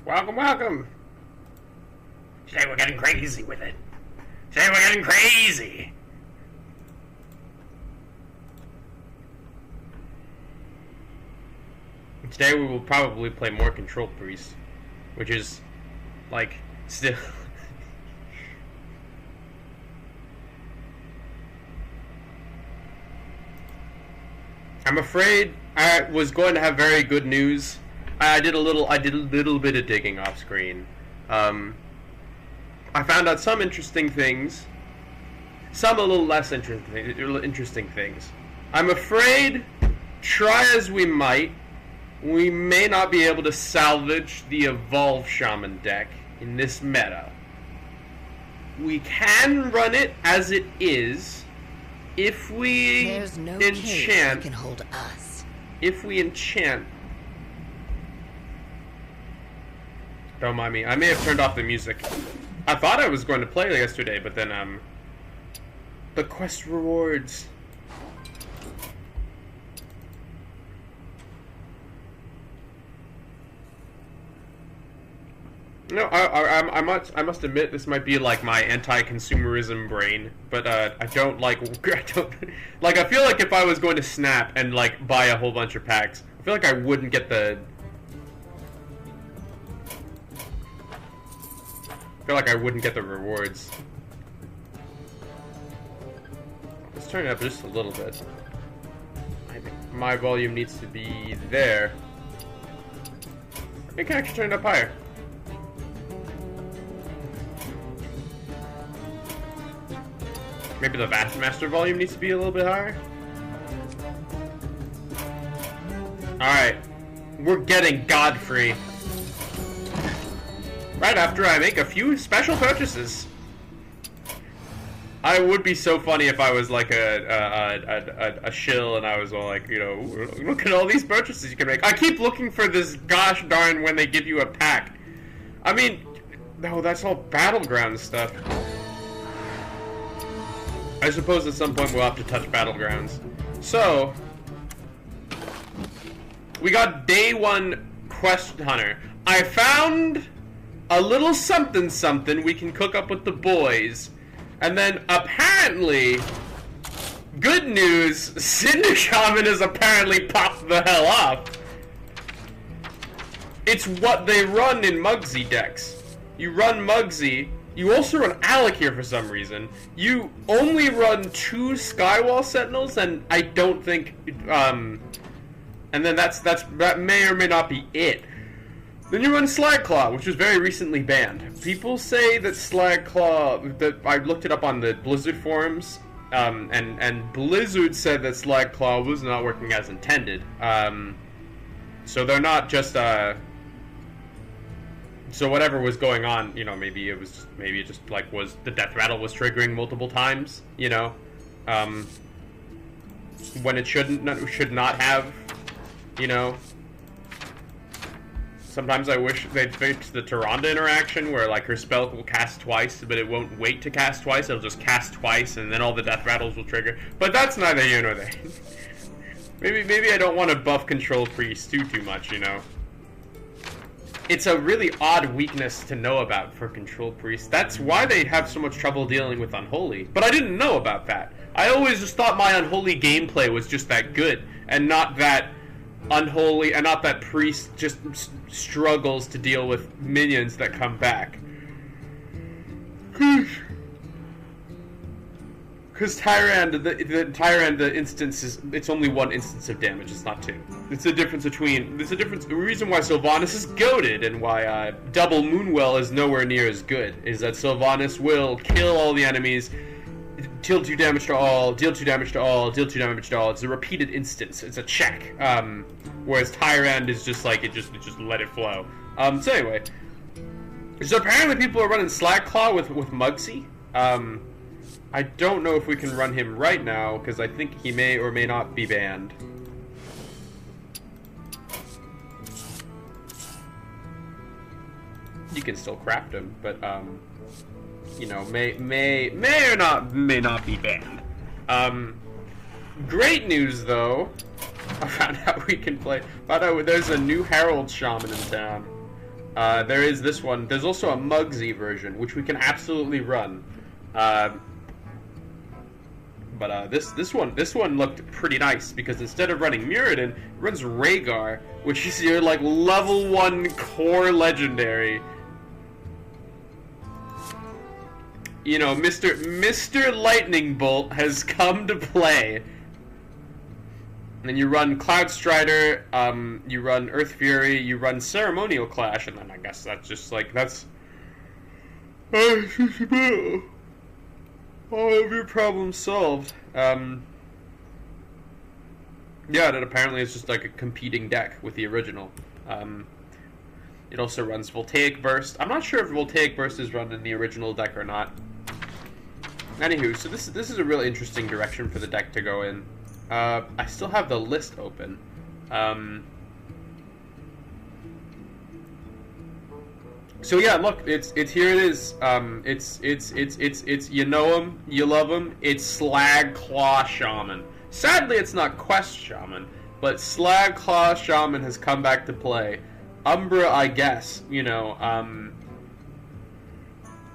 Welcome, welcome. Today we're getting crazy with it. Today we're getting crazy. Today we will probably play more Control Priest, which is, like, still... I'm afraid I was going to have very good news. I did a little bit of digging off screen. I found out some interesting things, some a little less interesting things. I'm afraid, try as we might, we may not be able to salvage the Evolve Shaman deck in this meta. We can run it as it is if we enchant. Can hold us. If we enchant. Don't mind me. I may have turned off the music. I thought I was going to play yesterday, but then the quest rewards. No, I must admit this might be like my anti-consumerism brain, but I feel like if I was going to snap and like buy a whole bunch of packs, I feel like I wouldn't get the. I feel like I wouldn't get the rewards. Let's turn it up just a little bit. I think my volume needs to be there. I can actually turn it up higher. Maybe the Vastmaster volume needs to be a little bit higher. Alright. We're getting Godfrey. Right after I make a few special purchases. I would be so funny if I was like a shill and I was all like, you know, look at all these purchases you can make. I keep looking for this gosh darn when they give you a pack. I mean, no, that's all Battleground stuff. I suppose at some point we'll have to touch Battlegrounds. So, we got day 1 Quest Hunter. I found a little something something we can cook up with the boys. And then apparently, good news, Cinder Shaman has apparently popped the hell off. It's what they run in Mugsy decks. You run Mugsy. You also run Alec here for some reason. You only run 2 Skywall Sentinels, and I don't think, and then that may or may not be it. Then you run Slagclaw, which was very recently banned. People say that Slagclaw, that I looked it up on the Blizzard forums, and Blizzard said that Slagclaw was not working as intended. So they're not just, so whatever was going on, you know, maybe it just like was the death rattle was triggering multiple times, you know, when it should not have, you know. Sometimes I wish they'd fix the Tyrande interaction where like her spell will cast twice, but it won't wait to cast twice. It'll just cast twice, and then all the death rattles will trigger. But that's neither here nor there. maybe I don't want to buff Control Priest too much, you know. It's a really odd weakness to know about for Control Priest. That's why they have so much trouble dealing with Unholy. But I didn't know about that. I always just thought my Unholy gameplay was just that good, and not that Unholy, and not that Priest just struggles to deal with minions that come back. Because Tyrande, the instance is, it's only 1 instance of damage, it's not 2. It's the difference between, the reason why Sylvanas is goated and why Double Moonwell is nowhere near as good, is that Sylvanas will kill all the enemies, deal 2 damage to all, deal 2 damage to all, deal 2 damage to all. It's a repeated instance, it's a check. Whereas Tyrande is just like, it just let it flow. So anyway, so apparently people are running Slagclaw with Mugsy. I don't know if we can run him right now, because I think he may or may not be banned. You can still craft him, but, you know, may or not be banned. Great news, though. I found out we can play. There's a new Herald Shaman in town. There is this one. There's also a Mugsy version, which we can absolutely run. But this one looked pretty nice because instead of running Muradin, it runs Rhaegar, which is your like level 1 core legendary. You know, Mr. Lightning Bolt has come to play. And then you run Cloud Strider, you run Earth Fury, you run Ceremonial Clash, and then I guess that's just like that's all of your problems solved. Yeah, that apparently is just like a competing deck with the original. It also runs Voltaic Burst. I'm not sure if Voltaic Burst is run in the original deck or not. Anywho, so this is a really interesting direction for the deck to go in. I still have the list open. So yeah, look, it's here it is. It's you know him, you love him. It's Slag Claw Shaman. Sadly, it's not Quest Shaman, but Slag Claw Shaman has come back to play. Umbra, I guess, you know,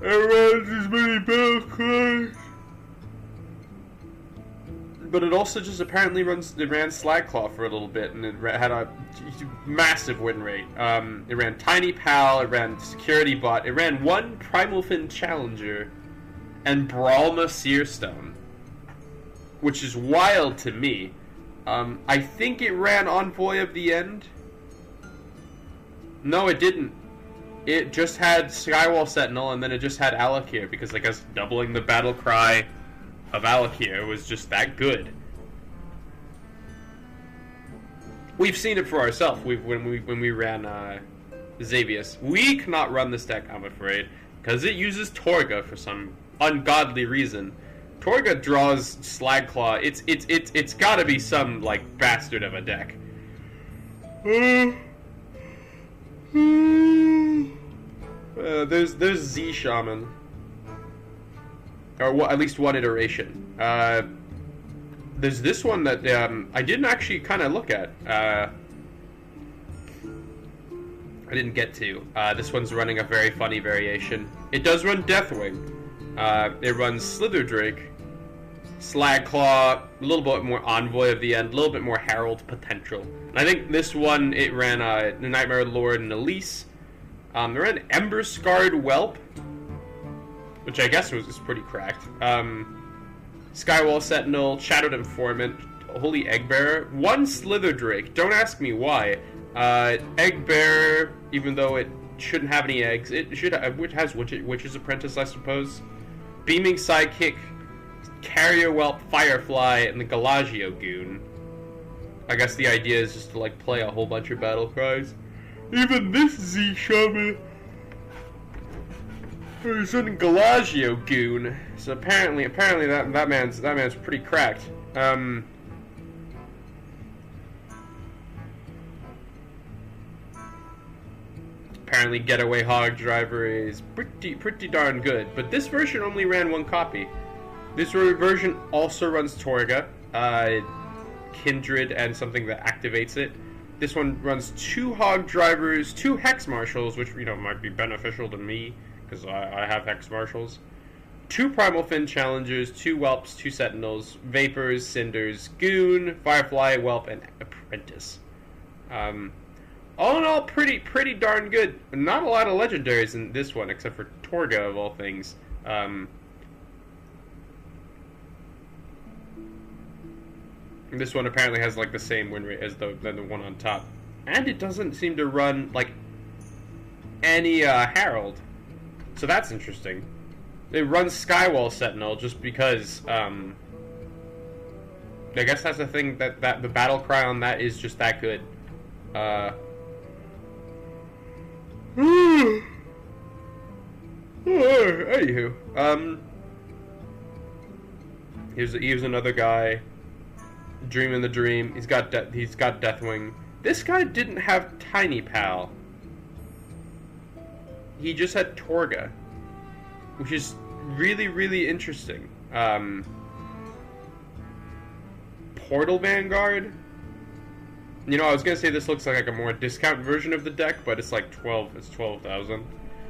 it runs as many battle cries. But it also just apparently ran Slagclaw for a little bit, and it had a massive win rate. It ran Tiny Pal, it ran Security Bot, it ran one Primal Fin Challenger, and Brawlma Searstone, which is wild to me. I think it ran Envoy of the End. No, it didn't. It just had Skywall Sentinel, and then it just had Alakir, because I guess doubling the battle cry of Alakir was just that good. We've seen it for ourselves. When we ran Xavius. We cannot run this deck, I'm afraid, because it uses Torga for some ungodly reason. Torga draws Slagclaw. It's got to be some like bastard of a deck. There's Z Shaman. Or at least one iteration. There's this one that I didn't actually kind of look at. I didn't get to. This one's running a very funny variation. It does run Deathwing. It runs Slitherdrake, Slagclaw, a little bit more Envoy of the End, a little bit more Herald potential. And I think this one, it ran the Nightmare Lord and Elise. They ran Ember Scarred Whelp, which I guess is pretty cracked. Skywall Sentinel, Shadowed Informant, Holy Eggbearer, one Slitherdrake. Don't ask me why. Eggbearer, even though it shouldn't have any eggs, it should have, which has Witch's Apprentice, I suppose. Beaming Sidekick, Carrier Whelp, Firefly, and the Galagio Goon. I guess the idea is just to like play a whole bunch of battle cries. Even this Z Shaman. There's a Galagio Goon. So apparently that man's pretty cracked. Apparently Getaway Hog Driver is pretty darn good, but this version only ran one copy. This version also runs Torga, Kindred, and something that activates it. This one runs 2 Hog Drivers, 2 Hex Marshals, which might be beneficial to me because I have Hex Marshals. 2 Primal Fin Challengers, 2 Whelps, 2 Sentinels, Vapors, Cinders, Goon, Firefly, Whelp, and Apprentice. All in all, pretty darn good. Not a lot of legendaries in this one, except for Torga of all things. This one apparently has like the same win rate as the one on top, and it doesn't seem to run like any Herald, so that's interesting. It runs Skywall Sentinel just because. I guess that's the thing that the battle cry on that is just that good. Anywho, here's another guy. Dreaming the Dream. He's got Deathwing. This guy didn't have Tiny Pal. He just had Torga, which is really interesting. Portal Vanguard. You know, I was gonna say this looks like a more discount version of the deck, but it's like 12. It's 12,000.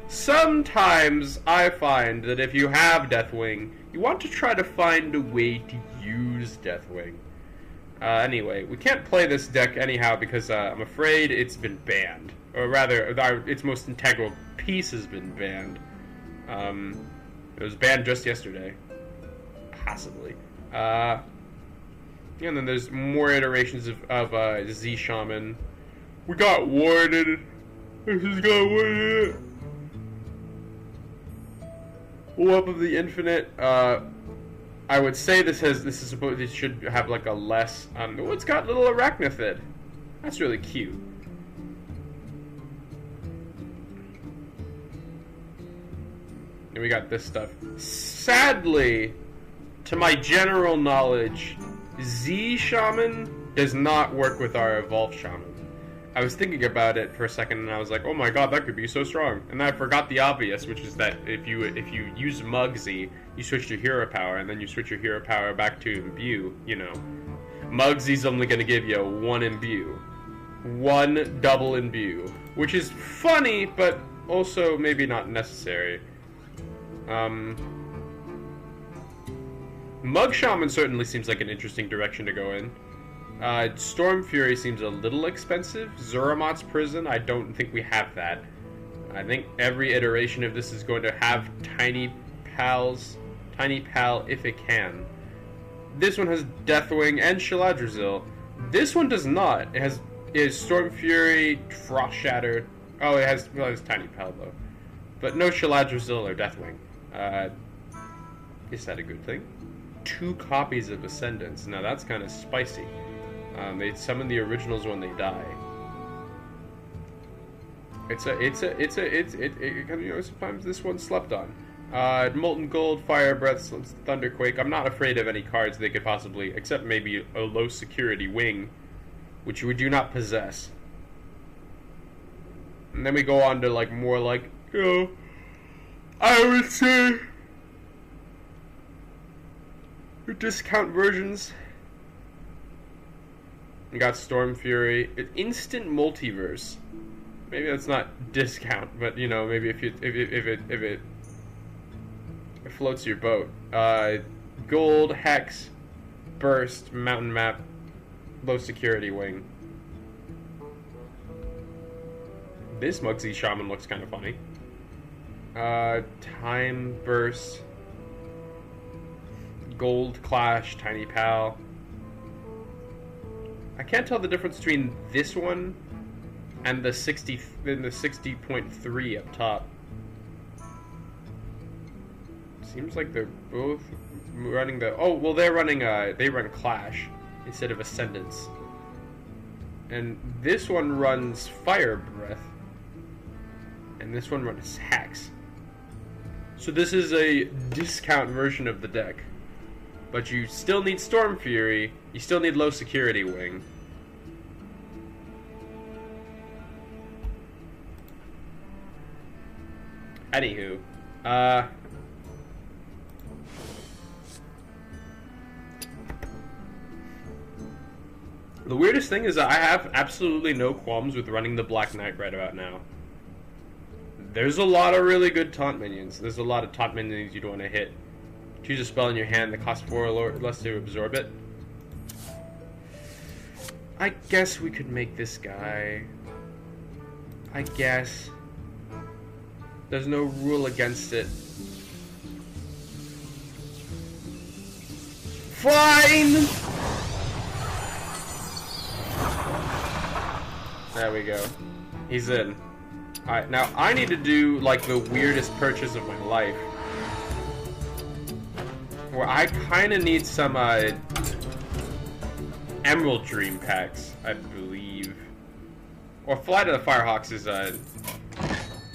Sometimes I find that if you have Deathwing, you want to try to find a way to use Deathwing. Anyway, we can't play this deck anyhow because I'm afraid it's been banned. Or rather, its most integral piece has been banned. It was banned just yesterday. Possibly. Yeah, and then there's more iterations of Z Shaman. We got Warded. This is got Warded. Web of the Infinite. I would say this should have like a less. Oh, it's got little Arachnithid. That's really cute. And we got this stuff. Sadly, to my general knowledge, Z Shaman does not work with our Evolved Shaman. I was thinking about it for a second, and I was like, "Oh my god, that could be so strong." And then I forgot the obvious, which is that if you use Mugsy, you switch to Hero Power, and then you switch your Hero Power back to Imbue. You know, Mugsy's only going to give you one Imbue, one double Imbue, which is funny, but also maybe not necessary. Mug Shaman certainly seems like an interesting direction to go in. Storm Fury seems a little expensive. Zuramat's Prison, I don't think we have that. I think every iteration of this is going to have Tiny Pal if it can. This one has Deathwing and Shaladrazil. This one does not. It has Storm Fury, Frost Shatter. Oh, it has Tiny Pal though. But no Shaladrazil or Deathwing. Is that a good thing? 2 copies of Ascendance. Now that's kind of spicy. They summon the originals when they die. Sometimes this one's slept on. Molten Gold, Fire Breath, Thunderquake. I'm not afraid of any cards they could possibly, except maybe a low security Wing, which we do not possess. And then we go on to I would say discount versions. We got Storm Fury, Instant Multiverse. Maybe that's not discount, but you know, maybe if it floats your boat. Gold, Hex, Burst, Mountain Map, Low Security Wing. This Mugsy Shaman looks kind of funny. Time Burst, Gold Clash, Tiny Pal. I can't tell the difference between this one and the 60.3 up top. Seems like they're both running the. Oh well, they run Clash instead of Ascendance, and this one runs Fire Breath, and this one runs Hex. So this is a discount version of the deck. But you still need Storm Fury, you still need Low Security Wing. Anywho, the weirdest thing is that I have absolutely no qualms with running the Black Knight right about now. There's a lot of really good taunt minions. There's a lot of taunt minions you'd want to hit. Choose a spell in your hand that costs 4 or less to absorb it. I guess we could make this guy. I guess. There's no rule against it. Fine! There we go. He's in. Alright, now I need to do like the weirdest purchase of my life. Where I kind of need some Emerald Dream packs, I believe. Or Flight of the Firehawks is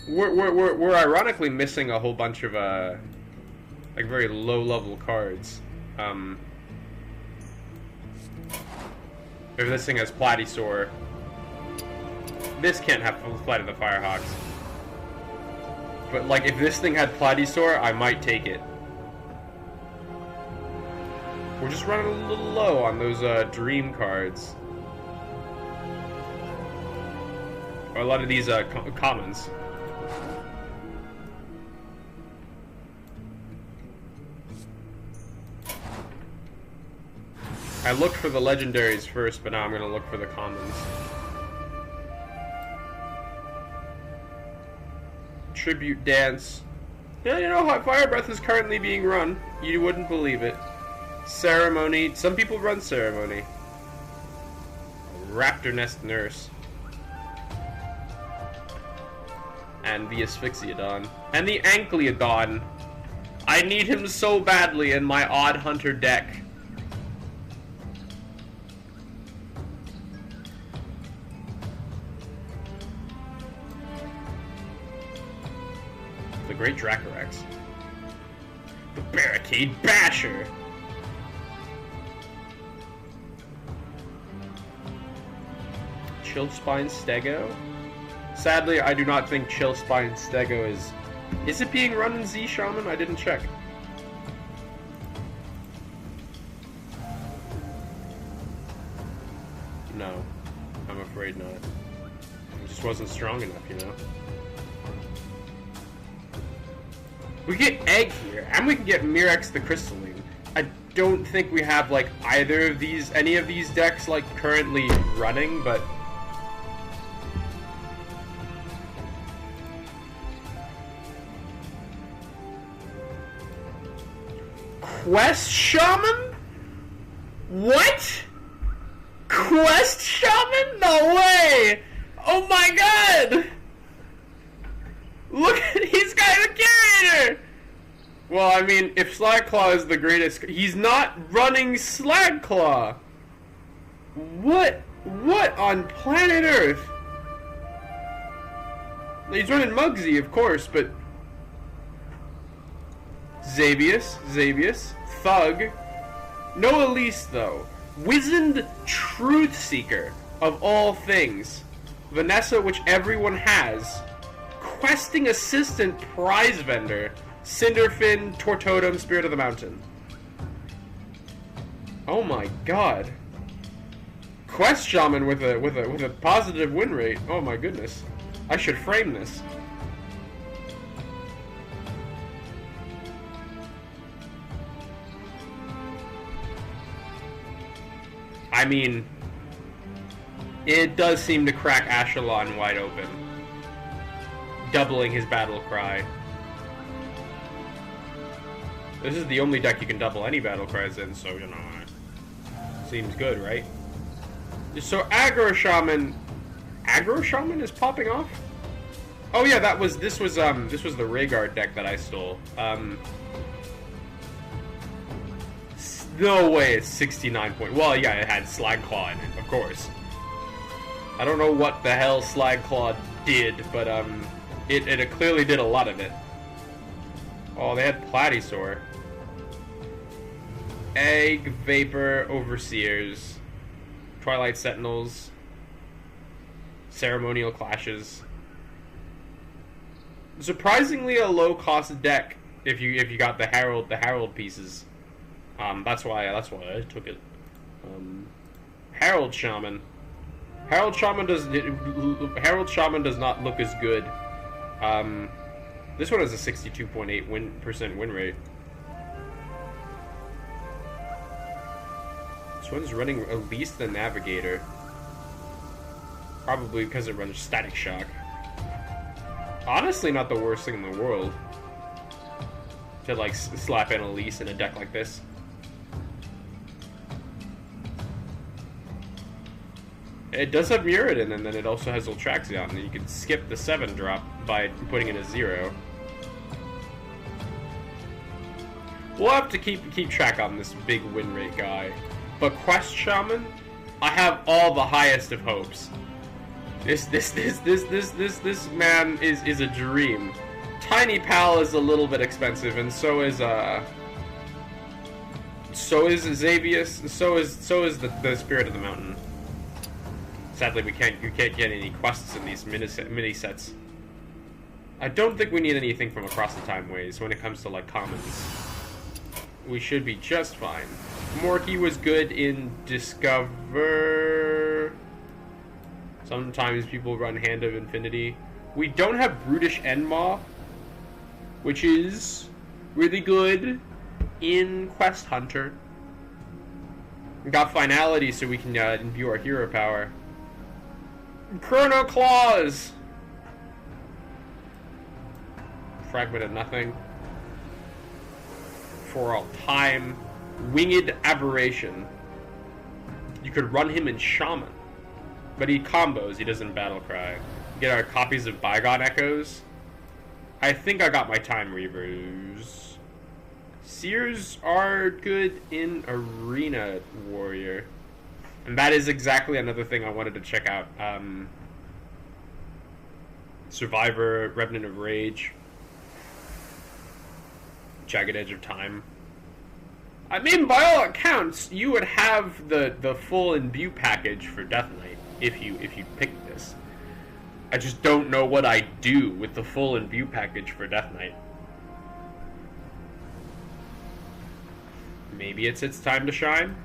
we're ironically missing a whole bunch of like very low level cards. If this thing has Platysaur, this can't have Flight of the Firehawks. But like if this thing had Platysaur, I might take it. We're just running a little low on those dream cards. or a lot of these commons. I looked for the legendaries first, but now I'm gonna look for the commons. Tribute dance. Yeah, you know, Fire Breath is currently being run. You wouldn't believe it. Ceremony. Some people run ceremony. Raptor Nest Nurse. And the Asphyxiodon. And the Ankleodon. I need him so badly in my Odd Hunter deck. The Great Dracorax. The Barricade Basher. Chillspine Stego. Sadly, I do not think Chillspine Stego is... Is it being run in Z Shaman? I didn't check. No. I'm afraid not. It just wasn't strong enough, you know? We get Egg here, and we can get Mirex the Crystalline. I don't think we have, like, either of these, any of these decks, like, currently running, but... Quest Shaman? What? Quest Shaman? No way! Oh my god! Look at, he's got a curator! Well, I mean, if Slagclaw is the greatest, he's not running Slagclaw! What on planet Earth? He's running Muggsy, of course, but... Xavius, Thug. No Elise, though. Wizened Truthseeker, of all things. Vanessa, which everyone has. Questing Assistant Prize Vendor. Cinderfin, Tortotem, Spirit of the Mountain. Oh my god. Quest Shaman with a positive win rate. Oh my goodness. I should frame this. I mean, it does seem to crack Ashelon wide open. Doubling his battle cry. This is the only deck you can double any battle cries in, so, you know, seems good, right? So Aggro Shaman is popping off? Oh yeah, this was the Rhaegar deck that I stole. No way it's 69 point. Well, yeah, it had Slagclaw in it, of course. I don't know what the hell Slagclaw did, but it clearly did a lot of it. Oh, they had Platysaur. Egg, Vapor, Overseers, Twilight Sentinels, Ceremonial Clashes. Surprisingly a low-cost deck if you got the Herald pieces. That's why I took it. Herald Shaman. Herald Shaman does not look as good. This one has a 62.8% win rate. This one's running at least the Navigator. Probably because it runs Static Shock. Honestly, not the worst thing in the world to like slap in Elise in a deck like this. It does have Muradin, and then it also has Ultraxion, and you can skip the 7-drop by putting in a 0. We'll have to keep track on this big win rate guy. But Quest Shaman, I have all the highest of hopes. This man is a dream. Tiny Pal is a little bit expensive, and so is Xavius, so is the Spirit of the Mountain. Sadly, you can't get any quests in these mini sets. I don't think we need anything from Across the Time Ways when it comes to like commons. We should be just fine. Morky was good in Discover. Sometimes people run Hand of Infinity. We don't have Brutish Enmaw, which is really good in Quest Hunter. We got Finality so we can imbue our hero power. Chrono Claws! Fragment of Nothing. For all time. Winged Aberration. You could run him in Shaman. But he combos, he doesn't Battle Cry. Get our copies of Bygone Echoes. I think I got my Time Reavers. Seers are good in Arena Warrior. And that is exactly another thing I wanted to check out. Survivor, Remnant of Rage. Jagged Edge of Time. I mean, by all accounts, you would have the full imbue package for Death Knight if you picked this. I just don't know what I do with the full imbue package for Death Knight. Maybe it's its time to shine.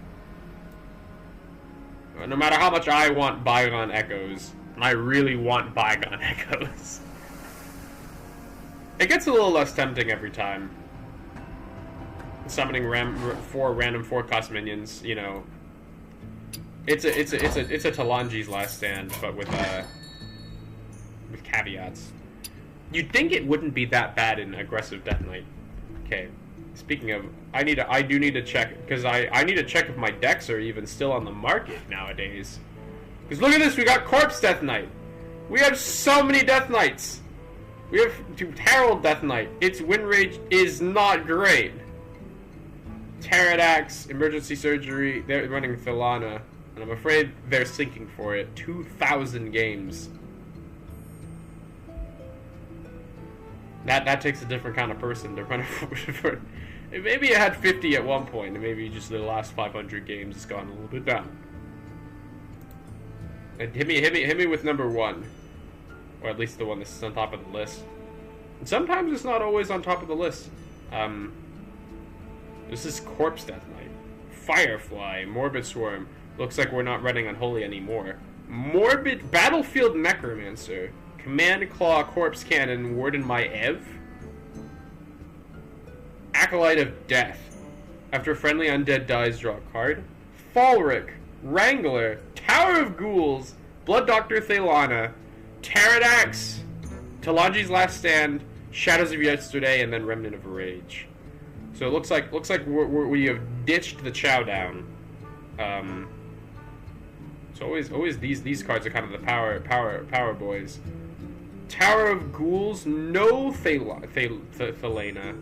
No matter how much I want Bygone Echoes, and I really want Bygone Echoes, it gets a little less tempting every time. Summoning 4 random 4-cost minions, you know. It's a Talanji's Last Stand, but with caveats. You'd think it wouldn't be that bad in aggressive Death Knight. Okay. Speaking of, I do need to check, because I need to check if my decks are even still on the market nowadays. Because look at this, we got Corpse Death Knight. We have so many Death Knights. We have Herald Death Knight. Its win rate is not great. Pterodax, Emergency Surgery, they're running Thelana, and I'm afraid they're sinking for it. 2,000 games. That takes a different kind of person to run for. Maybe it had 50 at one point, and maybe just the last 500 games has gone a little bit down. And hit me with number 1, or at least the one that's on top of the list. And sometimes it's not always on top of the list. This is Corpse Death Knight. Firefly, Morbid Swarm. Looks like we're not running Unholy anymore. Morbid Battlefield Necromancer. Command Claw, Corpse Cannon, Warden Maev. Acolyte of Death. After a friendly undead dies, draw a card. Falric, Wrangler, Tower of Ghouls, Blood Doctor Thelana, Pterodax, Talanji's Last Stand, Shadows of Yesterday, and then Remnant of Rage. So it looks like we have ditched the Chowdown. So always these cards are kind of the power boys. Tower of Ghouls, no Thelana,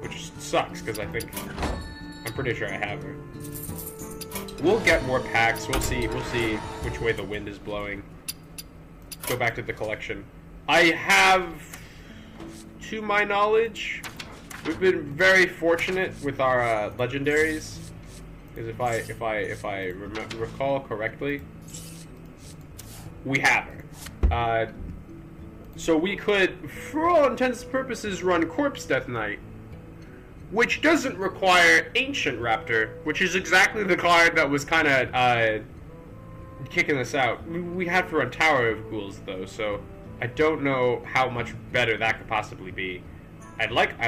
which sucks because I'm pretty sure I have her. We'll get more packs. We'll see which way the wind is blowing. Go back to the collection. I have, to my knowledge, we've been very fortunate with our legendaries. Because if I recall correctly, we have her. So we could, for all intents and purposes, run Corpse Death Knight, which doesn't require Ancient Raptor, which is exactly the card that was kind of kicking us out. We had to run Tower of Ghouls though, so I don't know how much better that could possibly be. I like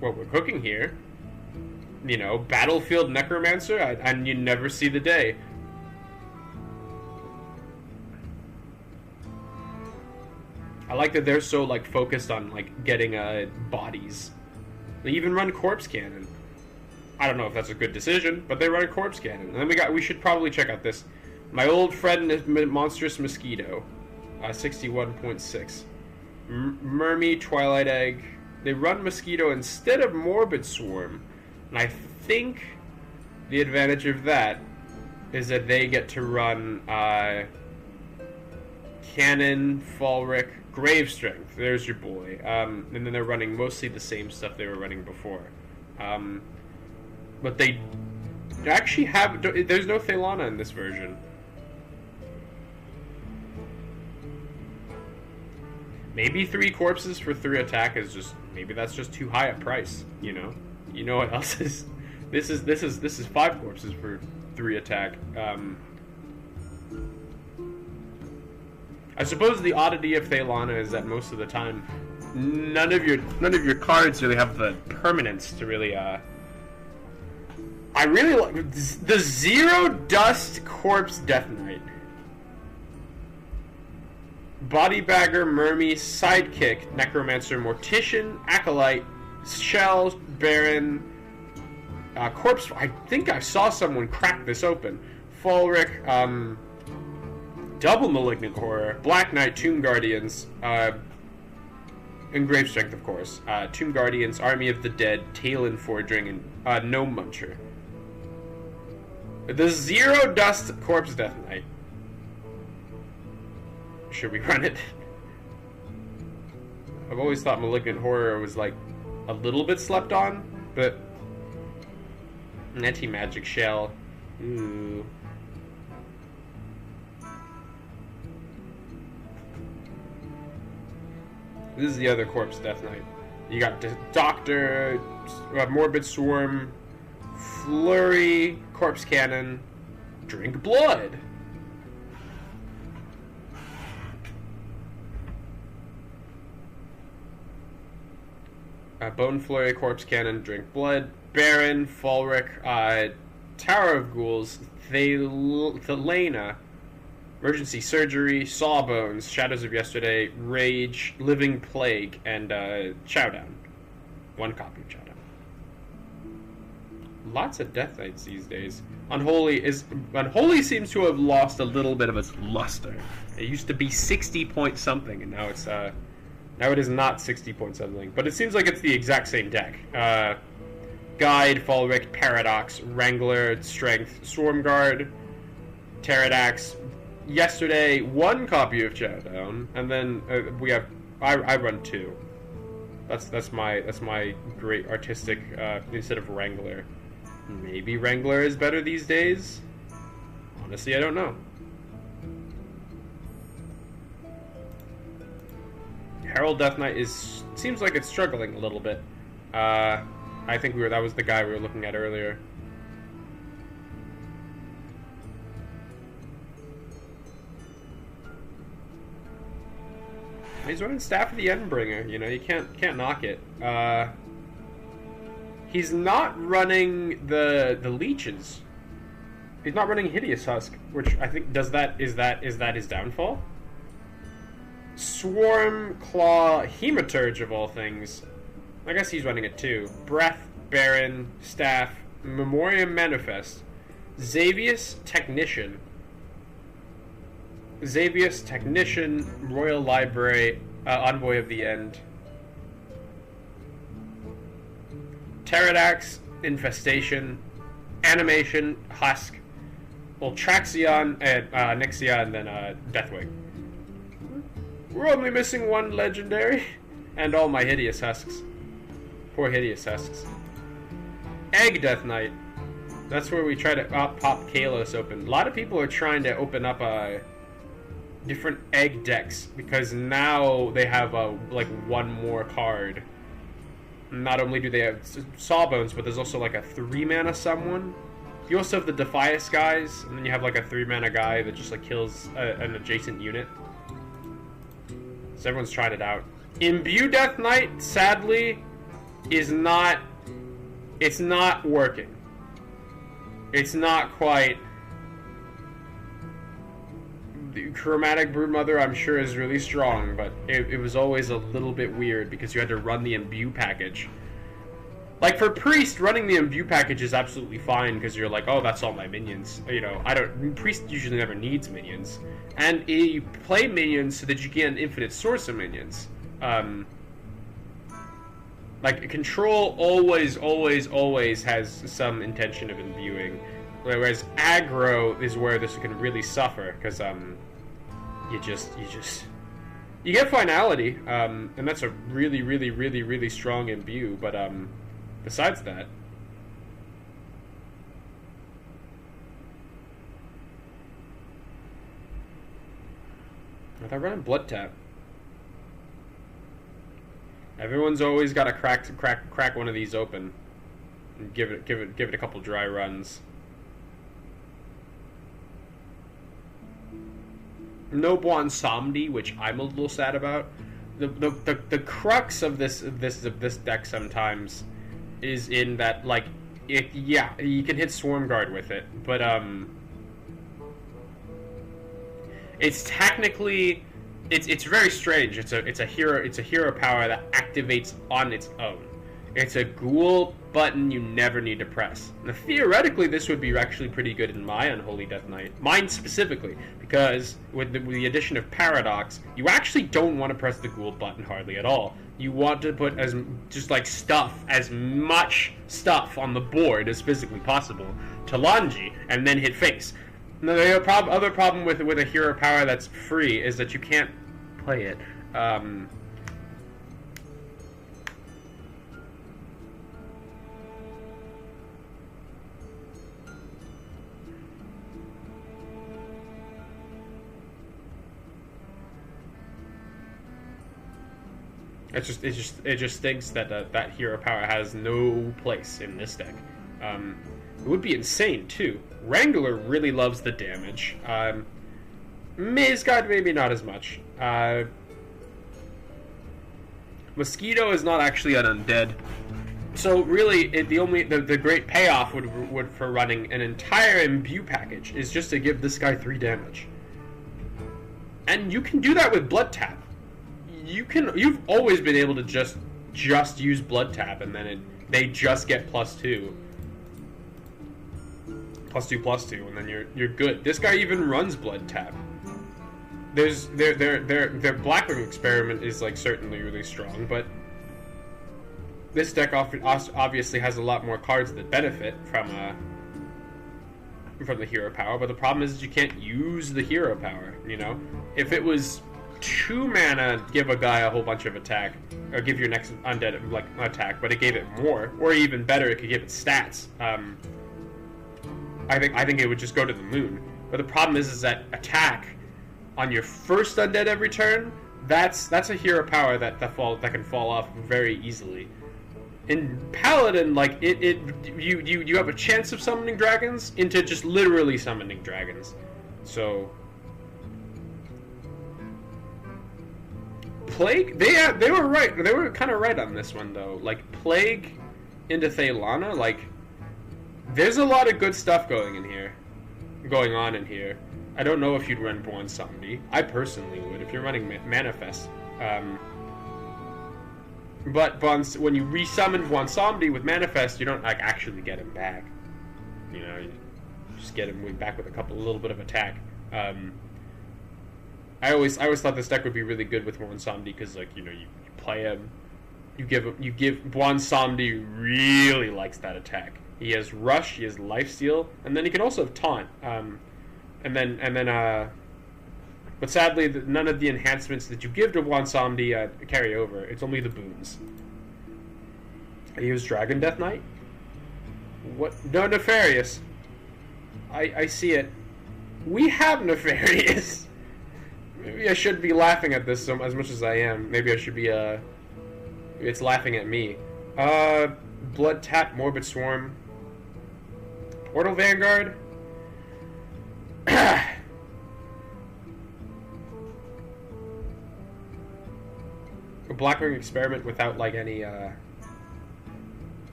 what we're cooking here. You know, Battlefield Necromancer, and you never see the day. I like that they're so focused on getting bodies. They even run Corpse Cannon. I don't know if that's a good decision, but they run a Corpse Cannon. And then we should probably check out this. My old friend Monstrous Mosquito, 61.6. Mermy, Twilight Egg. They run Mosquito instead of Morbid Swarm. And I think the advantage of that is that they get to run Cannon, Falric, Grave Strength. There's your boy. And then they're running mostly the same stuff they were running before. But they actually have... There's no Thelana in this version. Maybe 3 corpses for 3 attack is just... Maybe that's just too high a price, you know? You know what else is? This is 5 corpses for 3 attack. I suppose the oddity of Thailana is that most of the time, none of your cards really have the permanence to really. I really like the Zero Dust Corpse Death Knight. Bodybagger, Mermy, Sidekick, Necromancer, Mortician, Acolyte, Shell, Baron, Corpse. I think I saw someone crack this open. Fulric, double Malignant Horror, Black Knight, Tomb Guardians, Engraved Strength, of course, Tomb Guardians, Army of the Dead, Talon Forging, and Gnome Muncher. The Zero Dust Corpse Death Knight. Should we run it? I've always thought Malignant Horror was like a little bit slept on, but an anti-magic shell. Ooh. This is the other Corpse Death Knight. You got Doctor, Morbid Swarm, Flurry, Corpse Cannon, Drink Blood. Bone Flurry, Corpse Cannon, Drink Blood, Baron, Fulric, Tower of Ghouls, Thelena, Emergency Surgery, Sawbones, Shadows of Yesterday, Rage, Living Plague, and Chowdown. 1 copy of Chowdown. Lots of Death Knights these days. Unholy seems to have lost a little bit of its luster. It used to be 60 point something, and now it's now it is not 60 point something. But it seems like it's the exact same deck. Guide, Fulric, Paradox, Wrangler, Strength, Swarmguard, Pterodax. Yesterday, 1 copy of Chowdown, and then we have I run 2. That's my great artistic instead of Wrangler. Maybe Wrangler is better these days. Honestly, I don't know. Herald Death Knight seems like it's struggling a little bit. I think that was the guy we were looking at earlier. He's running Staff of the Endbringer. You know, you can't knock it. He's not running the leeches. He's not running Hideous Husk, which I think is that his downfall? Swarm, Claw, Hematurge of all things. I guess he's running it too. Breath, Baron, Staff, Memoriam Manifest, Xavius Technician, Royal Library, Envoy of the End, Pterodax, Infestation, Animation, Husk, Ultraxion, and Nixia, and then Deathwing. We're only missing 1 legendary, and all my Hideous Husks. Poor Hideous Husks. Egg Death Knight. That's where we try to pop Kalos open. A lot of people are trying to open up different egg decks because now they have like 1 more card. Not only do they have Sawbones, but there's also like a 3-mana someone. You also have the Defias guys, and then you have like a 3-mana guy that just like kills an adjacent unit. So everyone's tried it out. Imbue Death Knight, sadly, it's not working. It's not quite. The Chromatic Broodmother, I'm sure, is really strong, but it was always a little bit weird because you had to run the Imbue package. Like, for Priest, running the Imbue package is absolutely fine because you're like, oh, that's all my minions. You know, Priest usually never needs minions. And you play minions so that you get an infinite source of minions. Like, Control always has some intention of imbuing. Whereas aggro is where this can really suffer, because you get finality, and that's a really strong imbue. But besides that, they're running Blood Tap. Everyone's always got to crack one of these open, and give it a couple dry runs. No Bwonsamdi, which I'm a little sad about. The crux of this deck sometimes is in that, like, yeah, you can hit Swarm Guard with it, but it's technically it's very strange. It's a hero power that activates on its own. It's a ghoul button you never need to press. Now, theoretically, this would be actually pretty good in my Unholy Death Knight. Mine specifically, because with the addition of Paradox, you actually don't want to press the ghoul button hardly at all. You want to put as much stuff on the board as physically possible to Lanji, and then hit face. Now, the other problem with a hero power that's free is that you can't play it. It just stinks that that hero power has no place in this deck. It would be insane too. Wrangler really loves the damage. Maze God maybe not as much. Mosquito is not actually an undead, so really the great payoff would for running an entire imbue package is just to give this guy 3 damage, and you can do that with Blood Tap. You've always been able to just use Blood Tap, and then they just get +2, +2, and then you're good. This guy even runs Blood Tap. Their Blackwing Experiment is like certainly really strong, but this deck obviously has a lot more cards that benefit from the hero power. But the problem is you can't use the hero power. You know, if it was 2 mana, give a guy a whole bunch of attack, or give your next undead like attack, but it gave it more, or even better, it could give it stats. I think it would just go to the moon. But the problem is that attack on your first undead every turn, that's a hero power that can fall off very easily. In Paladin, like you have a chance of summoning dragons into just literally summoning dragons. So Plague, they were right. They were kind of right on this one though. Like Plague into Thaylana, like there's a lot of good stuff going on in here. I don't know if you'd run Bwonsamdi. I personally would if you're running Manifest. But when you resummon Bwonsamdi with Manifest, you don't like actually get him back. You know, you just get him back with a little bit of attack. I always thought this deck would be really good with Bwonsamdi because, like, you know, you play him, you give Bwonsamdi really likes that attack. He has Rush, he has Lifesteal, and then he can also have Taunt. But sadly, none of the enhancements that you give to Bwonsamdi carry over. It's only the boons. I use Dragon Death Knight. What? No, Nefarious. I see it. We have Nefarious. Maybe I shouldn't be laughing at this as much as I am. Maybe I should be, maybe it's laughing at me. Blood Tap, Morbid Swarm. Portal Vanguard. A Blackwing Experiment without, like, any,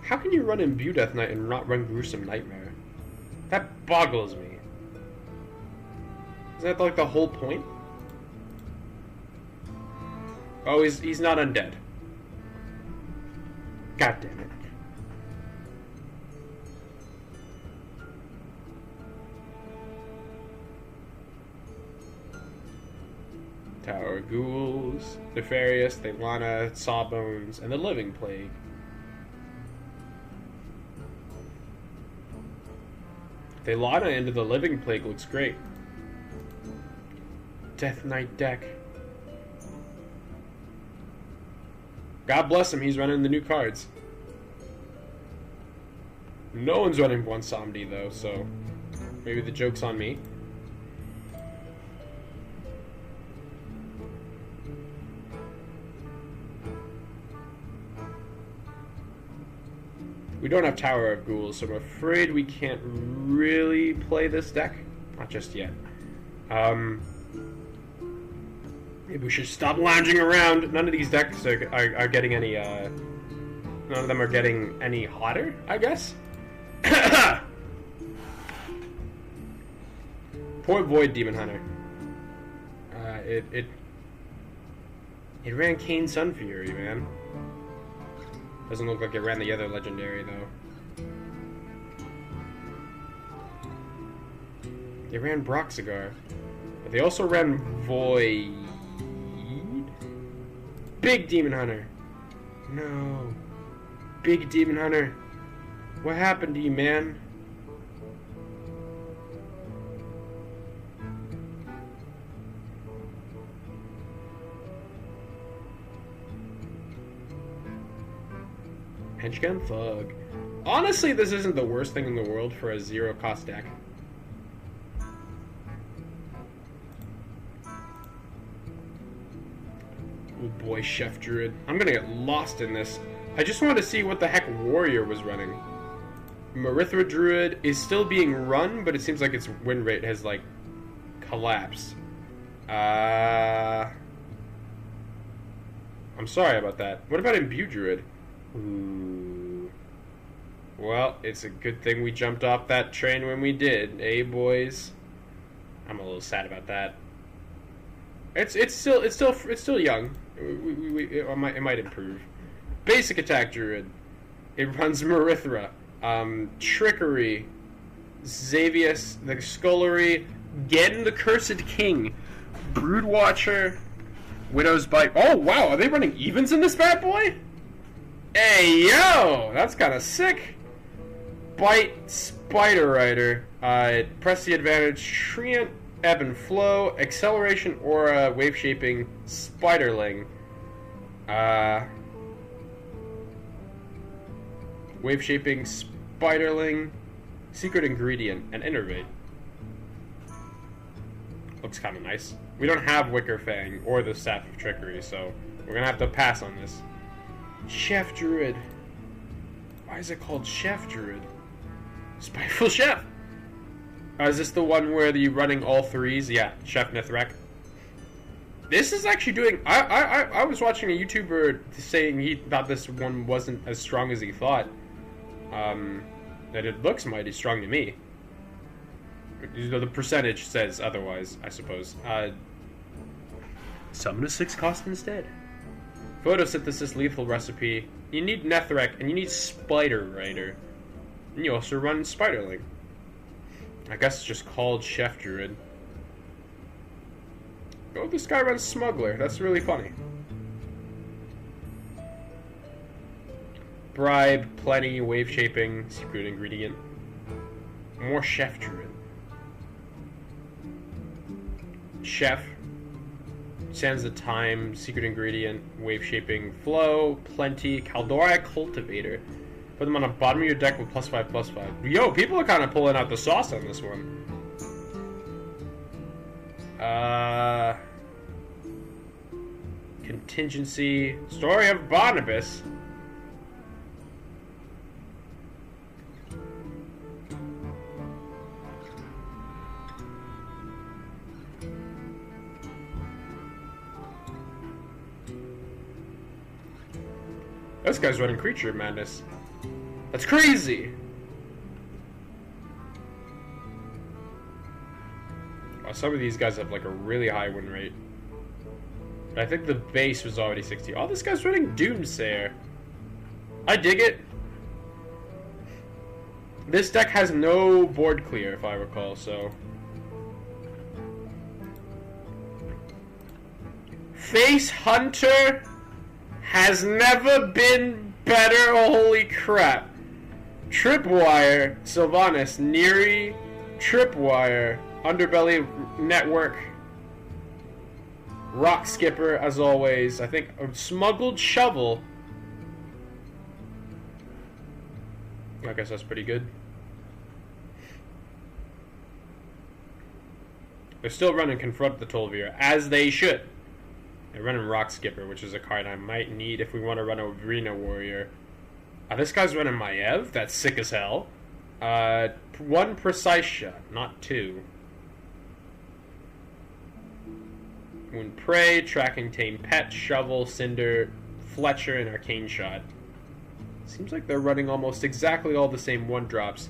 How can you run Imbue Death Knight and not run Gruesome Nightmare? That boggles me. Is that like the whole point? Oh, he's not undead. God damn it. Tower of Ghouls, Nefarious, Thaylana, Sawbones, and the Living Plague. Thaylana into the Living Plague looks great. Death Knight deck. God bless him, he's running the new cards. No one's running Bwonsamdi though, so maybe the joke's on me. We don't have Tower of Ghouls, so I'm afraid we can't really play this deck. Not just yet. Maybe we should stop lounging around. None of these decks are getting any, none of them are getting any hotter, I guess? Poor Void Demon Hunter. It ran Kane Sun Fury, man. Doesn't look like it ran the other legendary, though. They ran Broxigar. But they also ran Void. Big Demon Hunter. No. Big Demon Hunter. What happened to you, man? Henchgun Thug. Honestly, this isn't the worst thing in the world for a zero-cost deck. Oh boy, Chef Druid. I'm gonna get lost in this. I just wanted to see what the heck Warrior was running. Marithra Druid is still being run, but it seems like its win rate has, like, collapsed. I'm sorry about that. What about Imbue Druid? Ooh. Well, it's a good thing we jumped off that train when we did, eh, boys? I'm a little sad about that. It's still young. It might improve. Basic attack Druid. It runs Marithra, Trickery, Xavius, the Scullery, Gen the Cursed King, Broodwatcher, Widow's Bite. Oh wow, are they running evens in this bad boy? Hey yo, that's kind of sick. Bite, Spider Rider, press the advantage, Treant, Ebb and Flow, Acceleration, Aura, Wave Shaping, Spiderling. Wave Shaping, Spiderling, Secret Ingredient, and Innervate. Looks kind of nice. We don't have Wicker Fang or the Staff of Trickery, so we're gonna have to pass on this. Chef Druid. Why is it called Chef Druid? Spiteful Chef. Is this the one where you're running all threes? Yeah, Chef Nithrek. This is actually doing... I was watching a YouTuber saying he thought this one wasn't as strong as he thought. That it looks mighty strong to me. You know, the percentage says otherwise, I suppose. Summon a 6-cost instead. Photosynthesis lethal recipe. You need Nethrek, and you need Spider Rider. And you also run Spiderling. I guess it's just called Chef Druid. Oh, this guy runs Smuggler. That's really funny. Bribe, Plenty, Wave Shaping, Secret Ingredient. More Chef Druid. Chef. Sands of Time, Secret Ingredient, Wave Shaping, Flow, Plenty, Caldora Cultivator. Put them on the bottom of your deck with +5/+5. Yo, people are kind of pulling out the sauce on this one. Contingency. Story of Barnabas. This guy's running Creature Madness. That's crazy! Oh, some of these guys have like a really high win rate. But I think the base was already 60. Oh, this guy's running Doomsayer. I dig it. This deck has no board clear, if I recall, so... Face Hunter has never been better, holy crap. Tripwire, Sylvanas, Neri, Tripwire, Underbelly Network, Rock Skipper, as always. I think a Smuggled Shovel. I guess that's pretty good. They're still running Confront the Tol'vir, as they should. They're running Rock Skipper, which is a card I might need if we want to run a Arena Warrior. This guy's running Maiev. That's sick as hell. 1 Precise Shot, not 2. Wound Prey, Tracking Tame Pet, Shovel, Cinder, Fletcher, and Arcane Shot. Seems like they're running almost exactly all the same 1-drops.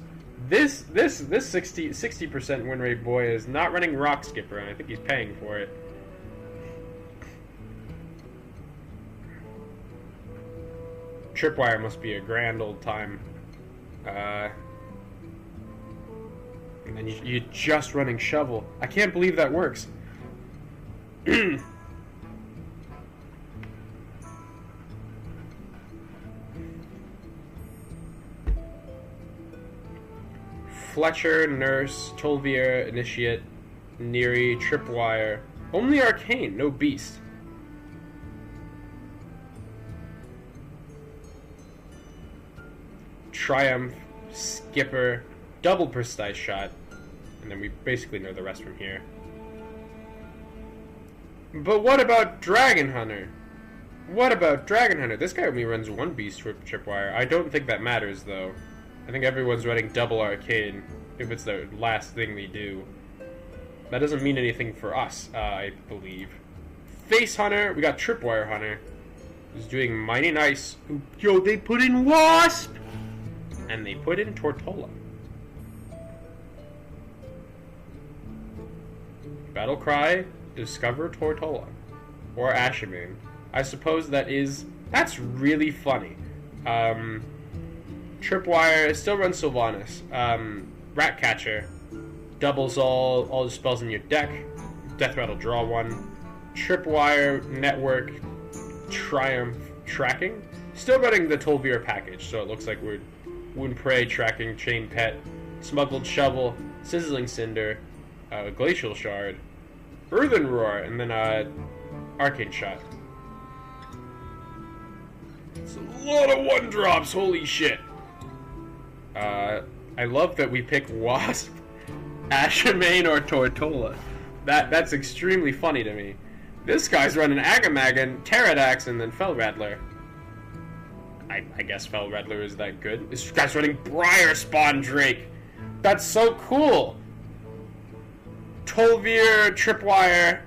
This 60% win rate boy is not running Rock Skipper, and I think he's paying for it. Tripwire must be a grand old time. And then you're just running Shovel. I can't believe that works. Fletcher, Nurse, Tolvier, Initiate, Neri, Tripwire. Only Arcane, no Beast. Triumph, Skipper, double Precise Shot, and then we basically know the rest from here. But what about Dragon Hunter? What about Dragon Hunter? This guy only runs 1 Beast Tripwire. I don't think that matters, though. I think everyone's running double Arcane, if it's the last thing they do. That doesn't mean anything for us, I believe. Face Hunter, we got Tripwire Hunter, who's doing mighty nice. Yo, they put in Wasp! And they put in Tortola. Battle Cry, Discover Tortola. Or Ashimane. I suppose that's really funny. Tripwire still runs Sylvanas. Ratcatcher doubles all the spells in your deck. Death Rattle, draw 1. Tripwire, Network, Triumph, Tracking. Still running the Tolvier package, so it looks like we're Wound Prey, Tracking, Chain Pet, Smuggled Shovel, Sizzling Cinder, Glacial Shard, Earthen Roar, and then Arcane Shot. It's a lot of 1-drops, holy shit. I love that we pick Wasp, Ashimane, or Tortola. That's extremely funny to me. This guy's running Agamagan, Pterodax, and then Fellrattler. I guess Fellrattler is that good. This guy's running Briar Spawn Drake. That's so cool. Tolvier, Tripwire,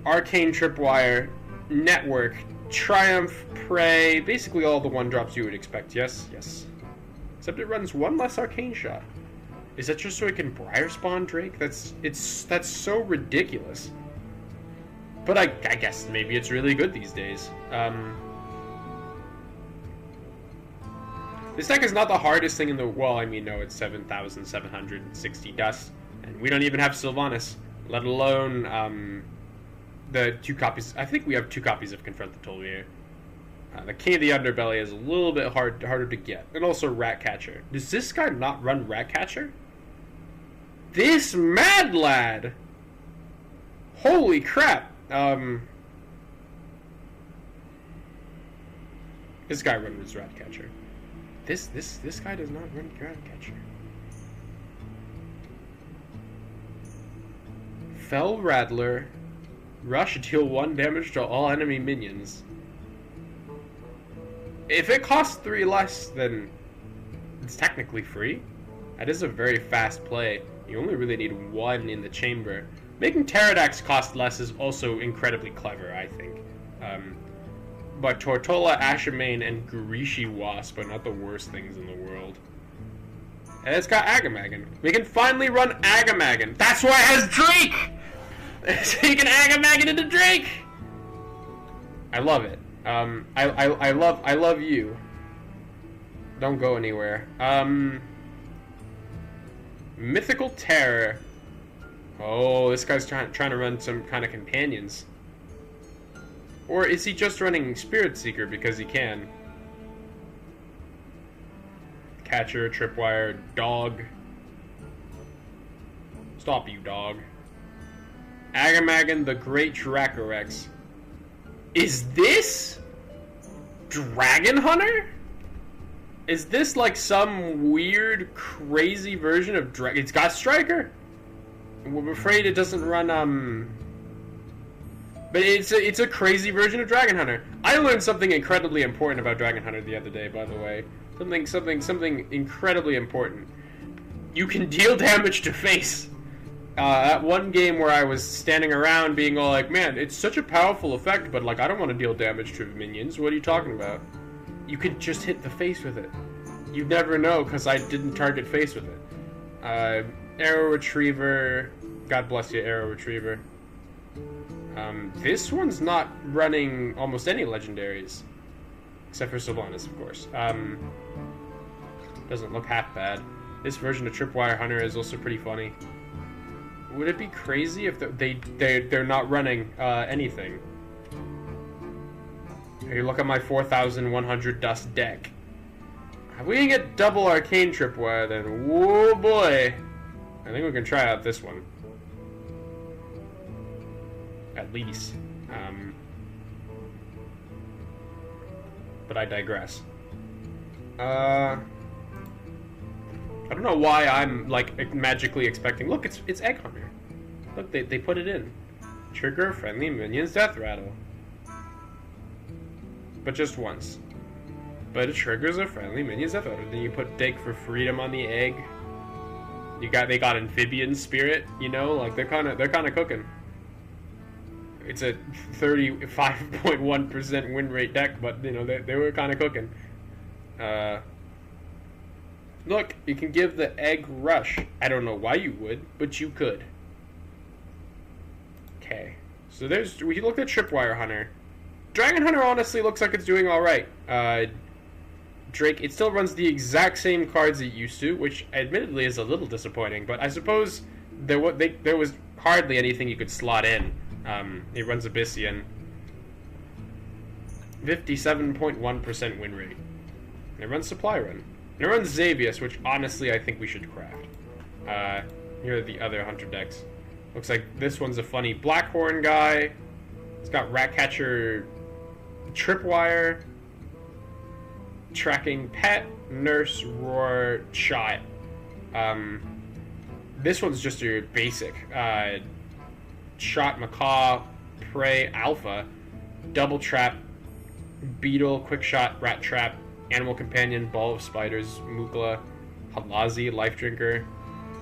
Arcane Tripwire, Network, Triumph, Prey, basically all the 1-drops you would expect. Yes, yes. Except it runs 1 less Arcane Shot. Is that just so it can Briar Spawn Drake? That's so ridiculous. But I guess maybe it's really good these days. This deck is not the hardest thing in the... Well, I mean, no, it's 7,760 dust. And we don't even have Sylvanas, let alone the 2 copies... I think we have 2 copies of Confront the Tolvier. The King of the Underbelly is a little bit harder to get. And also Ratcatcher. Does this guy not run Ratcatcher? This mad lad! Holy crap! This guy runs Ratcatcher. This guy does not run Ratcatcher. Fellrattler. Rush, deal 1 damage to all enemy minions. If it costs 3 less, then it's technically free. That is a very fast play. You only really need 1 in the chamber. Making Pterodax cost less is also incredibly clever, I think. But Tortola, Ashimane, and Garishi Wasp are not the worst things in the world. And it's got Agamagan. We can finally run Agamagan. That's why it has Drake! So you can Agamagan into Drake! I love it. I love you. Don't go anywhere. Mythical Terror. Oh, this guy's trying to run some kind of companions. Or is he just running Spirit Seeker because he can? Catcher, Tripwire, Dog. Stop, you dog. Agamagan, the Great Dracorex. Is this Dragon Hunter? Is this like some weird, crazy version of Dragon? It's got Striker. I'm afraid it doesn't run, but it's a crazy version of Dragon Hunter. I learned something incredibly important about Dragon Hunter the other day, by the way. Something incredibly important. You can deal damage to face. that one game where I was standing around being all like, man, it's such a powerful effect, but like I don't want to deal damage to minions. What are you talking about? You could just hit the face with it. You never know, because I didn't target face with it. Arrow Retriever. God bless you, Arrow Retriever. This one's not running almost any legendaries. Except for Sylvanas, of course. Doesn't look half bad. This version of Tripwire Hunter is also pretty funny. Would it be crazy if they're not running anything? Here, look at my 4,100 dust deck. If we can get double Arcane Tripwire, then whoa boy! I think we can try out this one. At least. But I digress. I don't know why I'm like magically expecting. Look, it's Egg Hunter. Look, they put it in. Trigger friendly minions death rattle. But just once. But it triggers a friendly minions death rattle. Then you put Dig for Freedom on the egg. They got Amphibian Spirit. You know, like they're kind of cooking. It's a 35.1% win rate deck, but you know they were kind of cooking. Look, you can give the Egg Rush. I don't know why you would, but you could. Okay, so we looked at Tripwire Hunter. Dragon Hunter honestly looks like it's doing all right. Drake, it still runs the exact same cards it used to, which admittedly is a little disappointing. But I suppose there was hardly anything you could slot in. It runs Abyssian. 57.1% win rate. And it runs Supply Run. And it runs Xavius, which honestly I think we should craft. Here are the other Hunter decks. Looks like this one's a funny Blackhorn guy. It's got Ratcatcher, Tripwire, Tracking Pet, Nurse, Roar, Shot. This one's just your basic. Shot, Macaw, Prey, Alpha, Double Trap, Beetle, Quick Shot, Rat Trap, Animal Companion, Ball of Spiders, Mukla, Halazi, Life Drinker,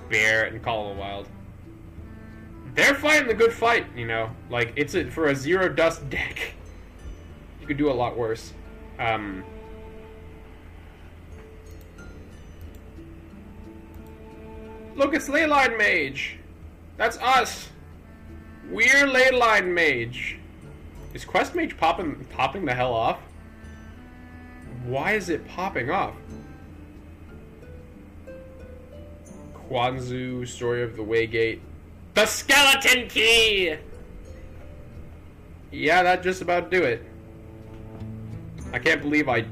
Bear, and Call of the Wild. They're fighting the good fight, you know. Like, for a zero dust deck, you could do a lot worse. Look, it's Leyline Mage. That's us. We're Leyline Mage. Is Quest Mage popping the hell off? Why is it popping off? Kwanzaa, Story of the Waygate. The Skeleton Key! Yeah, that just about do it. I can't believe I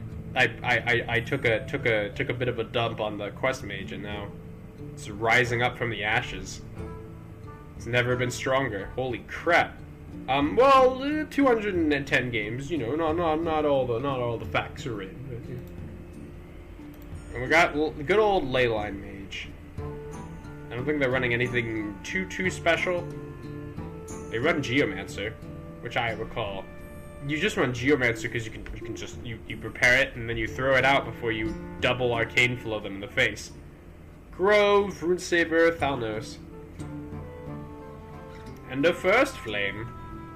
took a bit of a dump on the Quest Mage and now it's rising up from the ashes. It's never been stronger. Holy crap. Well, 210 games, you know, not all the facts are in. But, yeah. And we got the good old Leyline Mage. I don't think they're running anything too special. They run Geomancer, which I recall. You just run Geomancer because you can just you prepare it and then you throw it out before you double Arcane Flow them in the face. Grove, Runesaver, Thalnos. And the First Flame.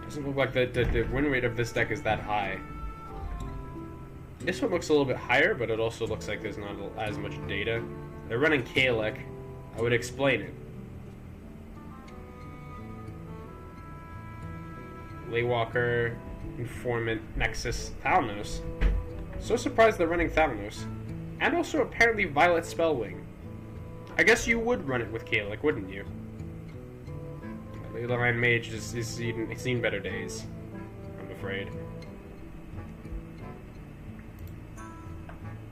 Doesn't look like the win rate of this deck is that high. This one looks a little bit higher, but it also looks like there's not as much data. They're running Kalik. I would explain it. Laywalker, Informant, Nexus, Thalnos. So surprised they're running Thalnos. And also apparently Violet Spellwing. I guess you would run it with Kalik, wouldn't you? Leyline Mage has seen better days, I'm afraid.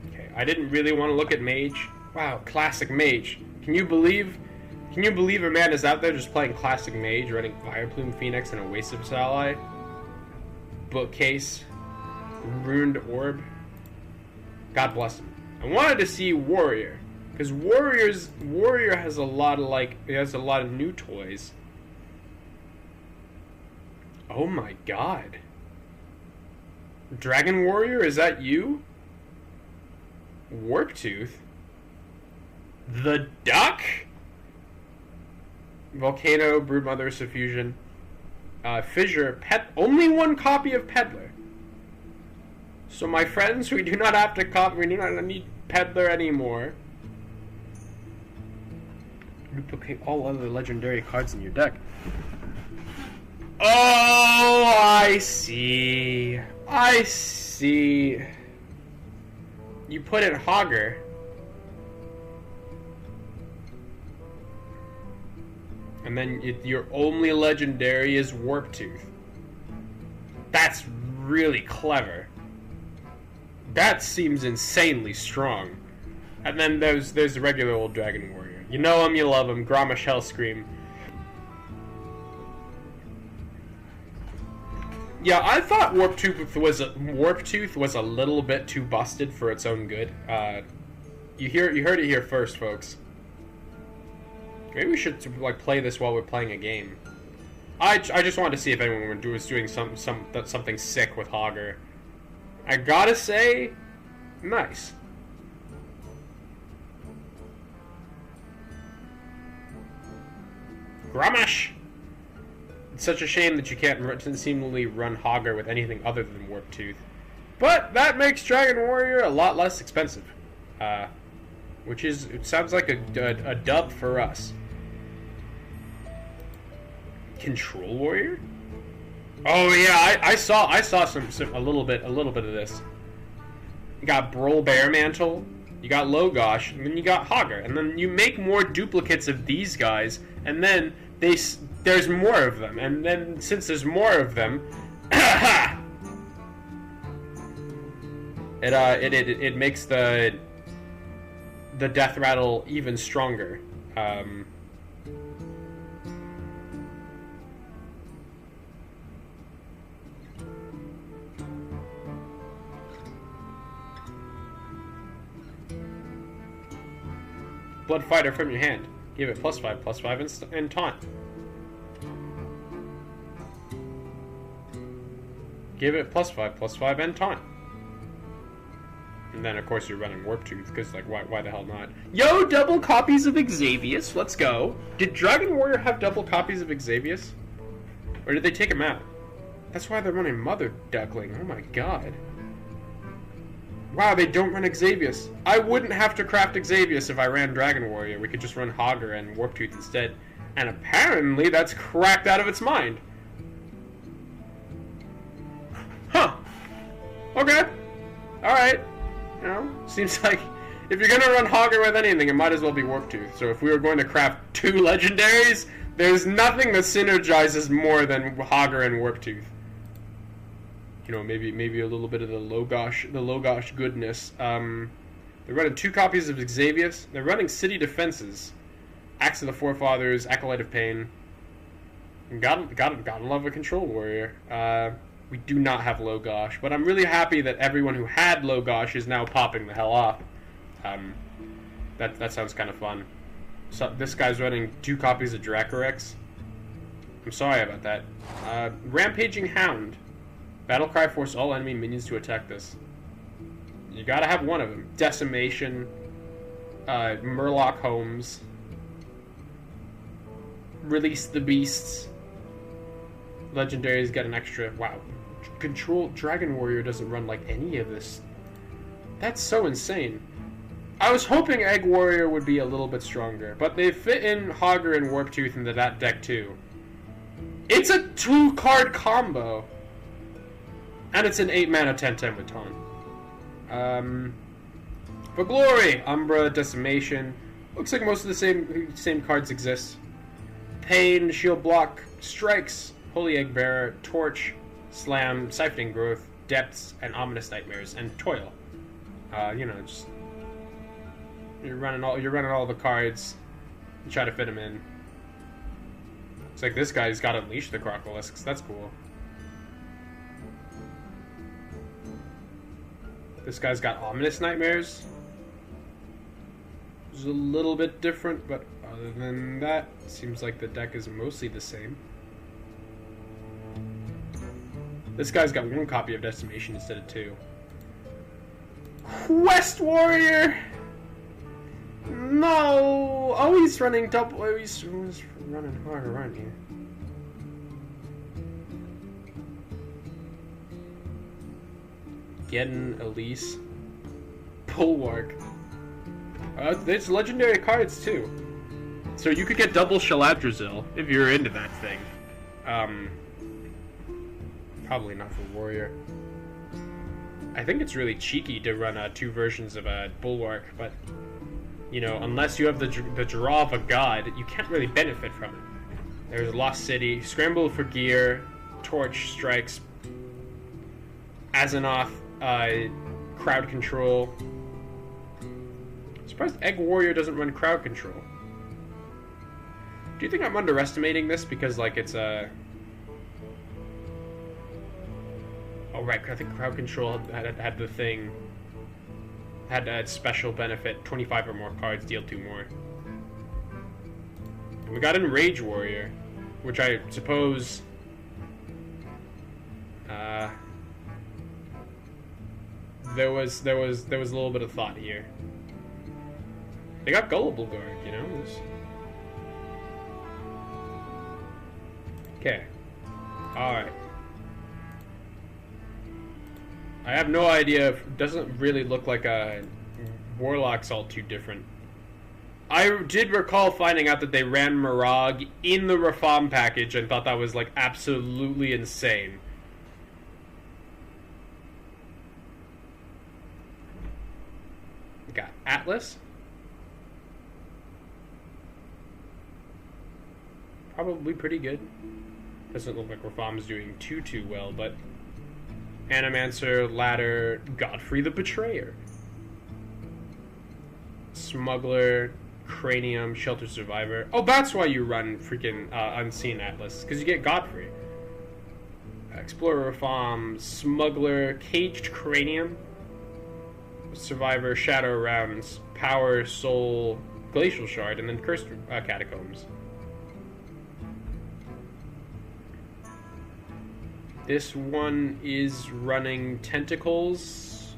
Okay, I didn't really want to look at Mage. Wow, classic Mage. Can you believe a man is out there just playing classic Mage, running Fireplume Phoenix and Oasis Ally? Bookcase, Ruined Orb. God bless him. I wanted to see Warrior, because Warrior has a lot of new toys. Oh my god. Dragon Warrior, is that you? Warptooth? The duck? Volcano, Broodmother, Suffusion, Fissure, only one copy of Peddler. So my friends, we do not have to we do not need Peddler anymore. Duplicate all other legendary cards in your deck. Oh, I see. I see. You put in Hogger. And then your only legendary is Warptooth. That's really clever. That seems insanely strong. And then there's the regular old Dragon Warrior. You know him, you love him. Grommash Hellscream. Yeah, I thought Warptooth was a little bit too busted for its own good. You heard it here first, folks. Maybe we should like play this while we're playing a game. I just wanted to see if anyone was doing something sick with Hogger. I gotta say, nice. Grommash! It's such a shame that you can't seemingly run Hogger with anything other than Warptooth. But that makes Dragon Warrior a lot less expensive. Which is, it sounds like a dub for us. Control Warrior? Oh yeah, I saw a little bit of this. You got Brol Bearmantle, you got Logosh, and then you got Hogger, and then you make more duplicates of these guys, and then there's more of them, and then since there's more of them, it makes the death rattle even stronger. Blood Fighter from your hand. Give it +5/+5 and taunt. Give it +5/+5 and taunt. And then, of course, you're running Warptooth, because, like, why the hell not? Yo, double copies of Xavius, let's go. Did Dragon Warrior have double copies of Xavius? Or did they take him out? That's why they're running Mother Duckling, oh my god. Wow, they don't run Xavius. I wouldn't have to craft Xavius if I ran Dragon Warrior. We could just run Hogger and Warptooth instead. And apparently that's cracked out of its mind. Huh. Okay. Alright. You know, seems like if you're gonna run Hogger with anything, it might as well be Warptooth. So if we were going to craft 2 legendaries, there's nothing that synergizes more than Hogger and Warptooth. You know, maybe a little bit of the Logosh goodness. They're running 2 copies of Xavius. They're running City Defenses, Axe of the Forefathers, Acolyte of Pain. And gotta love a Control Warrior. We do not have Logosh, but I'm really happy that everyone who had Logosh is now popping the hell off. That sounds kind of fun. So this guy's running 2 copies of Dracorex. I'm sorry about that. Rampaging Hound. Battlecry, force all enemy minions to attack this. You gotta have one of them. Decimation, Murloc Holmes, Release the Beasts. Legendaries get an extra. Wow. Control Dragon Warrior doesn't run like any of this. That's so insane. I was hoping Egg Warrior would be a little bit stronger, but they fit in Hogger and Warptooth into that deck too. It's a 2-card combo. And it's an 8-mana 10/10 with taunt. For Glory, Umbra, Decimation. Looks like most of the same cards exist. Pain, Shield Block, Strikes, Holy Egg Bearer, Torch, Slam, Siphoning Growth, Depths, and Ominous Nightmares, and Toil. You know, just you're running all the cards. You try to fit them in. It's like this guy's got Unleash the Crocolisks. That's cool. This guy's got Ominous Nightmares. It's a little bit different, but other than that, it seems like the deck is mostly the same. This guy's got 1 copy of Decimation instead of 2. Quest Warrior! No! Oh, he's running double. Oh, he's running harder, aren't you? Geddon, Elise, Bulwark. There's legendary cards too. So you could get double Shaladrazil if you're into that thing. Probably not for Warrior. I think it's really cheeky to run two versions of a Bulwark, but you know, unless you have the draw of a god, you can't really benefit from it. There's Lost City, Scramble for Gear, Torch Strikes, Azanoth, Crowd Control. Surprised Egg Warrior doesn't run Crowd Control. Do you think I'm underestimating this because, like, it's a... Oh, right, I think Crowd Control had the thing... Had that special benefit, 25 or more cards, deal 2 more. And we got in Rage Warrior, which I suppose... There was a little bit of thought here. They got Gullible Guard, you know? Okay. Alright. I have no idea. It doesn't really look like a Warlock's all too different. I did recall finding out that they ran Mirag in the Rafam package and thought that was, like, absolutely insane. We got Atlas. Probably pretty good. Doesn't look like Rafam's doing too well, but... Animancer, Ladder, Godfrey the Betrayer. Smuggler, Cranium, Shelter Survivor. Oh, that's why you run freaking Unseen Atlas, because you get Godfrey. Explorer Rafam, Smuggler, Caged Cranium, Survivor, Shadow Rounds, Power, Soul, Glacial Shard, and then Cursed Catacombs. This one is running Tentacles.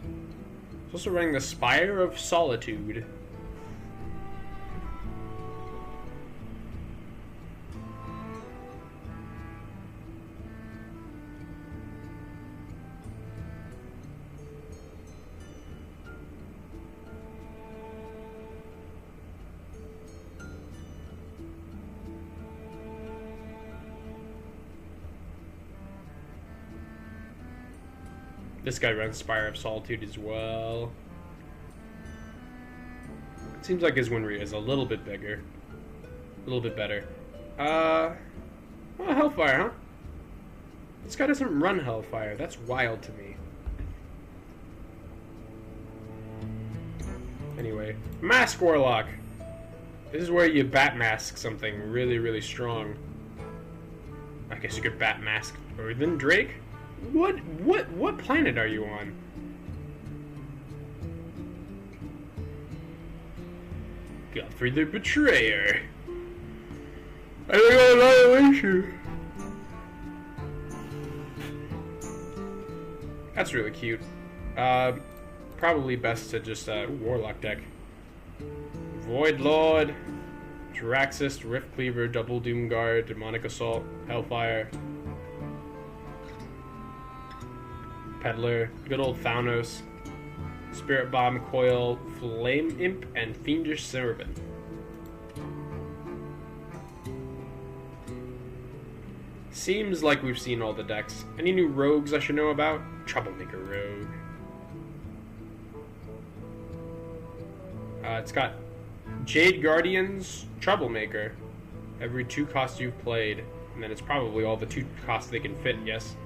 It's also running the Spire of Solitude. This guy runs Spire of Solitude as well. It seems like his win rate is a little bit bigger. A little bit better. Well, Hellfire, huh? This guy doesn't run Hellfire. That's wild to me. Anyway, Mask Warlock. This is where you bat mask something really, really strong. I guess you could bat mask Earthen Drake? What planet are you on? Godfrey the Betrayer. I got Annihilation. That's really cute. Probably best to just Warlock deck. Void Lord, Jaraxxus, Rift Cleaver, Double Doom Guard, Demonic Assault, Hellfire. Peddler, good old Thanos, Spirit Bomb, Coil, Flame Imp, and Fiendish Cerebin. Seems like we've seen all the decks. Any new rogues I should know about? Troublemaker Rogue. It's got Jade Guardians, Troublemaker. Every 2 costs you've played. And then it's probably all the 2 costs they can fit, yes.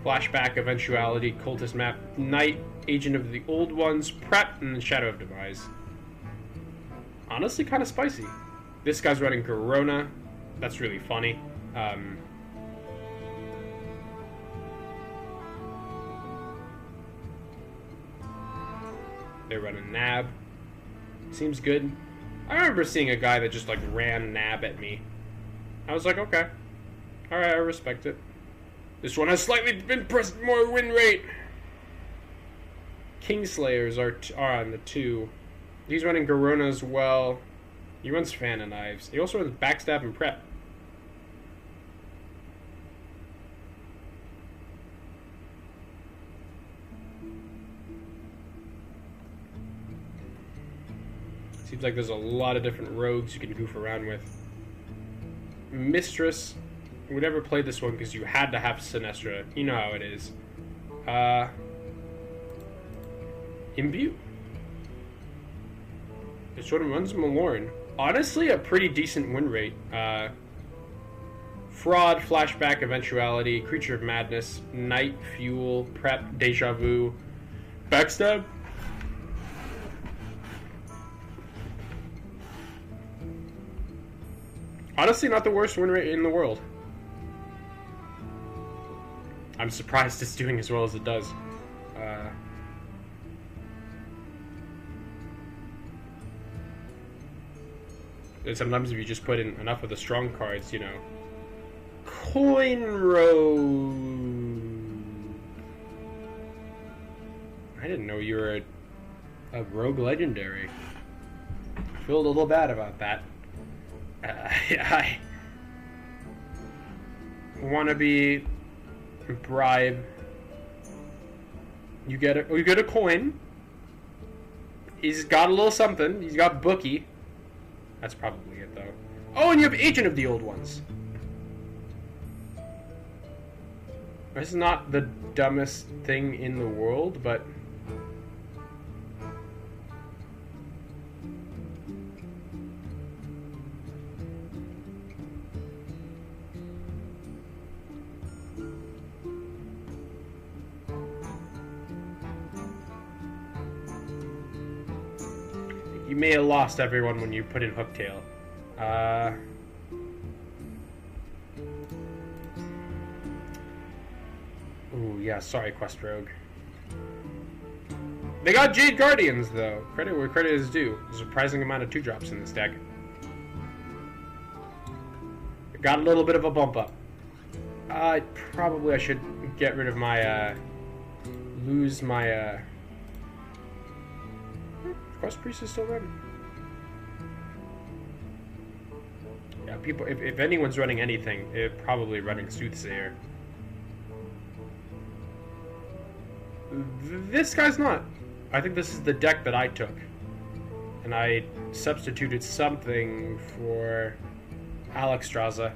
Flashback, Eventuality, Cultist Map, Knight, Agent of the Old Ones, Prep, and then Shadow of Demise. Honestly, kind of spicy. This guy's running Corona. That's really funny. They're running Nab. Seems good. I remember seeing a guy that just, like, ran Nab at me. I was like, okay. Alright, I respect it. This one has slightly been more win rate. Kingslayers are on the 2. He's running Garona as well. He runs fan and knives. He also runs backstab and prep. Seems like there's a lot of different rogues you can goof around with. Mistress would never play this one because you had to have Sinestra. You know how it is. Imbue. This one runs Malorn. Honestly, a pretty decent win rate. Fraud, Flashback, Eventuality, Creature of Madness, Night, Fuel, Prep, Deja Vu, Backstab. Honestly, not the worst win rate in the world. I'm surprised it's doing as well as it does. And sometimes if you just put in enough of the strong cards, you know. Coin Road. I didn't know you were a rogue legendary. I feel a little bad about that. I want to be bribe. You get a coin. He's got a little something. He's got bookie. That's probably it though. Oh, and you have Agent of the Old Ones. This is not the dumbest thing in the world, but you may have lost everyone when you put in Hooktail. Ooh, yeah, sorry, Quest Rogue. They got Jade Guardians, though. Credit where credit is due. A surprising amount of 2-drops in this deck. Got a little bit of a bump up. Probably I should get rid of my, lose my, Quest Priest is still running. Yeah, people. If anyone's running anything, they're probably running Soothsayer. This guy's not. I think this is the deck that I took, and I substituted something for Alexstrasza.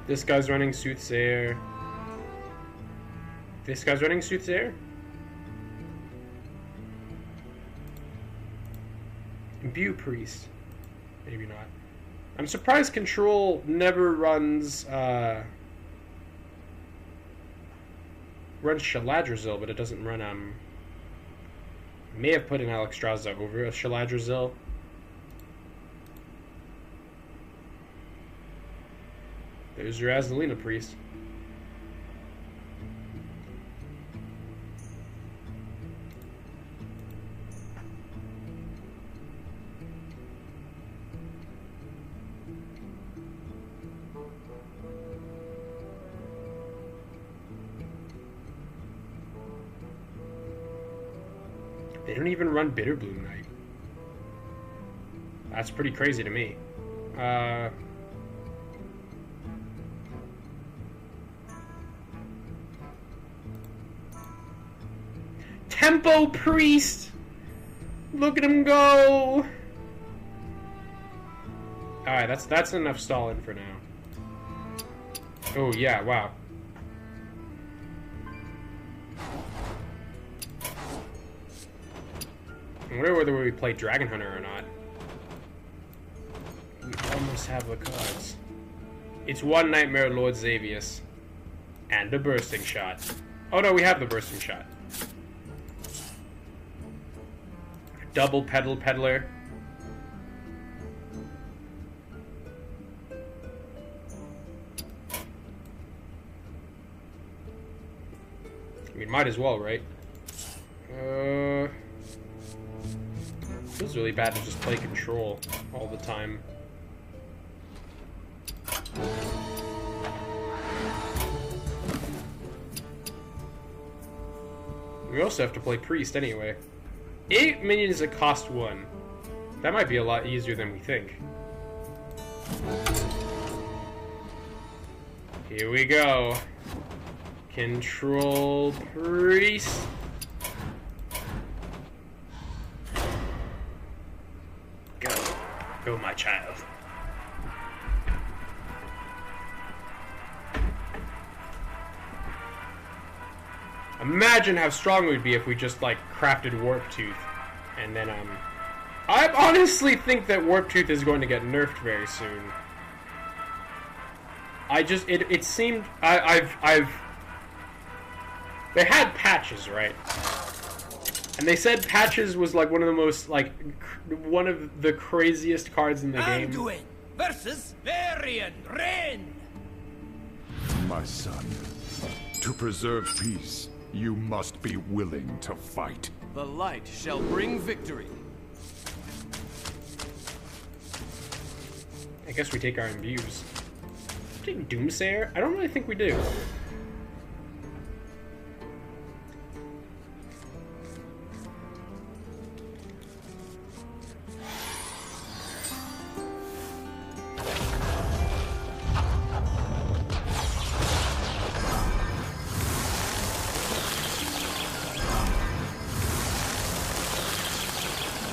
This guy's running Soothsayer. This guy's running Soothsayer. Imbue Priest. Maybe not. I'm surprised Control never runs runs Shaladrazil, but it doesn't run may have put an Alexstrasza over a Shaladrazil. There's your Azalina Priest. They don't even run Bitterbloom Knight. That's pretty crazy to me. Tempo Priest! Look at him go! Alright, that's enough stalling for now. Oh yeah, wow. I wonder whether we play Dragon Hunter or not. We almost have the cards. It's one Nightmare Lord Xavius. And a Bursting Shot. Oh no, we have the Bursting Shot. Double Pedal Peddler. I mean, might as well, right? Feels really bad to just play Control all the time. We also have to play Priest anyway. 8 minions that cost 1. That might be a lot easier than we think. Here we go. Control Priest. Go. Go, my child. Imagine how strong we'd be if we just, like, crafted Warp Tooth. And then, I honestly think that Warp Tooth is going to get nerfed very soon. It seemed, they had Patches, right? And they said Patches was, like, one of the most, like, one of the craziest cards in the game. Anduin versus Varian Wrynn! My son, to preserve peace, you must be willing to fight. The light shall bring victory. I guess we take our imbues. Take Doomsayer? I don't really think we do.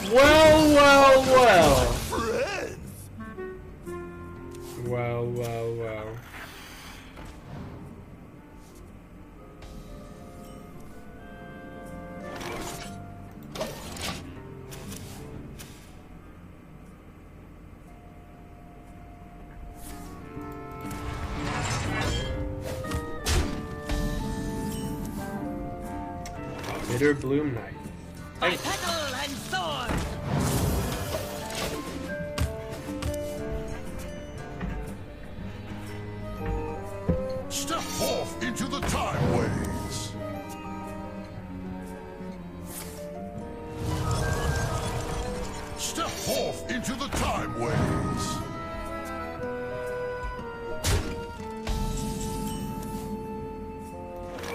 Well. Well. Bitter Bloom Knight. By petal and sword! Step forth into the time ways. Step forth into the time ways.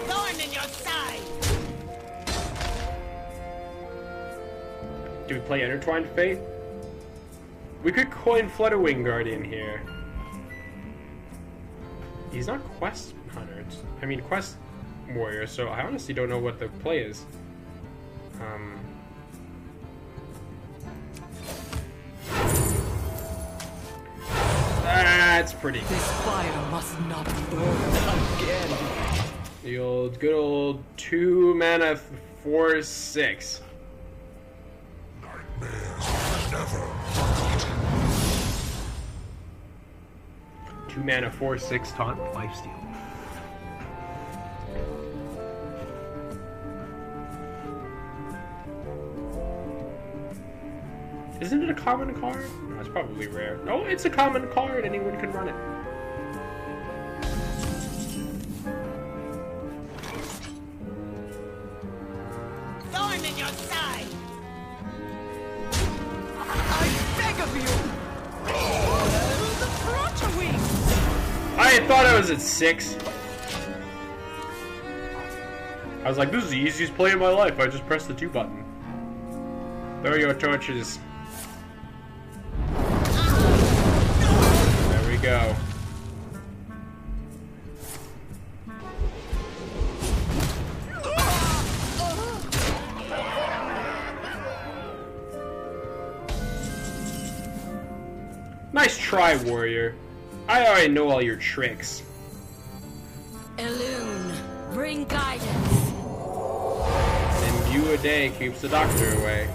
Thorn in your side! Do we play Intertwined Fate? We could coin Flutterwing Guardian here. He's not Quest Hunter. Quest Warrior, so I honestly don't know what the play is. That's pretty good. This fire must not burn again. The good old 2 mana 4/6. Never. 2 mana 4/6 taunt lifesteal. Isn't it a common card? No, it's probably rare. Oh, it's a common card. Anyone can run it. Thorn in your side! I beg of you! The Prota Wing! I thought I was at 6. I was like, this is the easiest play of my life. I just pressed the 2 button. Throw your torches. There we go. Nice try, warrior. I already know all your tricks. Elune, bring guidance. Imbue a day keeps the doctor away.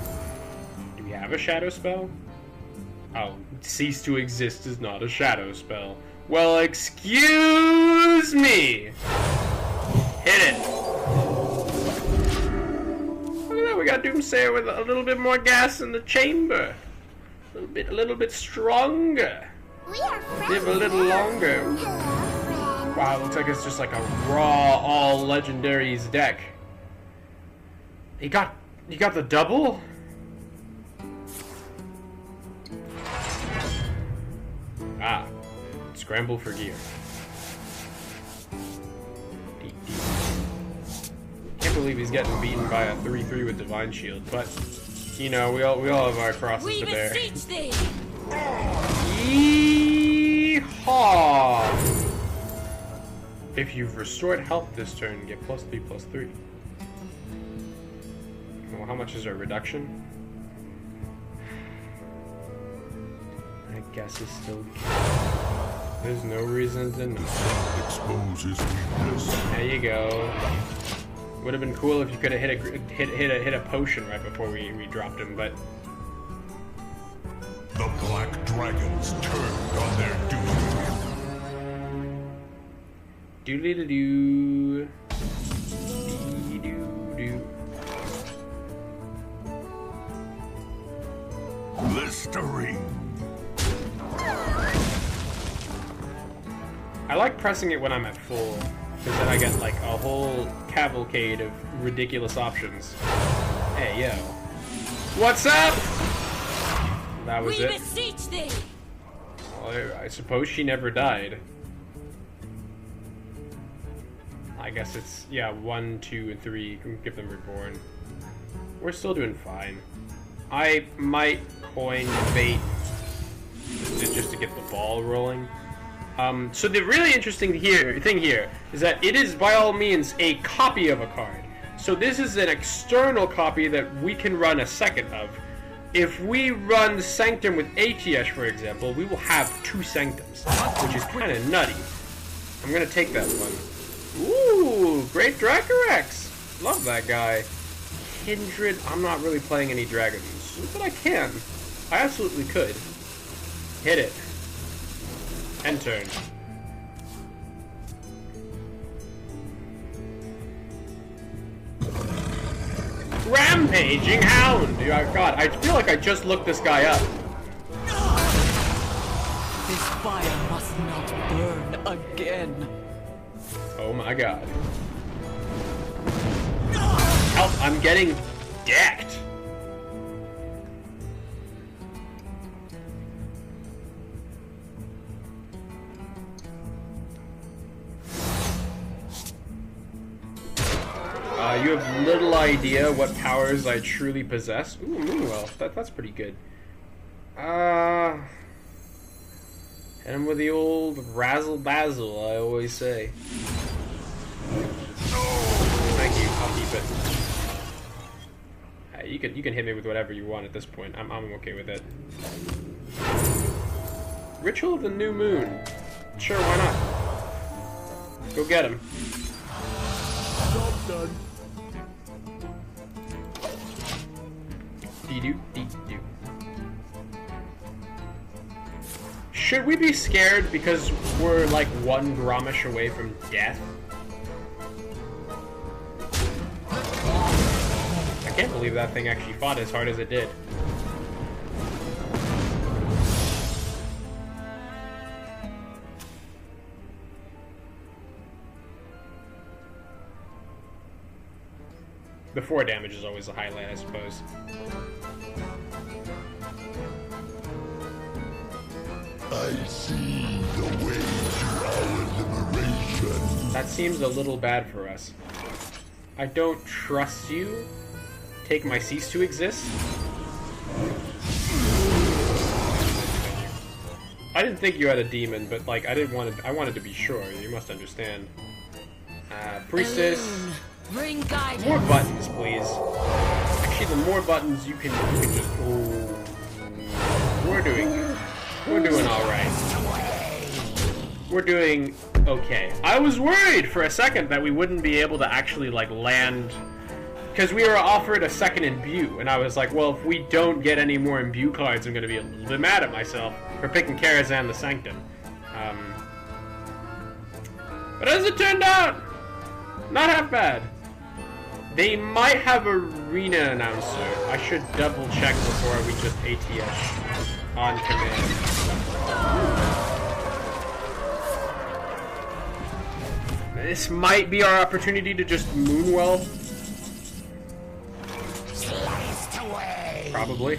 Do we have a shadow spell? Oh, cease to exist is not a shadow spell. Well, excuse me! Hit it! Look at that, we got Doomsayer with a little bit more gas in the chamber. A little bit stronger. We are friends. Live a little longer. Hello, friend. Wow, it looks like it's just like a raw all legendaries deck. You got the double? Ah, scramble for gear. Can't believe he's getting beaten by a 3/3 with Divine Shield, but you know, we all have our crosses We to bear. beseech thee. Yeehaw! If you've restored health this turn, get +3/+3. Well, how much is our reduction? I guess it's still. There's no reason to know. Expose his weakness. There you go. Would have been cool if you could have hit a potion right before we dropped him, but The Black Dragons turned on their doom. doodly-doo. Dee-doo-doo. Blistering. I like pressing it when I'm at full, because then I get like a whole cavalcade of ridiculous options. Hey, yo. What's up? That was We it. beseech thee. Well, I suppose she never died. I guess it's, yeah, 1, 2, and 3. You can give them reborn. We're still doing fine. I might coin bait just to get the ball rolling. So the really interesting thing here is that it is by all means a copy of a card. So this is an external copy that we can run a second of. If we run Sanctum with ATS, for example, we will have 2 Sanctums, which is kind of nutty. I'm gonna take that one. Ooh, great Dracorex! Love that guy. Kindred, I'm not really playing any dragons, but I can. I absolutely could. Hit it. End turn. Rampaging Hound! Oh god, I feel like I just looked this guy up. This fire must not burn again. Oh my god. Help, I'm getting decked. You have little idea what powers I truly possess. Ooh, Moonwell. That's pretty good. Hit him with the old razzle bazzle, I always say. Thank you. I'll keep it. You can hit me with whatever you want at this point. I'm okay with it. Ritual of the New Moon. Sure, why not? Go get him. Job done. Dee-doo. Should we be scared because we're like 1 Grommash away from death? I can't believe that thing actually fought as hard as it did. The 4 damage is always the highlight, I suppose. I see the way to our liberation. That seems a little bad for us. I don't trust you. Take my cease to exist. I didn't think you had a demon, but like I wanted to be sure. You must understand. Priestess. Alone. Bring guidance. More buttons, please. Actually, the more buttons you can just. Ooh. We're doing all right. We're doing okay. I was worried for a second that we wouldn't be able to actually like land, because we were offered a second imbue, and I was like, well, if we don't get any more imbue cards, I'm gonna be a little bit mad at myself for picking Karazhan the Sanctum. But as it turned out, not half bad. They might have arena announcer. I should double check before we just ATS on command. This might be our opportunity to just Moonwell. Probably.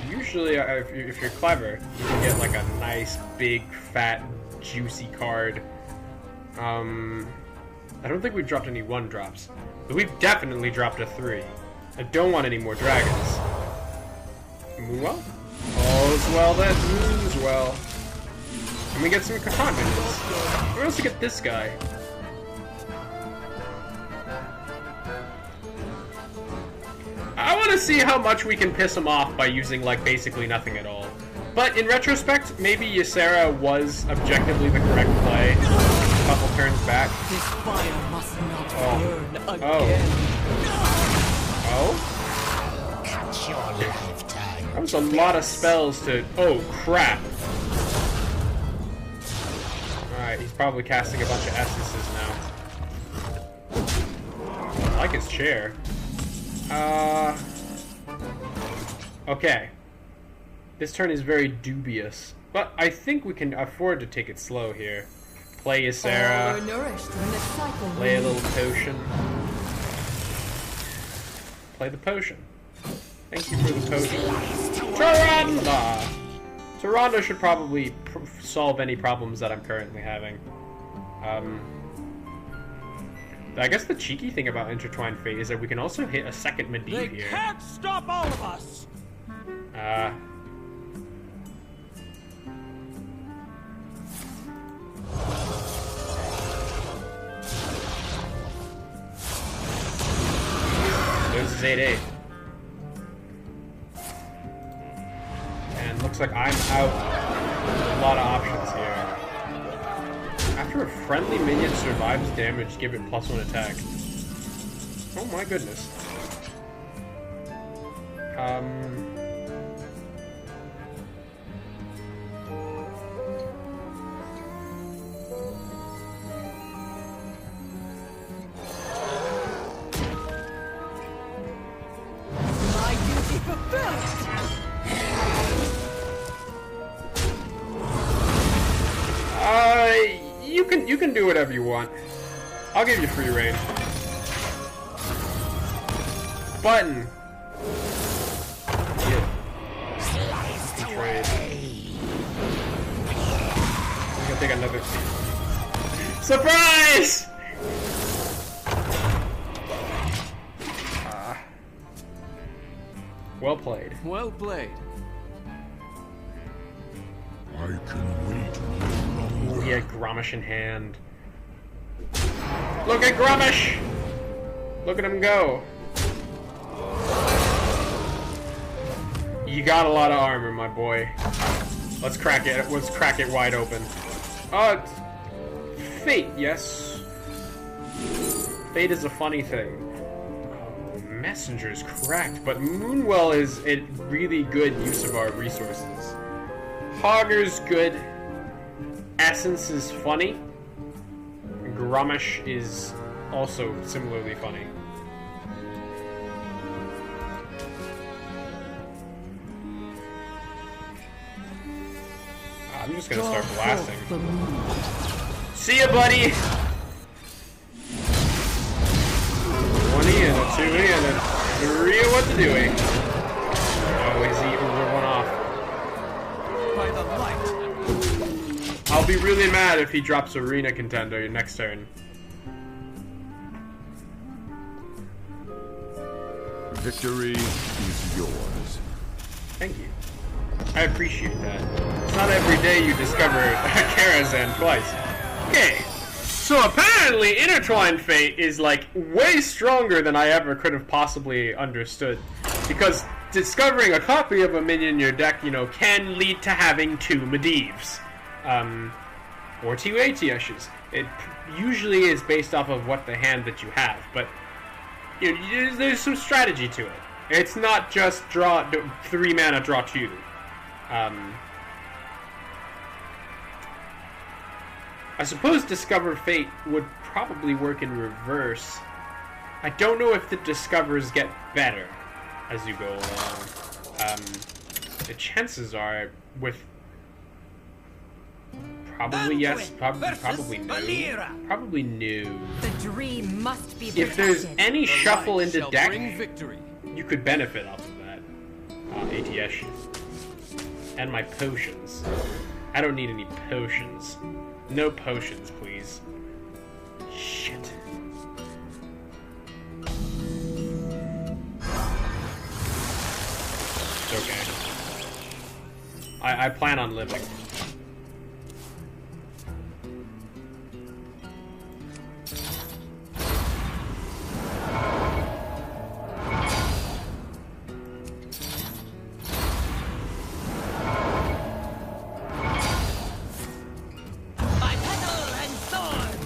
Usually, if you're clever, you can get like a nice, big, fat, juicy card. I don't think we've dropped any 1-drops, but we've definitely dropped a 3. I don't want any more dragons. Moonwell? All's well that moons well. And we get some Catan minions. We also get this guy. I want to see how much we can piss him off by using, like, basically nothing at all. But in retrospect, maybe Ysera was objectively the correct play. A couple turns back. This fire must not burn again. Oh? That was a lot of spells to... Oh, crap. Alright, he's probably casting a bunch of essences now. I like his chair. Okay. This turn is very dubious. But I think we can afford to take it slow here. Play Ysera. Play a little potion. Play the potion. Thank you for the potion. Tyrande! Tyrande should probably solve any problems that I'm currently having. I guess the cheeky thing about Intertwined Fate is that we can also hit a second Medivh They here. can't stop all of us! There's his 8-8. And looks like I'm out. A lot of options here. After a friendly minion survives damage, give it +1 attack. Oh my goodness. My duty fulfilled. You can do whatever you want. I'll give you free reign. Button. Yeah. Trade. I'm gonna take another. Surprise! Well played. Well played. I can wait no longer. He had Grommash in hand. Look at Grommash! Look at him go. You got a lot of armor, my boy. Let's crack it. Let's crack it wide open. Fate, yes. Fate is a funny thing. Messenger's cracked, but Moonwell is a really good use of our resources. Hogger's good. Essence is funny. Grommash is also similarly funny. I'm just gonna start blasting. See ya, buddy! 1 and a 2 and a 3 of what to doing. Oh, he's eating one off. By the light. I'll be really mad if he drops Arena Contender next turn. Victory is yours. Thank you. I appreciate that. It's not every day you discover Karazhan twice. Okay. So apparently Intertwined Fate is like way stronger than I ever could have possibly understood. Because discovering a copy of a minion in your deck, you know, can lead to having 2 Medivhs. Or 2 ATSs. It usually is based off of what the hand that you have, but you know, there's some strategy to it. It's not just draw 3 mana, draw 2. I suppose Discover Fate would probably work in reverse. I don't know if the discovers get better as you go along. The chances are with probably yes, probably no. Probably no. The dream must be If there's protected. any shuffle into Shall deck, bring victory. you could benefit off of that. ATS. And my potions. I don't need any potions. No potions, please. Shit. okay. I plan on living. By petal and sword!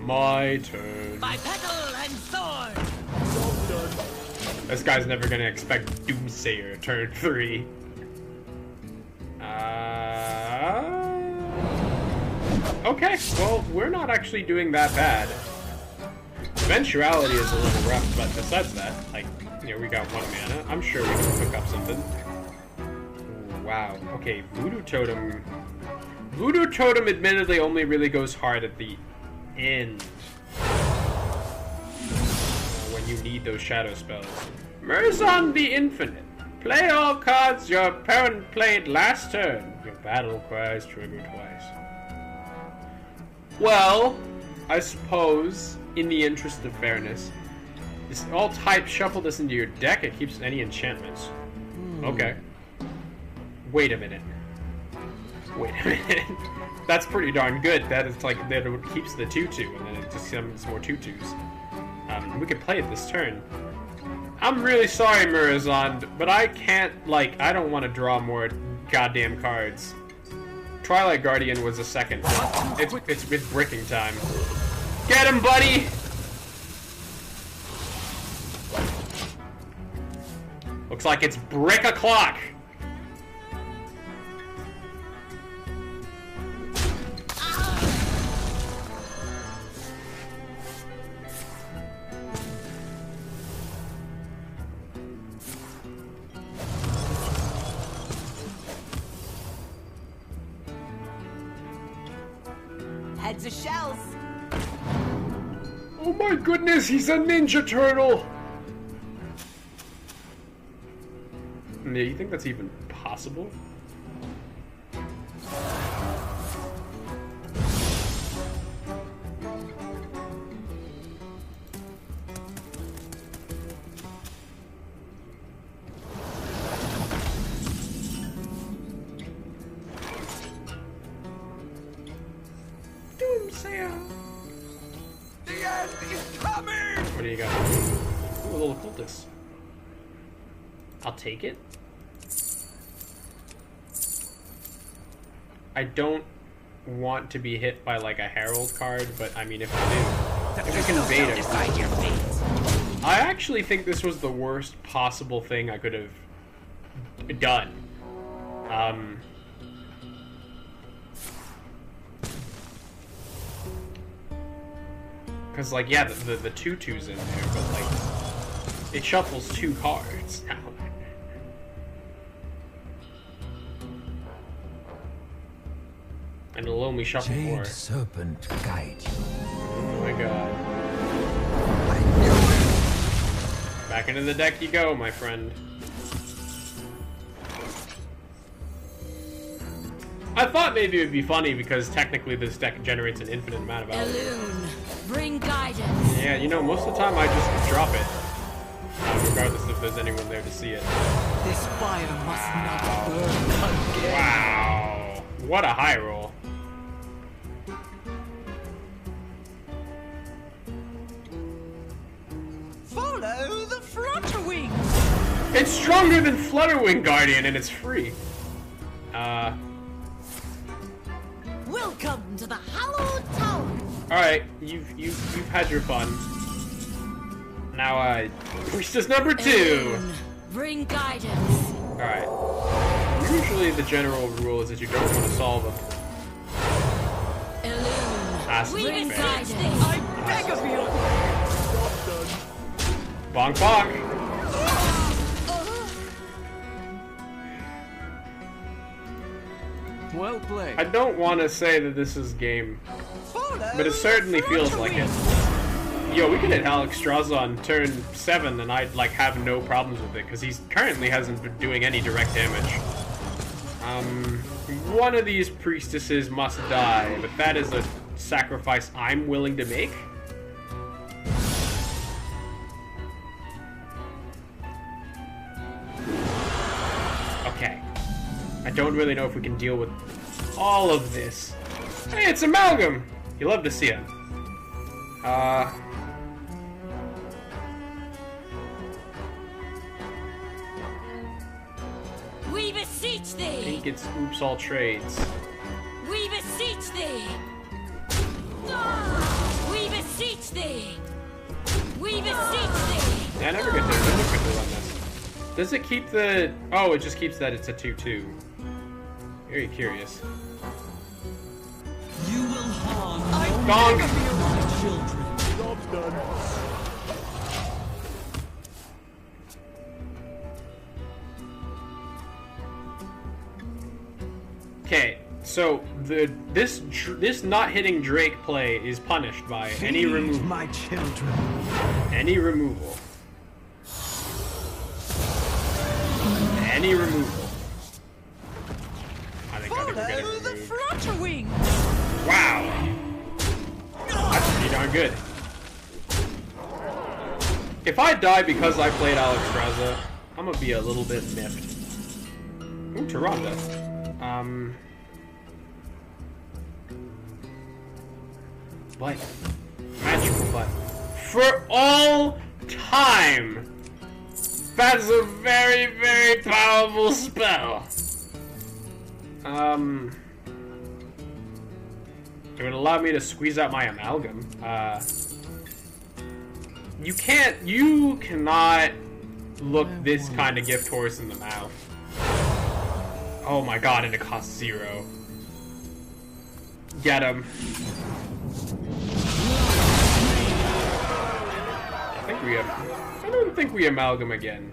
My turn. By petal and sword! This guy's never gonna expect Doomsayer turn 3. Okay, well, we're not actually doing that bad. Eventuality is a little rough, but besides that, like, you know, we got 1 mana. I'm sure we can pick up something. Ooh, wow. Okay, Voodoo Totem. Voodoo Totem admittedly only really goes hard at the end. When you need those shadow spells. Murzon the Infinite. Play all cards your opponent played last turn. Your battle cries trigger twice. Well, I suppose, in the interest of fairness, this all type shuffle this into your deck. It keeps any enchantments. Okay. Wait a minute. Wait a minute. That's pretty darn good. That is like that it keeps the 2/2, and then it just summons more 2/2s. We could play it this turn. I'm really sorry, Murazond, but I can't, like, I don't want to draw more goddamn cards. Twilight Guardian was a second. It's bricking time. Get him, buddy! Looks like it's brick o'clock. Heads or shells? Oh my goodness, he's a Ninja Turtle! Yeah, you think that's even possible? The end is coming! What do you got? Ooh, a little cultist. I'll take it. I don't want to be hit by like a Herald card, but I mean if I do, if I can bait Decide your fate. I actually think this was the worst possible thing I could have done. Because, like, yeah, the 2/2's in there, but, like, it shuffles 2 cards now. And it'll only shuffle 4. Jade Serpent guide you. Oh my god. I knew it! Back into the deck you go, my friend. I thought maybe it would be funny because technically this deck generates an infinite amount of value. Elune, bring guidance. Yeah, you know, most of the time I just drop it. Regardless if there's anyone there to see it. This fire must not burn again. Wow. What a high roll. Follow the Flutterwing. It's stronger than Flutterwing Guardian and it's free. Welcome to the Hallowed Tower. Alright, you've had your fun. Now Priestess number 2. Elune, bring guidance. Alright. Usually the general rule is that you don't want to solve them. Elune, Has to be bring fair. guidance. I beg of you. Bonk bonk. Well played. I don't want to say that this is game, Follow but it certainly the feels like it. Flutterwing. Yo, we could hit Alexstrasza on turn 7 and I'd like have no problems with it because he's currently hasn't been doing any direct damage. One of these priestesses must die, but that is a sacrifice I'm willing to make. don't really know if we can deal with all of this. Hey, it's Amalgam! You love to see it. We beseech I thee! think it's oops all trades. We beseech thee! We beseech thee! We beseech thee! I never get to quickly run this. Does it keep the... Oh, it just keeps that it's a 2-2. Very curious. You will harm Gong! my children. Job's done. Okay, so this not hitting Drake play is punished by any removal. My children. Any removal. Any removal. I think we're getting removed. Flutterwing. Wow! That's pretty darn good. If I die because I played Alex Raza, I'm gonna be a little bit miffed. Ooh, Tyrande. What? Magical butt. For all time! That's a very, very powerful spell. It would allow me to squeeze out my Amalgam. You cannot look this kind of gift horse in the mouth. Oh my god, and it costs 0. Get him. I don't think we Amalgam again.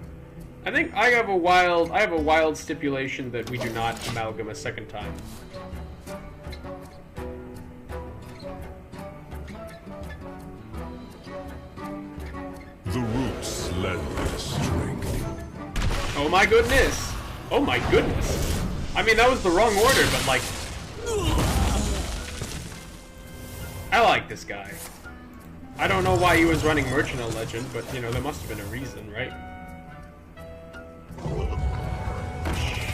I think I have a wild stipulation that we do not Amalgam a second time. The roots lend their strength. Oh my goodness! Oh my goodness! I mean, that was the wrong order, but like... I like this guy. I don't know why he was running Merchant of Legend, but, you know, there must have been a reason, right?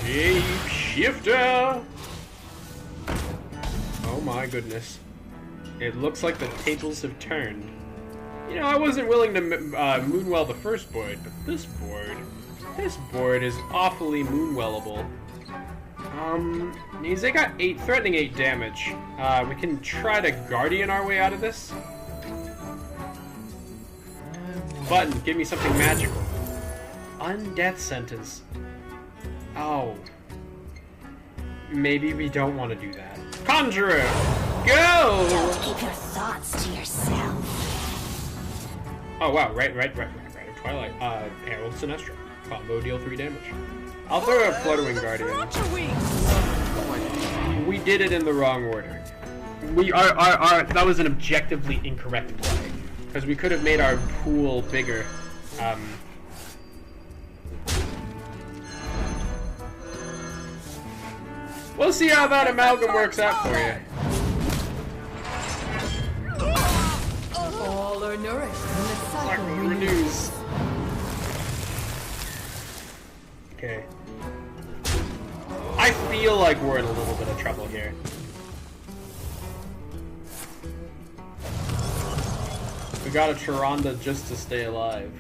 Shapeshifter! Oh my goodness. It looks like the tables have turned. You know, I wasn't willing to Moonwell the first board, but this board is awfully Moonwellable. They got 8, threatening 8 damage. We can try to Guardian our way out of this. Button, give me something magical. Undeath Sentence. Oh. Maybe we don't want to do that. Conjurer! Go! Don't keep your thoughts to yourself. Oh wow, right of Twilight. Herald Sinestra. Combo, deal 3 damage. I'll throw a Fluttering Guardian. We did it in the wrong order. That was an objectively incorrect play. Because we could have made our pool bigger. We'll see how that Amalgam works out for you. All are nourished when the cycle Cycle renews. Okay. I feel like we're in a little bit of trouble here. We got a Tyrande just to stay alive.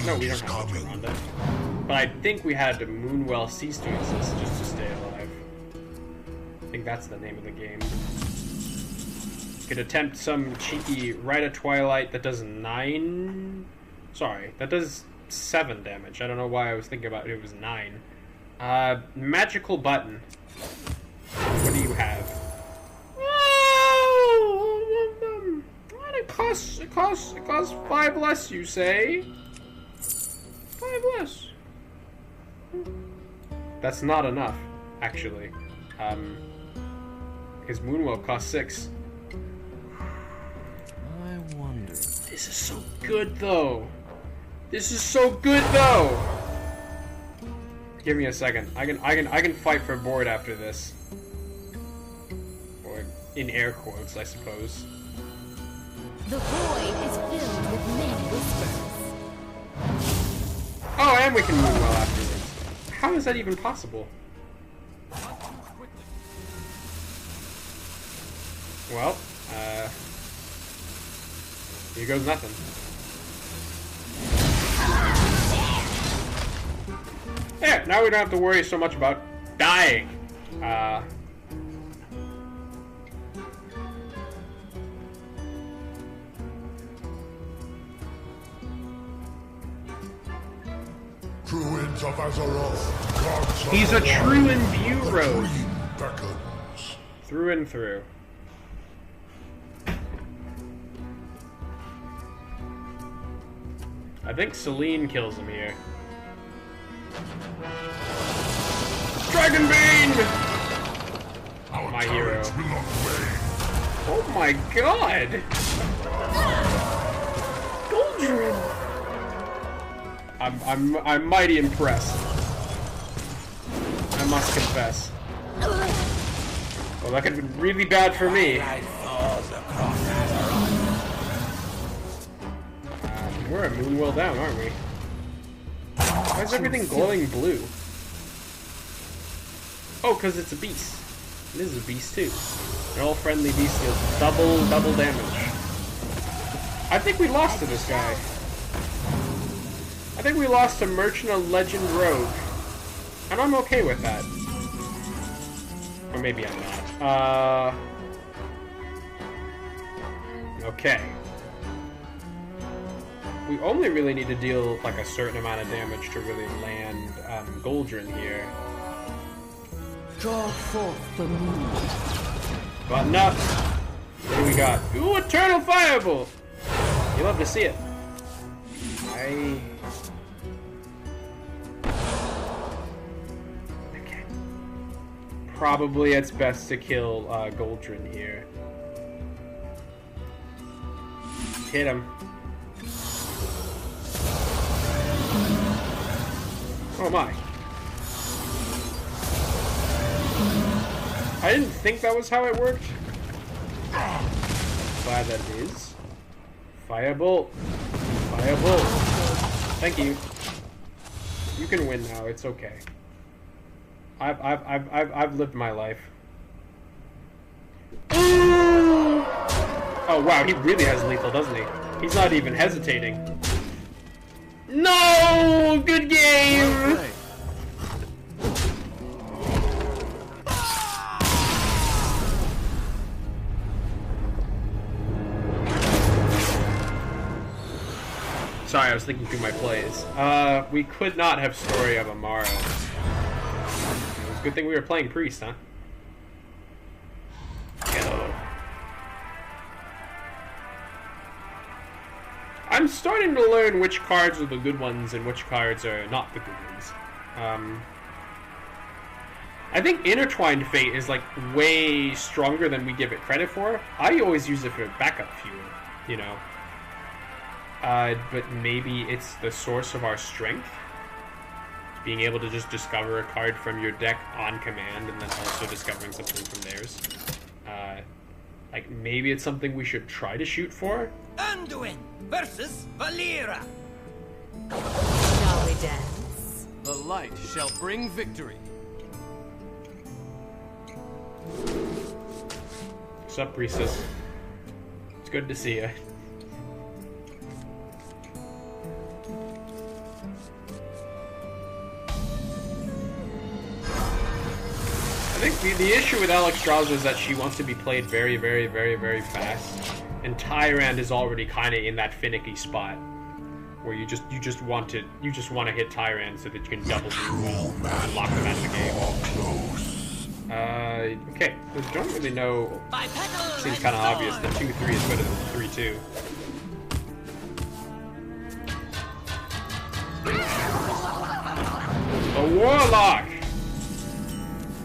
No, we don't have a Tyrande. But I think we had to Moonwell cease to exist just to stay alive. I think that's the name of the game. Could attempt some cheeky Rite of Twilight that does 9... Sorry, that does 7 damage. I don't know why I was thinking about it was 9. Magical Button. What do you have? Oh, it costs 5 less, you say? 5 less. That's not enough, actually. Because Moonwell costs 6. I wonder. This is so good, though. This is so good, though. Give me a second. I can fight for board after this. Or in air quotes, I suppose. The void is filled with many whispers. Oh, and we can Moonwell after this. how is that even possible? Well, here goes nothing. There, now we don't have to worry so much about dying. Druids of Azeroth, gods of He's a the light, true imbue the rogue. dream beckons. Through and through. I think Selene kills him here. Dragonbane! Our My hero. turrets will not wane. Oh my god! Goldrin! I'm mighty impressed. I must confess. Well, that could have been really bad for me. We're a Moonwell down, aren't we? Why is everything glowing blue? Oh, because it's a beast. It is a beast too. They're all friendly beast deals double damage. I think we lost to this guy. I think we lost to Merchant of Legend Rogue. And I'm okay with that. Or maybe I'm not. Okay. We only really need to deal like a certain amount of damage to really land Goldrin here. Draw forth the moon. But enough. What do we got? Ooh, Eternal Firebolt! You love to see it. Okay. Probably it's best to kill Goldrin here. Hit him. Oh my. I didn't think that was how it worked. Glad that it is. Firebolt. Firebolt. Thank you. You can win now, it's okay. I've lived my life. Oh wow, he really has lethal, doesn't he? He's not even hesitating. No! Good game! Sorry, I was thinking through my plays. We could not have Story of Amaro. It was a good thing we were playing Priest, huh? Go. I'm starting to learn which cards are the good ones and which cards are not the good ones. I think Intertwined Fate is like way stronger than we give it credit for. I always use it for backup fuel, you know. But maybe it's the source of our strength. Being able to just discover a card from your deck on command and then also discovering something from theirs. Like, maybe it's something we should try to shoot for? Anduin versus Valera. Shall we dance? The light shall bring victory. What's up, Priestess? It's good to see you. I think the issue with Alexstrasza is that she wants to be played very, very, very, very fast, and Tyrande is already kind of in that finicky spot where you just want to hit Tyrande so that you can double Moonwell and lock them out of the game. Okay, I don't really know. Seems kind of obvious that 2-3 is better than 3-2. A Warlock!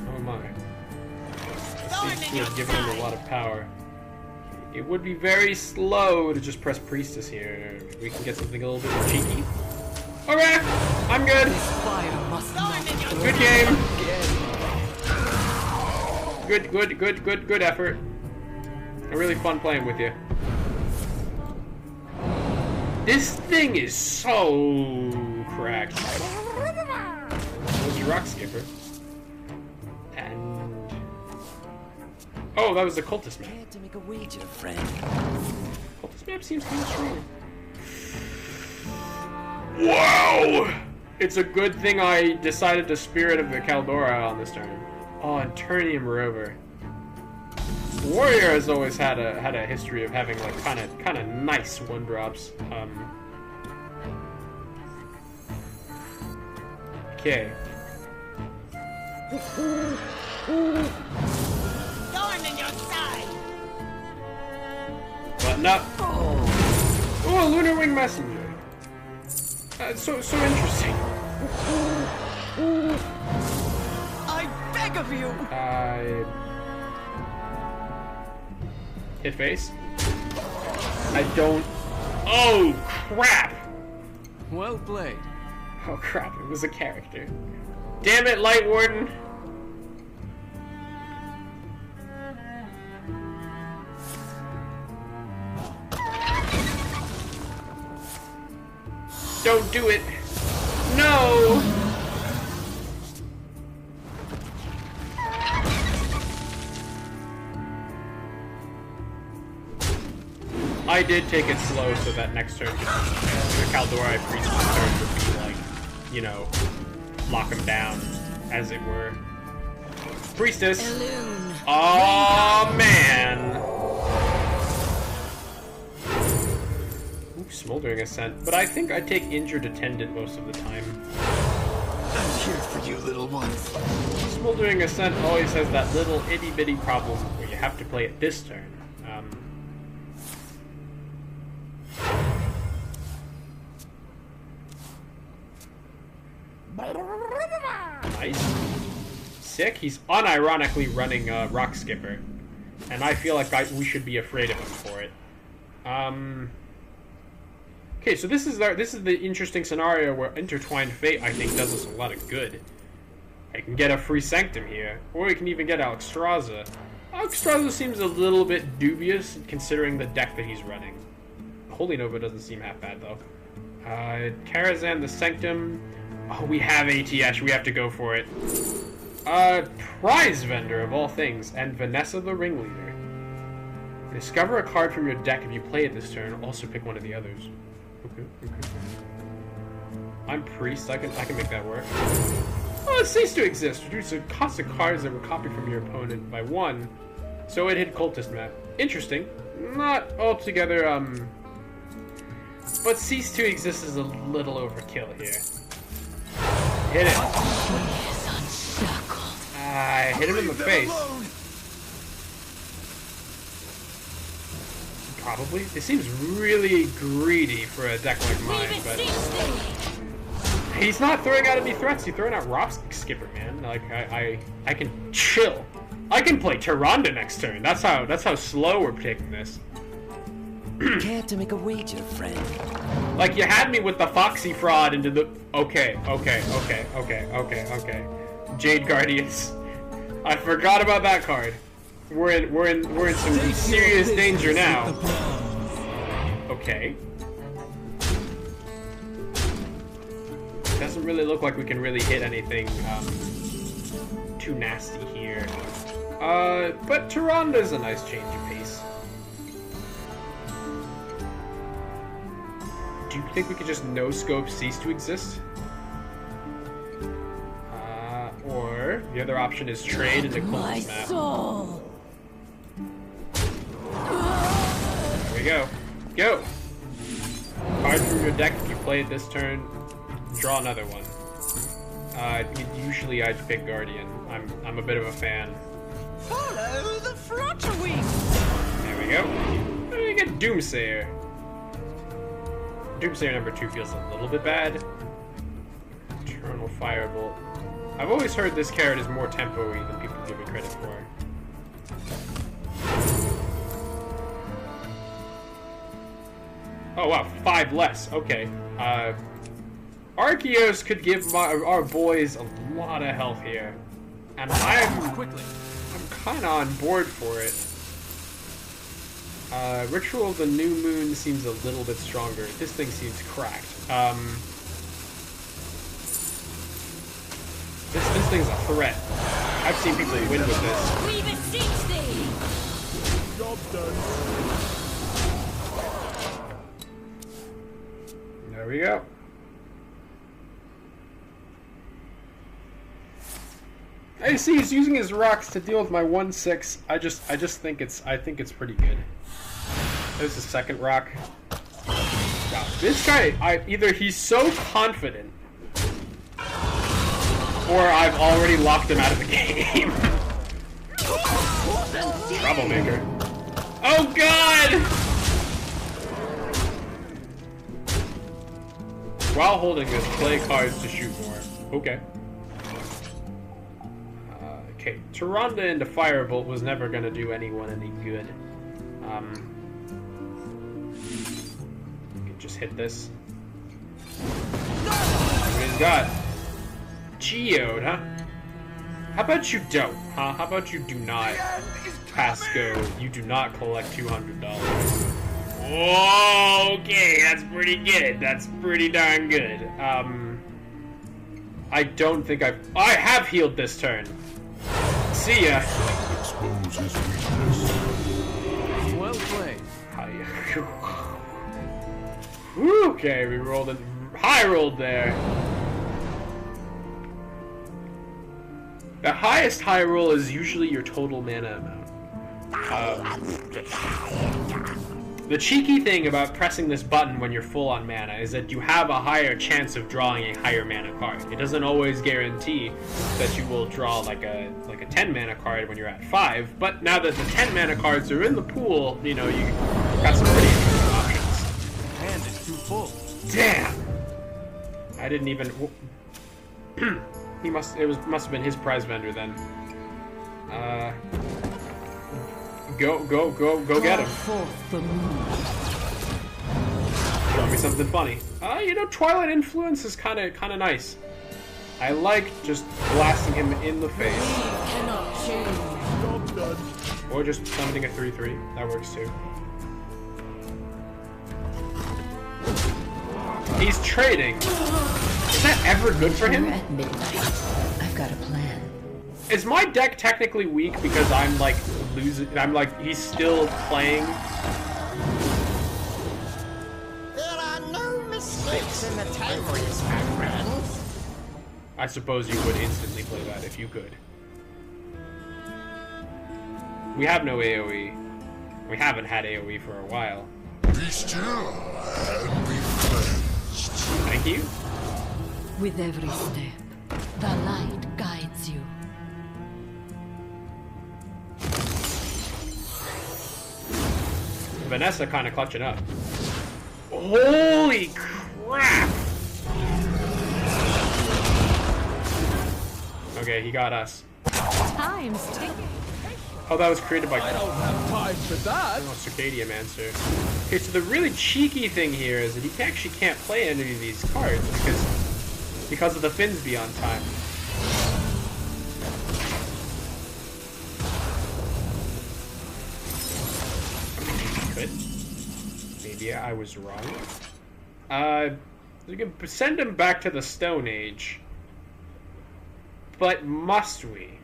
Oh my. Seems to have given him a lot of power. It would be very slow to just press Priestess here. We can get something a little bit cheeky. Okay, I'm good. Fire must not burn Good game. again. Good effort. A really fun playing with you. This thing is so cracked. It's Rock Skipper. And... oh, that was the cultist map. Care to make a wager, friend? Cultist map seems kind of strong. Wow! It's a good thing I decided to Spirit of the Caldora on this turn. Oh, and Turnium Rover. Warrior has always had a history of having like kind of nice 1-drops. Okay. Thorn in your side! Button up. Oh, Lunar Wing Messenger. So interesting. I beg of you! Hit face. I don't. Oh crap! Well played. Oh crap! It was a character. Damn it, Light Warden. Don't do it. No. I did take it slow so that next turn, the Caldora Priest's turn would be like, you know, lock him down, as it were. Priestess! Elune. Oh man! Ooh, Smoldering Ascent. But I think I take Injured Attendant most of the time. I'm here for you, little ones. Smoldering Ascent always has that little itty-bitty problem where you have to play it this turn. Nice. Sick. He's unironically running Rock Skipper. And I feel like we should be afraid of him for it. Okay, so this is the interesting scenario where Intertwined Fate, I think, does us a lot of good. I can get a free Sanctum here, or we can even get Alexstrasza. Alexstrasza seems a little bit dubious, considering the deck that he's running. Holy Nova doesn't seem half bad, though. Karazhan the Sanctum. Oh, we have ATS, we have to go for it. Prize Vendor, of all things, and Vanessa the Ringleader. Discover a card from your deck if you play it this turn. Also pick one of the others. Okay. I'm Priest, I can make that work. Oh, it ceased to exist. Reduce the cost of cards that were copied from your opponent by 1. So it hit Cultist map. Interesting. Not altogether, but cease to exist is a little overkill here. Hit it. I hit him in the face. Probably. It seems really greedy for a deck like mine, but he's not throwing out any threats. He's throwing out Rock Skipper, man. Like I can chill. I can play Tyrande next turn. That's how slow we're taking this. Care to make a wager, friend? Like, you had me with the Foxy Fraud into the... Okay. Jade Guardians. I forgot about that card. We're in some serious danger now. Okay. Doesn't really look like we can really hit anything too nasty here. But Tyrande's a nice change of pace. Do you think we could just no-scope Cease to Exist? Or the other option is trade into Cultist map. Soul. There we go. Go! Card from your deck if you play it this turn. Draw another one. Usually I'd pick Guardian. I'm a bit of a fan. Follow the Flutterwing! There we go. What do we get? Doomsayer. Doomsayer number 2 feels a little bit bad. Eternal Firebolt. I've always heard this carrot is more tempo-y than people give it credit for. Oh wow, 5 less. Okay. Arceus could give our boys a lot of health here. And I'm kind of on board for it. Ritual of the New Moon seems a little bit stronger. This thing seems cracked. This This thing's a threat. I've seen people win with this. We beseech thee! Job done. There we go. Hey, see, he's using his rocks to deal with my 1/6. I just think it's pretty good. There's the second rock. Wow, this guy, either he's so confident, or I've already locked him out of the game. Troublemaker. Oh God! While holding this, play cards to shoot more. Okay. Okay, Tyrande into Firebolt was never gonna do anyone any good. You can just hit this. What he's got? Geode, huh? How about you don't, huh? How about you do not pass go? You do not collect $200. Whoa, okay, that's pretty good. That's pretty darn good. I don't think I have healed this turn. See ya. Expose his weakness. Well played. Okay, we rolled it. High rolled there. The highest high roll is usually your total mana amount. The cheeky thing about pressing this button when you're full on mana is that you have a higher chance of drawing a higher mana card. It doesn't always guarantee that you will draw like a 10 mana card when you're at 5, but now that the 10 mana cards are in the pool, you know, you got some pretty interesting options. Hand is too full. Damn! I didn't even... must have been his prize vendor then. Go get him. Forth the moon. Show me something funny. You know, Twilight Influence is kind of nice. I like just blasting him in the face. Cannot change. Job done. Or just summoning a 3/3. That works too. He's trading. Is that ever good for him? At midnight. I've got a plan. Is my deck technically weak because I'm like losing? I'm like, he's still playing. There are no mistakes in the time race, my friends. I suppose you would instantly play that if you could. We have no AoE. We haven't had AoE for a while. Be still and be cleansed. Thank you. With every step, the light guides you. Vanessa kind of clutching up. Holy crap! Okay, he got us. Time's ticking. Oh, that was created by I don't have time for that. Oh, Circadium Answer. Okay, so the really cheeky thing here is that he actually can't play any of these cards because of the Finsby on time. Could. Maybe I was wrong. We can send him back to the Stone Age. But must we?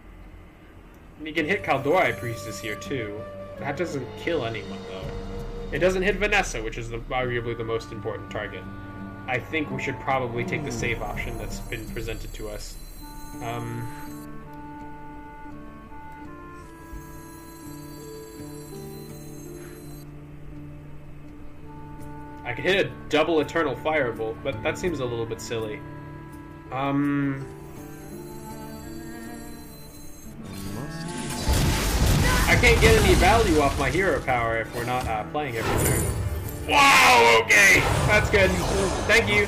And you can hit Kaldorei Priestess here too. That doesn't kill anyone though. It doesn't hit Vanessa, which is arguably the most important target. I think we should probably take the save option that's been presented to us. I could hit a double Eternal Firebolt, but that seems a little bit silly. I can't get any value off my hero power if we're not playing every turn. Wow, okay! That's good. Thank you.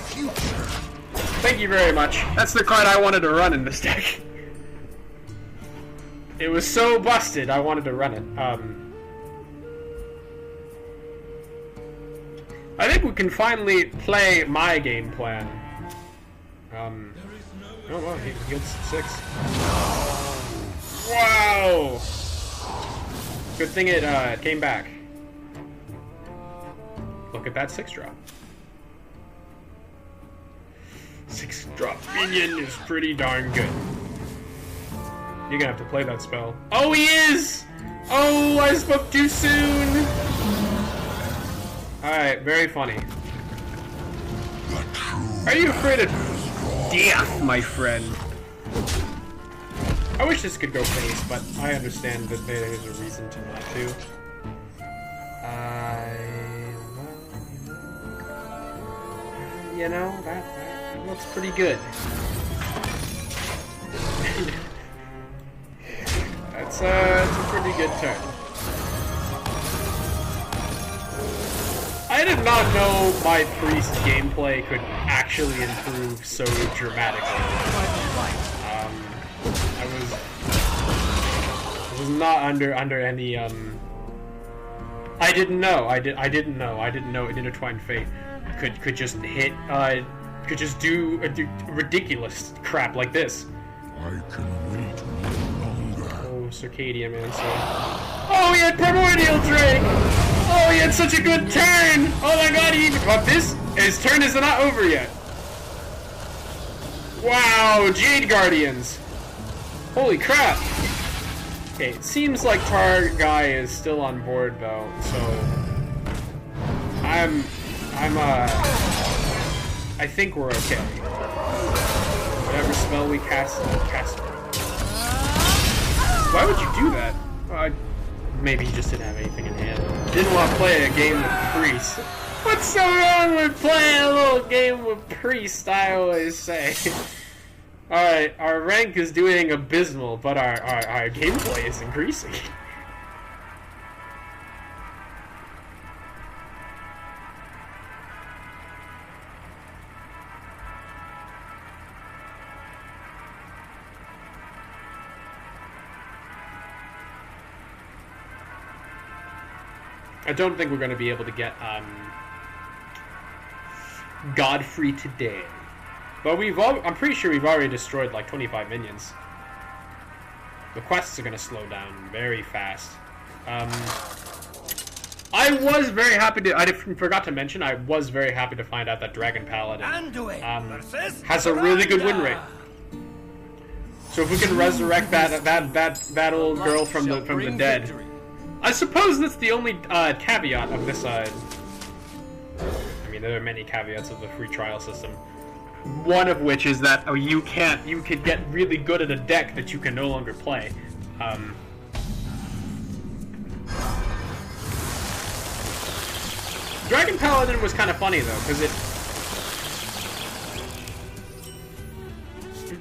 Thank you very much. That's the card I wanted to run in this deck. It was so busted, I wanted to run it. I think we can finally play my game plan. Oh wow, he gets 6. Wow! Good thing it came back. Look at that 6-drop. 6-drop minion is pretty darn good. You're gonna have to play that spell. Oh, he is! Oh, I spoke too soon! Alright, very funny. Are you afraid of death, my friend? I wish this could go face, but I understand that there is a reason to not to. You know, that looks pretty good. It's a pretty good turn. I did not know my priest gameplay could actually improve so dramatically. I was not under any I didn't know Intertwined Fate could just hit could just do ridiculous crap like this. I can wait no longer. Oh, Circadia Mancer. Oh, he had Primordial Drake! Oh, he had such a good turn! Oh my god, he even... But his turn is not over yet. Wow, Jade Guardians. Holy crap. Okay, it seems like Tar Guy is still on board though, so... I think we're okay. Whatever spell we cast. Why would you do that? Maybe he just didn't have anything in hand. Didn't want to play a game with Priest. What's so wrong with playing a little game with Priest, I always say. Alright, our rank is doing abysmal, but our gameplay is increasing. I don't think we're going to be able to get Godfrey today, but I'm pretty sure we've already destroyed like 25 minions. The quests are going to slow down very fast. I was very happy to. I forgot to mention. I was very happy to find out that Dragon Paladin has a really good win rate. So if we can resurrect that old girl from the dead. I suppose that's the only caveat of this side. I mean, there are many caveats of the free trial system. One of which is that you could get really good at a deck that you can no longer play. Dragon Paladin was kind of funny though,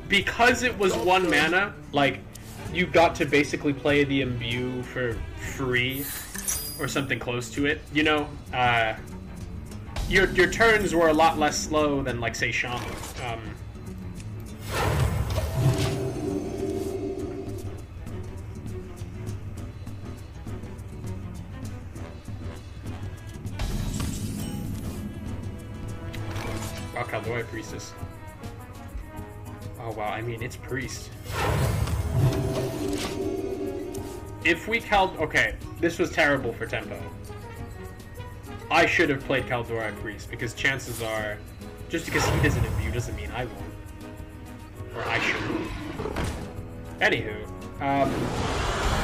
because it was 1 mana, like you got to basically play the Imbue for free or something close to it. You know, your turns were a lot less slow than, like, say, Shaman. Wow, Caldoi Priestess. Oh wow, I mean, it's Priest. If we okay, this was terrible for tempo. I should have played Caldora Priest, because chances are, just because he doesn't imbue doesn't mean I won't. Or I shouldn't. Anywho,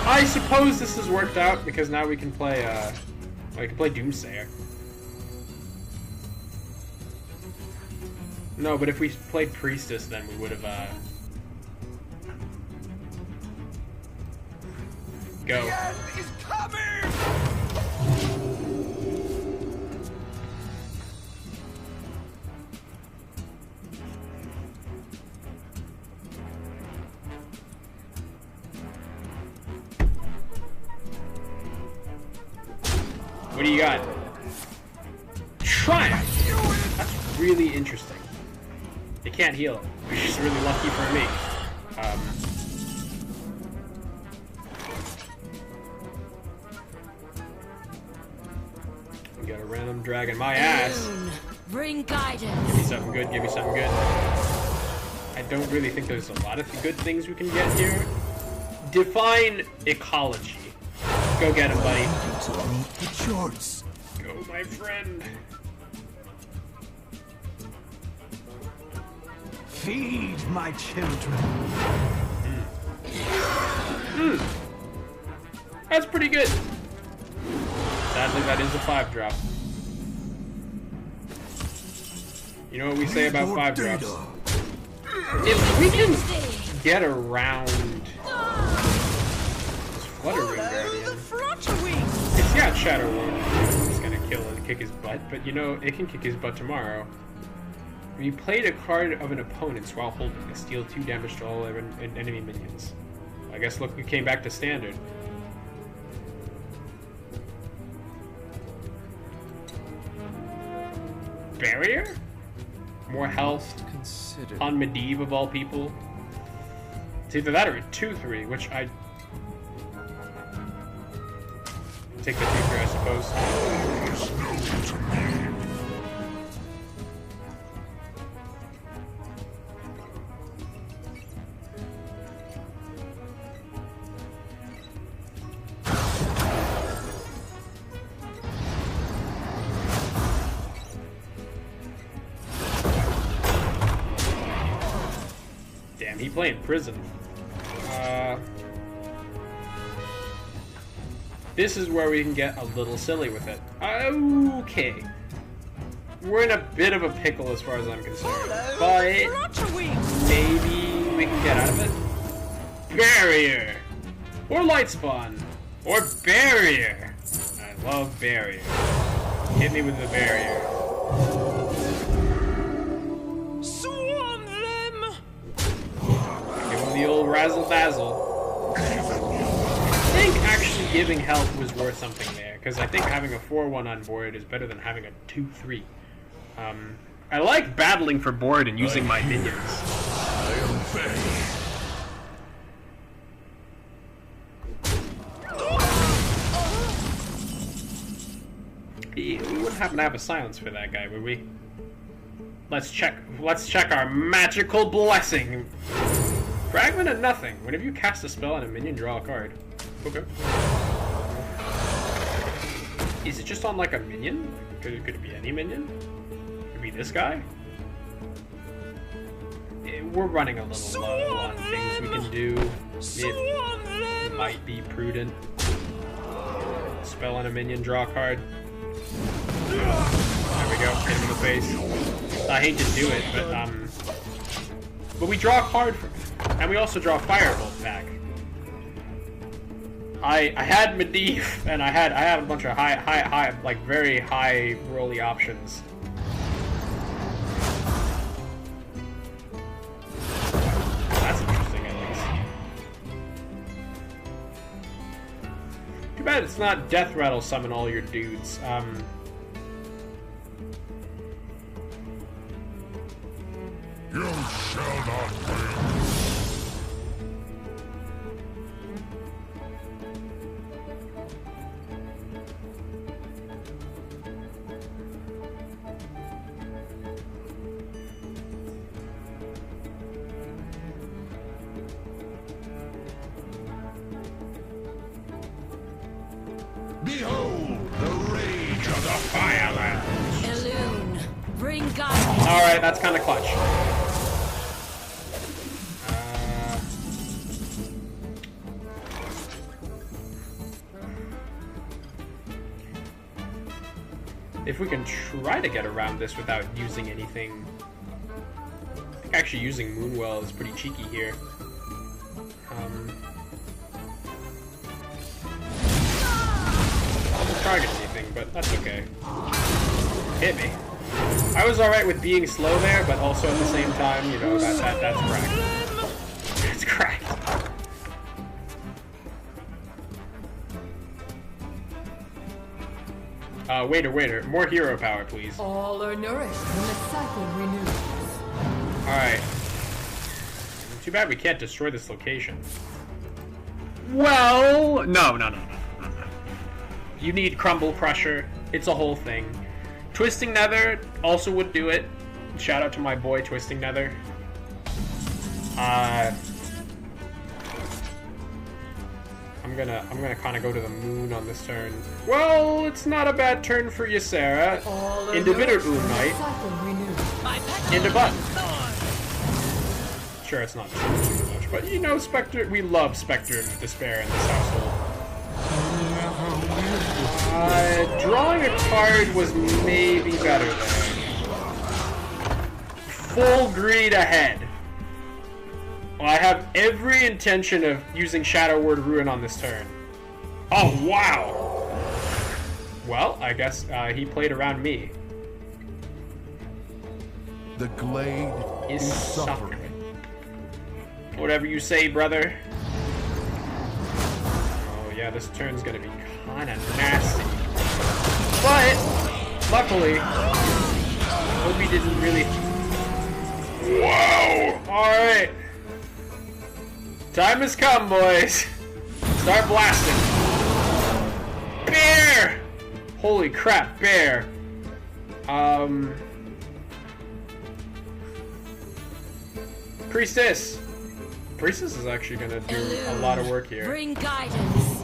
I suppose this has worked out, because now we can play, Doomsayer. No, but if we played Priestess, then we would have, Go. The end is coming! What do you got? Triumph! That's really interesting. It can't heal, which is really lucky for me. We got a random dragon, my ass. Bring guidance. Give me something good, give me something good. I don't really think there's a lot of good things we can get here. Define ecology. Go get him, buddy. The choice. Go, my friend. Feed my children. That's pretty good. Sadly, that is a 5-drop. You know what we say about 5-drops? If we can get around this Flutter Ring Guardian, it's got Shadow Ward. It's gonna kill and kick his butt, but you know, it can kick his butt tomorrow. When you played a card of an opponent's while holding it, deal 2 damage to all enemy minions. I guess look, we came back to standard. Barrier? More health on Medivh of all people. It's either that or a 2-3, which I take the 2-3, I suppose. Damn, he playing prison. This is where we can get a little silly with it. Okay. We're in a bit of a pickle as far as I'm concerned. But maybe we can get out of it. Barrier! Or Light Spawn. Or Barrier. I love Barrier. Hit me with the Barrier. Swarm them! Give him the old razzle dazzle. I think actually giving health was worth something there, because I think having a 4-1 on board is better than having a 2-3. I like battling for board and using my minions. We wouldn't happen to have a silence for that guy, would we? Let's check our magical blessing. Fragment of nothing. Whenever you cast a spell on a minion, draw a card. Okay. Is it just on like a minion? Could it be any minion? Could it be this guy? We're running a little low on things we can do. It might be prudent. Spell on a minion, draw a card. There we go, hit him in the face. I hate to do it, but we draw a card from it. And we also draw Firebolt back. I had Medivh, and I had a bunch of high, like very high rolly options. That's interesting, at least. Too bad it's not Death Rattle summon all your dudes. You shall not win. Behold the rage of the Firelands! Elune, bring guidance. Alright, that's kind of clutch. If we can try to get around this without using anything... I think actually using Moonwell is pretty cheeky here. I won't target anything, but that's okay. Hit me. I was alright with being slow there, but also at the same time, you know, that's cracked. That's cracked. Waiter, more hero power, please. All are nourished when the cycle renews. Alright. Too bad we can't destroy this location. Well, no. You need Crumble Crusher. It's a whole thing. Twisting Nether also would do it. Shout out to my boy Twisting Nether. I'm gonna kind of go to the moon on this turn. Well, it's not a bad turn for Ysera. Into Bitterboon Knight. Into Button. Sure, it's not too much, but you know, Spectre, we love Spectre of Despair in this household. Drawing a card was maybe better there. Full greed ahead. Well, I have every intention of using Shadow Word Ruin on this turn. Oh, wow! Well, I guess he played around me. The glade Is is suffering. suffering. Whatever you say, brother. Oh, yeah, this turn's gonna be kinda nasty. But, luckily, Obi didn't really... Wow! Alright. Time has come, boys. Start blasting. Bear! Holy crap, bear. Priestess. Priestess is actually gonna do a lot of work here. Bring guidance.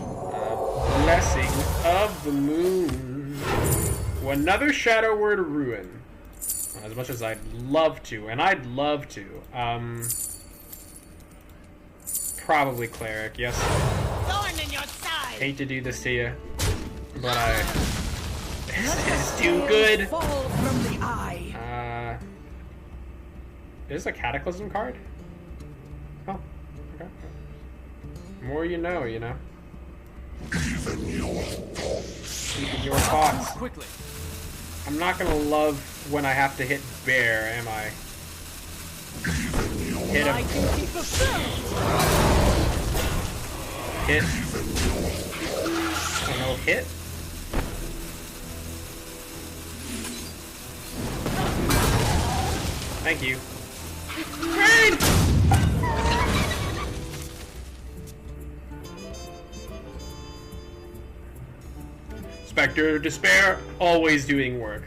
Blessing of the Moon. Well, another Shadow Word Ruin. As much as I'd love to, and I'd love to. Probably Cleric, yes. Thorn in your side. Hate to do this to you, but this is too good. Fall from the eye. Is a Cataclysm card? Oh, okay. More you know, you know. Even your thoughts. Quickly. I'm not gonna love when I have to hit bear, am I? Hit My him. duty fulfilled. Hit. Oh no, hit. Thank you. Rain! Spectre of Despair, always doing work.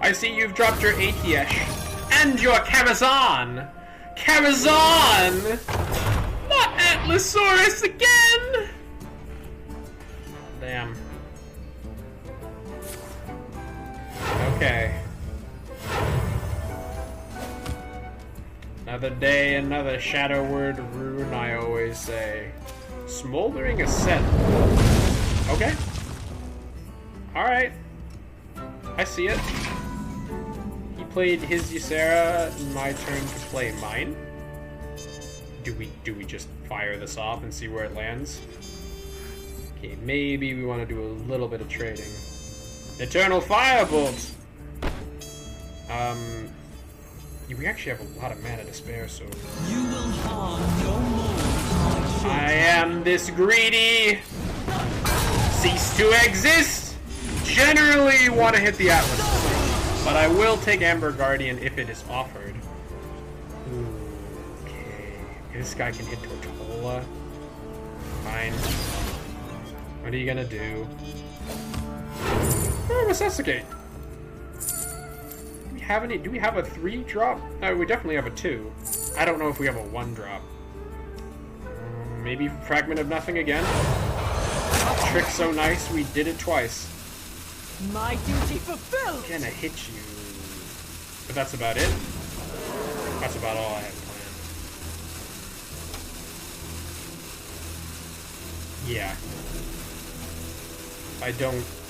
I see you've dropped your Athiesh and your Karazhan! Karazhan! Not Atlasaurus again! Damn. Okay. Another day, another Shadow Word Rune, I always say. Smoldering Ascent. Okay. Alright. I see it. He played his Ysera, my turn to play mine. Do we just fire this off and see where it lands? Okay, maybe we want to do a little bit of trading. Eternal Firebolt! We actually have a lot of mana to spare, so... You will harm no more. I am this greedy! Cease to exist! Generally want to hit the Atlas, but I will take Amber Guardian if it is offered. Okay, this guy can hit Tortola. Fine. What are you gonna do? Oh, Resuscitate! Do we have a 3-drop? No, we definitely have a 2. I don't know if we have a 1-drop. Maybe Fragment of Nothing again? Trick so nice, we did it twice. My duty fulfilled. Gonna hit you. But that's about it. That's about all I had planned. Yeah.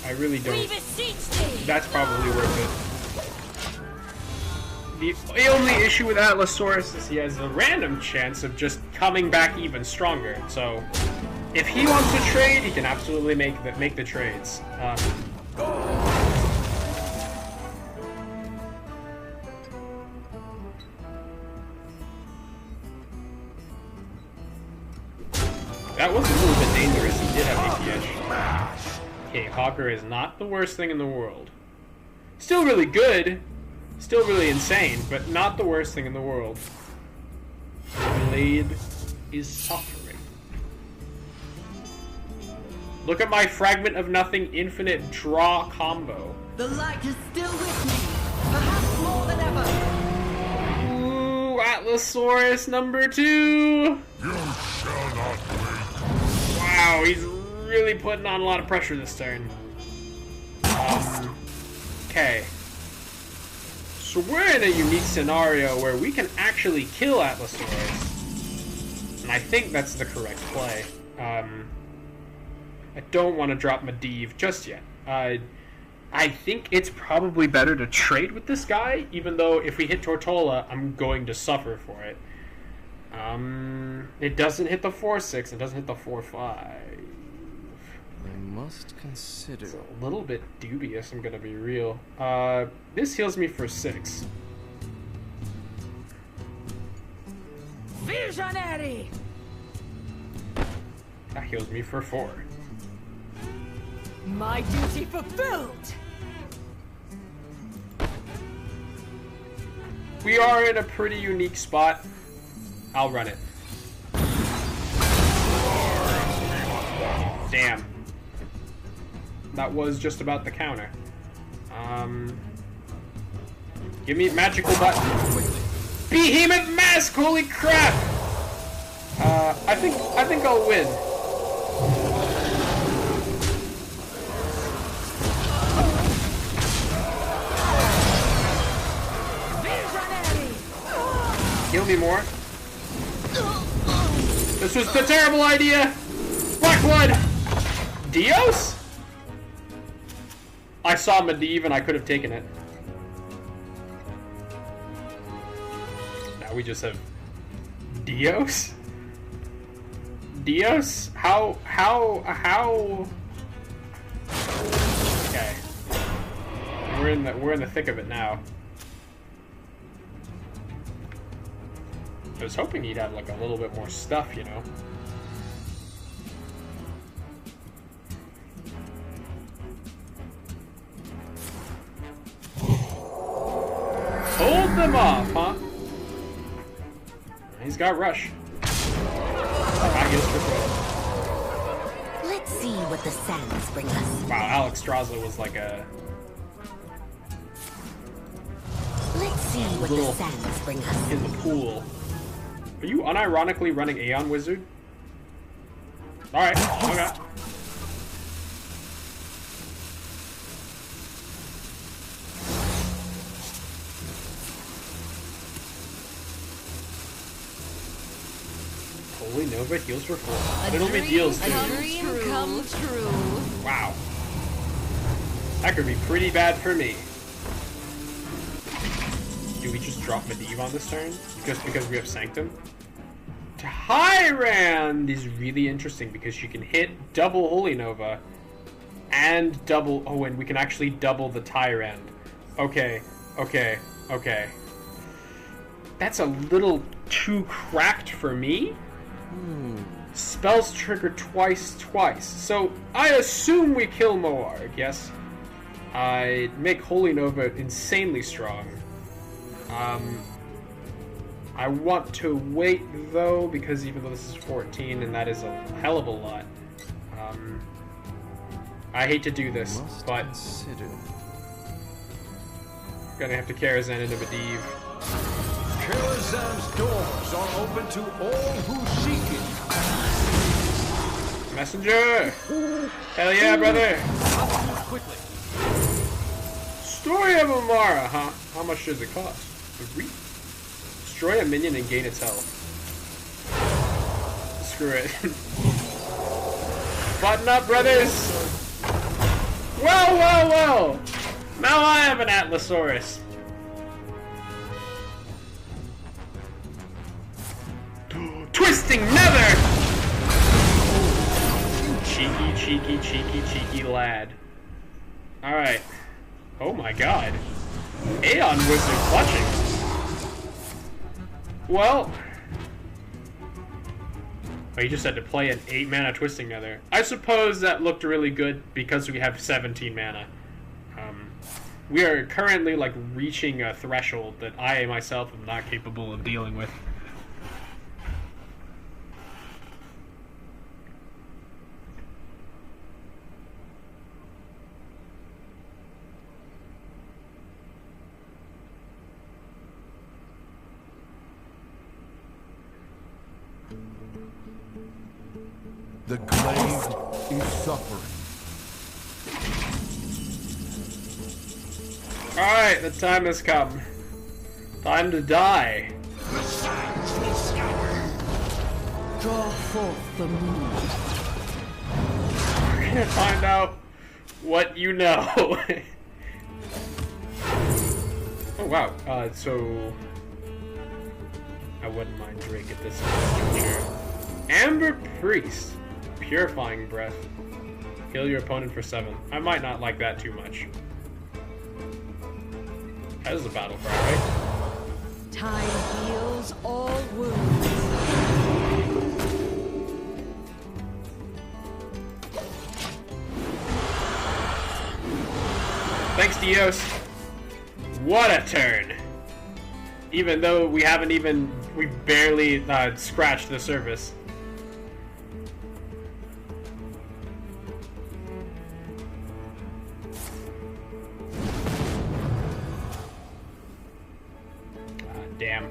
I really don't. We beseech thee. That's probably worth it. The only issue with Atlasaurus is he has a random chance of just coming back even stronger. So, if he wants to trade, he can absolutely make the trades. That was a little bit dangerous. He did have APH. Okay, Hawker is not the worst thing in the world. Still really good. Still really insane, but not the worst thing in the world. Blade is suffering. Look at my Fragment of Nothing infinite draw combo. The light is still with me, perhaps more than ever. Ooh, Atlasaurus number 2! You shall not wait. Wow, he's really putting on a lot of pressure this turn. Okay. So we're in a unique scenario where we can actually kill Atlasaurus. And I think that's the correct play. I don't want to drop Medivh just yet. I think it's probably better to trade with this guy, even though if we hit Tortola, I'm going to suffer for it. It doesn't hit the 4-6, it doesn't hit the 4-5. I must consider. It's a little bit dubious, I'm gonna be real. This heals me for 6. Visionary! That heals me for 4. My duty fulfilled! We are in a pretty unique spot. I'll run it. Damn. That was just about the counter. Give me magical button. Behemoth Mask! Holy crap! I think I'll win. Heal me more. This was the terrible idea! Black Blood! Dios? I saw Medivh and I could have taken it. Now we just have Dios? Dios? How? Okay. We're in the thick of it now. I was hoping he'd have like a little bit more stuff, you know. Hold them off, huh? He's got rush. Let's see what the sands bring us. Wow, Alex Straza was like a... Let's see what the sands bring us. in the pool. Are you unironically running Aeon Wizard? Alright, okay. Holy Nova heals for 4. But it only deals 2. A dream come true. Wow. That could be pretty bad for me. Do we just drop Medivh on this turn? Because we have Sanctum? Tyrande is really interesting because she can hit double Holy Nova and double... Oh, and we can actually double the Tyrande. Okay. That's a little too cracked for me. Spells trigger twice. So I assume we kill Moarg, yes? I make Holy Nova insanely strong. I want to wait though, because even though this is 14 and that is a hell of a lot, I hate to do this, but gonna have to Karazhan into Medivh. Karazhan's doors are open to all who seek it. Messenger! Hell yeah, brother! Quickly. Story of Amara, huh? How much does it cost? 3? Destroy a minion and gain its health. Screw it. Button up, brothers! Well! Now I have an Atlasaurus. Twisting Nether! Cheeky lad. Alright. Oh my god. Aeon Wizard clutching. Well... Oh, you just had to play an 8-mana Twisting Nether. I suppose that looked really good because we have 17 mana. We are currently, like, reaching a threshold that I myself am not capable of dealing with. The glade is suffering. Alright, the time has come. Time to die. Draw forth the moon. We're gonna find out what you know. Oh wow. So I wouldn't mind Drake at this juncture. Amber Priest, Purifying Breath. Heal your opponent for 7. I might not like that too much. That is a battle cry, right? Time heals all wounds. Thanks, Dios. What a turn! Even though we barely scratched the surface. Damn.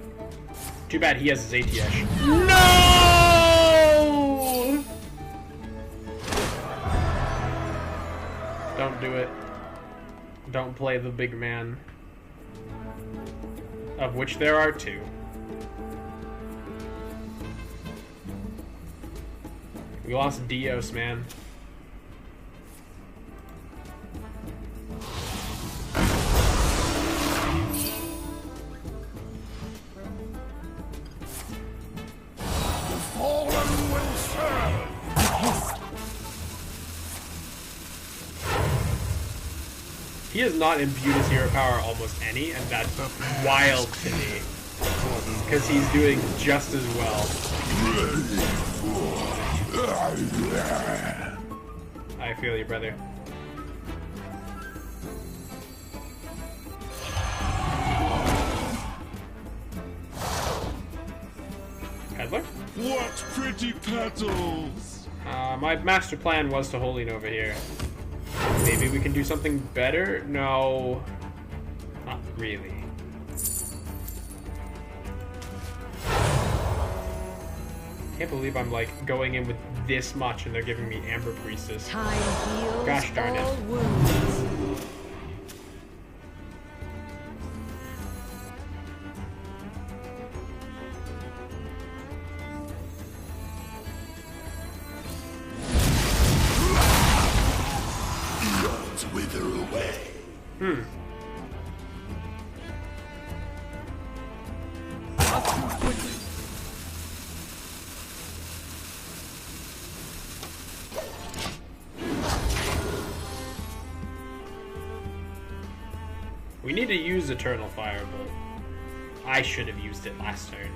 Too bad he has his ATS. No! Don't do it. Don't play the big man. Of which there are 2. We lost Dios, man. Fallen will serve. He has not imbued his hero power almost any, and that's wild to me. Because he's doing just as well. I feel you, brother. Peddler? What pretty petals! My master plan was to Holy Nova here. Maybe we can do something better? No. Not really. Can't believe I'm like going in with this much and they're giving me Amber Priestess. Time heals Gosh darn it. all wounds. Wither away. We need to use Eternal Firebolt. I should have used it last turn.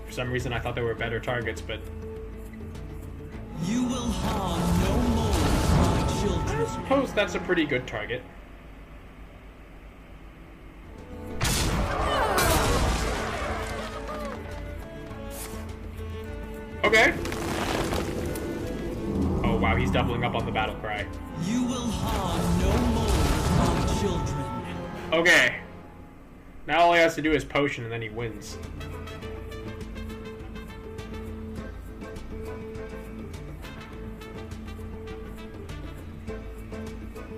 For some reason I thought there were better targets, but You will harm no more my I children. suppose that's a pretty good target. Okay. Oh wow, he's doubling up on the battle cry. You will harm no more my children. Okay. Now all he has to do is potion and then he wins.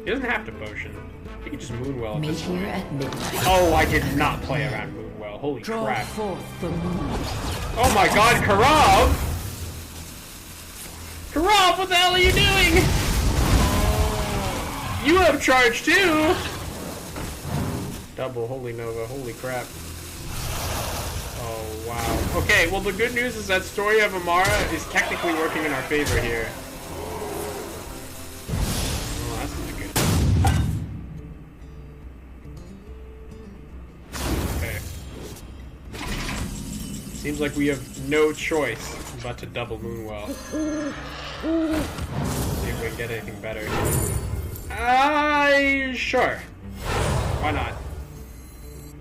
He doesn't have to potion. He can just Moonwell at Meet this here point. at midnight. Oh, I did not play around Moonwell. Holy Draw crap. forth the moon. Oh my god, Karav! Karav, what the hell are you doing? You have charge too! Double Holy Nova, holy crap. Oh wow. Okay, well the good news is that Story of Amara is technically working in our favor here. Oh, that's not good. Okay. Seems like we have no choice but to double Moonwell. See if we can get anything better. Sure. Why not?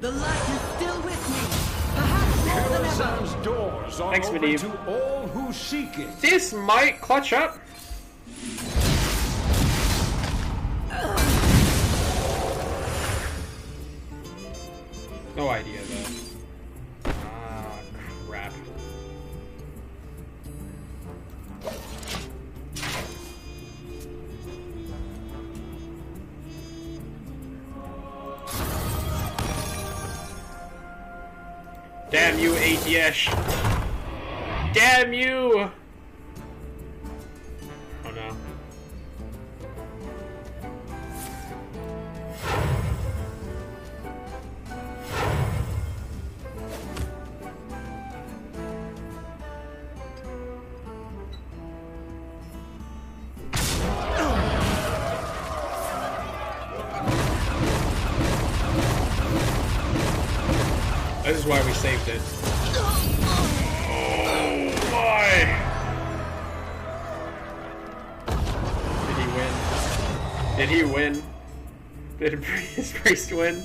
The light is still with me. Perhaps more than ever. Sam's doors are Thanks, open Medivh. to all who seek it. This might clutch up. No idea though. Ah, crap. Damn you, ATS. Damn you! Oh no. This is why we saved it. Oh my! Did he win? Did he win? Did his priest win?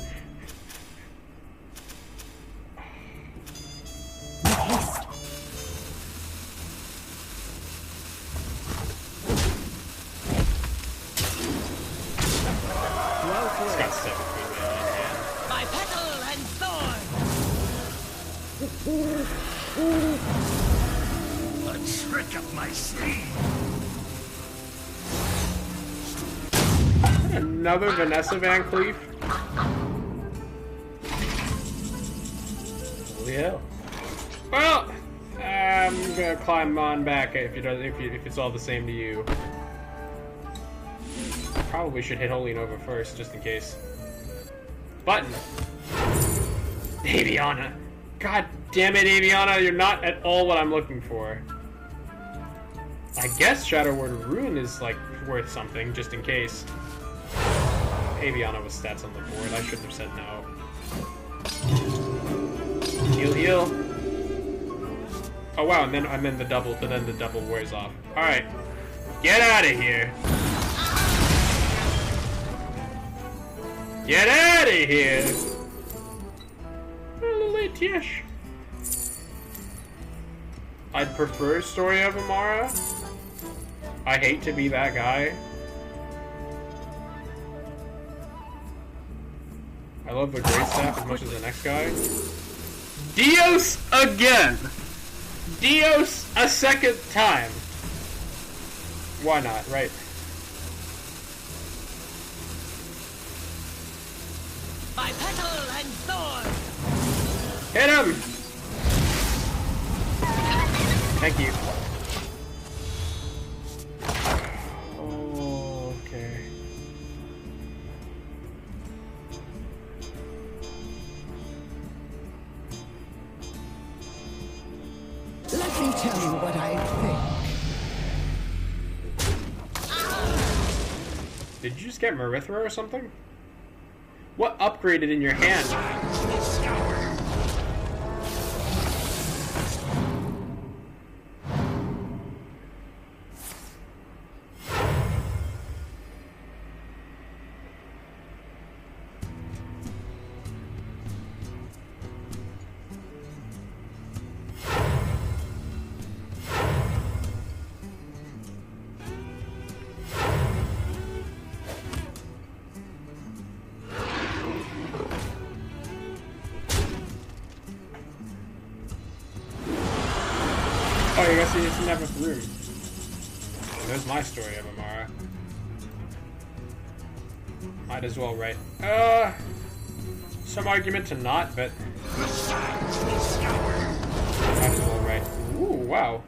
It's got 7 feet in hand. My petal and thorn. A trick up my sleeve. Another Vanessa Van Cleef? Holy hell. Well, I'm gonna climb on back if it's all the same to you. Probably should hit Holy Nova first, just in case. Button! Aviana! God damn it, Aviana, you're not at all what I'm looking for. I guess Shadow Word of Ruin is, like, worth something, just in case. Aviana with stats on the board, I shouldn't have said no. Heal, heal. Oh wow, and then the double wears off. Alright. Get out of here! Get out of here! A little ATS. I'd prefer Story of Amara. I hate to be that guy. I love the Great Staff as much as the next guy. Dios again! Dios a second time! Why not, right? My petal and thorn. Hit him! Thank you. Oh, okay. Let me tell you what I think. Did you just get Marithra or something? What upgraded in your hand? Oh, I guess he doesn't have a room. Well, there's my Story of Amara. Might as well, right? Some argument to not, but might as well, right? Ooh, wow.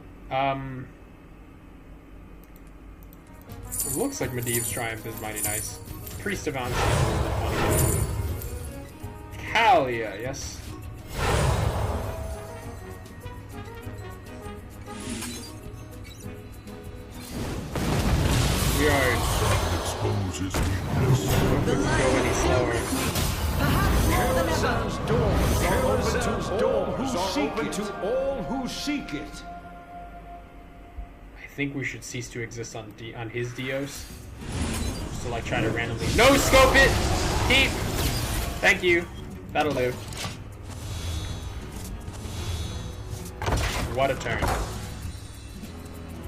It looks like Medivh's Triumph is mighty nice. Priest of Anshe is a little bit funny. Kalia, yes. We are. Exposes weakness. Don't go any slower. Perhaps more than ever. Carousels doors are open to all who seek it. I think we should cease to exist on his Dios. Just to like try to randomly no scope it. Keep. Thank you. That'll do. What a turn.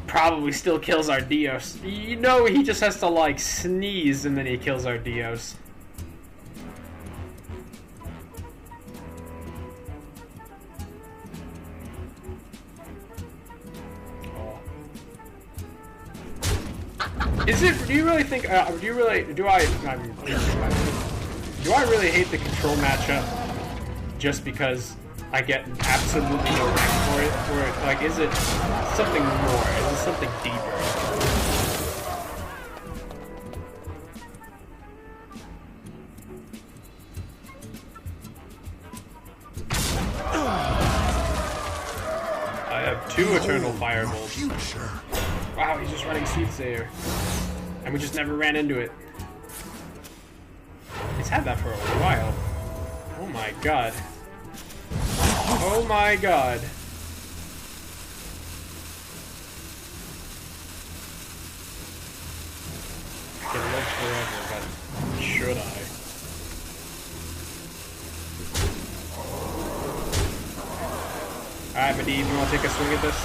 Probably still kills our Dios. You know he just has to like sneeze and then he kills our Dios. Oh. Is it? Do you really think? Do I really hate the control matchup just because I get absolutely no rank for it? Or, like, is it something more? Is it something deeper? I have 2 Eternal Firebolts. Wow, he's just running Soothsayer. And we just never ran into it. He's had that for a while. Oh my god. Oh my god. I can live forever, but should I? Alright, Medivh, you wanna take a swing at this?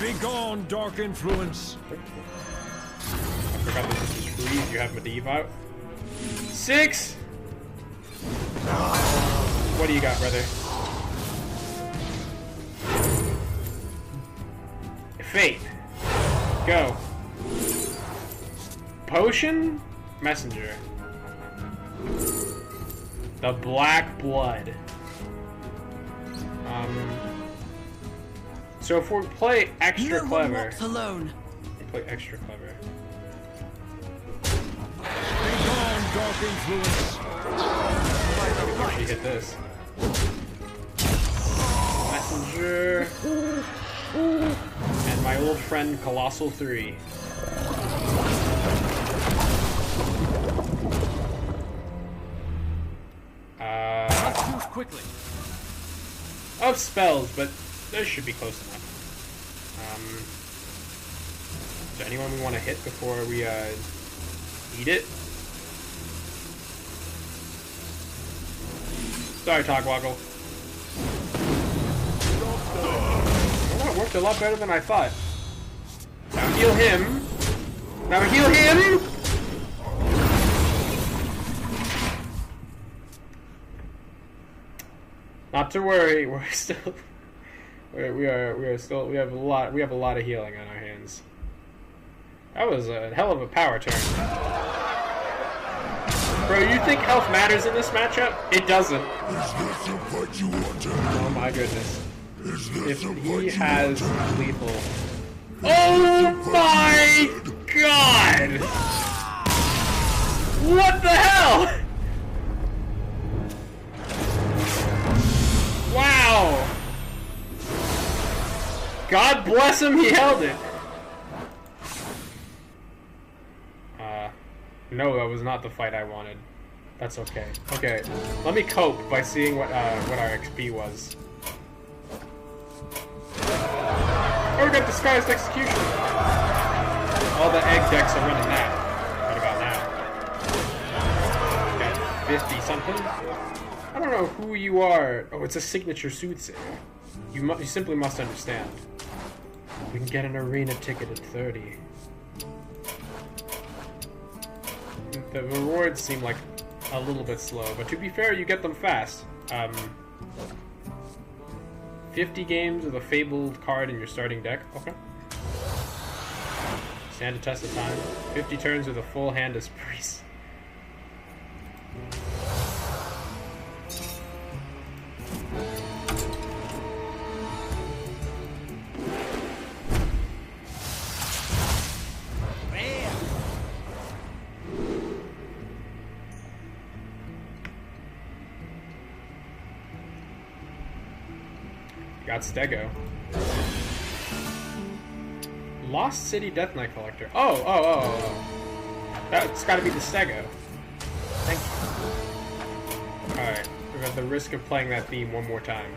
Be gone, dark influence. I forgot that this is free if you have Medivh out. 6! What do you got, brother? Fate. Go. Potion? Messenger. The Black Blood. So if we play extra clever, alone. play extra clever. Be gone, dark influence. She hit this. Messenger. And my old friend Colossal 3. Let's move quickly. Of spells, but those should be close enough. Is there anyone we want to hit before we eat it? Sorry, Togwaggle. Oh, that worked a lot better than I thought. Now heal him. Now heal him! Not to worry, we're still we have a lot of healing on our hands. That was a hell of a power turn. Bro, you think health matters in this matchup? It doesn't. Oh my goodness. If he has lethal. Oh my god! What the hell? Wow! God bless him, he held it! No, that was not the fight I wanted. That's okay. Okay, let me cope by seeing what our XP was. Oh, we got Disguised Execution! All the egg decks are running that. What about now? Got 50 something? I don't know who you are. Oh, it's a signature Soothsayer. You simply must understand. We can get an arena ticket at 30. The rewards seem like a little bit slow, but to be fair, you get them fast. 50 games with a Fabled card in your starting deck. Okay. Stand a test of time. 50 turns with a full hand as Priest. Got Stego. Lost City Death Knight Collector. Oh. That's gotta be the Stego. Thank you. Alright, we've got the risk of playing that theme one more time.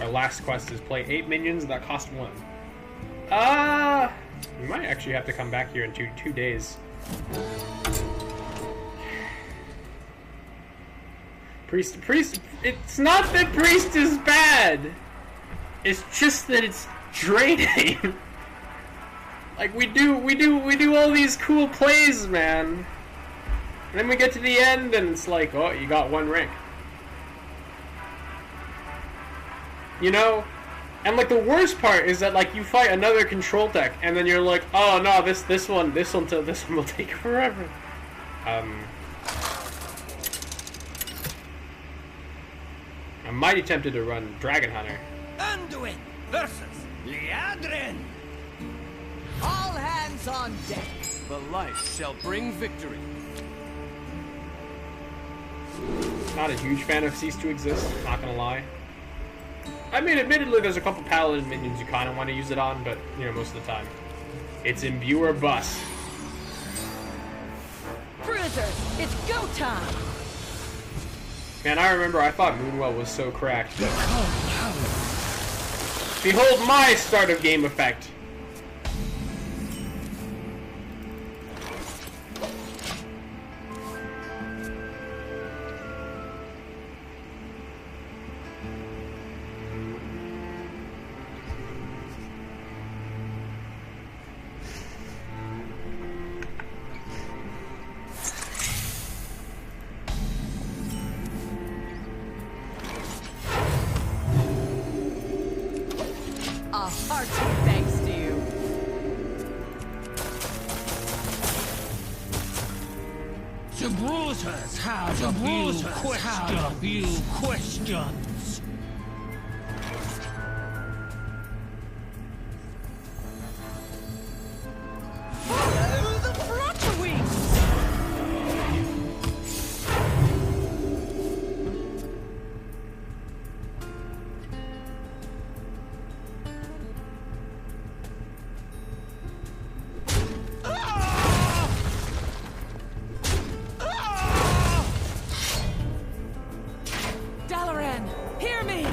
Our last quest is play 8 minions that cost 1. We might actually have to come back here in two days. Priest, it's not that Priest is bad! It's just that it's draining! Like, we do all these cool plays, man! And then we get to the end, and it's like, oh, you got 1 rank. You know? And like the worst part is that like you fight another control tech, and then you're like, oh no, this one will take forever. I'm mighty tempted to run Dragon Hunter. Anduin versus Liadrin. All hands on deck. The light shall bring victory. Not a huge fan of Cease to Exist, not gonna lie. I mean, admittedly, there's a couple Paladin minions you kind of want to use it on, but, you know, most of the time. It's Imbue or Bust. Bruiser, it's go time! Man, I remember I thought Moonwell was so cracked. Behold my start of game effect! A hearty thanks to you. The bruisers have a few questions. Follow the Flutterwings! Dalaran, hear me!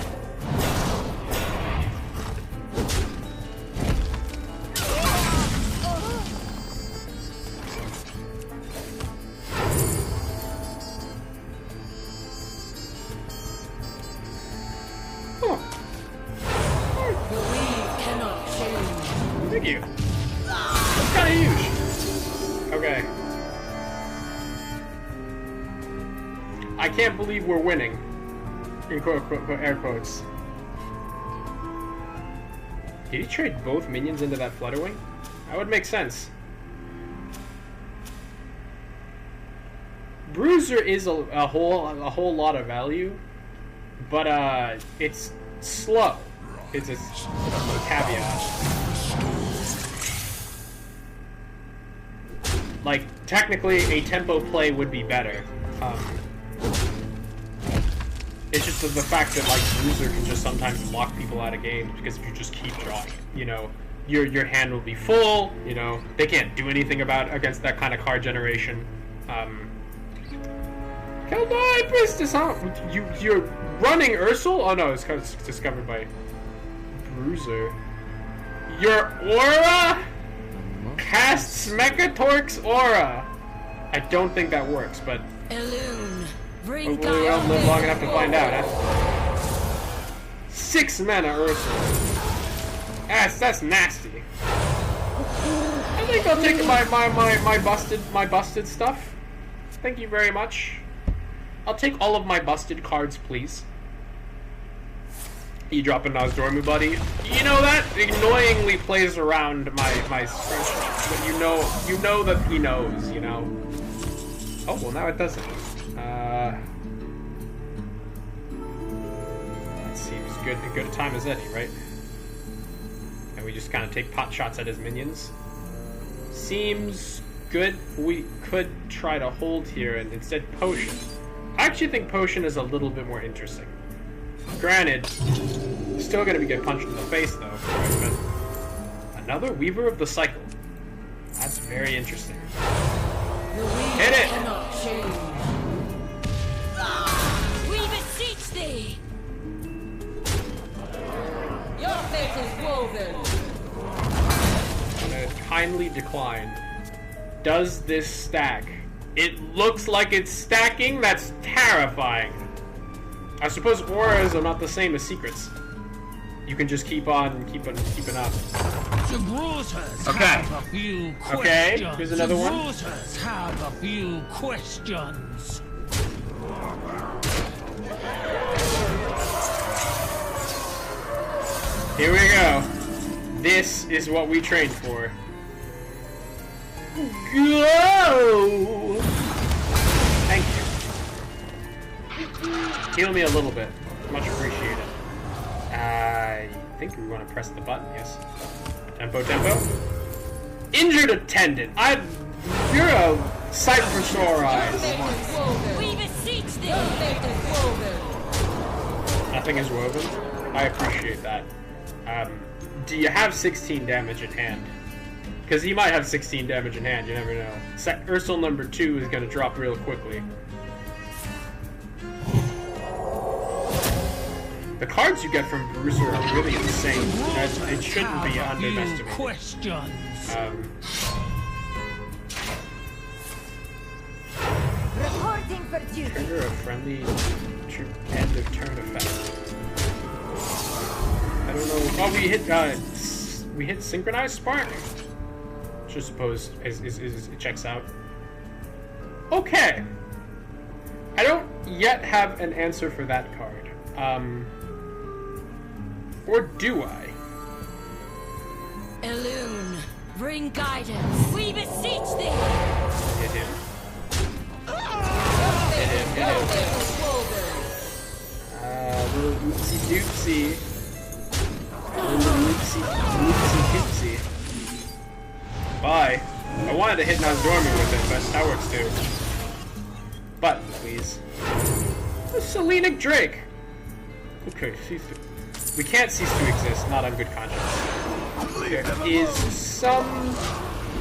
The lead cannot change. Thank you. That's kind of huge. Okay. I can't believe we're winning. In air quotes. Did he trade both minions into that Flutterwing? That would make sense. Bruiser is a whole lot of value, but it's slow. It's a caveat. Like technically, a tempo play would be better. It's just the fact that like Bruiser can just sometimes block people out of games because if you just keep drawing, you know, your hand will be full. You know, they can't do anything against that kind of card generation. Kaldai Priestess, huh? You're running Ursel? Oh no, it's discovered by Bruiser. Your aura casts Mechatork's aura. I don't think that works, but Elune, bring hopefully we don't live long enough to find out, huh? 6 mana Ursel. That's nasty. I think I'll take my busted stuff. Thank you very much. I'll take all of my busted cards, please. You drop a Nozdormu, buddy. You know that annoyingly plays around my strength, but you know that he knows, you know. Oh well, now it doesn't. Let's see, as good a time as any, right? And we just kind of take pot shots at his minions. Seems good. We could try to hold here and instead potion. I actually think potion is a little bit more interesting. Granted, still gonna be get punched in the face though. But another Weaver of the Cycle. That's very interesting. Hit it! We beseech thee! Your fate is woven. I'm gonna kindly decline. Does this stack? It looks like it's stacking. That's terrifying. I suppose auras are not the same as secrets. you can just keep keeping up. The bruisers Okay. have a few questions. Okay, here's another one. The bruisers have a few questions. Here we go. This is what we trained for. Go! Thank you. Heal me a little bit. Much appreciated. I think we want to press the button, yes. Tempo, tempo. Injured attendant. You're a sight for sore eyes. We beseech thee! Nothing is woven. I appreciate that. Do you have 16 damage in hand? Because he might have 16 damage in hand, you never know. Ursel number 2 is going to drop real quickly. The cards you get from Bruiser are really insane. It shouldn't be underestimated. Questions. Reporting for duty. Trigger a friendly end of turn effect. I don't know. Oh, we hit synchronized spark. Which I suppose it checks out. Okay. I don't yet have an answer for that card. Or do I? Elune, bring guidance. We beseech thee. Hit him. Hit him. Little oopsie doopsie. Little oopsie doopsie. Bye. I wanted to hit Nozdormi with it, but that works too. Button, please. The Selenic Drake. Okay, cease to. We can't cease to exist, not on good conscience. There is some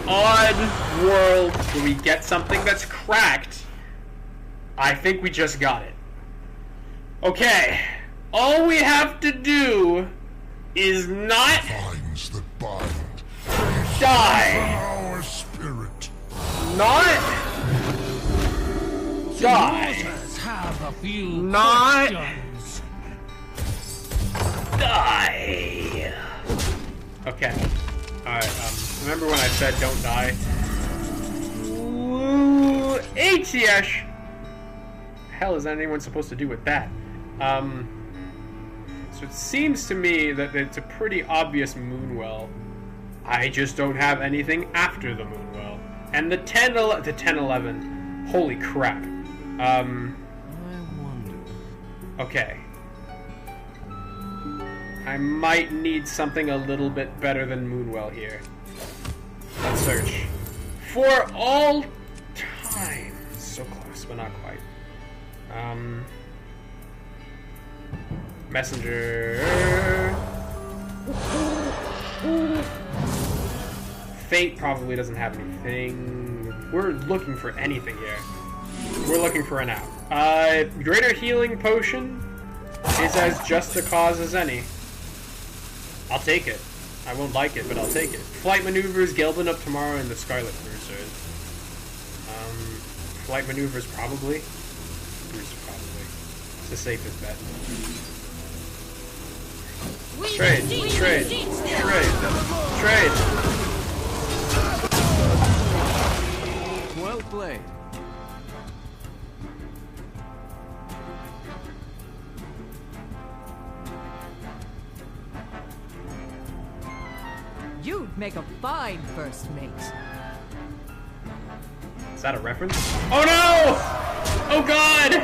odd world where we get something that's cracked. I think we just got it. Okay. All we have to do is not Binds that bind. die. Our spirit. Not die. Bruisers have a few Not- questions. Die. Okay. Alright, remember when I said don't die? Ooh, ATS. Hell is anyone supposed to do with that? So it seems to me that it's a pretty obvious Moonwell. I just don't have anything after the Moonwell. And the 10-11. Holy crap. Okay. I might need something a little bit better than Moonwell here. Let's search. For all time. So close, but not quite. Messenger. Fate probably doesn't have anything. We're looking for anything here. We're looking for an out. Greater Healing Potion is as just a cause as any. I'll take it. I won't like it, but I'll take it. Flight Maneuvers, Gelbin up tomorrow, and the Scarlet Bruiser. Flight Maneuvers probably. Bruiser probably. It's the safest bet. Trade. Well played. You'd make a fine first mate. Is that a reference? Oh no! Oh god!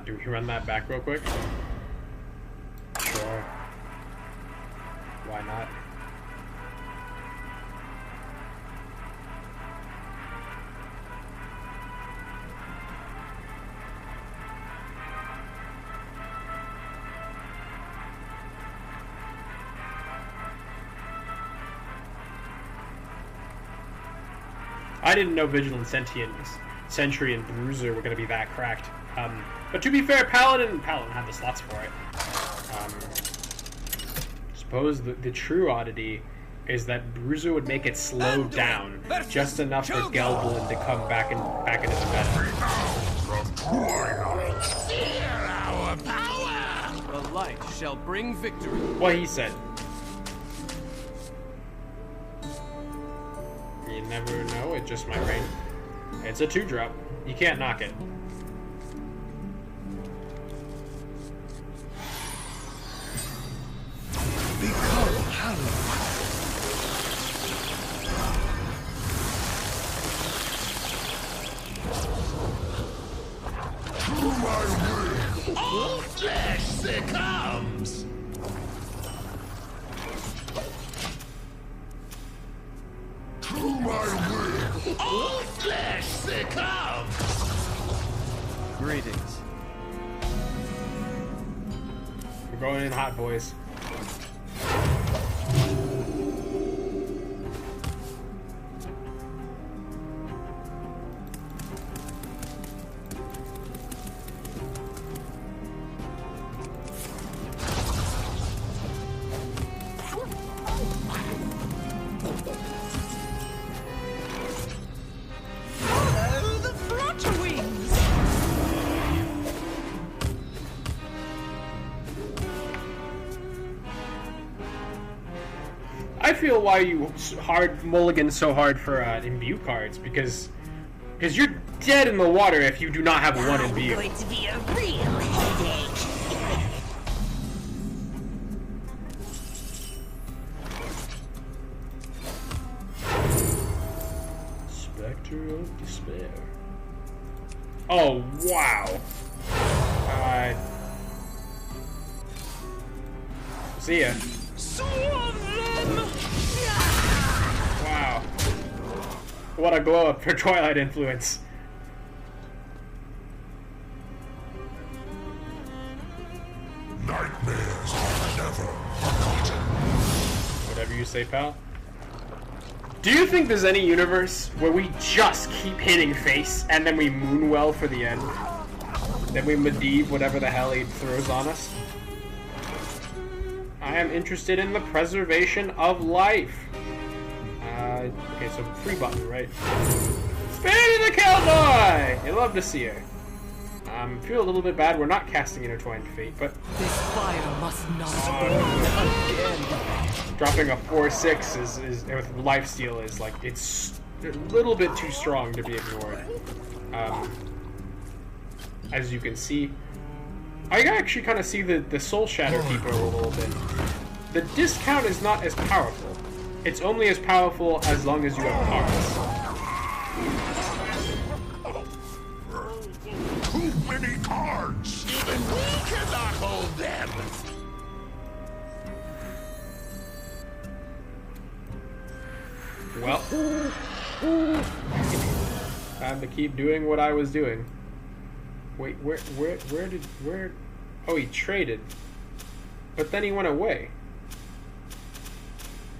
Do we run that back real quick? Sure. Why not? I didn't know Vigilant Sentient Sentry and Bruiser were going to be that cracked. But to be fair, Paladin had the slots for it. Suppose the true oddity is that Bruiser would make it slow down just enough for Gelblin to come back into the meta. The light shall bring victory. What he said. You never know, it just might rain. It's a 2-drop. You can't knock it. Become hallowed. All flesh succumbs. To my will. All flesh succumbs. Greetings. We're going in hot, boys. Follow the Flutterwings. I feel why you mulligan so hard for imbue cards because you're dead in the water if you do not have one imbue. Going to be a real headache. Spectre of Despair. Oh wow. See ya. Wow. What a glow up for Twilight Influence. Nightmares are never forgotten. Whatever you say, pal. Do you think there's any universe where we just keep hitting face and then we Moonwell for the end? Then we Medivh whatever the hell he throws on us? I am interested in the preservation of life. Okay, so free button, right? Spirit of the Kaldoi! You love to see her. Feel a little bit bad. We're not casting Intertwined Fate, but This fire must not dropping a 4/6 is with lifesteal is like it's a little bit too strong to be ignored. As you can see, I actually kind of see the Soul Shatter Keeper a little bit. The discount is not as powerful. It's only as powerful as long as you have cards. Too many cards! Even we cannot hold them. Well, time to keep doing what I was doing. Wait, where? Oh, he traded. But then he went away.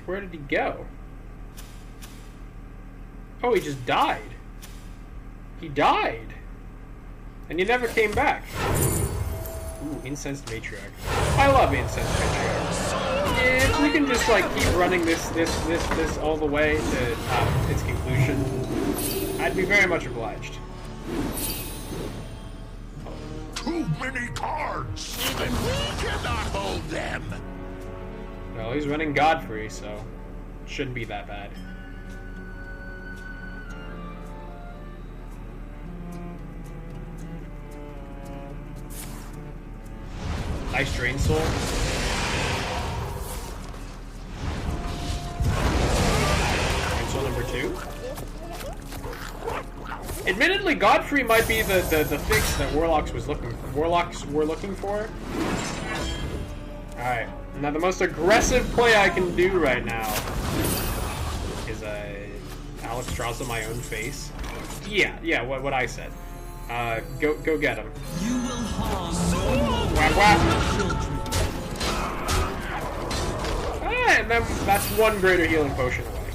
Where did he go? Oh, he just died. He died. And he never came back. Ooh, Incensed Matriarch. I love Incensed Matriarch. If we can just like keep running this all the way to its conclusion, I'd be very much obliged. Too many cards! Even we cannot hold them. Well, he's running Godfrey, so it shouldn't be that bad. Nice Drain Soul. Drain Soul number 2. Admittedly, Godfrey might be the fix that Warlocks were looking for. Alright. Now the most aggressive play I can do right now is Alex draws on my own face. Yeah, what I said. Go get him. You will harm Whap whap. And then that's one greater healing potion away.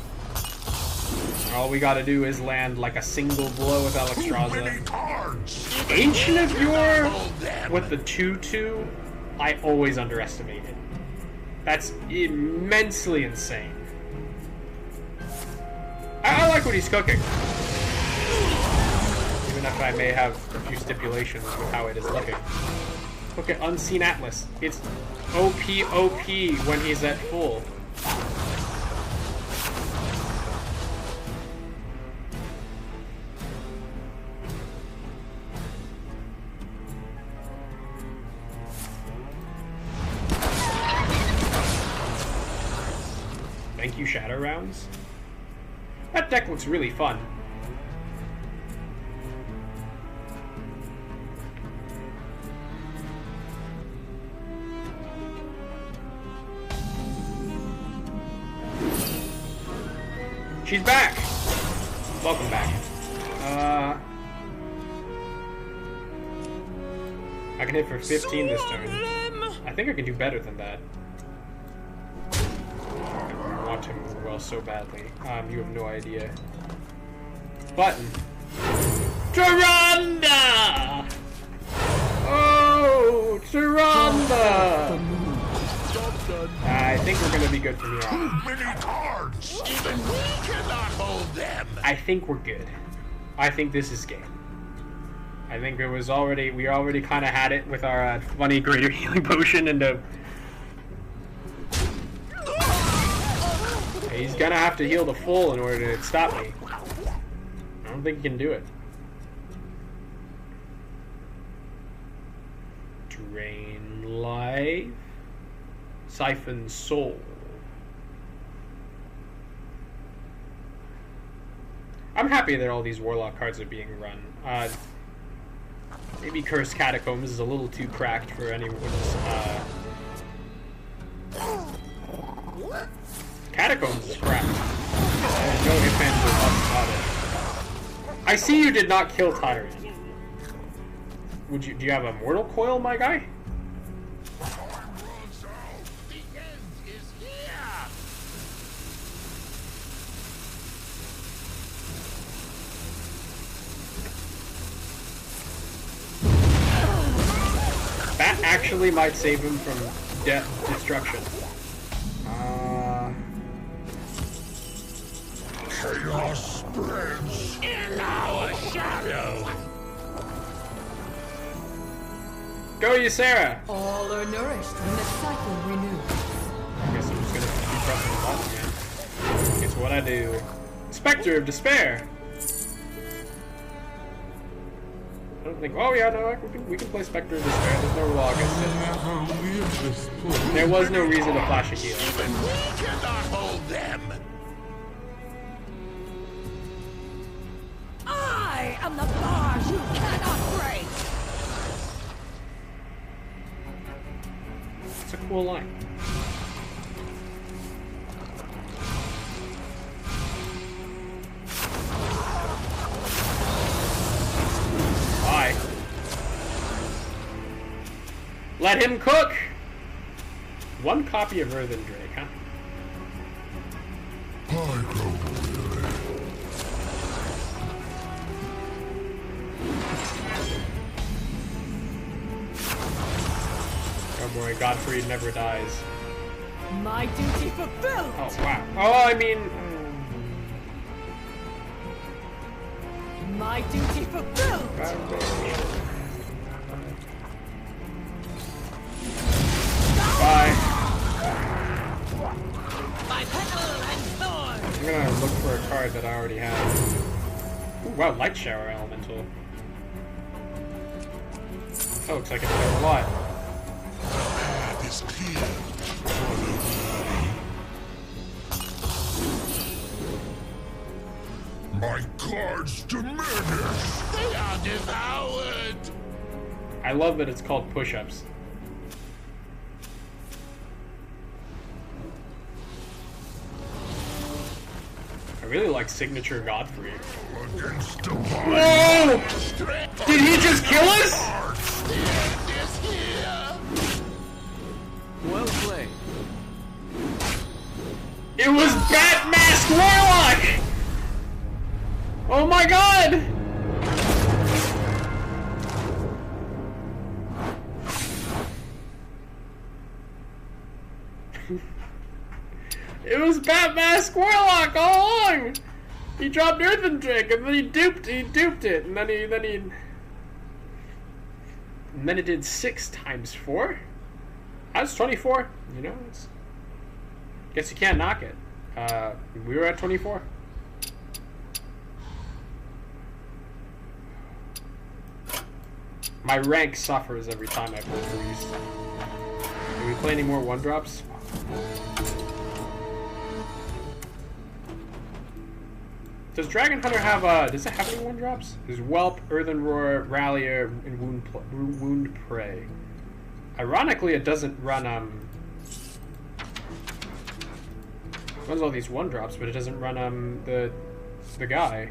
All we gotta do is land like a single blow with Alexstrasza. Ancient of Yore with the 2/2, I always underestimated. That's immensely insane. I like what he's cooking. Even if I may have a few stipulations with how it is looking. Look at Unseen Atlas. It's OP when he's at full. Thank you, Shadow Rounds. That deck looks really fun. She's back! Welcome back. I can hit for 15 this turn. I think I can do better than that. I want to move well so badly. You have no idea. Button. Tyrande! Oh, Tyrande! I think we're gonna be good from here on. Too many cards! Even we cannot hold them! I think we're good. I think this is game. I think it was already, we already kind of had it with our funny greater healing potion and he's gonna have to heal the full in order to stop me. I don't think he can do it. Drain life. Siphon soul. I'm happy that all these Warlock cards are being run. Maybe Cursed Catacombs is a little too cracked for anyone's. Catacombs is cracked. There's no ifs, ands, or buts about it. I see you did not kill Tyrant. Would you? Do you have a Mortal Coil, my guy? That actually might save him from destruction. Chaos spreads in our shadow. Go, Ysera! All are nourished when the cycle renews. I guess I'm just gonna keep pressing the button again. It's what I do. Spectre of Despair! I don't think. Oh yeah, no, we can play Spectre of Despair. There's no law against it. There was no reason to flash a heal. Even we cannot hold them. I am the bars you cannot break. It's a cool line. Bye. Let him cook! One copy of Earthen Drake, huh? I grow weary. Don't worry, Godfrey never dies. My duty fulfilled. Oh, wow. Oh, I mean... My duty fulfilled. Bye. My petal and thorn. I'm gonna look for a card that I already have. Ooh, wow, Light Shower Elemental. Oh, looks like it's a lot. Path is clear. My cards diminish. They are devoured. I love that it's called push-ups. I really like Signature Godfrey. Against divine. Whoa! Did he just kill us? The end is here. Well played. It was Bat Mask Warlock! Oh my god! It was Batmask Warlock all along! He dropped Earthen Drake and then he duped it, and then it did 6 times 4? That's 24, you know, guess you can't knock it. We were at 24. My rank suffers every time I pull threes. Can we play any more 1-drops? Does Dragon Hunter have does it have any 1-drops? There's Whelp, Earthen Roar, Rallier, and Wound Prey. Ironically, it doesn't run runs all these 1-drops, but it doesn't run the guy.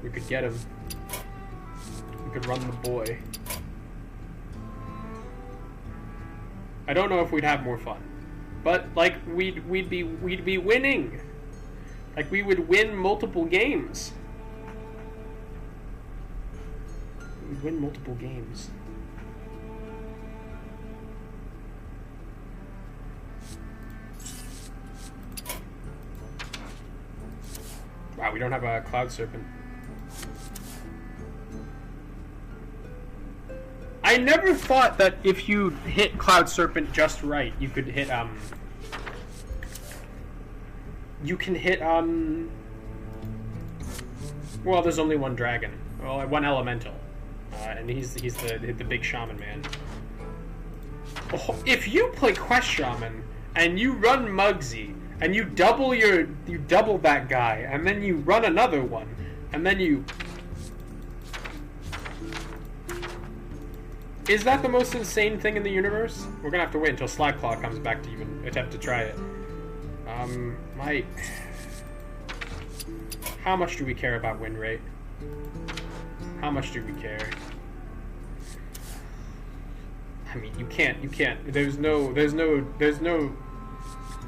We could get him. We could run the boy. I don't know if we'd have more fun, but like we'd be winning. Like we would win multiple games. We'd win multiple games. Wow, we don't have a Cloud Serpent. I never thought that if you hit Cloud Serpent just right, you could hit, you can hit, well, there's only one dragon. Well, one elemental. And he's the big shaman man. Oh, if you play Quest Shaman, and you run Muggsy, and you double that guy, and then you run another one, and then you... Is that the most insane thing in the universe? We're gonna have to wait until Slagclaw comes back to even attempt to try it. How much do we care about win rate? How much do we care? I mean, you can't, there's no,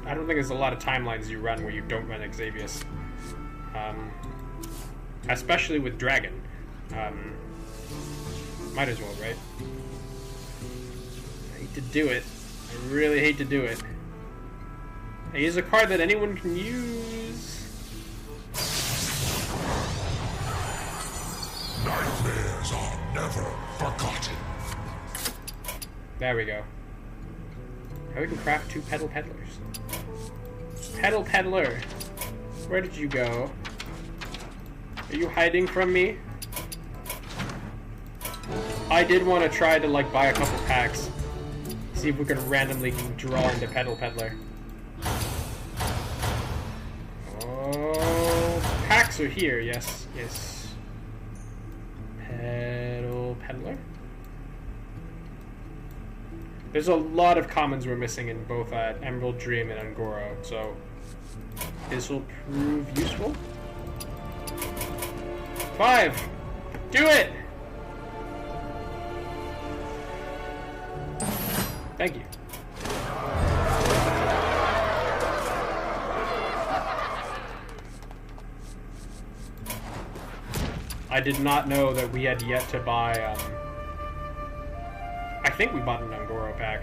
I don't think there's a lot of timelines you run where you don't run Xavius. Especially with Dragon. Might as well, right? I hate to do it. I really hate to do it. Here's a card that anyone can use. Nightmares are never forgotten. There we go. Now we can craft 2 Petal Peddlers. Petal Peddler! Where did you go? Are you hiding from me? I did want to try to like buy a couple packs. See if we can randomly draw into Petal Peddler. Oh, packs are here, yes, yes. Petal Peddler. There's a lot of commons we're missing in both Emerald Dream and Un'Goro, so this will prove useful. 5! Do it! Thank you. I did not know that we had yet to buy, I think we bought an Un'Goro pack.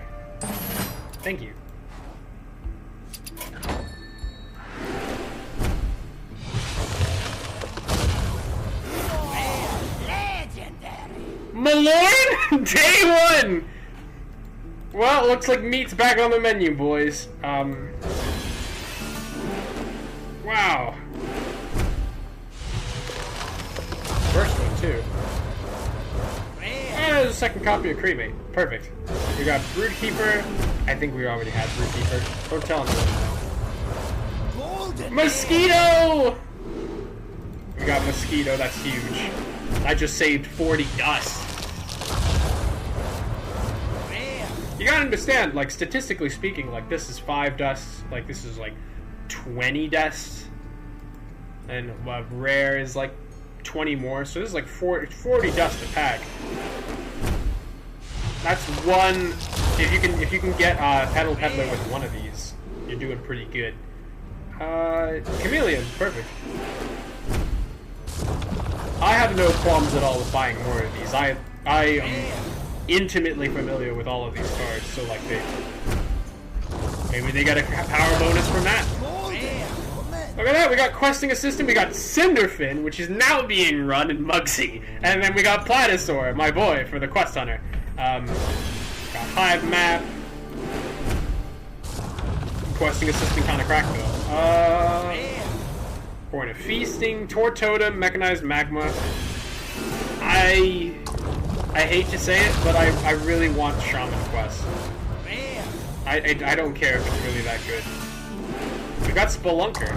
Thank you. Malorn? Day 1! Well, it looks like meat's back on the menu, boys. Wow. First one, too. Oh, there's a second copy of Cremate. Perfect. We got Broodkeeper. I think we already had Broodkeeper. Don't tell him. Mosquito! We got Mosquito, that's huge. I just saved 40 dust. You gotta understand, like, statistically speaking, like, this is 5 dusts, like, this is, like, 20 dusts, and rare is, like, 20 more, so this is, like, 40 dust a pack. That's one, if you can get Petal Peddler with one of these, you're doing pretty good. Chameleon, perfect. I have no qualms at all with buying more of these. I am intimately familiar with all of these cards, so like maybe they got a power bonus from that. Look at that, we got Questing Assistant, we got Cinderfin, which is now being run in Mugsy, and then we got Platasaur, my boy, for the Quest Hunter. Got Hive Map. Questing Assistant kind of cracked though. Point of Feasting, Tortotem, Mechanized Magma. I hate to say it, but I really want Shaman Quest. I don't care if it's really that good. We got Spelunker.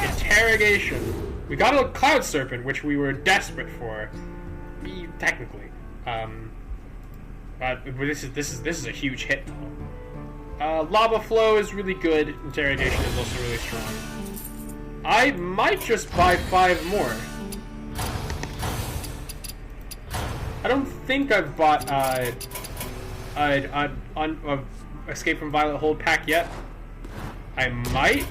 Interrogation. We got a Cloud Serpent, which we were desperate for, technically. But this is a huge hit. Lava Flow is really good. Interrogation is also really strong. I might just buy 5 more. I don't think I've bought Escape from Violet Hold pack yet. I might.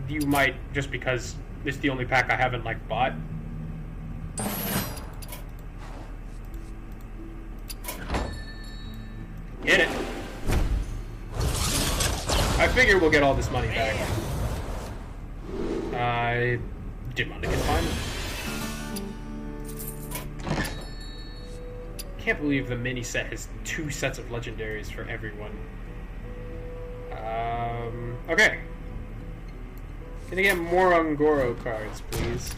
You might, just because it's the only pack I haven't like bought. Hit it. I figure we'll get all this money back. Demonic Confinement. Can't believe the mini set has 2 sets of legendaries for everyone. Okay. Can I get more Ungoro cards, please?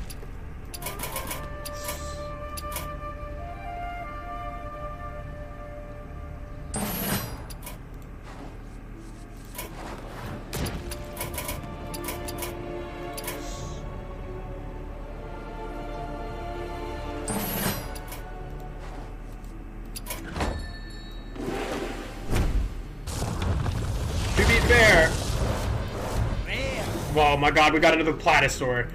Oh my god, we got another Platasaur.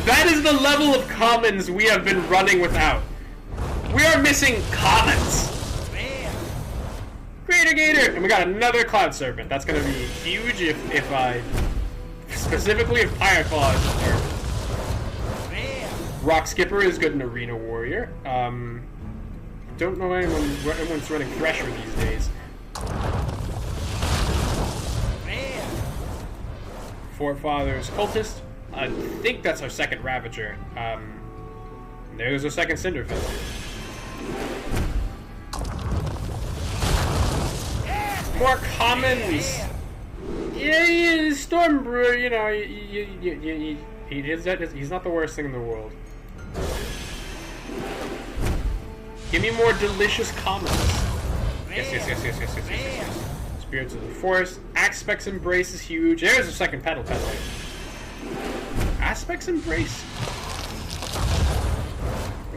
That is the level of commons we have been running without. We are missing commons. Greater Gator! And we got another Cloud Serpent. That's gonna be huge if I... Specifically if Pyre Claw is there. Rock Skipper is good in Arena Warrior. Don't know anyone's running Thresher these days. Forefathers Cultist. I think that's our second Ravager. There's our second Cinderfin. More commons. Yeah, Stormbrewer. You know, he's not the worst thing in the world. Give me more delicious commons. Yes. Spirits of the Forest. Aspect's Embrace is huge. There's a second Petal Peddler. Aspect's Embrace.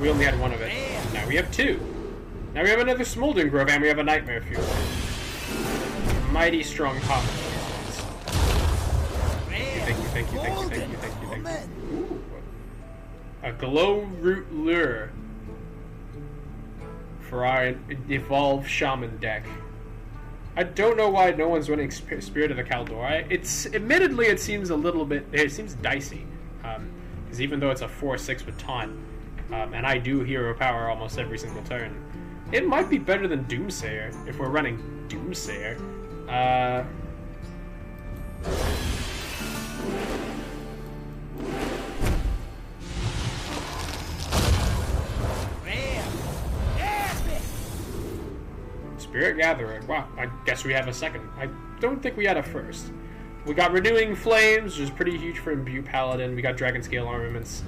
We only had 1 of it. Now we have 2. Now we have another Smoldering Grove, and we have a Nightmare Fuel. Mighty strong common. Thank you. Ooh. A Glow Root Lure for our Evolve Shaman deck. I don't know why no one's running Spirit of the Kaldor. Admittedly, it seems a little bit, it seems dicey, because even though it's a 4/6 with Taunt, and I do Hero Power almost every single turn, it might be better than Doomsayer if we're running Doomsayer. Spirit Gatherer. Wow, I guess we have a second. I don't think we had a first. We got Renewing Flames, which is pretty huge for Imbue Paladin. We got Dragon Scale Armaments.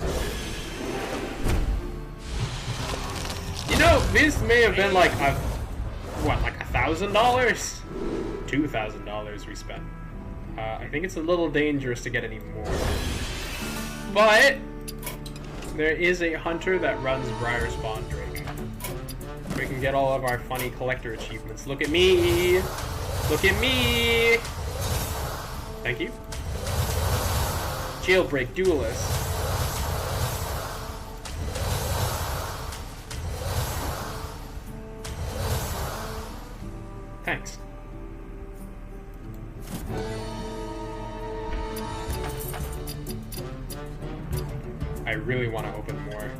You know, this may have been like a, what, like $1,000? $2,000 we spent. I think it's a little dangerous to get any more. But there is a hunter that runs Briar Spawn Drake. we can get all of our funny collector achievements. Look at me! Look at me! Thank you. Jailbreak Duelist. Thanks. I really want to open more.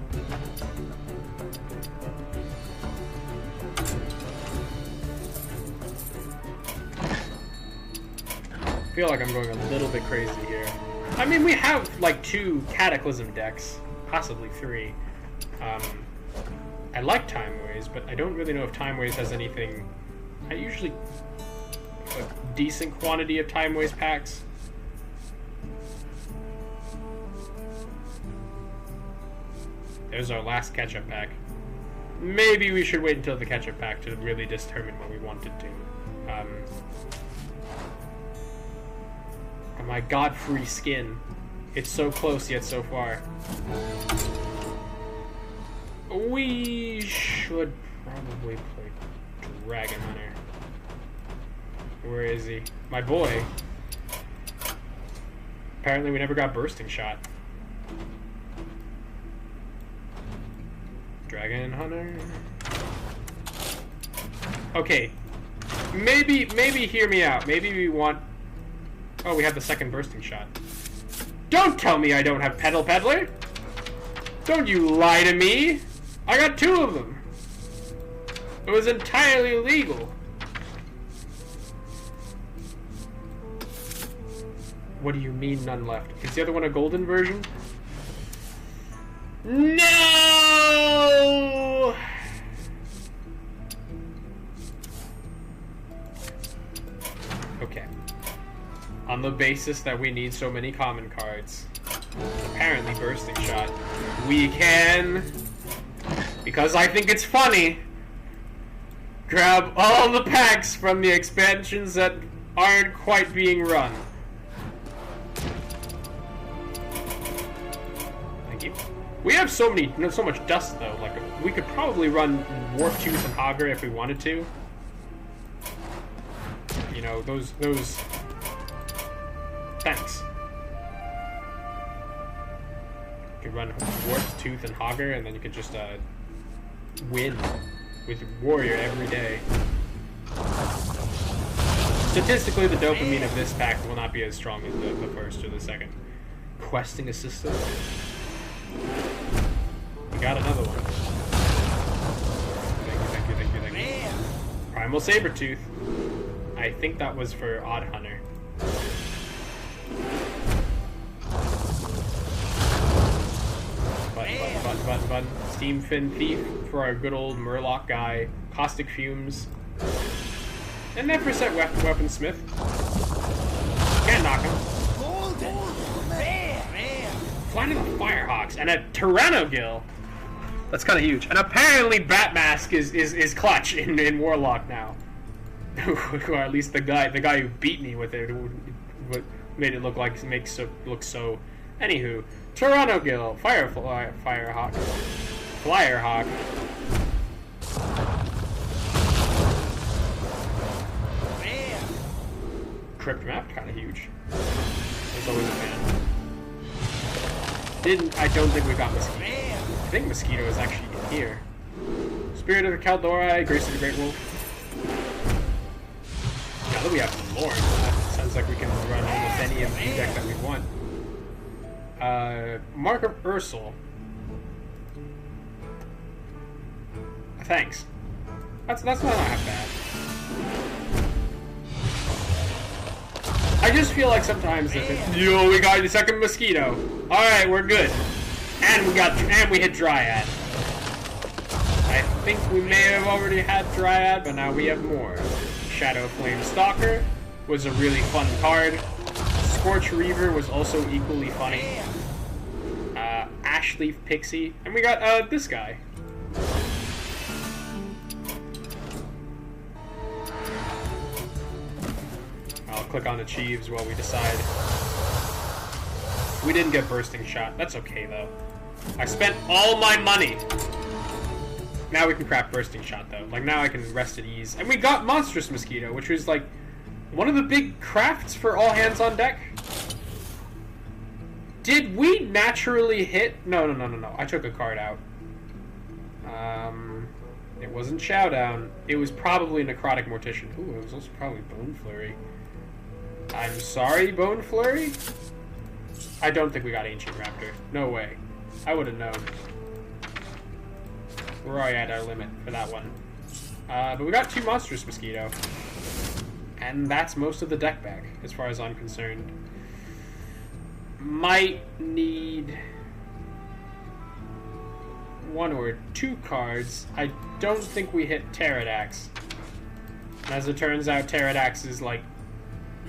I feel like I'm going a little bit crazy here. I mean, we have like 2 Cataclysm decks, possibly 3. I like Time Ways, but I don't really know if Time Ways has anything. I usually a decent quantity of Time Ways packs. There's our last catch-up pack. Maybe we should wait until the catch-up pack to really determine what we wanted to. My Godfrey skin. It's so close yet so far. We should probably play Dragon Hunter. Where is he? My boy. Apparently we never got Bursting Shot. Dragon Hunter. Okay. Maybe hear me out. Maybe we want... Oh, we have the second Bursting Shot. Don't tell me I don't have Petal Peddler! Don't you lie to me! I got 2 of them! It was entirely legal. What do you mean none left? Is the other one a golden version? No! Okay. On the basis that we need so many common cards, apparently Bursting Shot, we can, because I think it's funny, grab all the packs from the expansions that aren't quite being run. Thank you. We have so much dust though. Like we could probably run Warp Tooth and Hogger if we wanted to. You know, those. Thanks. You could run Warp Tooth and Hogger, and then you could just win with Warrior every day. Statistically, the dopamine of this pack will not be as strong as the first or the second. Questing assistant. We got another one. Thank you. Primal Sabertooth. I think that was for Odd Hunter. Button. Steam Fin Thief for our good old Murloc guy. Caustic Fumes. And then for set Weaponsmith. Can't knock him. Flying to the Firehawks and a Tyrannogill. That's kind of huge. And apparently Batmask is clutch in Warlock now. Or at least the guy who beat me with it made it look like look so. Anywho, Tyrannogill, Firehawk, Flyerhawk. Crypt Map, kind of huge. There's always a fan. I don't think we got Mosquito. I think Mosquito is actually in here. Spirit of the Kaldorei, Grace of the Great Wolf. Now that we have more, that sounds like we can run almost any MP deck that we want. Mark of Ursel. Thanks. That's not half bad. I just feel like sometimes we got the second Mosquito. All right, we're good. And we hit Dryad. I think we may have already had Dryad, but now we have more. Shadow Flame Stalker was a really fun card. Scorch Reaver was also equally funny. Ashleaf Pixie, and we got this guy. I'll click on Achieves while we decide. We didn't get Bursting Shot. That's okay though. I spent all my money. Now we can craft Bursting Shot, though. Like, now I can rest at ease. And we got Monstrous Mosquito, which was, like, one of the big crafts for all hands on deck. Did we naturally hit? No. I took a card out. It wasn't Chowdown. It was probably Necrotic Mortician. Ooh, it was also probably Bone Flurry. I'm sorry, Bone Flurry? I don't think we got Ancient Raptor. No way. I would have known. We're already at our limit for that one. But we got 2 Monstrous Mosquito. And that's most of the deck back, as far as I'm concerned. Might need 1 or 2 cards. I don't think we hit Pterodax. As it turns out, Pterodax is, like,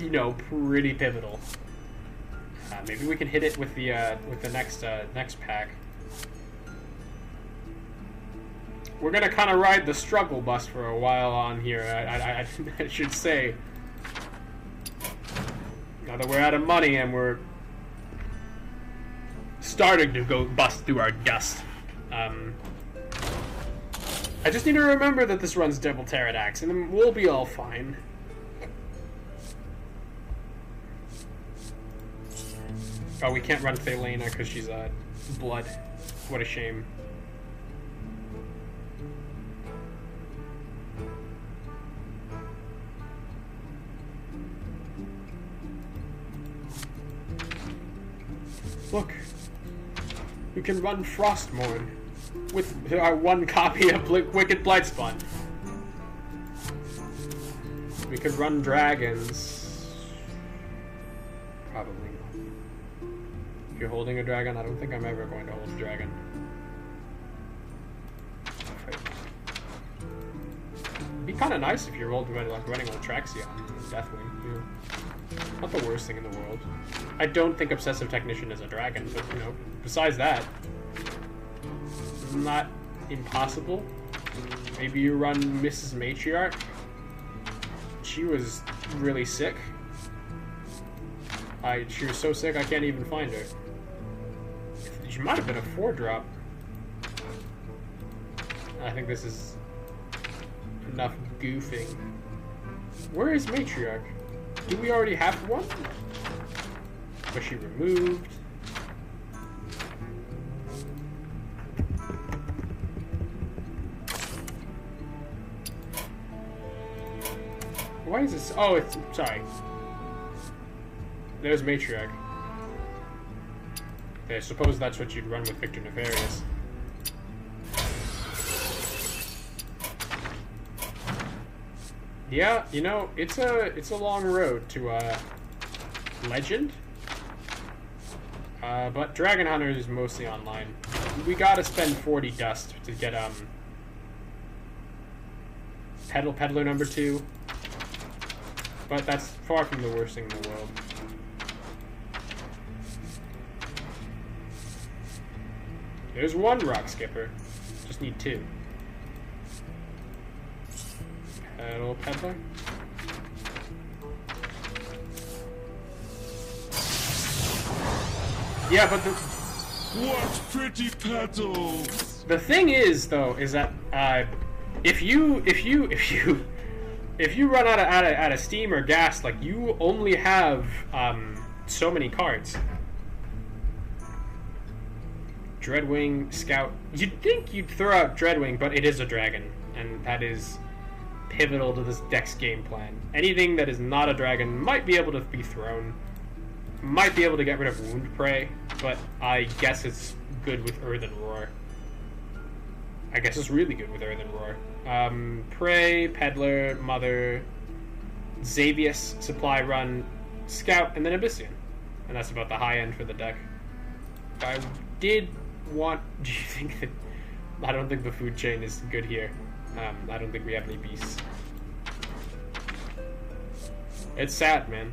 you know, pretty pivotal. Maybe we can hit it with the next pack. We're gonna kind of ride the struggle bus for a while on here. I should say. Now that we're out of money and we're starting to go bust through our dust. I just need to remember that this runs double Pterodax, and then we'll be all fine. Oh, we can't run Thelena because she's blood. What a shame. Look, we can run Frostmourne with our 1 copy of Wicked Blightspawn. We could run dragons. Probably not. If you're holding a dragon, I don't think I'm ever going to hold a dragon. It'd be kind of nice if you're running Ultraxion and Deathwing. Yeah. Not the worst thing in the world. I don't think Obsessive Technician is a dragon, but, you know, besides that, not impossible. Maybe you run Mrs. Matriarch. She was really sick. She was so sick I can't even find her. She might have been a 4-drop. I think this is enough goofing. Where is Matriarch? Do we already have one? Was she removed? Why is this? Oh, it's... Sorry. There's Matriarch. Okay, I suppose that's what you'd run with Victor Nefarious. Yeah, you know, it's a long road to Legend. But Dragon Hunter is mostly online. We gotta spend 40 dust to get Peddler number 2. But that's far from the worst thing in the world. There's 1 Rock Skipper. Just need 2. Peddler. Yeah, but What pretty petals! the thing is, though, is that if you run out of steam or gas, like, you only have so many cards. Dreadwing, Scout. You'd think you'd throw out Dreadwing, but it is a dragon, and that is pivotal to this deck's game plan. Anything that is not a dragon might be able to be thrown. Might be able to get rid of Wound Prey, but I guess it's good with Earthen Roar. I guess it's really good with Earthen Roar. Prey, Peddler, Mother, Xavius, Supply Run, Scout, and then Abyssian. And that's about the high end for the deck. I did want... Do you think that... I don't think the food chain is good here. I don't think we have any beasts. It's sad, man.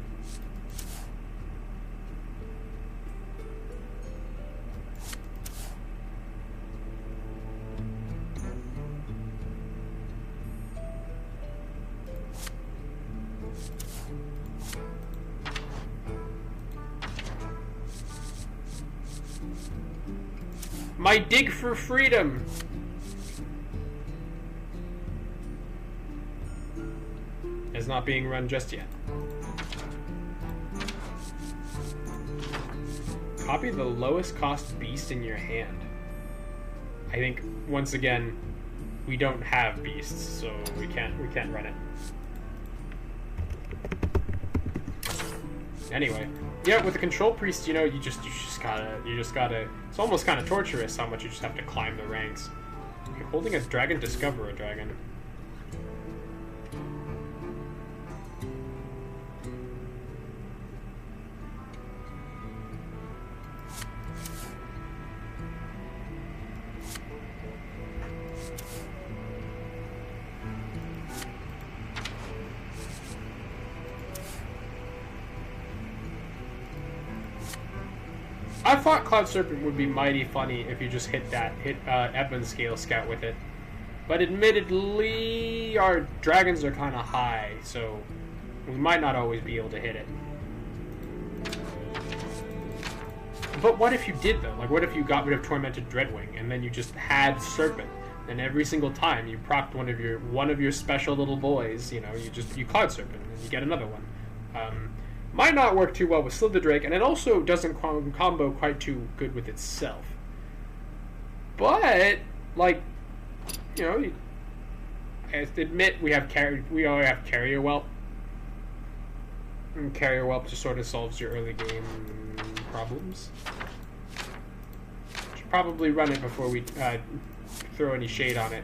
My dig for freedom! It's not being run just yet. Copy the lowest cost beast in your hand. I think once again we don't have beasts, so we can't run it. Anyway, yeah, with the control priest, you know, you just gotta. It's almost kind of torturous how much you just have to climb the ranks. You're holding a dragon, discover a dragon. I thought Cloud Serpent would be mighty funny if you just hit Edmund Scale Scout with it. But admittedly, our dragons are kind of high, so we might not always be able to hit it. But what if you did, though? Like, what if you got rid of Tormented Dreadwing, and then you just had Serpent, and every single time you procced one of your special little boys, you know, you Cloud Serpent, and then you get another one. Might not work too well with Slither Drake, and it also doesn't combo quite too good with itself. But, like, you know, I admit we already have Carrier Whelp. And Carrier Whelp just sort of solves your early game problems. Should probably run it before we throw any shade on it.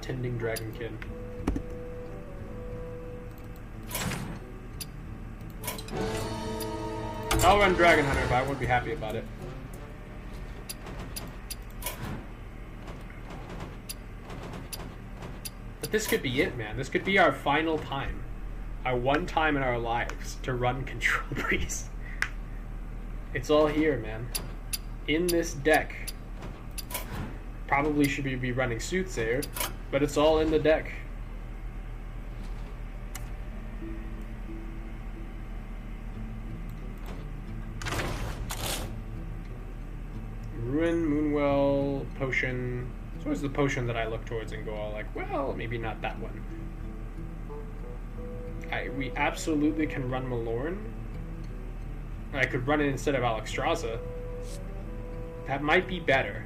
Tending Dragonkin. I'll run Dragon Hunter, but I wouldn't be happy about it. But this could be it, man. This could be our final time. Our one time in our lives to run Control Priest. It's all here, man. In this deck. Probably should be running Soothsayer, but it's all in the deck. Ruin, Moonwell, Potion. It's always the Potion that I look towards and go all like, well, maybe not that one. We absolutely can run Malorn. I could run it instead of Alexstrasza. That might be better.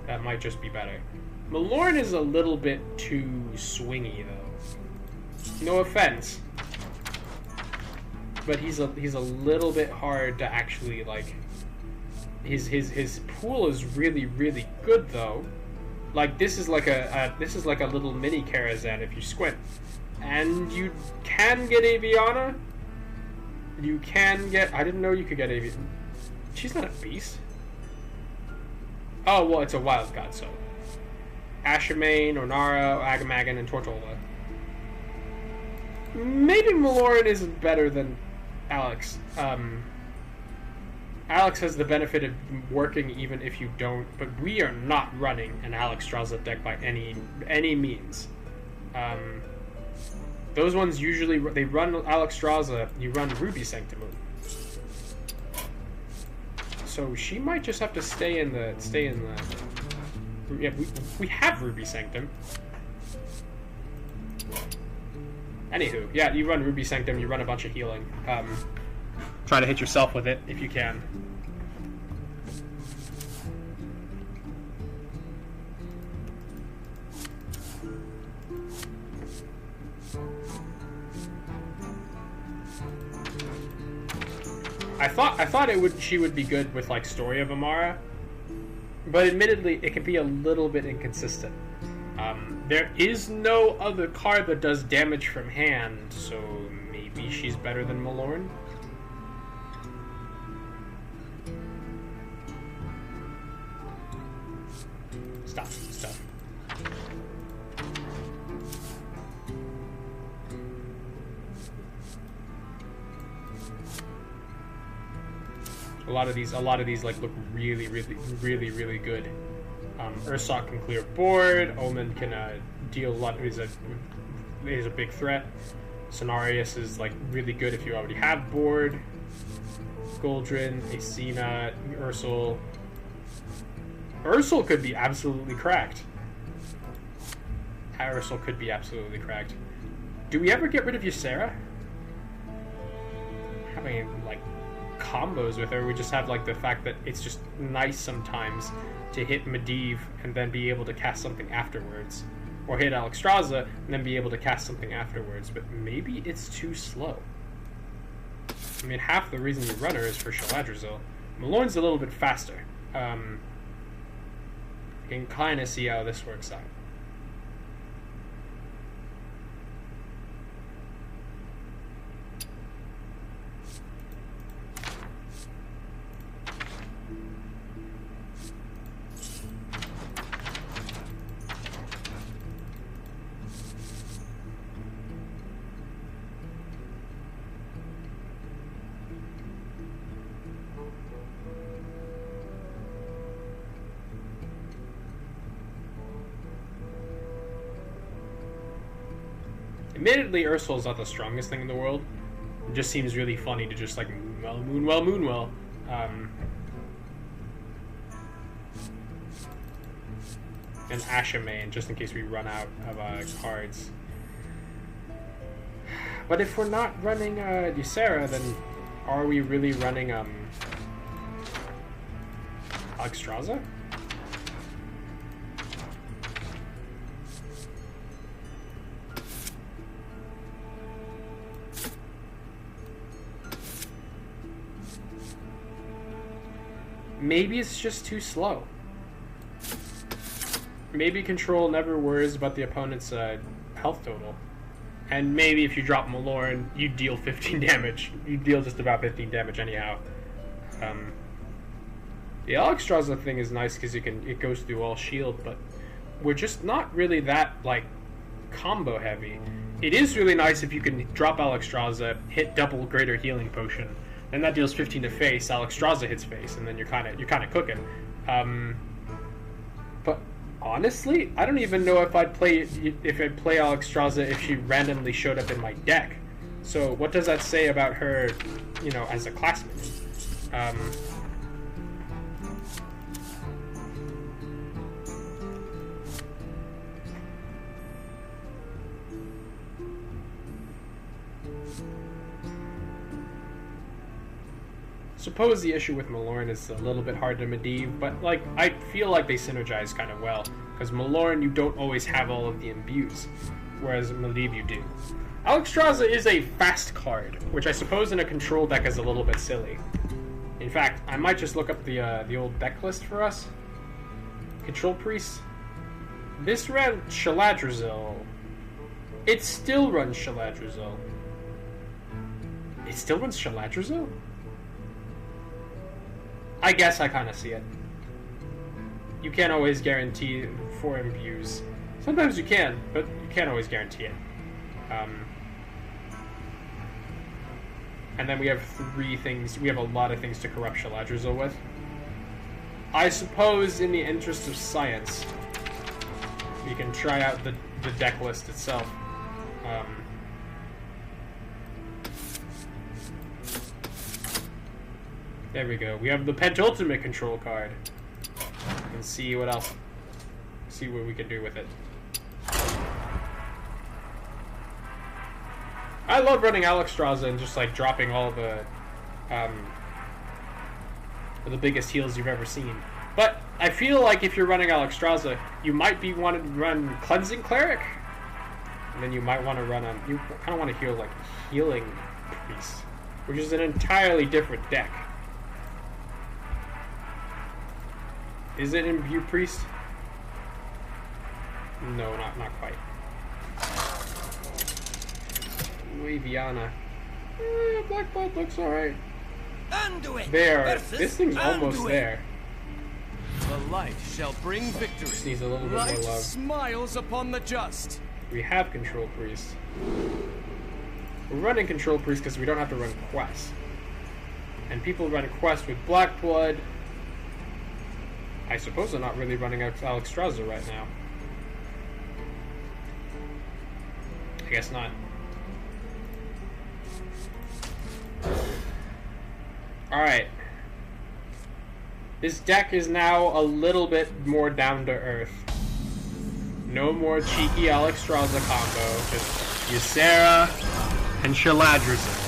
That might just be better. Malorn is a little bit too swingy, though. No offense, but he's a little bit hard to actually like. His pool is really good though. Like this is like a little mini Karazhan if you squint, and you can get Aviana. You can get. I didn't know you could get Aviana. She's not a beast. Oh, well, it's a wild god, so. Ashamain, Ornara, Agamagan, and Tortola. Maybe Malorn isn't better than Alex. Alex has the benefit of working even if you don't, but we are not running an Alexstrasza deck by any means. Those ones usually, they run Alexstrasza, you run Ruby Sanctum. So she might just have to stay in the. Yeah, we have Ruby Sanctum. Anywho, yeah, you run Ruby Sanctum, you run a bunch of healing. Try to hit yourself with it if you can. I thought she would be good with like Story of Amara, but admittedly it can be a little bit inconsistent. There is no other card that does damage from hand, so maybe she's better than Malorn. Stop. A lot of these like look really good. Ursoc can clear board. Omen can deal a lot. Is a big threat. Cenarius is like really good if you already have board. Goldrin, a Cena, Ursel. Ursel could be absolutely cracked. Ursel could be absolutely cracked. Do we ever get rid of Ysera? Having, like, combos with her, we just have, like, the fact that it's just nice sometimes to hit Medivh and then be able to cast something afterwards. Or hit Alexstrasza and then be able to cast something afterwards. But maybe it's too slow. I mean, half the reason you run her is for Shaladrazil. Malorne's a little bit faster. You can kind of see how this works out. Admittedly, Ursul's not the strongest thing in the world. It just seems really funny to just like Moonwell. And Ashamain, just in case we run out of cards. But if we're not running Ysera, then are we really running Alexstrasza? Maybe it's just too slow. Maybe Control never worries about the opponent's health total. And maybe if you drop Malorne, you deal 15 damage. You deal just about 15 damage anyhow. The Alexstrasza thing is nice because it goes through all shield, but we're just not really that, like, combo heavy. It is really nice if you can drop Alexstrasza, hit double greater healing potion. Then that deals 15 to face. Alexstrasza hits face, and then you're kind of cooking. But honestly, I don't even know if I'd play Alexstrasza if she randomly showed up in my deck. So what does that say about her, you know, as a classmate? Suppose the issue with Malorne is a little bit hard to Medivh, but like I feel like they synergize kind of well, because Malorne you don't always have all of the imbues, whereas Medivh you do. Alexstrasza is a fast card, which I suppose in a control deck is a little bit silly. In fact, I might just look up the old deck list for us. Control Priest. This ran Shaladrazil. It still runs Shaladrazil. It still runs Shaladrazil? I guess I kind of see it. You can't always guarantee 4 imbues. Sometimes you can, but you can't always guarantee it. And then we have 3 things. We have a lot of things to corrupt Shaladrazil with. I suppose, in the interest of science, we can try out the deck list itself. There we go. We have the Pentultimate control card. And see what else. See what we can do with it. I love running Alexstrasza and just like dropping all the biggest heals you've ever seen. But I feel like if you're running Alexstrasza, you might be wanting to run Cleansing Cleric, and then you might want to run on. You kind of want to heal like Healing Priest, which is an entirely different deck. Is it Imbue Priest? No, not quite. Waviana. Black Blood looks alright. There. This thing's almost there. The light shall bring victory. Just needs a little bit more Light love. smiles upon the just. We have Control Priest. We're running Control Priest because we don't have to run quests. And people run quests with Black Blood. I suppose they're not really running Alexstrasza right now. I guess not. Alright. This deck is now a little bit more down to earth. No more cheeky Alexstrasza combo. Just Ysera and Shaladrazil.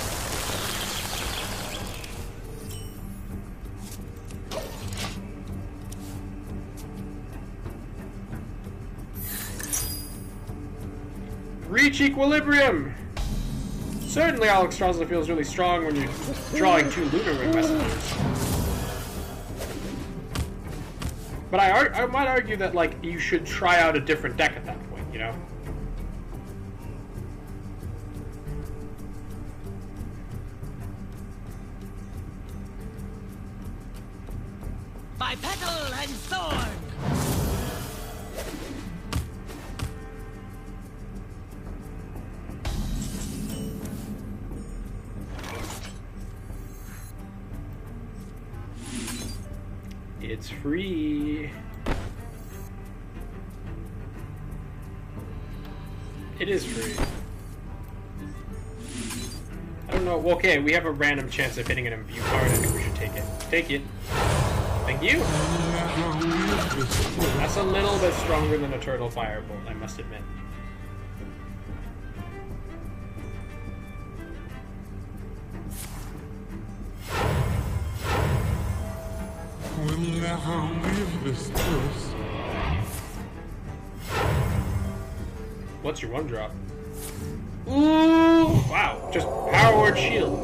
Reach equilibrium! Certainly Alexstrasza feels really strong when you're drawing 2 Lunar Ring Messengers. But I might argue that, like, you should try out a different deck at that point, you know? Bipedal and Thorn! It's free. It is free. I don't know. Well, okay, we have a random chance of hitting an imbue card. I think we should take it. Take it. Thank you. That's a little bit stronger than a Turtle Firebolt, I must admit. We'll never leave this place. What's your 1-drop? Ooh! Wow, just Power Word Shield.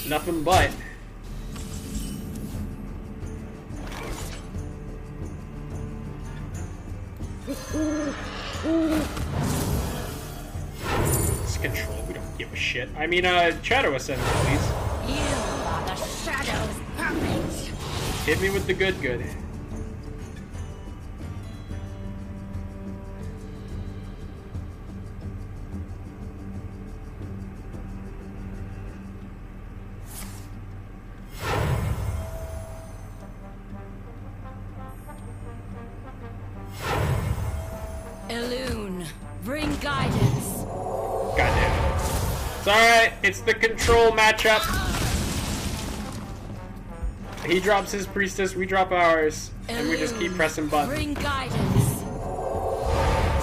Nothing but. It's control, we don't give a shit. I mean, Shadow Ascendant, please. You are the Shadow's puppet! Hit me with the good. Elune, bring guidance. Goddamn. It's alright, it's the control matchup. He drops his priestess, we drop ours, and we just keep pressing buttons. Bring guidance.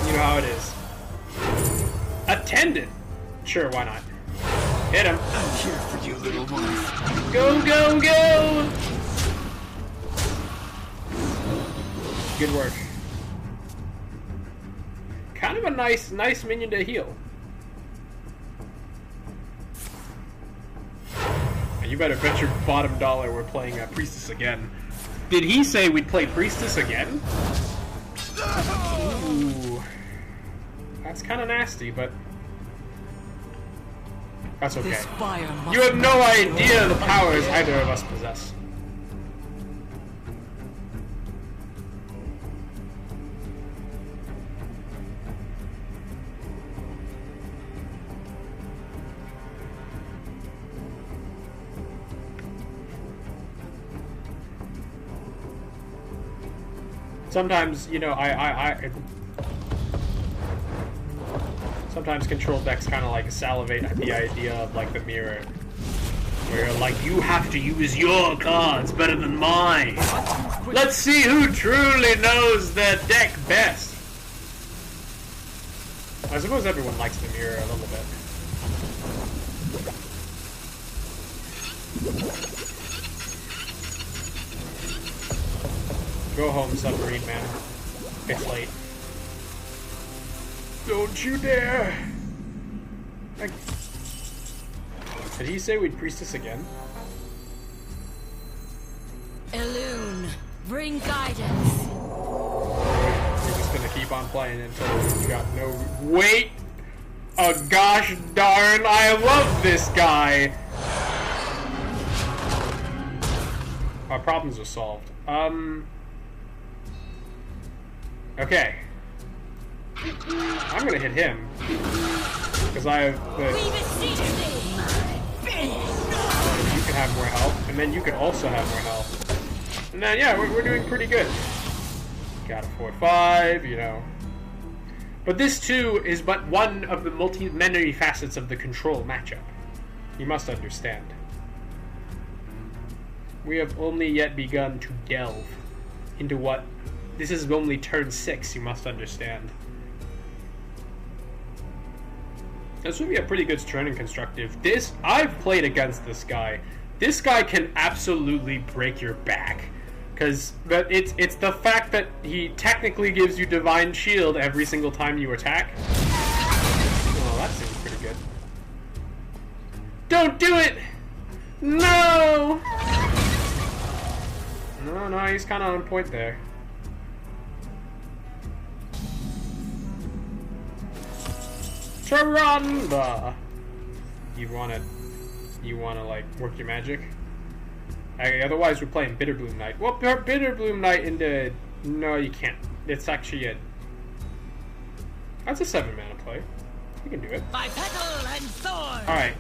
You know how it is. Attendant! Sure, why not? Hit him. I'm here for you, little one. Go! Good work. Kind of a nice minion to heal. And you better bet your bottom dollar we're playing Priestess again. Did he say we'd play Priestess again? Ooh. That's kind of nasty, but that's okay. You have no idea the powers either of us possess. Sometimes, you know, sometimes control decks kind of like salivate at the idea of like the mirror, where you're like, you have to use your cards better than mine. Let's see who truly knows the deck best. I suppose everyone likes the mirror a little bit. Go home, submarine man. It's late. Don't you dare! Did he say we'd priestess again? Elune, bring guidance. We're just gonna keep on playing until we got no... Wait! Oh gosh darn, I love this guy! Our problems are solved. Okay. I'm gonna hit him. Because I have the... You can have more health, and then you can also have more health. And then, yeah, we're doing pretty good. Got a 4-5, you know. But this, too, is but one of the many facets of the control matchup. You must understand. We have only yet begun to delve into what... This is only turn 6, you must understand. This would be a pretty good turn in constructive. I've played against this guy. This guy can absolutely break your back. Because it's the fact that he technically gives you Divine Shield every single time you attack. Well, that seems pretty good. Don't do it! No! No, he's kind of on point there. Tyrande! You wanna like work your magic? Otherwise we're playing Bitterbloom Knight. Well, Bitterbloom Knight into... No, you can't. It's actually a... That's a 7 mana play. You can do it. By petal and sword. Alright.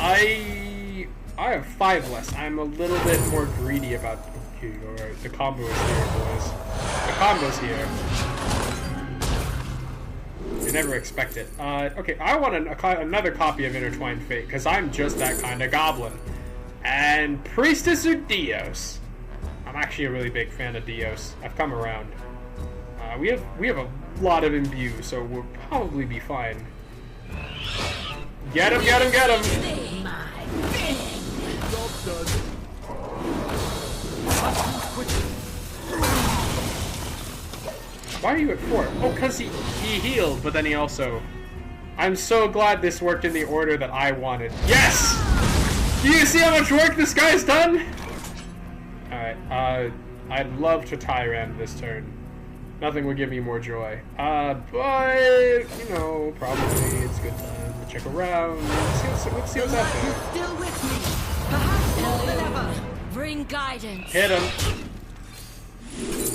I have 5 less. I'm a little bit more greedy about... Here you go, right. The combo is here, boys. The combo's here. You never expect it. Okay, I want another copy of Intertwined Fate, because I'm just that kind of goblin. And Priestess or Dios? I'm actually a really big fan of Dios. I've come around. We have a lot of imbue, so we'll probably be fine. Get him, get him, get him! Why are you at 4? Oh, because he healed, but then he also... I'm so glad this worked in the order that I wanted. Yes! Do you see how much work this guy's done? Alright, I'd love to Tyrande this turn. Nothing would give me more joy. But, you know, probably it's a good time to check around. Let's see what's out there. Still with me. Perhaps more than ever. Bring guidance. Hit him.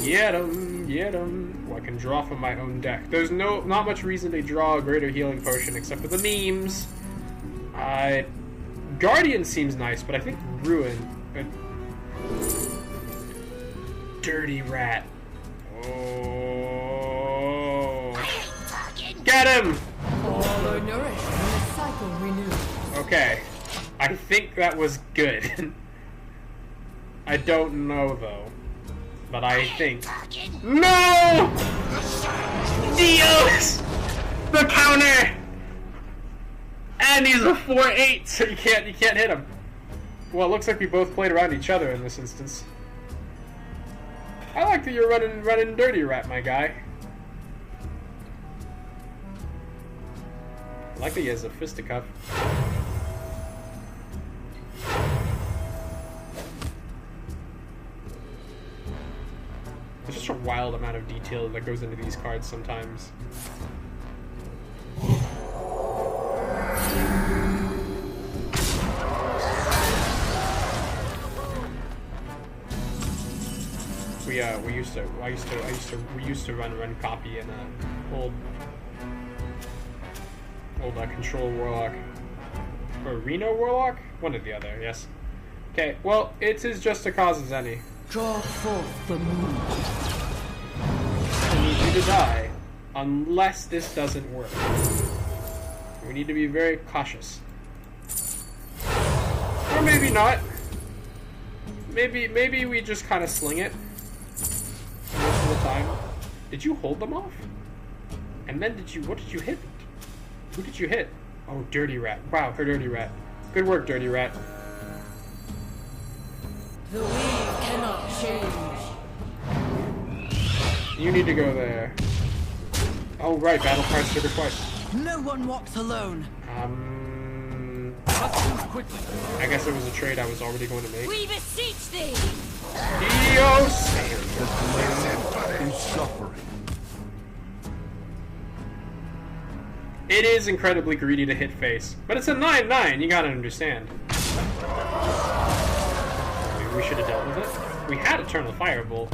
Get him, get him. Well, I can draw from my own deck. There's not much reason to draw a greater healing potion except for the memes. Guardian seems nice, but I think Ruin. Dirty Rat. Oh. Get him! All are nourished and the cycle renewed. Okay. I think that was good. I don't know, though. But I think... No! Dios! The counter! And he's a 4/8, so you can't hit him. Well, it looks like we both played around each other in this instance. I like that you're running Dirty Rat, my guy. I like that he has a fisticuff. There's just a wild amount of detail that goes into these cards sometimes. We used to run copy in old Control Warlock or Reno Warlock, one or the other. Yes. Okay. Well, it is just a cause as any. Draw forth the moon. I need you to die, unless this doesn't work. We need to be very cautious. Or maybe not. Maybe we just kind of sling it most of the time. Did you hold them off? And then what did you hit? Who did you hit? Oh, Dirty Rat. Wow, her Dirty Rat. Good work, Dirty Rat. The weave cannot change. You need to go there. Oh, right, battle cards trigger twice. No one walks alone. I guess it was a trade I was already going to make. We beseech thee. Dios! Who's suffering? It is incredibly greedy to hit face, but it's a 9/9. You gotta understand. Maybe we should have dealt with it. We had Eternal Firebolt.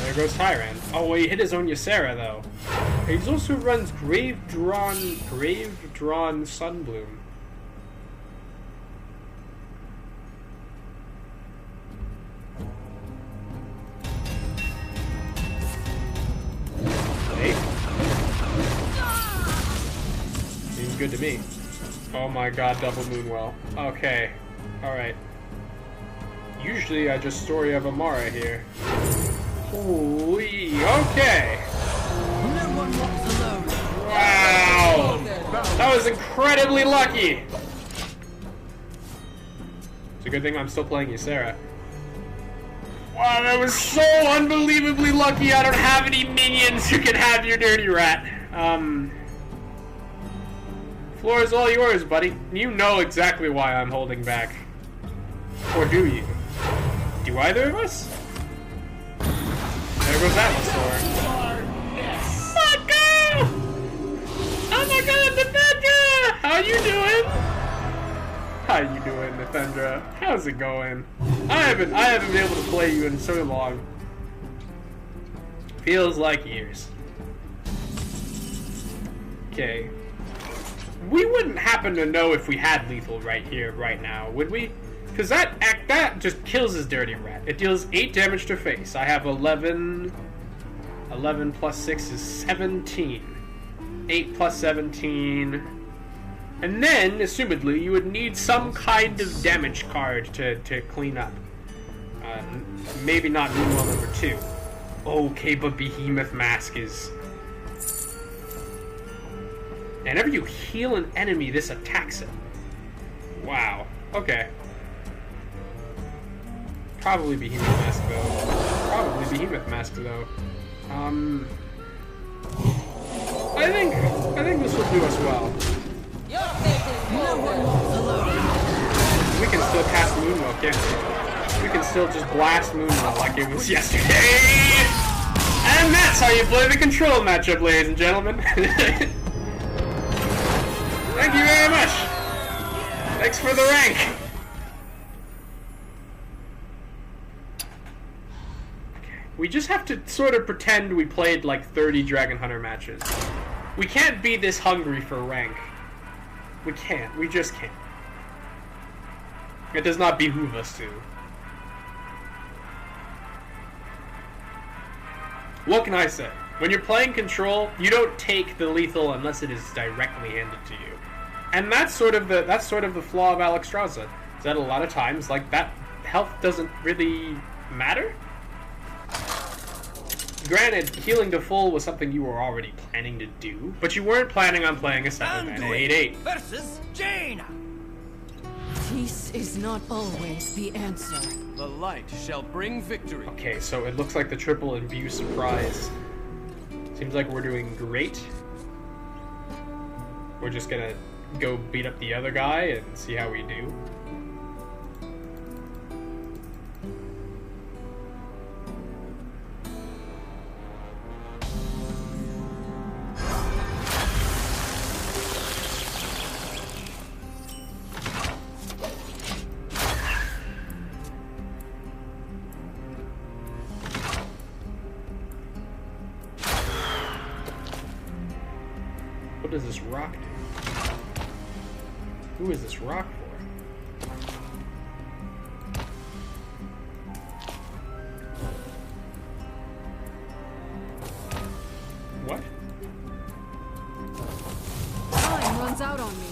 There goes Tyrande. Oh, well, he hit his own Ysera though. He also runs Grave Drawn Sunbloom. Hey. Seems good to me. Oh my god, double Moonwell. Okay. Alright. Usually I just story of Amara here. Holy, okay. No one walks alone. Wow! That was incredibly lucky! It's a good thing I'm still playing Ysera. Wow, that was so unbelievably lucky I don't have any minions who can have your dirty rat. Floor is all yours, buddy. You know exactly why I'm holding back. Or do you? Do either of us? There goes that one, Floor. Oh my god, Defendra! How you doing? How you doing, Defendra? How's it going? I haven't been able to play you in so long. Feels like years. Okay. We wouldn't happen to know if we had lethal right here, right now, would we? Because that just kills his dirty rat. It deals 8 damage to face. I have 11. 11 plus 6 is 17. 8 plus 17. And then, assumedly, you would need some kind of damage card to clean up. Maybe not Moonwell number 2. Okay, but Behemoth Mask is... Whenever you heal an enemy, this attacks it. Wow. Okay. Probably Behemoth Mask, though. Probably Behemoth Mask, though. I think this will do us well. We can still cast Moonwell, can't we? We can still just blast Moonwell like it was yesterday. And that's how you play the control matchup, ladies and gentlemen. Thank you very much. Thanks for the rank. We just have to sort of pretend we played like 30 Dragon Hunter matches. We can't be this hungry for rank. We can't. We just can't. It does not behoove us to. What can I say? When you're playing Control, you don't take the lethal unless it is directly handed to you. And that's sort of the flaw of Alexstrasza. Is that a lot of times, like, that health doesn't really matter? Granted, healing to full was something you were already planning to do, but you weren't planning on playing a 7-mana 8/8. Versus Jaina! Peace is not always the answer. The light shall bring victory. Okay, so it looks like the triple imbue surprise. Seems like we're doing great. We're just gonna go beat up the other guy and see how we do. What does this rock do? Who is this rock for? What? Time runs out on me.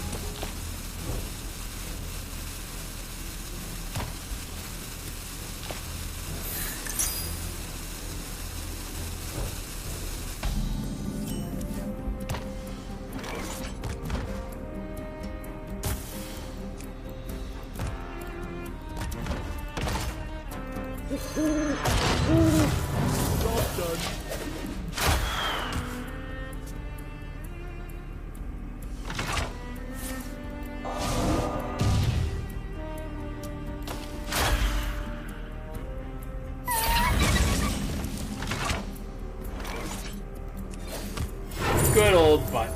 Good old butt.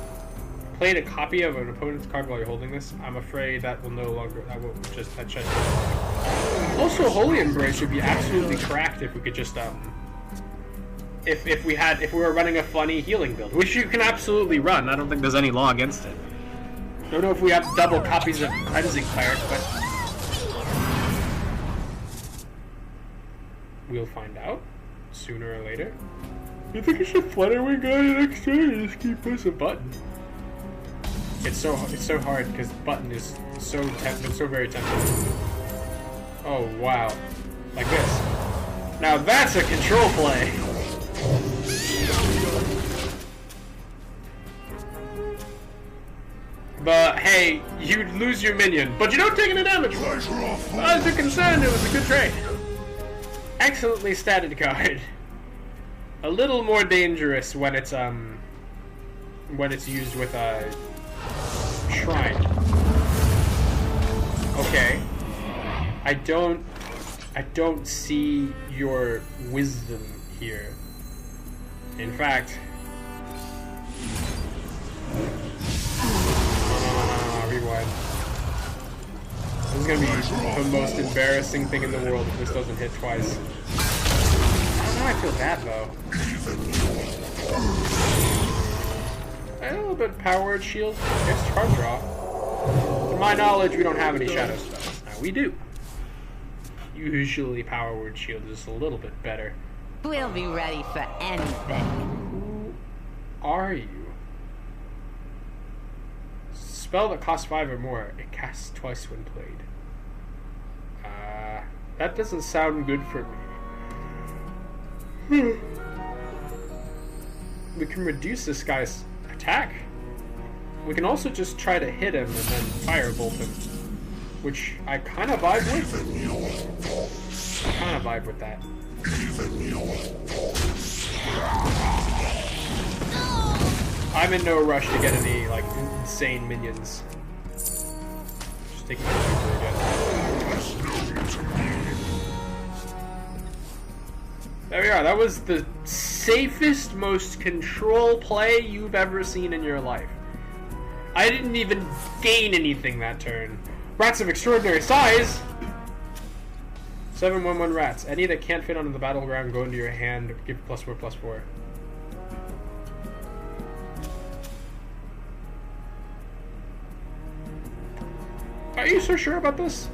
Played a copy of an opponent's card while you're holding this. I'm afraid that will no longer. That should. Also, Holy Embrace would be absolutely cracked if we could just if we were running a funny healing build, which you can absolutely run. I don't think there's any law against it. Don't know if we have double copies of Cleansing Cleric, but we'll find out sooner or later. You think I should flutter wing guy next turn and just keep pressing a button? It's so hard because button is so very tempting. Oh wow. Like this. Now that's a control play. But hey, you'd lose your minion, but you don't take any damage. As you're concerned, it was a good trade. Excellently statted card. A little more dangerous when it's used with a shrine. Okay. I don't see your wisdom here. In fact, no, rewind. This is gonna be the most embarrassing thing in the world if this doesn't hit twice. I don't know how I feel that though. A little bit of power word shield. It's card draw. To my knowledge, we don't have any shadow spells. Now we do. Usually power word shield is a little bit better. We'll be ready for anything. Who are you? Spell that costs 5 or more. It casts twice when played. That doesn't sound good for me. We can reduce this guy's attack. We can also just try to hit him and then firebolt him. Which I kind of vibe with. I kind of vibe with that. I'm in no rush to get any, like, insane minions. Just take my super again. There we are. That was the safest, most control play you've ever seen in your life. I didn't even gain anything that turn. Rats of extraordinary size! 7/1/1 rats. Any that can't fit onto the battleground go into your hand. Give +4/+4. Are you so sure about this?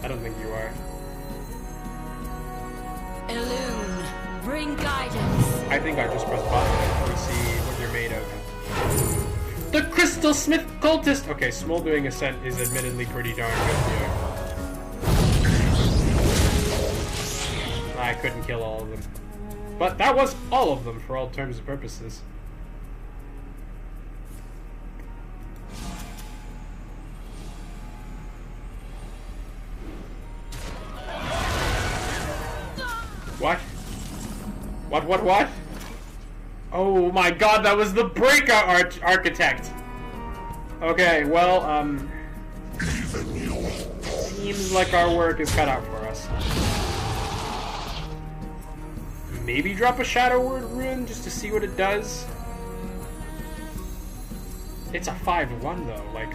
I don't think you are. Elune, bring guidance. I think I just pressed button to see what you're made of. The Crystal Smith Cultist! Okay, Smoldering Ascent is admittedly pretty darn good here. I couldn't kill all of them. But that was all of them for all terms and purposes. What? What? Oh my god, that was the Breakout Architect! Okay, well, seems like our work is cut out for us. Maybe drop a Shadow Word Rune just to see what it does? It's a 5/1 though, like,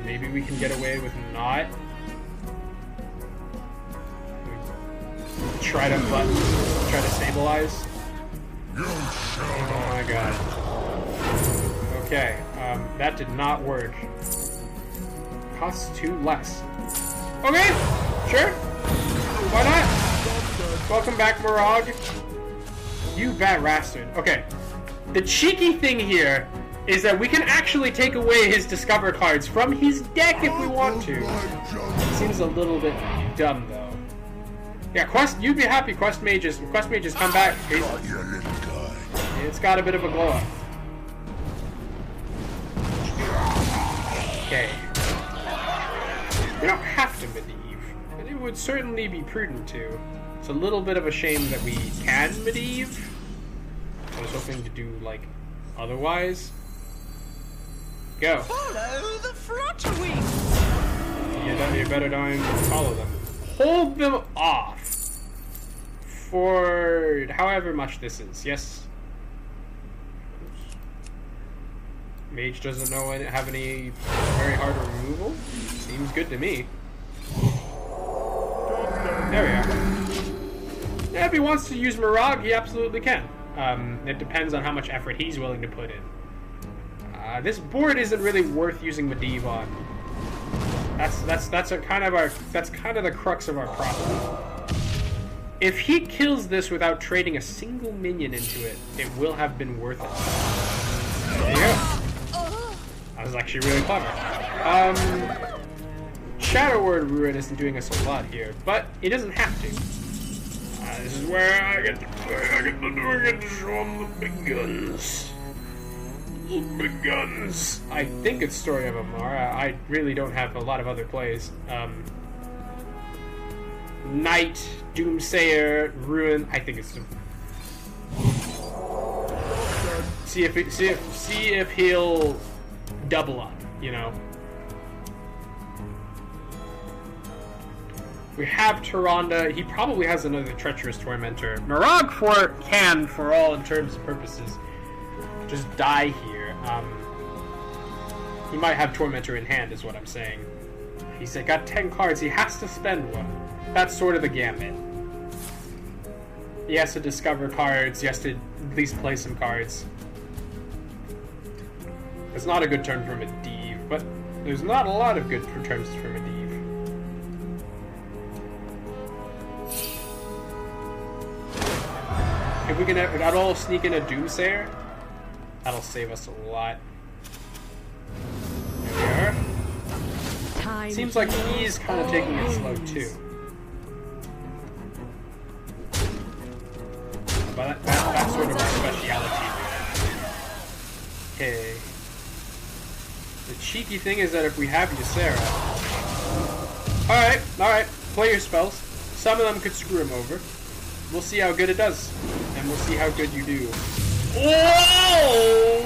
maybe we can get away with not. Try to stabilize. Oh my god. Okay, that did not work. Costs 2 less. Okay, sure. Why not? Welcome back, Morag. You bad bastard. Okay, the cheeky thing here is that we can actually take away his Discover cards from his deck if we want to. Seems a little bit dumb though. Yeah, you'd be happy, Quest Mages come back. It's got a bit of a glow up. Okay. We don't have to mediev, but it would certainly be prudent to. It's a little bit of a shame that we can mediev. I was hoping to do, like, otherwise. Go. Follow the Flutterwings! You better darn follow them. Hold them off for however much this is. Yes. Mage doesn't have any very hard removal. Seems good to me. There we are. Yeah, if he wants to use Morag, he absolutely can. It depends on how much effort he's willing to put in. This board isn't really worth using Medivh on. That's kind of the crux of our problem. If he kills this without trading a single minion into it, it will have been worth it. There you go. That was actually really clever. Shadow Word Ruin isn't doing us a lot here, but it doesn't have to. This is where I get to show them the big guns. The big guns. I think it's Story of Amara. I really don't have a lot of other plays. Knight, Doomsayer, Ruin. I think it's. See if he'll double up. You know. We have Tyrande. He probably has another Treacherous Tormentor. Mirage can, for all intents and purposes, just die here. He might have Tormentor in hand, is what I'm saying. He's got 10 cards. He has to spend one. That's sort of the gambit. He has to discover cards. He has to at least play some cards. It's not a good turn for Medivh, but there's not a lot of good turns for Medivh. If we can at all sneak in a Doomsayer, that'll save us a lot. There we are. Seems like he's kind of taking it slow too. But that's sort of our speciality. Okay. The cheeky thing is that if we have Ysera... Alright, play your spells. Some of them could screw him over. We'll see how good it does. And we'll see how good you do. Whoa!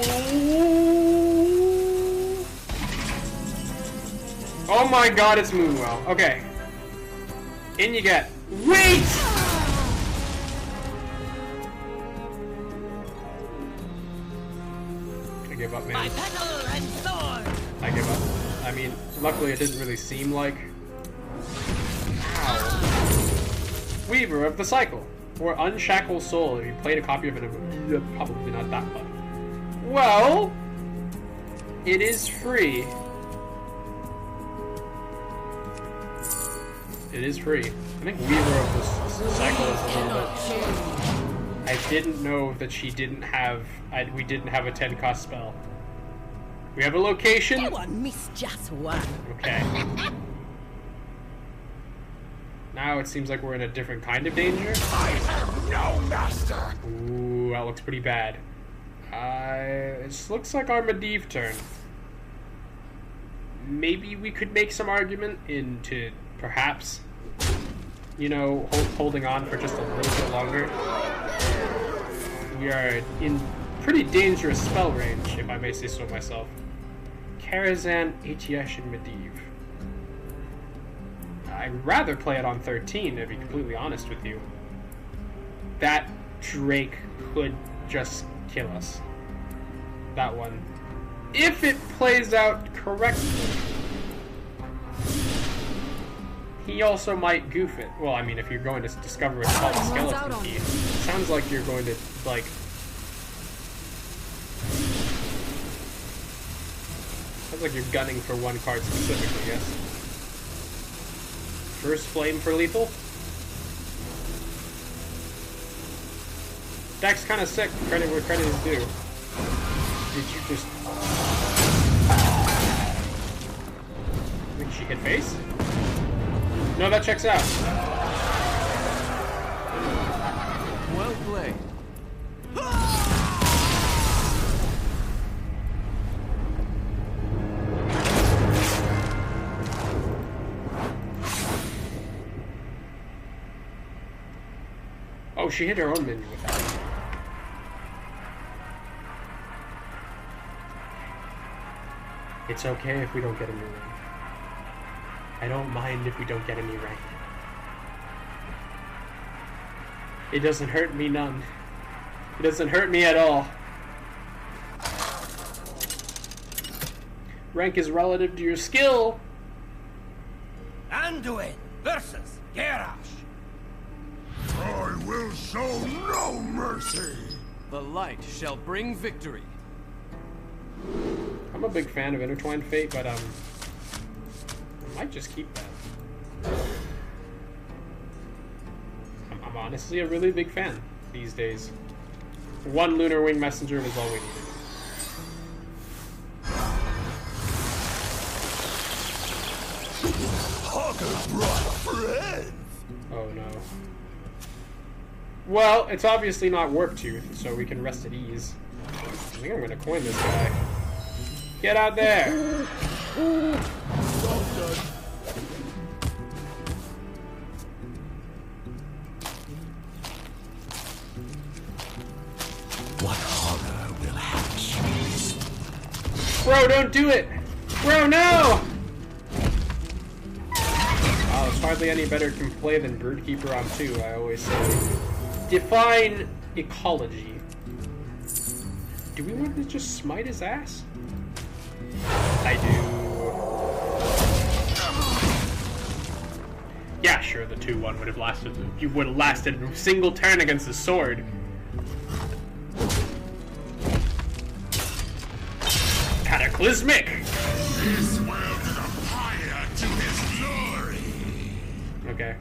Oh my god, it's Moonwell. Okay. In you get. Wait! I give up, man. I give up. I mean, luckily it didn't really seem like... Ow. Weaver of the Cycle. Or Unshackle Soul. If you played a copy of it, probably not that fun. Well, it is free. It is free. I think Weaver of the Cycle is a little bit... I didn't know that she didn't have... we didn't have a 10-cost spell. We have a location. Go on, miss just one. Okay. Now it seems like we're in a different kind of danger. I am no master. Ooh, that looks pretty bad. It looks like our Medivh turn. Maybe we could make some argument into perhaps, you know, holding on for just a little bit longer. We are in pretty dangerous spell range, if I may say so myself. Karazhan, Atiesh, and Medivh. I'd rather play it on 13, to be completely honest with you. That Drake could just kill us. That one. If it plays out correctly. He also might goof it. Well, I mean, if you're going to discover a skeleton key, it sounds like you're going to, like... Sounds like you're gunning for one card specifically, yes? First Flame for lethal. Deck's kind of sick. Credit where credit is due. Did you just... I think she hit face? No, that checks out. Well played. Oh, she hit her own minion with that. It's okay if we don't get a new ring. I don't mind if we don't get a new rank. It doesn't hurt me none. It doesn't hurt me at all. Rank is relative to your skill. Anduin versus Garrosh. I will show no mercy. The light shall bring victory. I'm a big fan of Intertwined Fate, but I might just keep that. I'm honestly a really big fan these days. One Lunar Wing Messenger was all we needed. Oh no. Well, it's obviously not Warp Tooth, so we can rest at ease. I think I'm gonna coin this guy. Get out there! What horror will hatch? Bro, don't do it! Bro, no! Wow, it's hardly any better can play than Birdkeeper on 2, I always say. Define ecology. Do we want to just smite his ass? I do. Yeah, sure, the 2-1 would have lasted. You would have lasted a single turn against the sword. Cataclysmic! This world is a fire to his glory. Okay.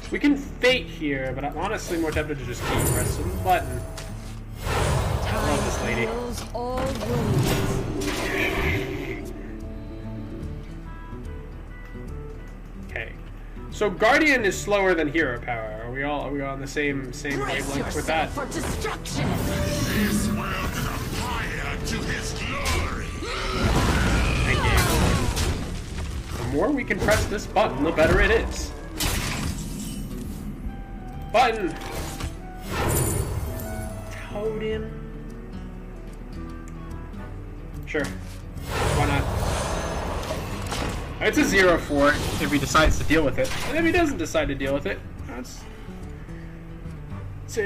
We can fate here, but I'm honestly more tempted to just keep pressing the button. I love this lady. Heals all wounds. Okay. So Guardian is slower than Hero Power. Are we all on the same wavelength with that? For destruction. This world is a fire to his glory. Thank you. The more we can press this button, the better it is. Button! Totem. Sure. Why not? It's a 0-4 if he decides to deal with it. And if he doesn't decide to deal with it, that's... It's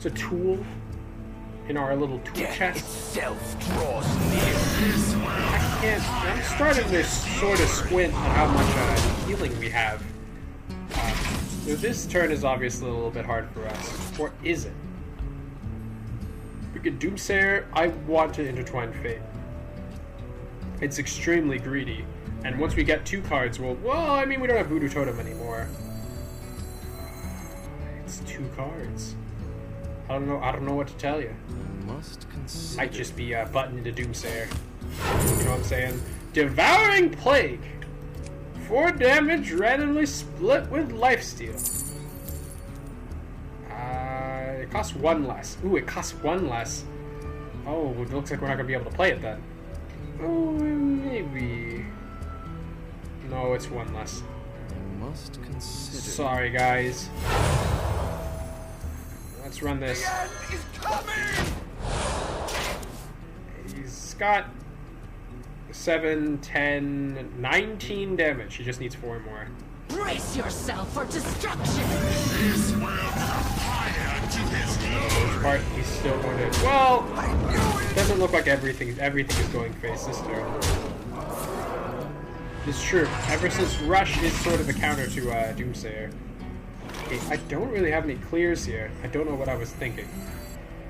a tool in our little tool chest. I'm starting to sort of squint at how much healing we have. So this turn is obviously a little bit hard for us. Or is it? We could Doomsayer. I want to Intertwine Fate. It's extremely greedy. And once we get 2 cards, well, I mean, we don't have Voodoo Totem anymore. It's 2 cards. I don't know what to tell you. Might just be a button into Doomsayer. You know what I'm saying? Devouring Plague. 4 damage randomly split with Lifesteal. It costs 1 less. Ooh, it costs 1 less. Oh, it looks like we're not gonna be able to play it then. Oh, maybe. No, it's 1 less. Sorry, guys. Let's run this. He's got 7, 10, 19 damage. He just needs 4 more. Brace yourself for destruction. This world is a fire to his glory. Part he's still going to. Well, it doesn't look like everything is going face this turn. It's true. Ever since Rush is sort of a counter to Doomsayer. Okay, I don't really have any clears here. I don't know what I was thinking.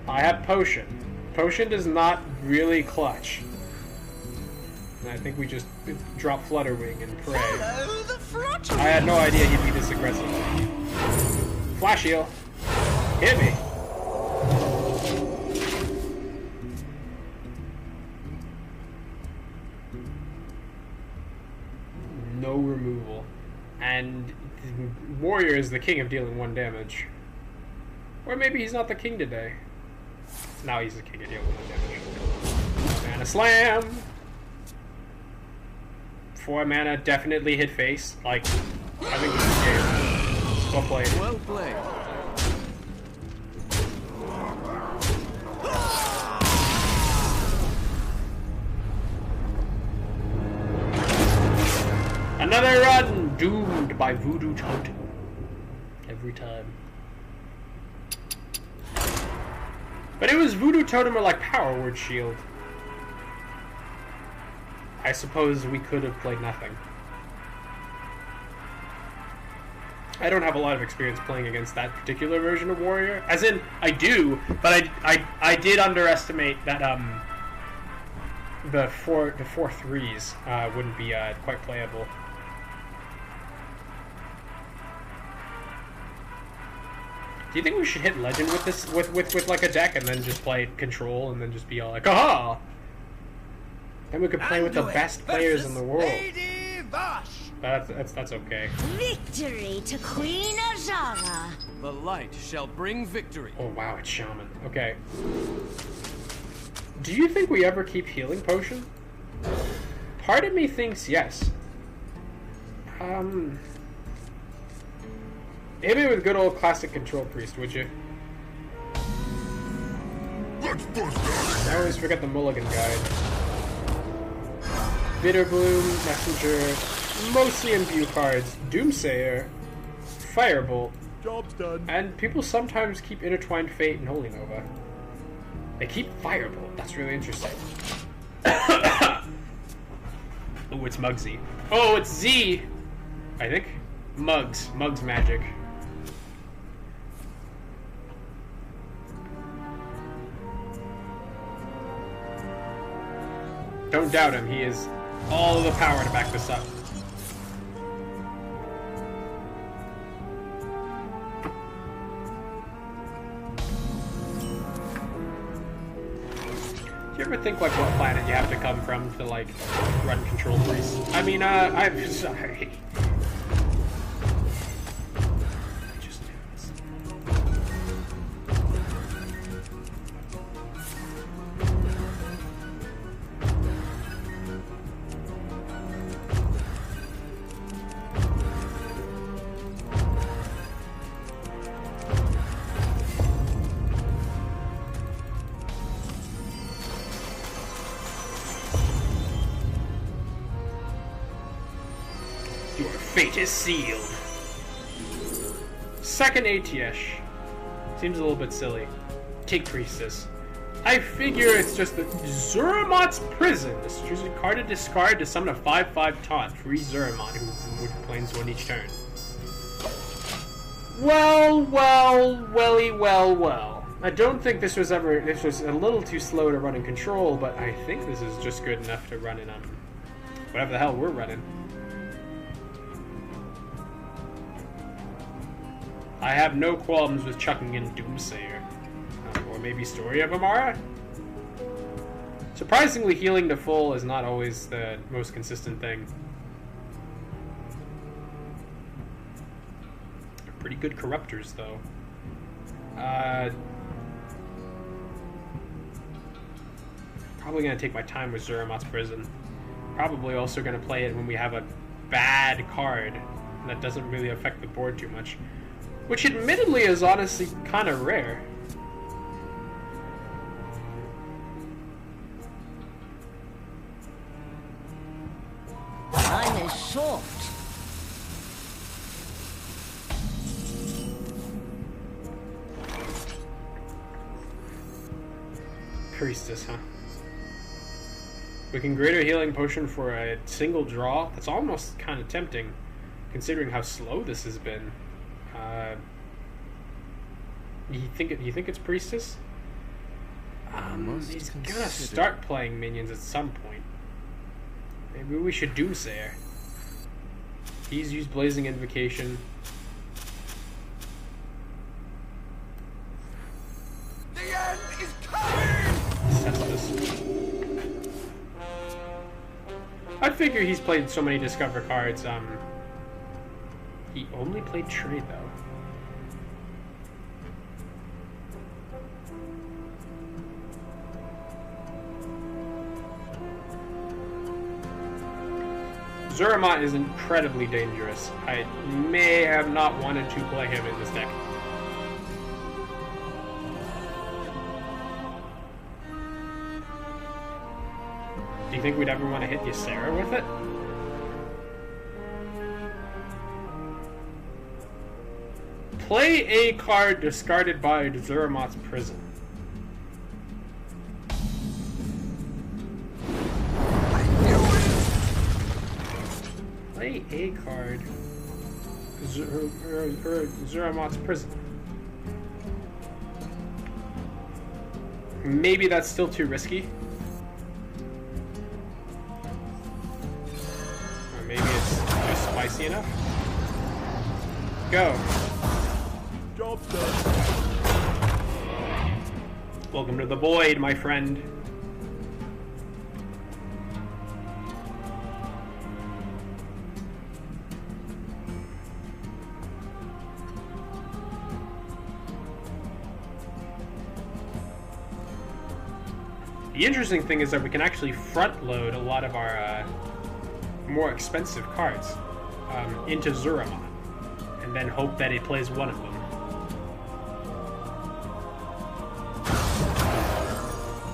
I have Potion. Potion does not really clutch. And I think we just drop Flutterwing and pray. I had no idea he'd be this aggressive. Flash Heal. Hit me. No removal. And Warrior is the king of dealing 1 damage. Or maybe he's not the king today. Now he's the king of dealing 1 damage. Mana Slam! 4 mana, definitely hit face. Like, I think this is game. Well played. Well played. Another run! Doomed by Voodoo Totem. Every time. But it was Voodoo Totem or like Power Word Shield. I suppose we could have played nothing. I don't have a lot of experience playing against that particular version of Warrior. As in, I do, but I did underestimate that the four threes wouldn't be quite playable. Do you think we should hit Legend with this with like a deck and then just play Control and then just be all like, aha? Then we could play with the best players in the world. Lady Vosh. That's okay. Victory to Queen Ajara. The light shall bring victory. Oh wow, it's Shaman. Okay. Do you think we ever keep healing potion? Part of me thinks yes. Maybe with good old classic control priest, would you? I always forget the mulligan guide. Bitterbloom, Messenger, mostly imbue cards, Doomsayer, Firebolt. Job's done. And people sometimes keep Intertwined Fate and Holy Nova. They keep Firebolt. That's really interesting. Oh, it's Mugsy. Oh, it's Z! I think. Mugs magic. Don't doubt him, he has all of the power to back this up. Do you ever think like what planet you have to come from to like run Control Priest? I mean, I'm sorry. Your fate is sealed. Second ATS. Seems a little bit silly. Take Priestess. I figure it's just the Zuramat's Prison. Choose a card to discard to summon a 5/5 taunt. Free Zuramat, who would plains one each turn. Well. I don't think this was a little too slow to run in Control, but I think this is just good enough to run in whatever the hell we're running. I have no qualms with chucking in Doomsayer. Or maybe Story of Amara? Surprisingly, healing to full is not always the most consistent thing. They're pretty good corruptors, though. Probably going to take my time with Zuramat's Prison. Probably also going to play it when we have a bad card that doesn't really affect the board too much. Which admittedly is honestly kind of rare. Time is short. Priestess, huh? We can greater healing potion for a single draw. That's almost kind of tempting, considering how slow this has been. You think it's Priestess? He's gonna start playing minions at some point. Maybe we should Doomsayer. He's used Blazing Invocation. The end is coming! Cestus. I figure he's played so many Discover cards. He only played Trade though. Zuramat is incredibly dangerous. I may have not wanted to play him in this deck. Do you think we'd ever want to hit Ysera with it? Play a card discarded by Zuramat's Prison. Play a card. Zuramat's Prison. Maybe that's still too risky. Or maybe it's just spicy enough. Go. Job's done. Welcome to the void, my friend. The interesting thing is that we can actually front load a lot of our more expensive cards into Zuramon, and then hope that it plays one of them.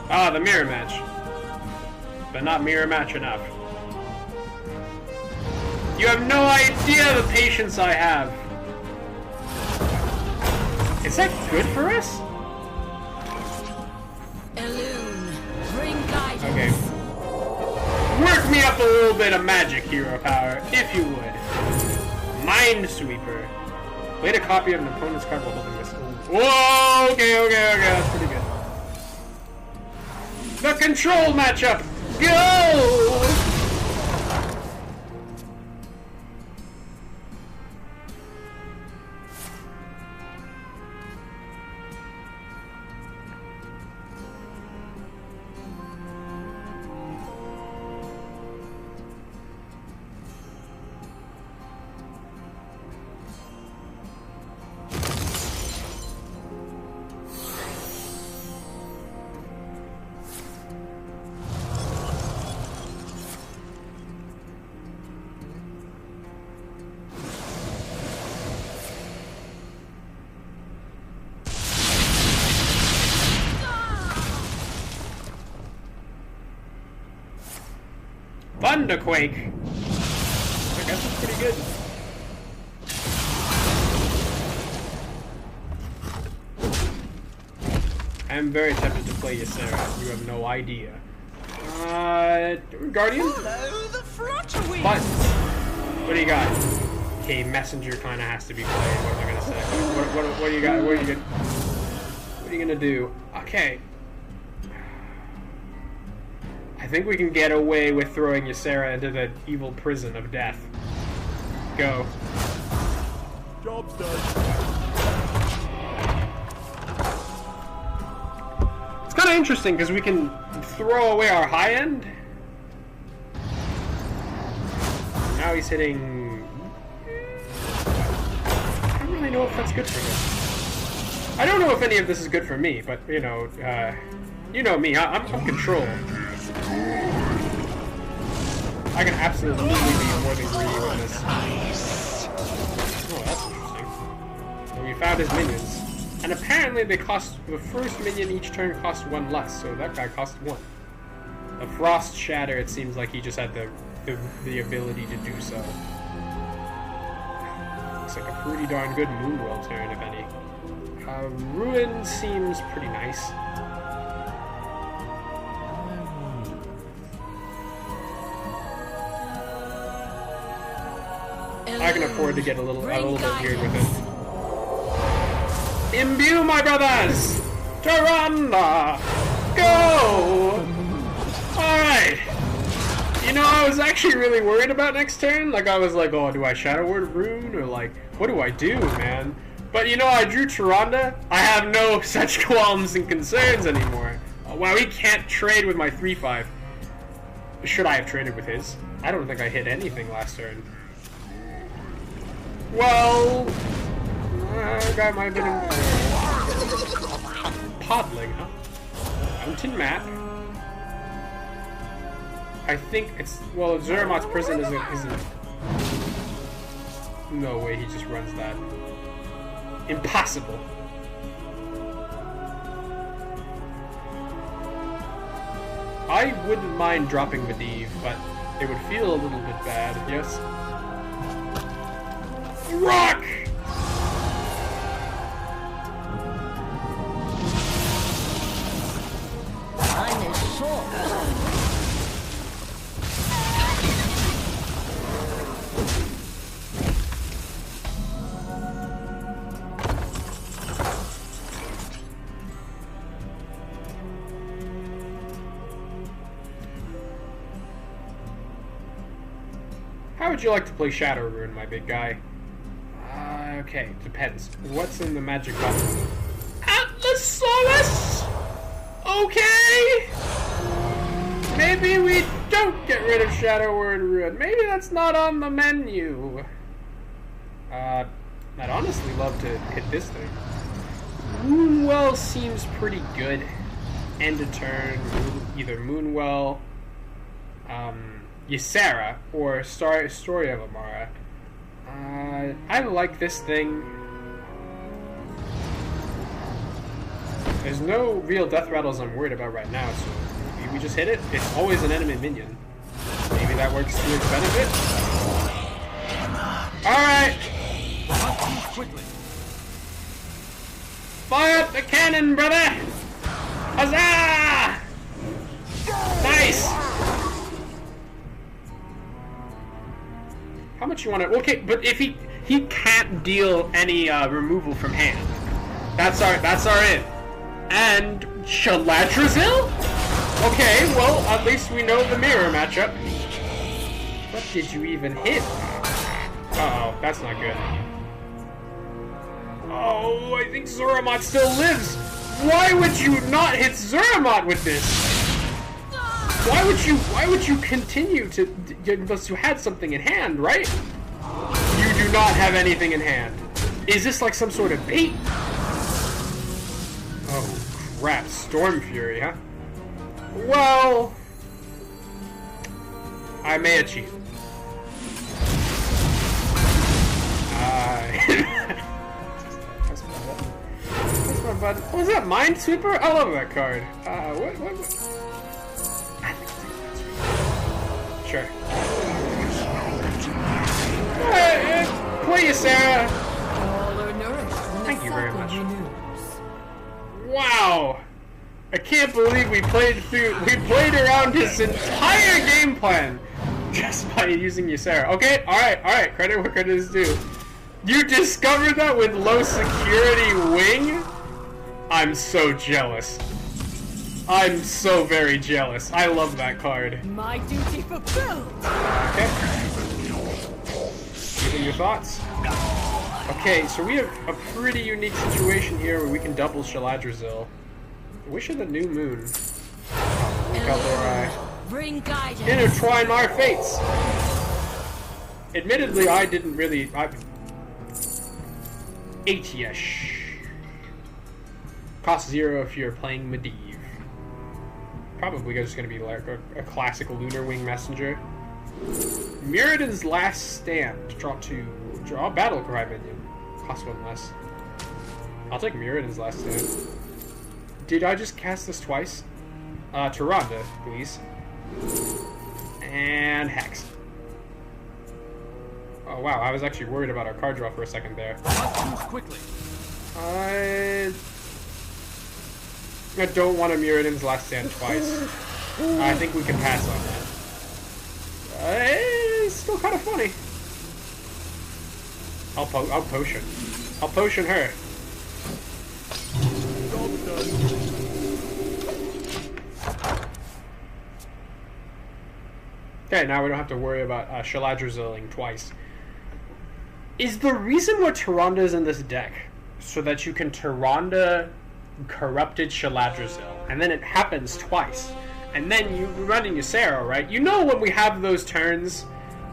Ah, the mirror match. But not mirror match enough. You have no idea the patience I have. Is that good for us? Elune, bring guidance. Okay. Work me up a little bit of magic hero power, if you would. Minesweeper. Played a copy of an opponent's card while holding this. Whoa, okay, that's pretty good. The control matchup! Go! Thunderquake! I guess it's pretty good. I'm very tempted to play Ysera. You have no idea. Guardian? Hello, the Flutterwing! But, what do you got? Okay, Messenger kind of has to be played. What am I gonna say? What do you got? What are you gonna do? Okay. I think we can get away with throwing Ysera into the evil prison of death. Go. Job's done. It's kind of interesting because we can throw away our high end. Now he's hitting. I don't really know if that's good for him. I don't know if any of this is good for me, but you know me. I'm control. I can absolutely be more than greedy with this. Oh, that's interesting. So we found his minions. And apparently they cost, the first minion each turn costs 1 less, so that guy cost 1. The Frost Shatter, it seems like he just had the ability to do so. Looks like a pretty darn good Moonwell turn, if any. Ruin seems pretty nice. I can afford to get a little bit weird with it. Imbue, my brothers! Tyrande! Go! Alright! You know, I was actually really worried about next turn. Like, I was like, oh, do I Shadow Word Rune? Or like, what do I do, man? But you know, I drew Tyrande. I have no such qualms and concerns anymore. Wow, he can't trade with my 3/5. Should I have traded with his? I don't think I hit anything last turn. Well, guy might have been Podling, huh? Mountain map. I think it's Zuramot's prison isn't. No way, he just runs that. Impossible. I wouldn't mind dropping Medivh, but it would feel a little bit bad. Yes. Rock! Time is short. How would you like to play Shadow Rune, my big guy? Okay, depends. What's in the magic button? Atlas Solace! Okay! Maybe we don't get rid of Shadow Word Rune. Maybe that's not on the menu. I'd honestly love to hit this thing. Moonwell seems pretty good. end a turn, either Moonwell, Ysera, or Story of Amara. I like this thing. There's no real death rattles I'm worried about right now, so maybe we just hit it. It's always an enemy minion. Maybe that works to its benefit. Alright! Fire up the cannon, brother! Huzzah! Nice! How much you want to... Okay, but if he can't deal any removal from hand. That's our in. And Shaladrazil? Okay, well, at least we know the mirror matchup. What did you even hit? Uh-oh, that's not good. Oh, I think Zuramat still lives. Why would you not hit Zuramat with this? Why would you continue to, unless you had something in hand, right? You do not have anything in hand. Is this like some sort of bait? Oh crap, Storm Fury, huh? Well, I may achieve. That's my button. Oh, is that Minesweeper? I love that card. What? I think that's sure. Play you, Sarah. Thank you very much. Wow! I can't believe we played around his entire game plan just by using Ysera. Okay, alright, credit where credit is due. You discovered that with low security wing? I'm so jealous. I'm so very jealous. I love that card. My duty fulfilled. Okay. Give me your thoughts. Okay, so we have a pretty unique situation here where we can double Shaladrazil. Wish of the New Moon. Bring guidance. Intertwine our fates. Admittedly, I didn't really. Atiesh. Cost 0 if you're playing Medivh. Probably just going to be like a classic Lunar Wing Messenger. Mirrodin's Last Stand. Draw 2. Draw a Battle Cry minion. Cost 1 less. I'll take Mirrodin's Last Stand. Did I just cast this twice? Tyrande, please. And Hex. Oh wow, I was actually worried about our card draw for a second there. Quickly. I don't want to Mirrodin's Last Stand twice. I think we can pass on that. It's still kind of funny. I'll potion. I'll potion her. Okay, now we don't have to worry about Shaladrazilling twice. Is the reason why Tyrande is in this deck so that you can Tyrande Corrupted Shaladrazil, and then it happens twice, and then you run in Ysera, right? You know when we have those turns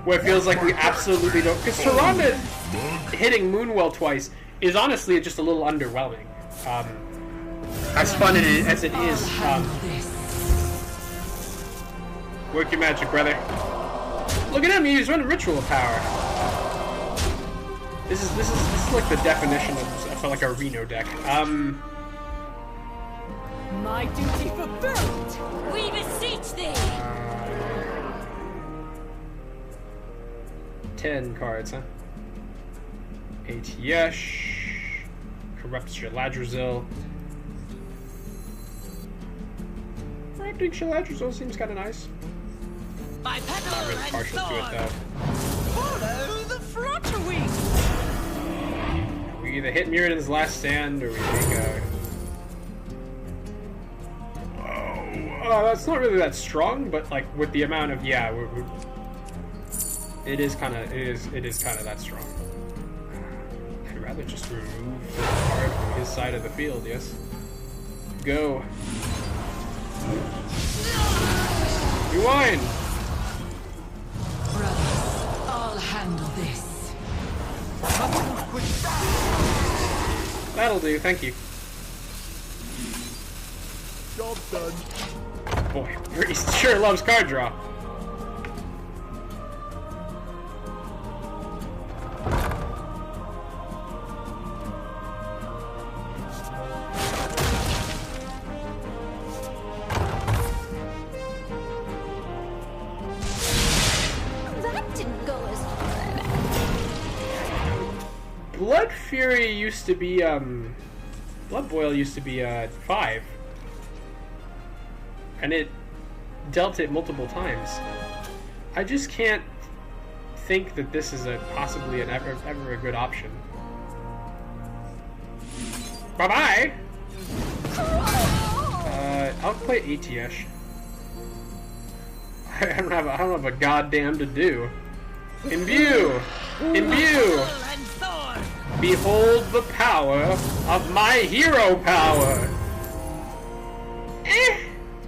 where it feels like we absolutely don't, because Tyrande hitting Moonwell twice is honestly just a little underwhelming. As fun as it is. Work your magic, brother. Look at him, he's running Ritual of Power. This is like the definition of like a Reno deck. My duty fulfilled. We beseech thee. 10 cards, huh? Atiesh. Corrupt Shaladrazil. Corrupting Shaladrazil seems kind of nice. By petal Not really partial to it though. Follow the Flutterwing. We either hit Mirrodin's Last Stand or we make a. Oh, that's not really that strong, but like with the amount of it is kind of that strong. I'd rather just remove the card from his side of the field. Yes. Go. Rewind. Brothers, I'll handle this. That'll do, thank you. Job done. Boy, Priest sure loves card draw. That didn't go as Blood Fury used to be, Blood Boil used to be, 5. And it dealt it multiple times. I just can't think that this is possibly ever a good option. Bye-bye! I'll play ATS. I don't have a goddamn to do. Imbue! Imbue! Behold the power of my hero power!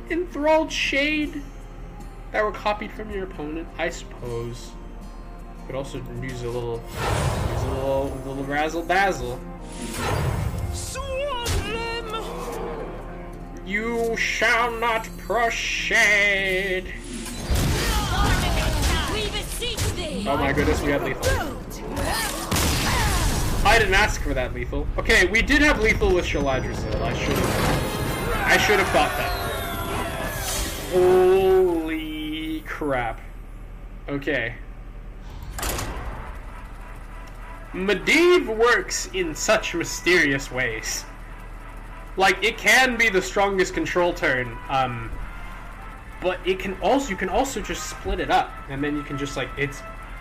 Enthralled Shade that were copied from your opponent, I suppose. Could also use a little razzle dazzle. You shall not proceed. Oh my goodness, we had lethal. I didn't ask for that lethal. Okay, we did have lethal with Shaladrazil. I should have thought that. Holy crap. Okay. Medivh works in such mysterious ways. Like, it can be the strongest control turn, but you can also just split it up, and then you can just, like,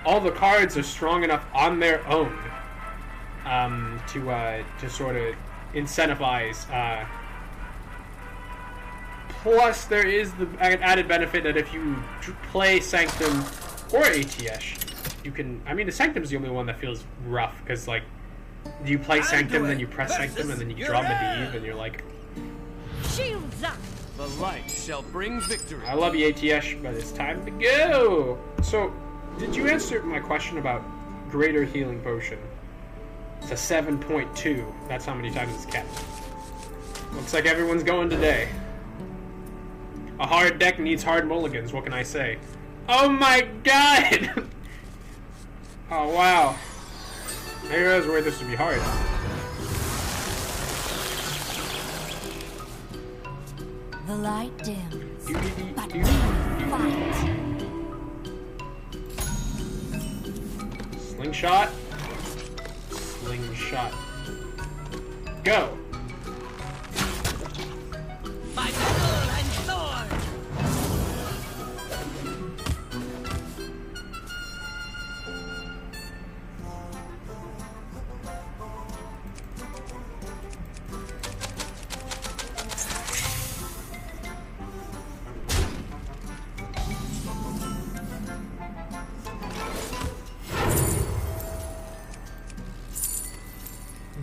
all the cards are strong enough on their own, to sort of incentivize, plus there is the added benefit that if you play Sanctum or ATS, you can, I mean, the Sanctum's the only one that feels rough, because, like, you play Sanctum, then you press Sanctum, and then you draw Medivh, and you're like... Shields up! The light shall bring victory. I love you, ATS, but it's time to go! So, did you answer my question about Greater Healing Potion? It's a 7.2. That's how many times it's kept. Looks like everyone's going today. A hard deck needs hard mulligans, what can I say? Oh my god! Oh wow. I didn't realize where this would be hard. The light dims, but we fight. Slingshot. Slingshot. Go! By sword and sword!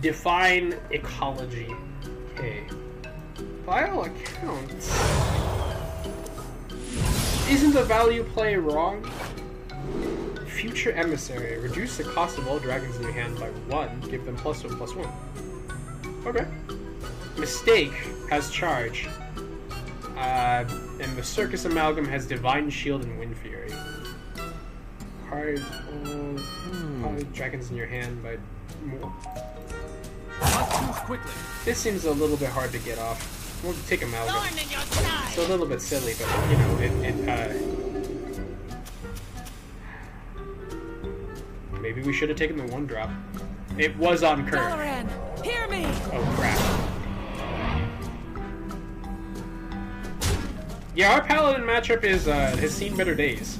Define ecology. Okay. By all accounts, isn't the value play wrong? Future Emissary. Reduce the cost of all dragons in your hand by 1. Give them +1/+1. Okay. Mistake has charge. And the Circus Amalgam has Divine Shield and Wind Fury. Card dragons in your hand by more. Not too quickly. This seems a little bit hard to get off. We'll take Amalgam. It's a little bit silly, but you know, maybe we should have taken the 1-drop. It was on curve. Dalaran, hear me! Oh crap. Yeah, our Paladin matchup has seen better days.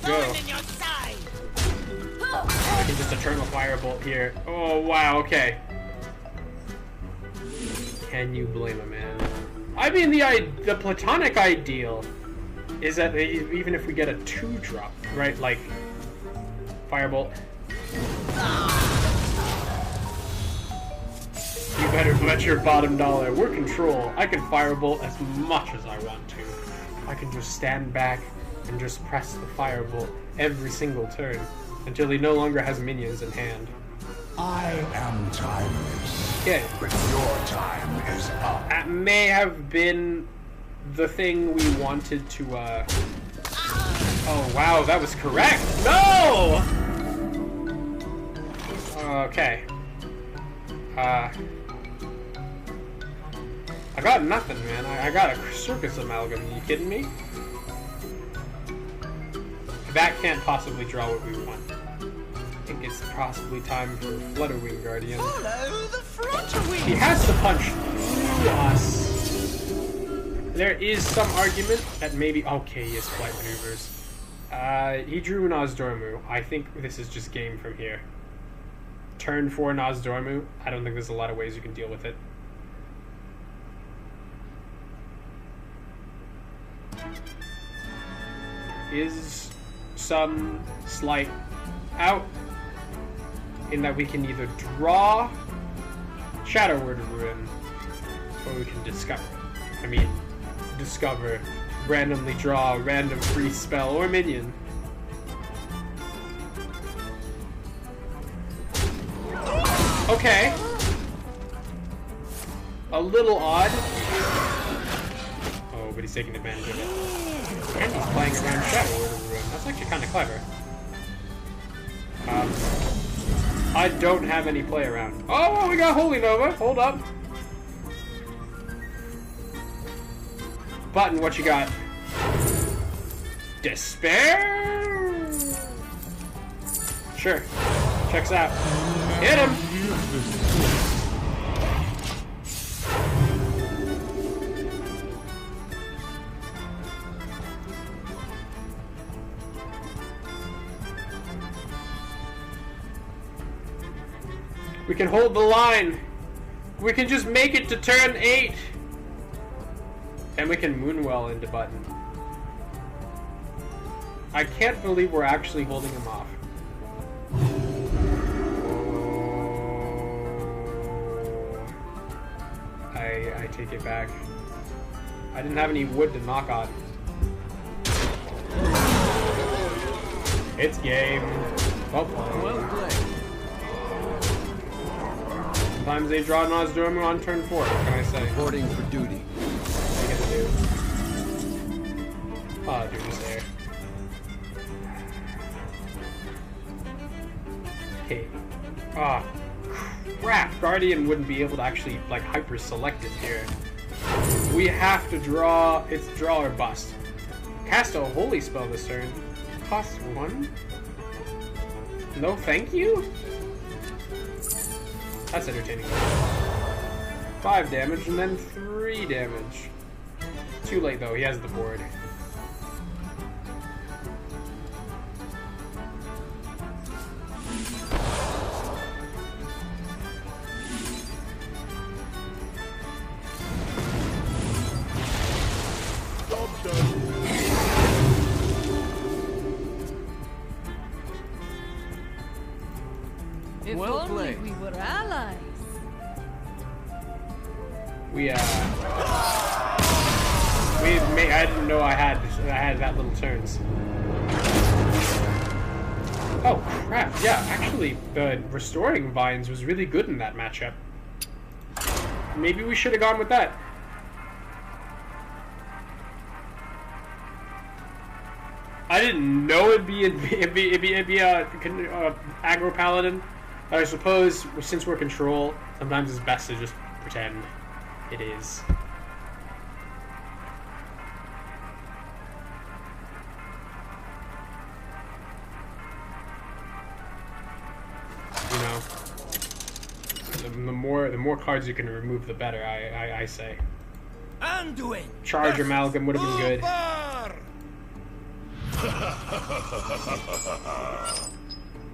Go. I can just Eternal Firebolt here. Oh wow, okay. Can you blame a man? I mean, the platonic ideal is that even if we get a 2-drop, right? Like Firebolt. You better bet your bottom dollar. We're Control. I can Firebolt as much as I want to. I can just stand back and just press the Firebolt every single turn until he no longer has minions in hand. I am timeless. Okay. But your time is up. That may have been the thing we wanted to, Oh, wow, that was correct! No! Okay. I got nothing, man. I got a circus amalgam. Are you kidding me? That can't possibly draw what we want. I think it's possibly time for Flutterwing Guardian. Follow the Flutterwing! He has to punch through us. There is some argument that maybe... Okay, he has flight maneuvers. He drew an Nozdormu. I think this is just game from here. Turn 4 Nozdormu. I don't think there's a lot of ways you can deal with it. Is some slight out in that we can either draw Shadow Word of Ruin or we can discover. I mean, discover, randomly draw a random free spell or minion. Okay. A little odd. Oh, but he's taking advantage of it. And he's playing around Shadow Word of Ruin. That's actually kind of clever. I don't have any play around. Oh, well, we got Holy Nova. Hold up. Button, what you got? Despair? Sure. Checks out. Hit him! We can hold the line. We can just make it to turn 8. And we can Moonwell into Button. I can't believe we're actually holding him off. I take it back. I didn't have any wood to knock on. It's game. Well played. Sometimes they draw Nozdormu on turn 4. What can I say? Reporting for duty. What are you gonna do? Oh, dude, he's there. Hey. Ah, crap! Guardian wouldn't be able to actually, like, hyper-select it here. We have to draw... It's draw or bust. Cast a holy spell this turn. Cost 1? No thank you? That's entertaining. 5 damage and then 3 damage. Too late though, he has the board. If only we were allies. I didn't know I had that little turns. Oh crap! Yeah, actually, the Restoring Vines was really good in that matchup. Maybe we should have gone with that. I didn't know it'd be a aggro paladin. But I suppose since we're control, sometimes it's best to just pretend it is. You know, the more cards you can remove, the better. I say. Anduin. Charge Amalgam would have been good.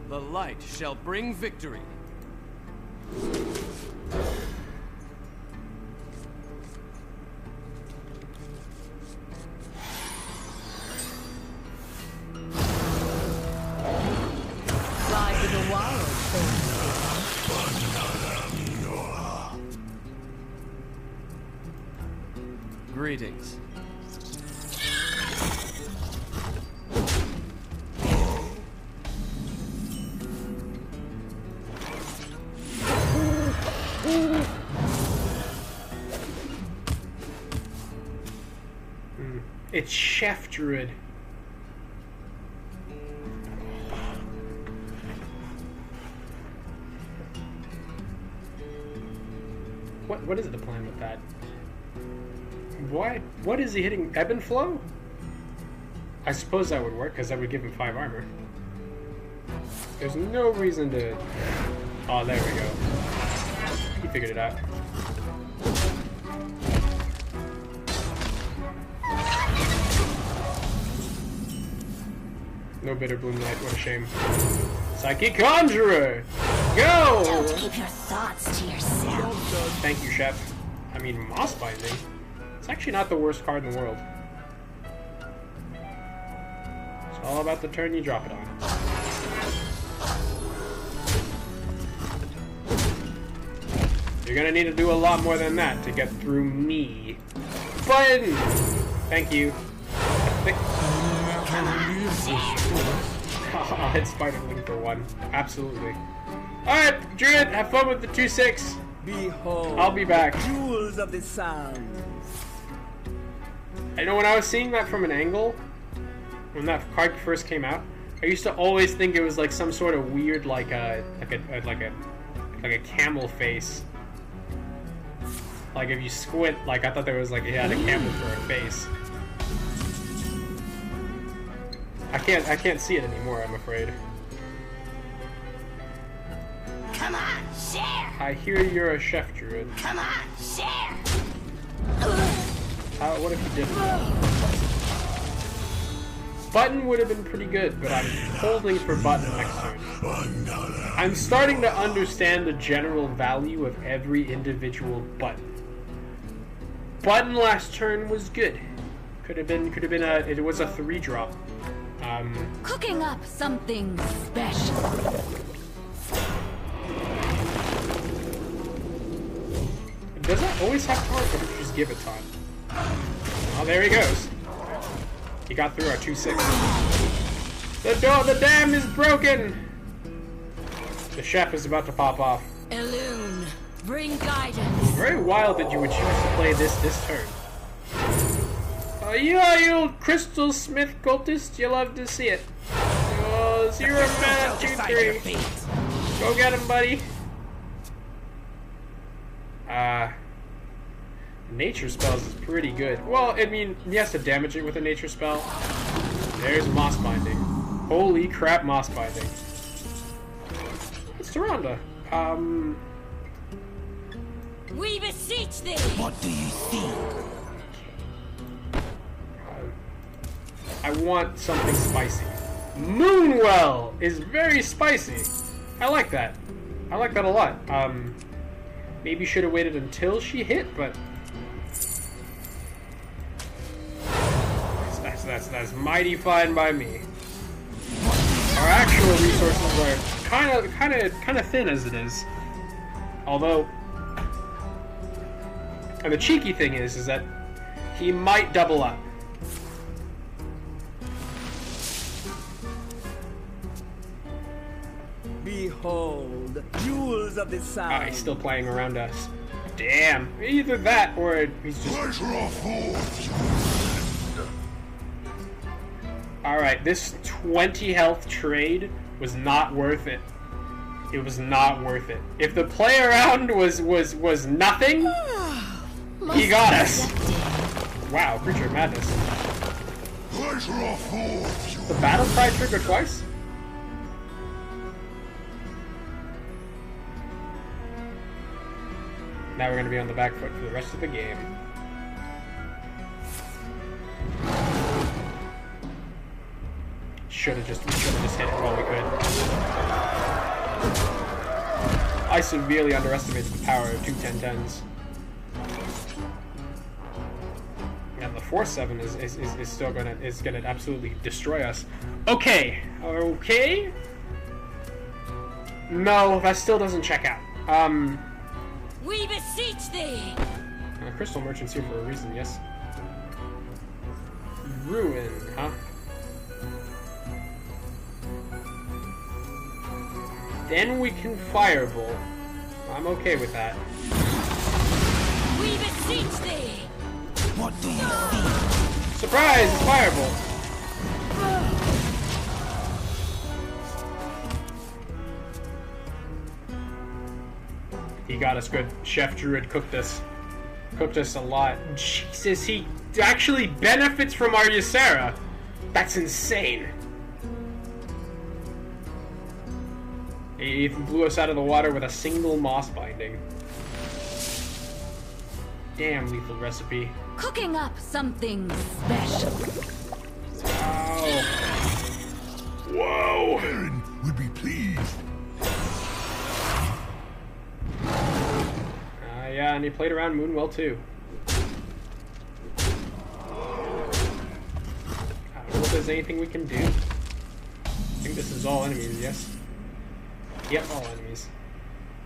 The light shall bring victory. Fly to the wild, Greetings. It's Chef Druid. What is the plan with that? What is he hitting? Ebb and Flow? I suppose that would work, because that would give him 5 armor. There's no reason to... Oh, there we go. He figured it out. No Bitter Bloom Knight, what a shame. Psychic Conjurer! Go! Don't keep your thoughts to yourself. Thank you, Chef. I mean, Moss Binding. It's actually not the worst card in the world. It's all about the turn you drop it on. You're gonna need to do a lot more than that to get through me. Button! Thank you. I'll hit Spiderling for 1. Absolutely. Alright, Druid, have fun with the 2/6. Behold, I'll be back. Jewels of the Sound. I know when I was seeing that from an angle, when that card first came out, I used to always think it was like some sort of weird, like a camel face. Like if you squint, like I thought there was like it had a camel for a face. I can't see it anymore, I'm afraid. Come on, share. I hear you're a Chef Druid. Come on, share. What if you didn't? Button would have been pretty good, but I'm holding for Button next turn. I'm starting to understand the general value of every individual button. Button last turn was good. Could have been it was a 3-drop. Cooking up something special. Does it always have taunt, or did you just give it taunt? Oh, there he goes. He got through our 2/6. The dam is broken! The Chef is about to pop off. Elune, bring guidance. Very wild that you would choose to play this turn. You old Crystal Smith cultist, you love to see it. 0 mana 2/3. Go get him, buddy. Nature spells is pretty good. Well, I mean, he has to damage it with a nature spell. There's Moss Binding. Holy crap, Moss Binding. It's Tyrande. We beseech thee. What do you think? I want something spicy. Moonwell is very spicy. I like that. I like that a lot. Maybe should have waited until she hit, but that's mighty fine by me. Our actual resources are kind of thin as it is. Although, and the cheeky thing is that he might double up. Behold, jewels of the Sound. He's still playing around us. Damn. Either that or he's just... Alright, this 20 health trade was not worth it. It was not worth it. If the play around was nothing, he got us. Wow, Creature of Madness. The Battle Cry trigger twice? Now we're going to be on the back foot for the rest of the game. We should have just hit it while we could. I severely underestimated the power of 2 10-10s. And the 4/7 is still gonna absolutely destroy us. Okay. No, that still doesn't check out. We beseech thee! Crystal Merchant's here for a reason, yes? Ruin, huh? Then we can Firebolt. I'm okay with that. We beseech thee! What do you think? Surprise! It's Firebolt! He got us good. Chef Druid cooked us. Cooked us a lot. Jesus, he actually benefits from our Ysera. That's insane. He blew us out of the water with a single moss binding. Damn lethal recipe. Cooking up something special. Wow. Whoa! Aaron would be pleased. Yeah, and he played around Moonwell too. I don't know if there's anything we can do. I think this is all enemies, yes? Yep, all enemies.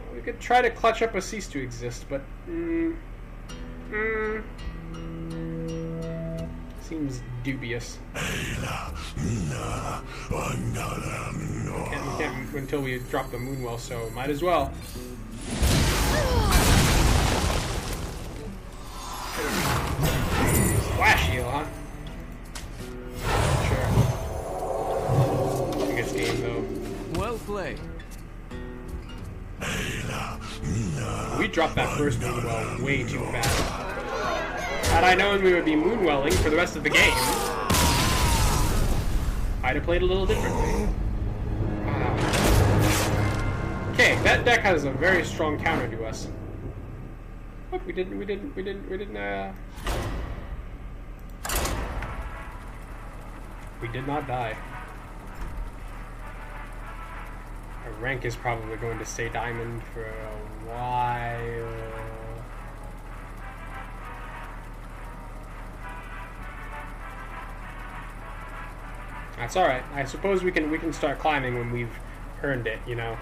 Well, we could try to clutch up a Cease to Exist, but... seems dubious. We can't until we drop the Moonwell, so might as well. Flash heal, huh? Sure. I guess game though. Well played. We dropped that first Moonwell way too fast. Had I known we would be Moonwelling for the rest of the game, I'd have played a little differently. Wow. Okay, that deck has a very strong counter to us. Look, we didn't we did not die. Our rank is probably going to stay diamond for a while. That's alright. I suppose we can start climbing when we've earned it, you know.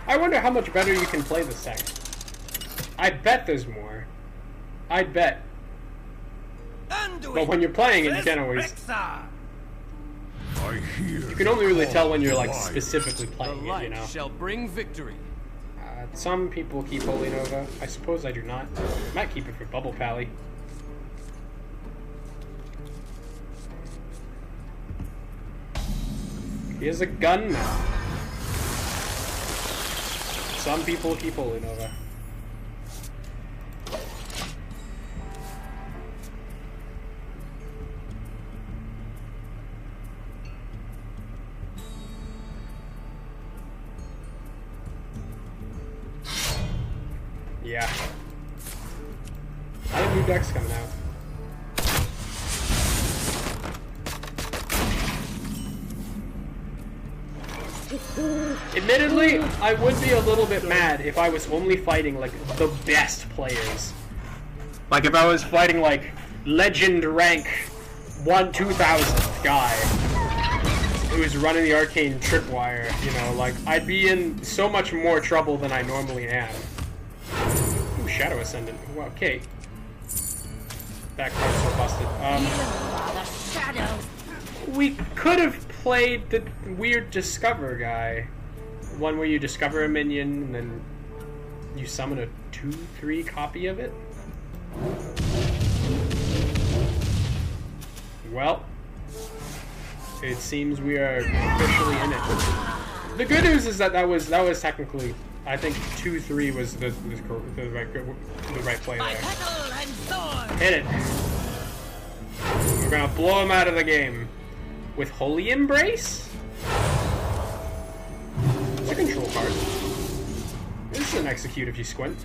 I wonder how much better you can play this deck. I bet there's more. I'd bet. But when you're playing it, you can't always... You can only really tell when you're like specifically playing it, you know. Shall bring victory. Some people keep Holy Nova. I suppose I do not. Might keep it for Bubble Pally. He has a gun now. Some people keep Holy Nova. Yeah. I have new decks coming out. Admittedly, I would be a little bit mad if I was only fighting like the best players. Like if I was fighting like legend rank 2000 guy who was running the arcane tripwire, you know, like I'd be in so much more trouble than I normally am. Ooh, Shadow Ascendant. Well, okay. That card's so busted. We could have played the weird Discover guy. One where you discover a minion and then you summon a 2/3 copy of it. Well, it seems we are officially in it. The good news is that that was technically, I think 2/3 was the right play there. Hit it. We're gonna blow him out of the game with Holy Embrace. It's a control card. This is an execute if you squint.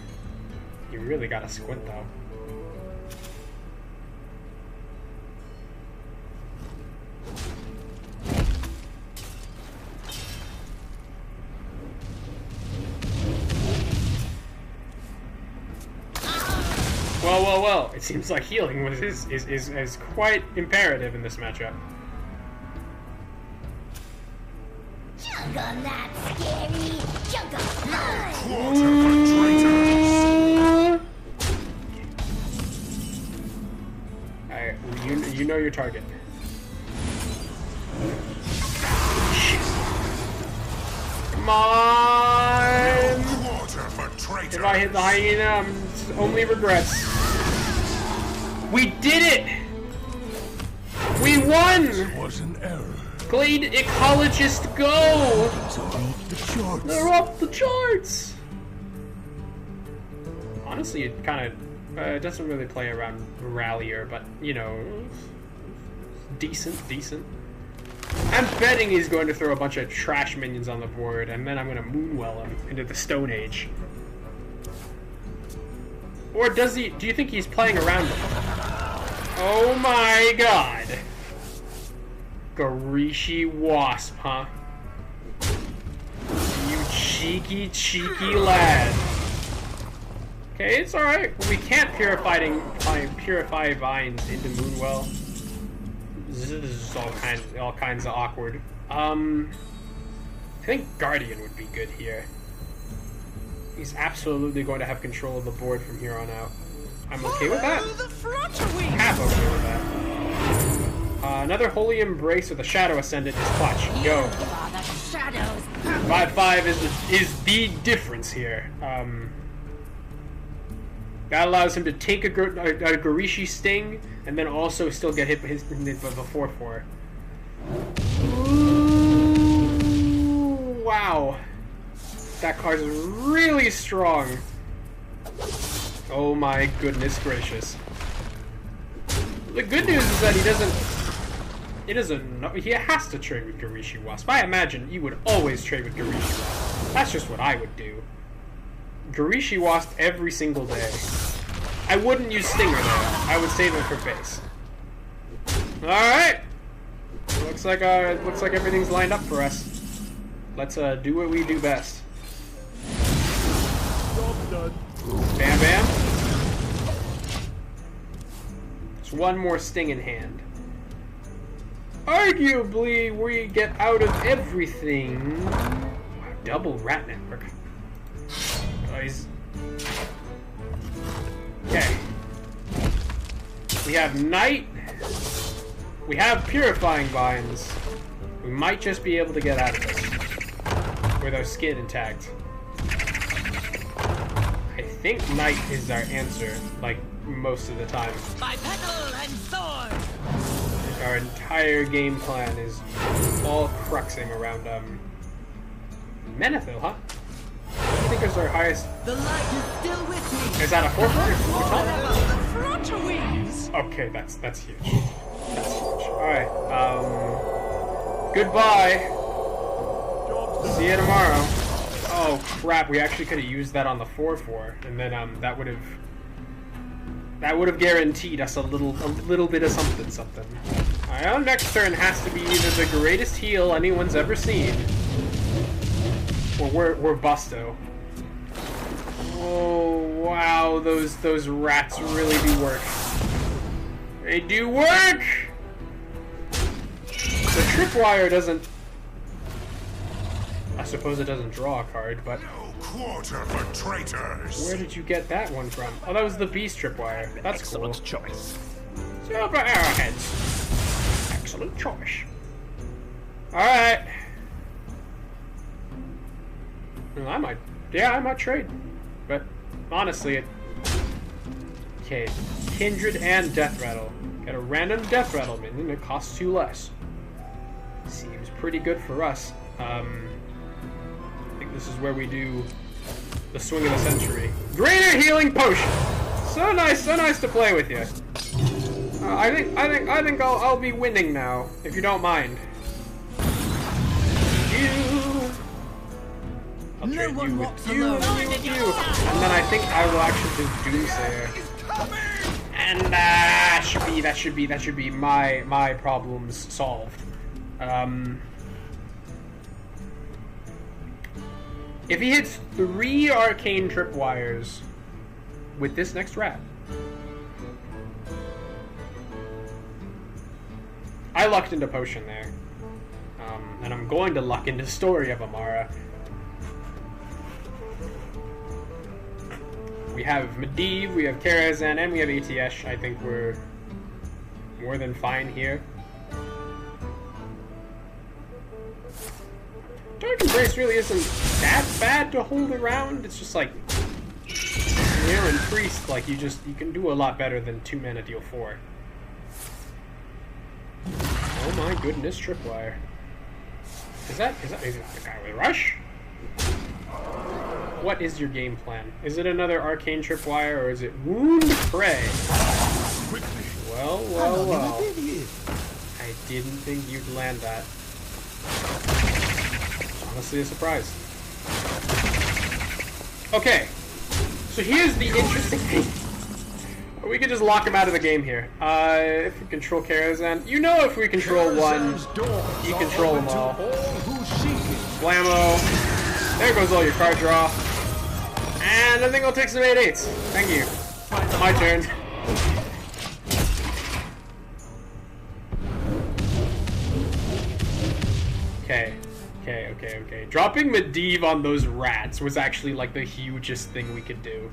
You really gotta squint though. Well, it seems like healing is quite imperative in this matchup. Juggernaut scary! Juggernaut! Alright, you know your target. Come on! If I hit the hyena, I'm only regrets. We did it! We won! It was an error. Glade Ecologist, go! The charts. They're off the charts! Honestly, it kind of it doesn't really play around Rallier, but, you know, decent. I'm betting he's going to throw a bunch of trash minions on the board, and then I'm going to Moonwell him into the Stone Age. Or does he? Do you think he's playing around him? Oh my god! Garishi Wasp, huh? You cheeky lad. Okay, it's alright. We can't purify vines into Moonwell. This is all kinds of awkward. I think Guardian would be good here. He's absolutely going to have control of the board from here on out. I'm okay with that. Half okay with that. Another Holy Embrace with a Shadow Ascendant is clutch. Go. 5/5 is the difference here. That allows him to take a Garishi Sting and then also still get hit with a 4/4. Ooh, wow. That card is really strong. Oh my goodness gracious. The good news is that he has to trade with Garishi Wasp. I imagine you would always trade with Garishi Wasp. That's just what I would do. Garishi Wasp every single day. I wouldn't use Stinger though. I would save it for base. Alright. Looks like everything's lined up for us. Let's do what we do best. Bam bam. There's one more Sting in hand. Arguably, we get out of everything. Wow, double Rat Network. Oh, he's... Okay. We have Night. We have Purifying Vines. We might just be able to get out of this with our skin intact. I think Night is our answer, like, most of the time. Bipedal and sword. Our entire game plan is all cruxing around, Menethil, huh? What do you think is our highest? The light is still with me. Is that a 4/4? Okay, that's huge. That's huge. Alright, goodbye. See you tomorrow. Oh crap, we actually could have used that on the 4/4, and then that would have guaranteed us a little bit of something. Alright, our next turn has to be either the greatest heal anyone's ever seen, or we're busto. Oh wow, those rats really do work. They do work! The Tripwire doesn't... I suppose it doesn't draw a card, but... No quarter for traitors! Where did you get that one from? Oh, that was the Beast Tripwire. That's Excellent cool. choice. Silver Arrowheads. Excellent choice. Alright. Well, I might trade. But, honestly, okay, Kindred and Death Rattle. Get a random Death Rattle minion, it costs 2 less. Seems pretty good for us. I think this is where we do the Swing of the Century. Greater Healing Potion! So nice to play with you. I think I'll be winning now, if you don't mind. I'll trade you with you, and then I think I will actually do Doomsayer. And that should be my problems solved. If he hits 3 arcane tripwires with this next rat, I lucked into Potion there, and I'm going to luck into Story of Amara. We have Medivh, we have Karazhan, and we have ATS. I think we're more than fine here. Dark Embrace really isn't that bad to hold around. It's just like You know, in Priest, like, you can do a lot better than 2 mana deal 4. Oh my goodness, Tripwire. Is it a guy with Rush? What is your game plan? Is it another Arcane Tripwire, or is it Wound Prey? Well. I didn't think you'd land that. Honestly, a surprise. Okay. So here's the interesting thing. We could just lock him out of the game here. If we control Karazhan, you know, if we control one, you control them all. Blammo. There goes all your card draw. And I think I'll take some 8/8s. Thank you. My turn. Okay. Dropping Medivh on those rats was actually like the hugest thing we could do.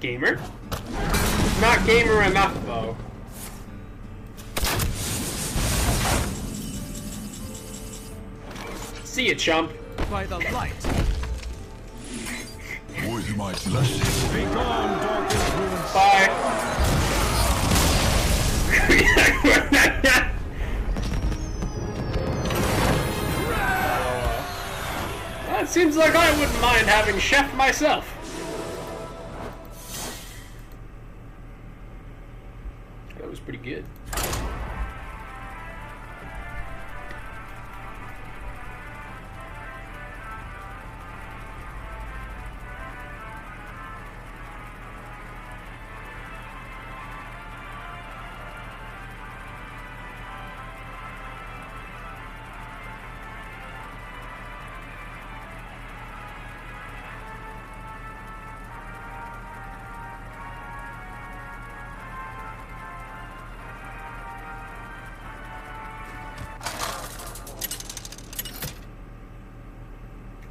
Gamer? Not gamer enough, though. See ya, chump. By the light. With my blessing. Be gone, dark influence. Bye. Well, it seems like I wouldn't mind having Chef myself. That was pretty good.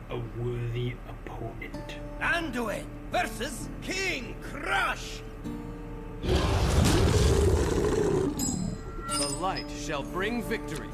A worthy opponent. Anduin versus King Crush. The light shall bring victory.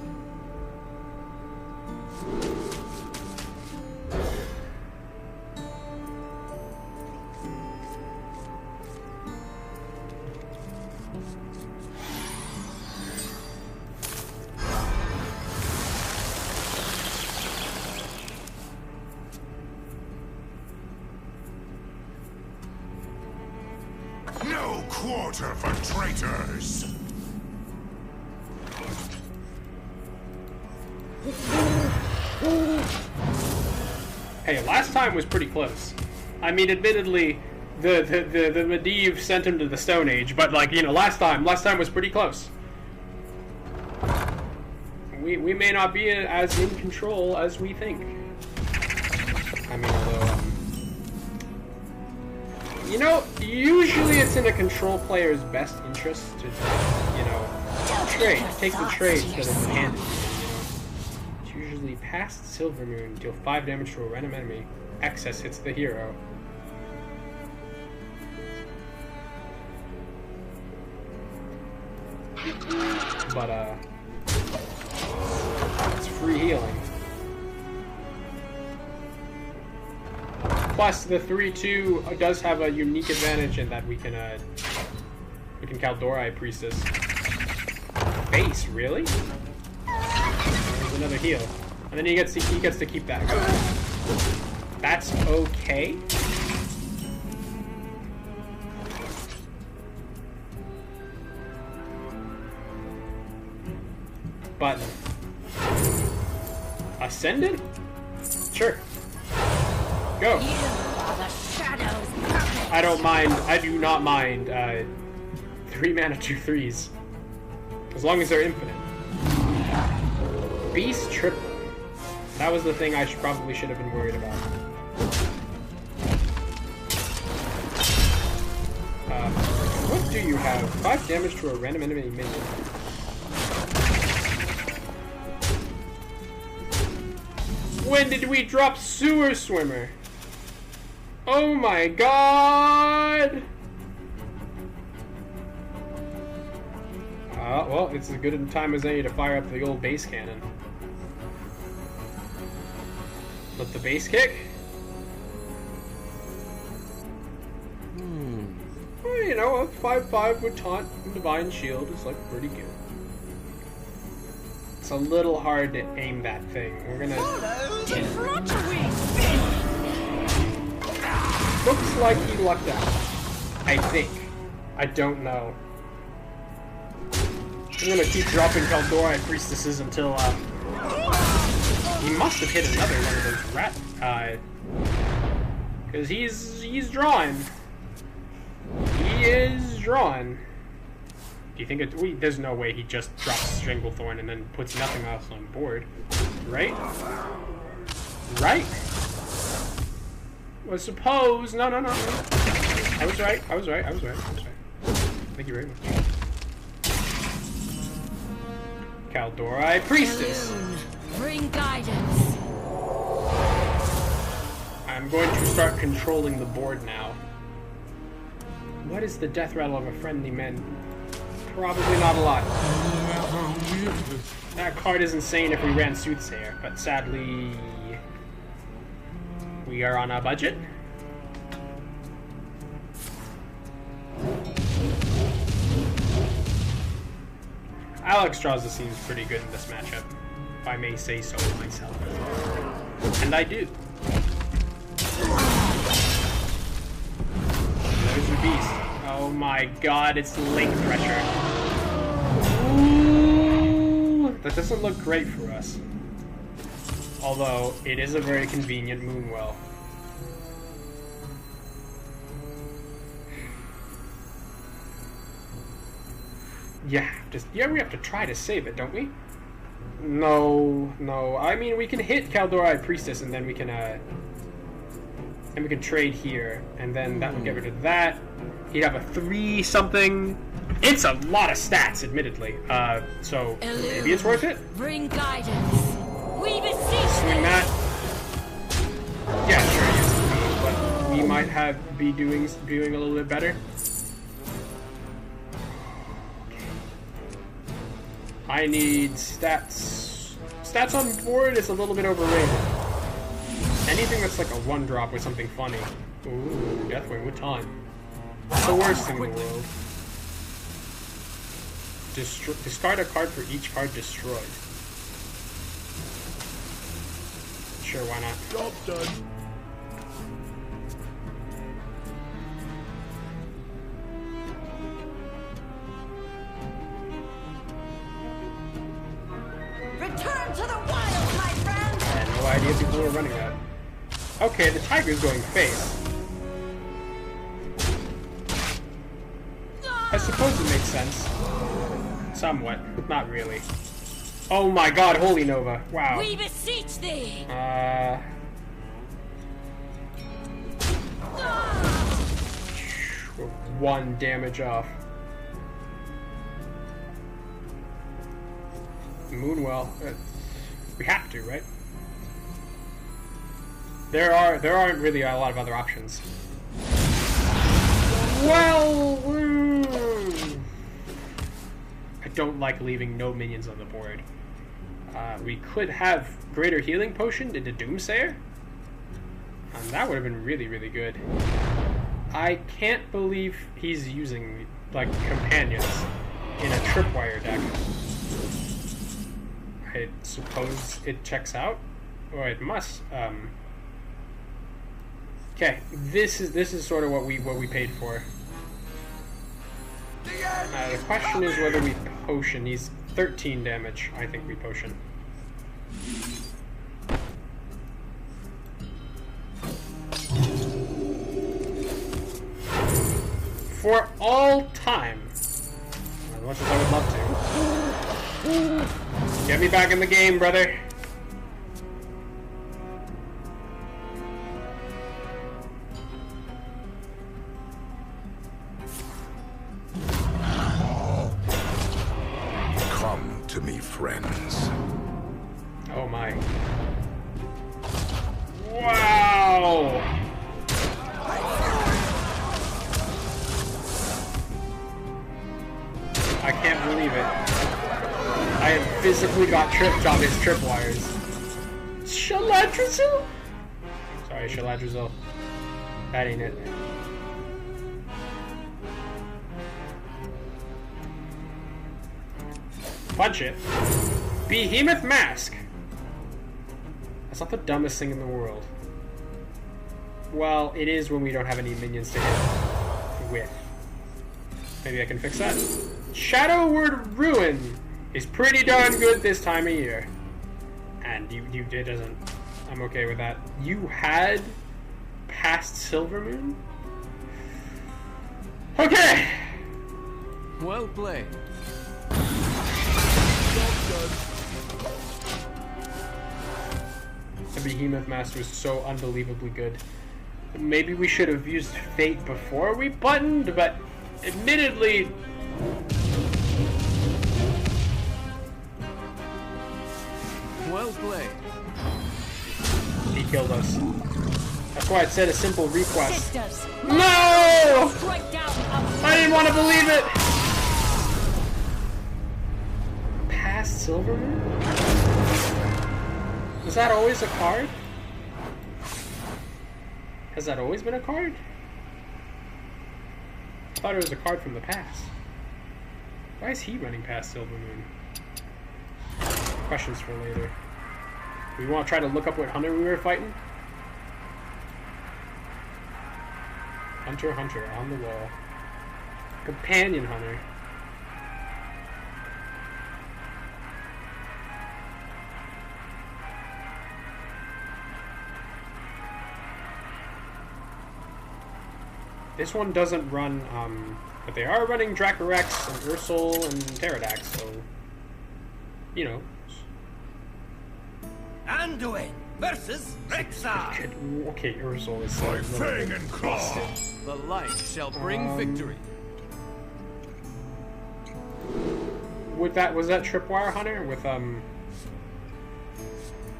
No quarter for traitors! Hey, last time was pretty close. I mean, admittedly, the Medivh sent him to the Stone Age, but like, you know, last time was pretty close. We may not be as in control as we think. I mean, although, you know, usually it's in a control player's best interest to, you know, take the trades that have been handed. It's usually past Silvermoon, deal 5 damage to a random enemy. Excess hits the hero. But, it's free healing. Plus, the 3/2 does have a unique advantage in that we can Kaldorei Priestess. Base, really? There's another heal. And then he gets to keep that. That's okay. Button. Ascendant? Sure. Go. I don't mind. I do not mind 3 mana 2/3s. As long as they're infinite. Beast triple. That was the thing I probably should have been worried about. What do you have? 5 damage to a random enemy minion. When did we drop Sewer Swimmer? Oh my god! Well, it's as good a time as any to fire up the old base cannon. Let the base kick? Well, you know, a 5/5 with taunt and divine shield is like pretty good. It's a little hard to aim that thing. We're gonna... Looks like he lucked out. I think. I don't know. I'm gonna keep dropping Kaldorite Priestesses until, he must have hit another one of those rat, because he's drawing. He is drawing. Do you think it... there's no way he just drops Stranglethorn and then puts nothing else on board. Right? Right? Well, suppose... No. I was right. Thank you very much. Kaldorite Priestess. Bring guidance. I'm going to start controlling the board now. What is the death rattle of a friendly man? Probably not a lot. That card is insane if we ran Soothsayer, but sadly... we are on a budget. Alexstrasza seems pretty good in this matchup, if I may say so myself. And I do. There's the beast. Oh my god, it's link pressure. Ooh, that doesn't look great for us. Although, it is a very convenient Moonwell. Yeah, we have to try to save it, don't we? No. I mean, we can hit Kaldorite Priestess, and then we can trade here, and then that would get rid of that. He'd have a 3-something. It's a lot of stats, admittedly. So maybe it's worth it. Bring guidance. We beseech Swing that. Yeah, sure, yes, but we might be doing a little bit better. I need stats. Stats on board is a little bit overrated. Anything that's like a 1-drop with something funny. Ooh, Deathwing with time. The worst thing in the world. Discard a card for each card destroyed. Sure, why not? Job done. Return to the wild, my friend! I had no idea people were running that. Okay, the tiger's going face. I suppose it makes sense. Somewhat. Not really. Oh my god, Holy Nova. Wow. We beseech thee! 1 damage off. Moonwell. We have to, right? There aren't really a lot of other options. Well, I don't like leaving no minions on the board. We could have Greater Healing Potion into Doomsayer, and that would have been really, really good. I can't believe he's using, like, companions in a Tripwire deck. I suppose it checks out, or it must. Okay, this is sort of what we paid for. The question is whether we potion. He's 13 damage. I think we potion. For all time, as much as I would love to. Get me back in the game, brother. Come to me, friends. Oh my. Wow! I can't believe it. I have physically got tripped on his tripwires. Shaladrazil? Sorry, Shaladrazil. That ain't it. Punch it. Behemoth Mask. That's not the dumbest thing in the world. Well, it is when we don't have any minions to hit with. Maybe I can fix that. Shadow Word Ruin is pretty darn good this time of year. And it doesn't... I'm okay with that. You had past Silvermoon? Okay! Well played. The Behemoth Master was so unbelievably good. Maybe we should have used Fate before we buttoned, but admittedly... Well played. He killed us. That's why it said a simple request. Sisters, No! strike down I didn't want to believe it! Past Silvermoon? Was that always a card? Has that always been a card? I thought it was a card from the past. Why is he running past Silvermoon? Questions for later. We want to try to look up what hunter we were fighting? Hunter, on the wall. Companion hunter. This one doesn't run, but they are running Dracorex and Ursul and Pterodax, so, you know. Anduin versus Rexxar. Okay, Ursul is By fang and claw. The light shall bring victory. Was that Tripwire Hunter with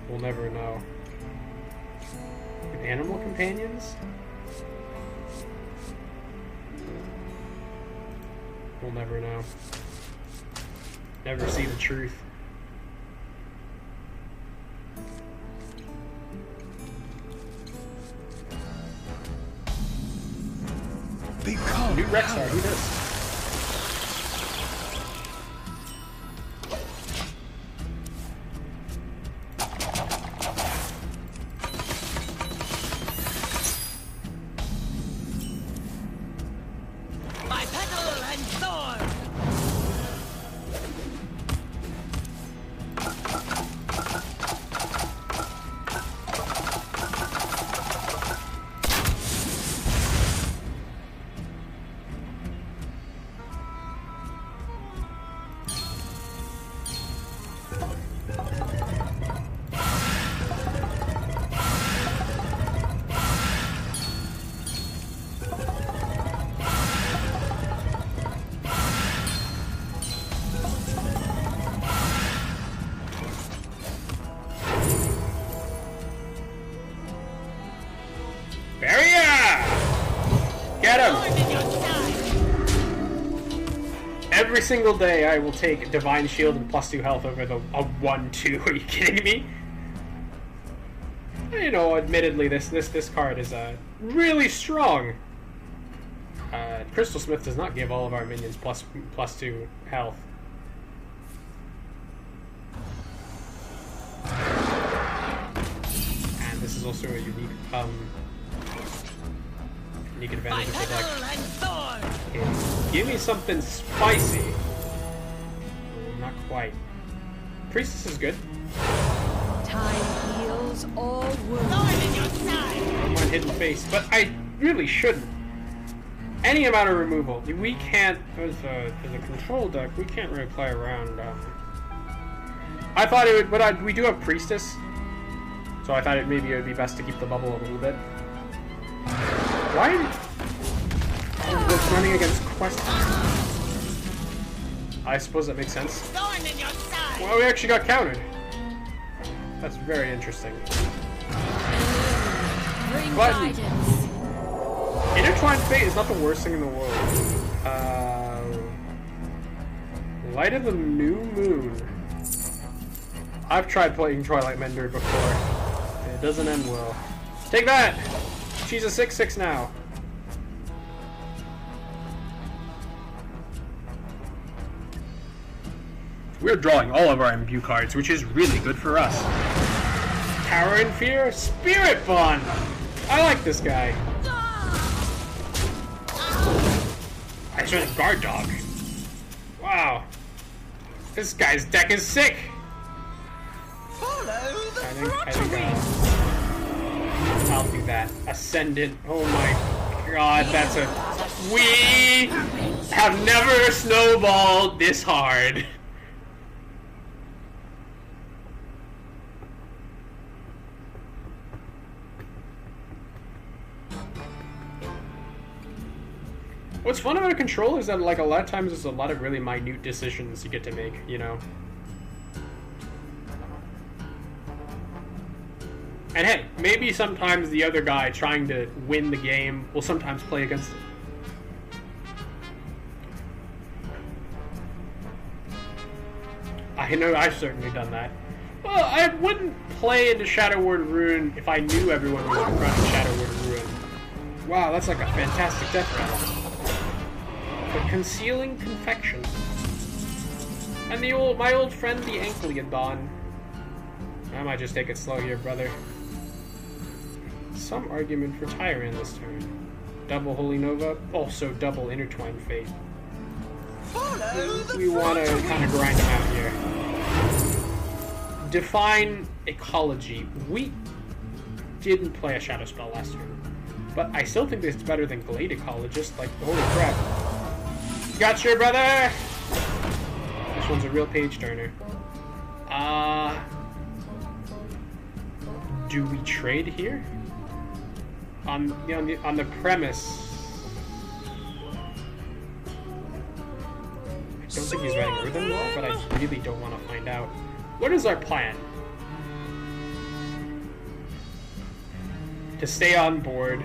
we'll never know. With animal companions? We'll never know. Never see the truth. Become New Rexxar, who does? By petal and thorn. Get him! Every single day I will take Divine Shield and +2 health over the 1-2. Are you kidding me? You know, admittedly, this card is really strong. Crystal Smith does not give all of our minions +2 health. And this is also a unique advantage of it, like, okay, give me something spicy. Not quite. Priestess is good. Time heals all wounds. One hidden face, but I really shouldn't. Any amount of removal. We can't, as a control deck, we can't really play around. I thought it would, but we do have Priestess, so I thought maybe it would be best to keep the bubble a little bit. Why? It's running against Quest. I suppose that makes sense. Well, we actually got countered. That's very interesting. Button. Intertwined Fate is not the worst thing in the world. Light of the New Moon. I've tried playing Twilight Mender before. And it doesn't end well. Take that! She's a 6/6 now. We're drawing all of our imbue cards, which is really good for us. Tower in Fear, Spirit Bond! I like this guy. I should have Guard Dog. Wow. This guy's deck is sick! I think I'll do that. Ascendant. Oh my god, that's a... We have never snowballed this hard. What's fun about a controller is that, like, a lot of times there's a lot of really minute decisions you get to make, you know? And hey, maybe sometimes the other guy trying to win the game will sometimes play against it. I know I've certainly done that. Well, I wouldn't play into Shadow Word Ruin if I knew everyone was running Shadow Word Ruin. Wow, that's like a fantastic death rattle. But Concealing Confection. And my old friend, the Ankleodon. I might just take it slow here, brother. Some argument for Tyrant this turn. Double Holy Nova, also double Intertwined Fate. We want to kind of grind them out here. Define Ecology. We didn't play a Shadow spell last turn, but I still think it's better than Glade Ecologist. Like, holy crap. Gotcha, brother! This one's a real page turner. Do we trade here? On the premise. I don't think he's writing Rhythm Law, but I really don't want to find out. What is our plan? To stay on board.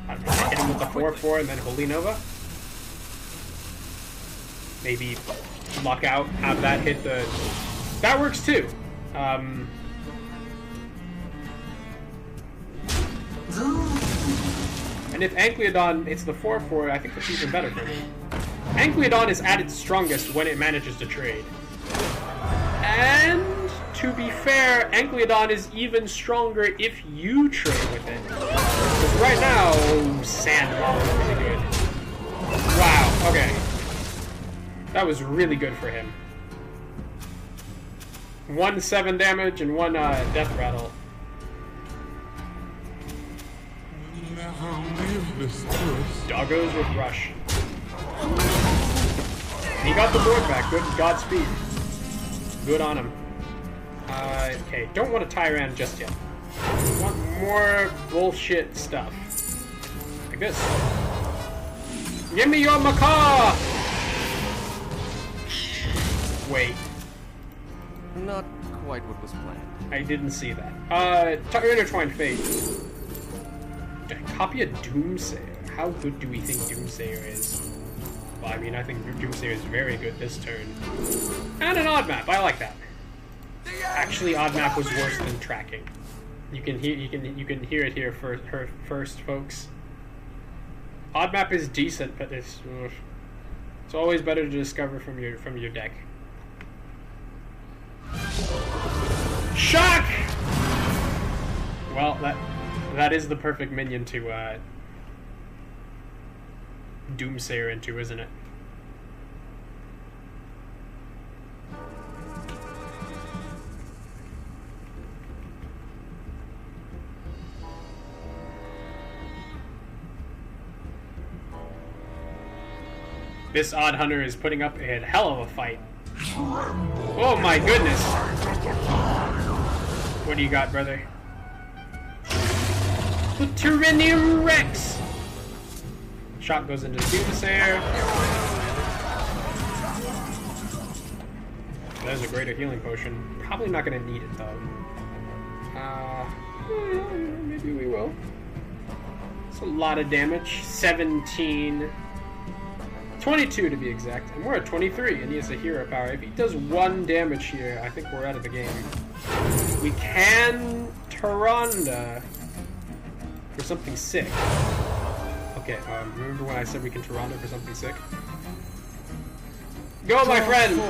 Hit him with the 4/4 and then Holy Nova? Maybe luck out, have that hit the... That works too. And if Ankleodon hits the 4/4, I think that's even better for me. Ankleodon is at its strongest when it manages to trade. And to be fair, Ankleodon is even stronger if you trade with it. Because right now, Sandwall is really good. Wow, okay. That was really good for him. 1 7 damage and 1 death rattle. Doggos with Rush. He got the board back. Good Godspeed. Good on him. Okay, don't want a Tyrant just yet. Want more bullshit stuff. Like this. Give me your macaw! Wait. Not quite what was planned. I didn't see that. Intertwined Fate. Copy a Doomsayer. How good do we think Doomsayer is? Well, I mean, I think Doomsayer is very good this turn. And an odd map. I like that. Actually, odd map was worse than tracking. You can hear it here first, folks. Odd map is decent, but it's always better to discover from your deck. Shock! Well, that is the perfect minion to Doomsayer into, isn't it? This Odd Hunter is putting up a hell of a fight. Oh my goodness! What do you got, brother? The Tyrannium Rex! Shot goes into Doomsayer. There's a greater healing potion. Probably not going to need it, though. Maybe we will. It's a lot of damage. 17. 22 to be exact, and we're at 23, and he has a hero power. If he does 1 damage here, I think we're out of the game. We can Tyrande for something sick. Okay, remember when I said we can Tyrande for something sick? Go, my friend!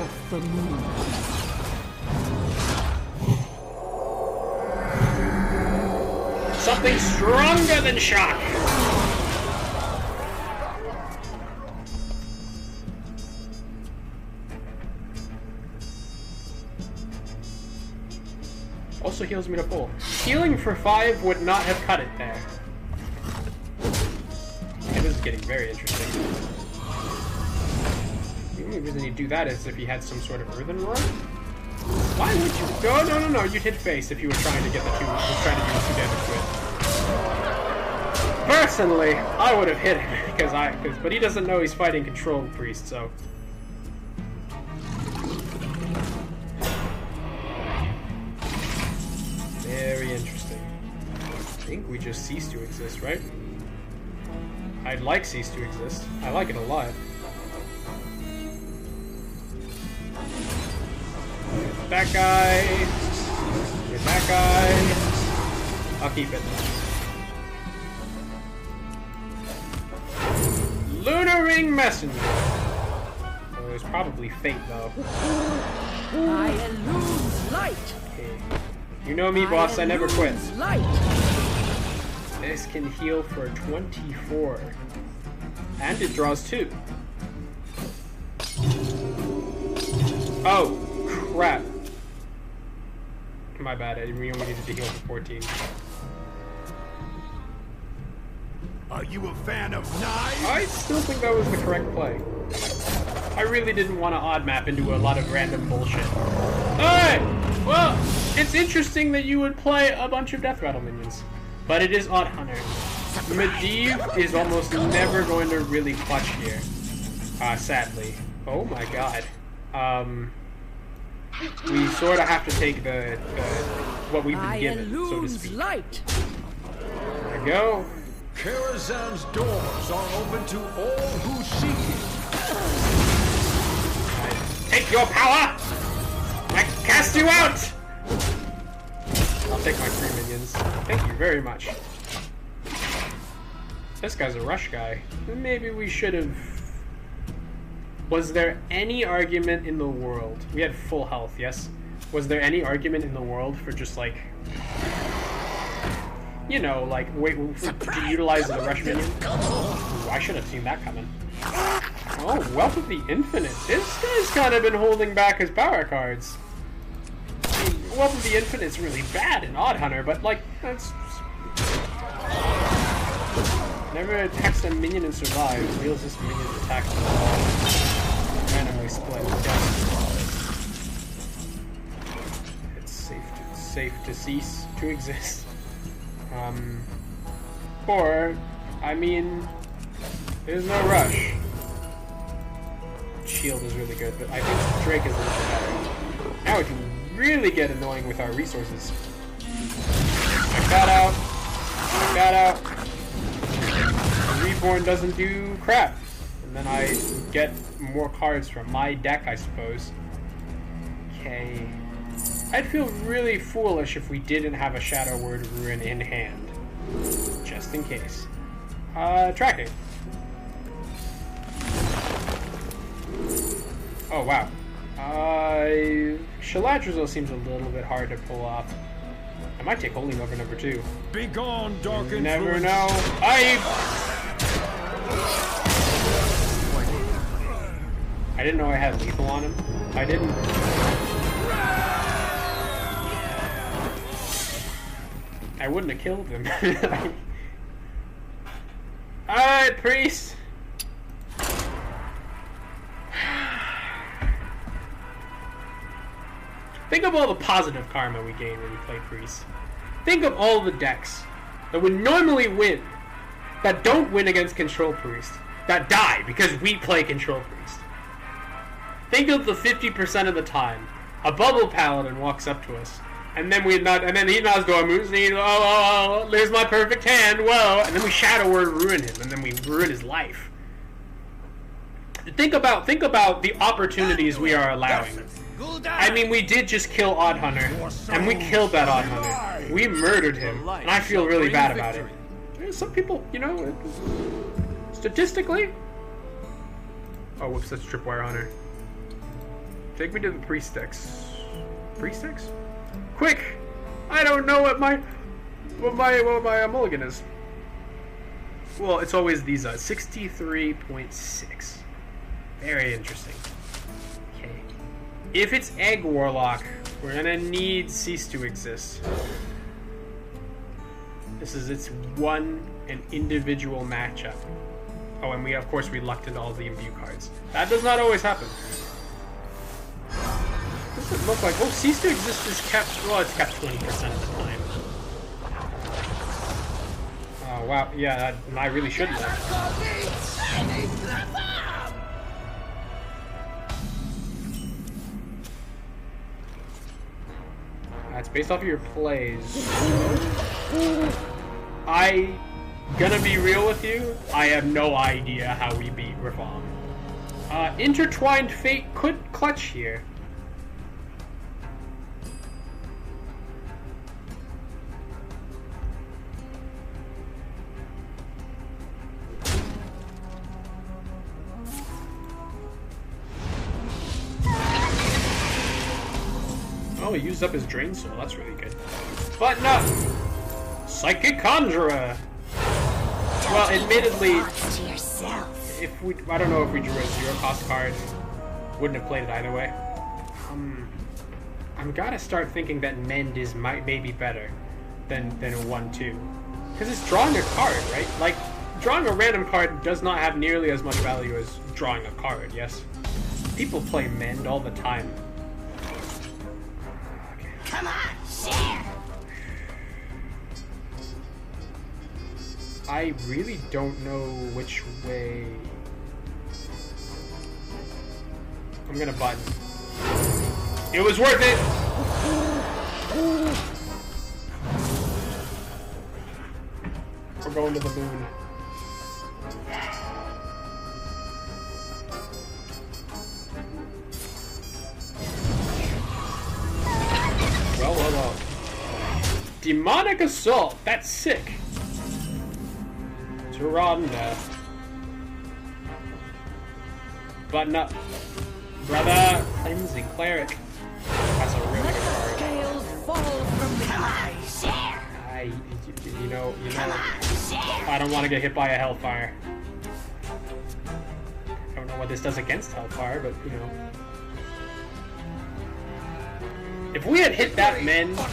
Something stronger than shock! Also heals me to full. Healing for 5 would not have cut it there. Okay, this is getting very interesting. The only reason he'd do that is if he had some sort of earthen run. Why would you? No. You'd hit face if you were trying to get the 2. Trying to do 2 damage to it. Personally, I would have hit him but he doesn't know he's fighting Control Priest, so. Very interesting. I think we just cease to exist, right? I'd like cease to exist. I like it a lot. That guy. Get that guy. I'll keep it. Lunar Ring Messenger. Oh, it was probably Fate, though. I lose light. Okay. You know me, boss. I never quit. Light. This can heal for 24. And it draws 2. Oh, crap. My bad. We only needed to heal for 14. Are you a fan of knives? I still think that was the correct play. I really didn't want to odd map into a lot of random bullshit. Alright! Well, it's interesting that you would play a bunch of Death Rattle minions. But it is Odd Hunter. Medivh is almost never going to really clutch here. Sadly. Oh my god. We sort of have to take the what we've been given, so to speak. Light. There we go. Karazhan's doors are open to all who seek it. Take your power! I cast you out! I'll take my 3 minions. Thank you very much. This guy's a rush guy. Maybe we should have... Was there any argument in the world... We had full health, yes? Was there any argument in the world for just like... You know, like, wait, to utilize the rush minion? Ooh, I should have seen that coming. Oh, Wealth of the Infinite. This guy's kind of been holding back his power cards. I mean, Wealth of the Infinite's really bad in Odd Hunter, but, like, that's... Never attacks a minion and survives. Deals this minion's attack on the wall. Randomly split. It's safe to cease to exist. Or, I mean, there's no rush. Shield is really good, but I think Drake is a little bit better. Now we can really get annoying with our resources. Check that out. Check that out. The Reborn doesn't do crap. And then I get more cards from my deck, I suppose. Okay. I'd feel really foolish if we didn't have a Shadow Word Ruin in hand. Just in case. Tracking. Oh, wow. Shaladrazil seems a little bit hard to pull off. I might take Holy Nova number 2. Be gone, dark influence. Never know. I didn't know I had lethal on him. I didn't. I wouldn't have killed him. Alright, Priest. Think of all the positive karma we gain when we play Priest. Think of all the decks that would normally win, that don't win against Control Priest, that die because we play Control Priest. Think of the 50% of the time a Bubble Paladin walks up to us, and then he's not going, oh, there's my perfect hand, whoa, and then we Shadow Word ruin him, and then we ruin his life. think about the opportunities we are allowing. I mean, we did just kill Odd Hunter, and we killed that Odd Hunter. We murdered him, and I feel really bad about it. Some people, you know, statistically. Oh, whoops, that's Tripwire Hunter. Take me to the Priestess. Priestess? Quick! I don't know what my mulligan is. Well, it's always these 63.6. Very interesting. Okay. If it's Egg Warlock, we're gonna need Cease to Exist. This is its an individual matchup. Oh, and we of course reluctant all the imbue cards. That does not always happen. What does it look like? Oh, Cease to Exist is kept. Well, it's kept 20% of the time. Oh wow, yeah, I really shouldn't have. It's based off of your plays. Gonna be real with you, I have no idea how we beat Ravam. Intertwined Fate could clutch here. Oh, he used up his Drain Soul, that's really good. But no! Psychic Conjurer! Well, admittedly, if we, I don't know if we drew a 0-cost card, wouldn't have played it either way. I'm gotta start thinking that Mend is maybe better than a 1-2. Because it's drawing a card, right? Like, drawing a random card does not have nearly as much value as drawing a card, yes? People play Mend all the time. Okay. Come on, share! I really don't know which way. I'm gonna button. It was worth it! We're going to the moon. Well. Demonic Assault! That's sick! Tyrande. Button up. Brother! Cleansing Cleric. That's a really good card. Scales fall from the eyes. You know, I don't want to get hit by a Hellfire. I don't know what this does against Hellfire, but, you know. If we had hit that Mend... Oh,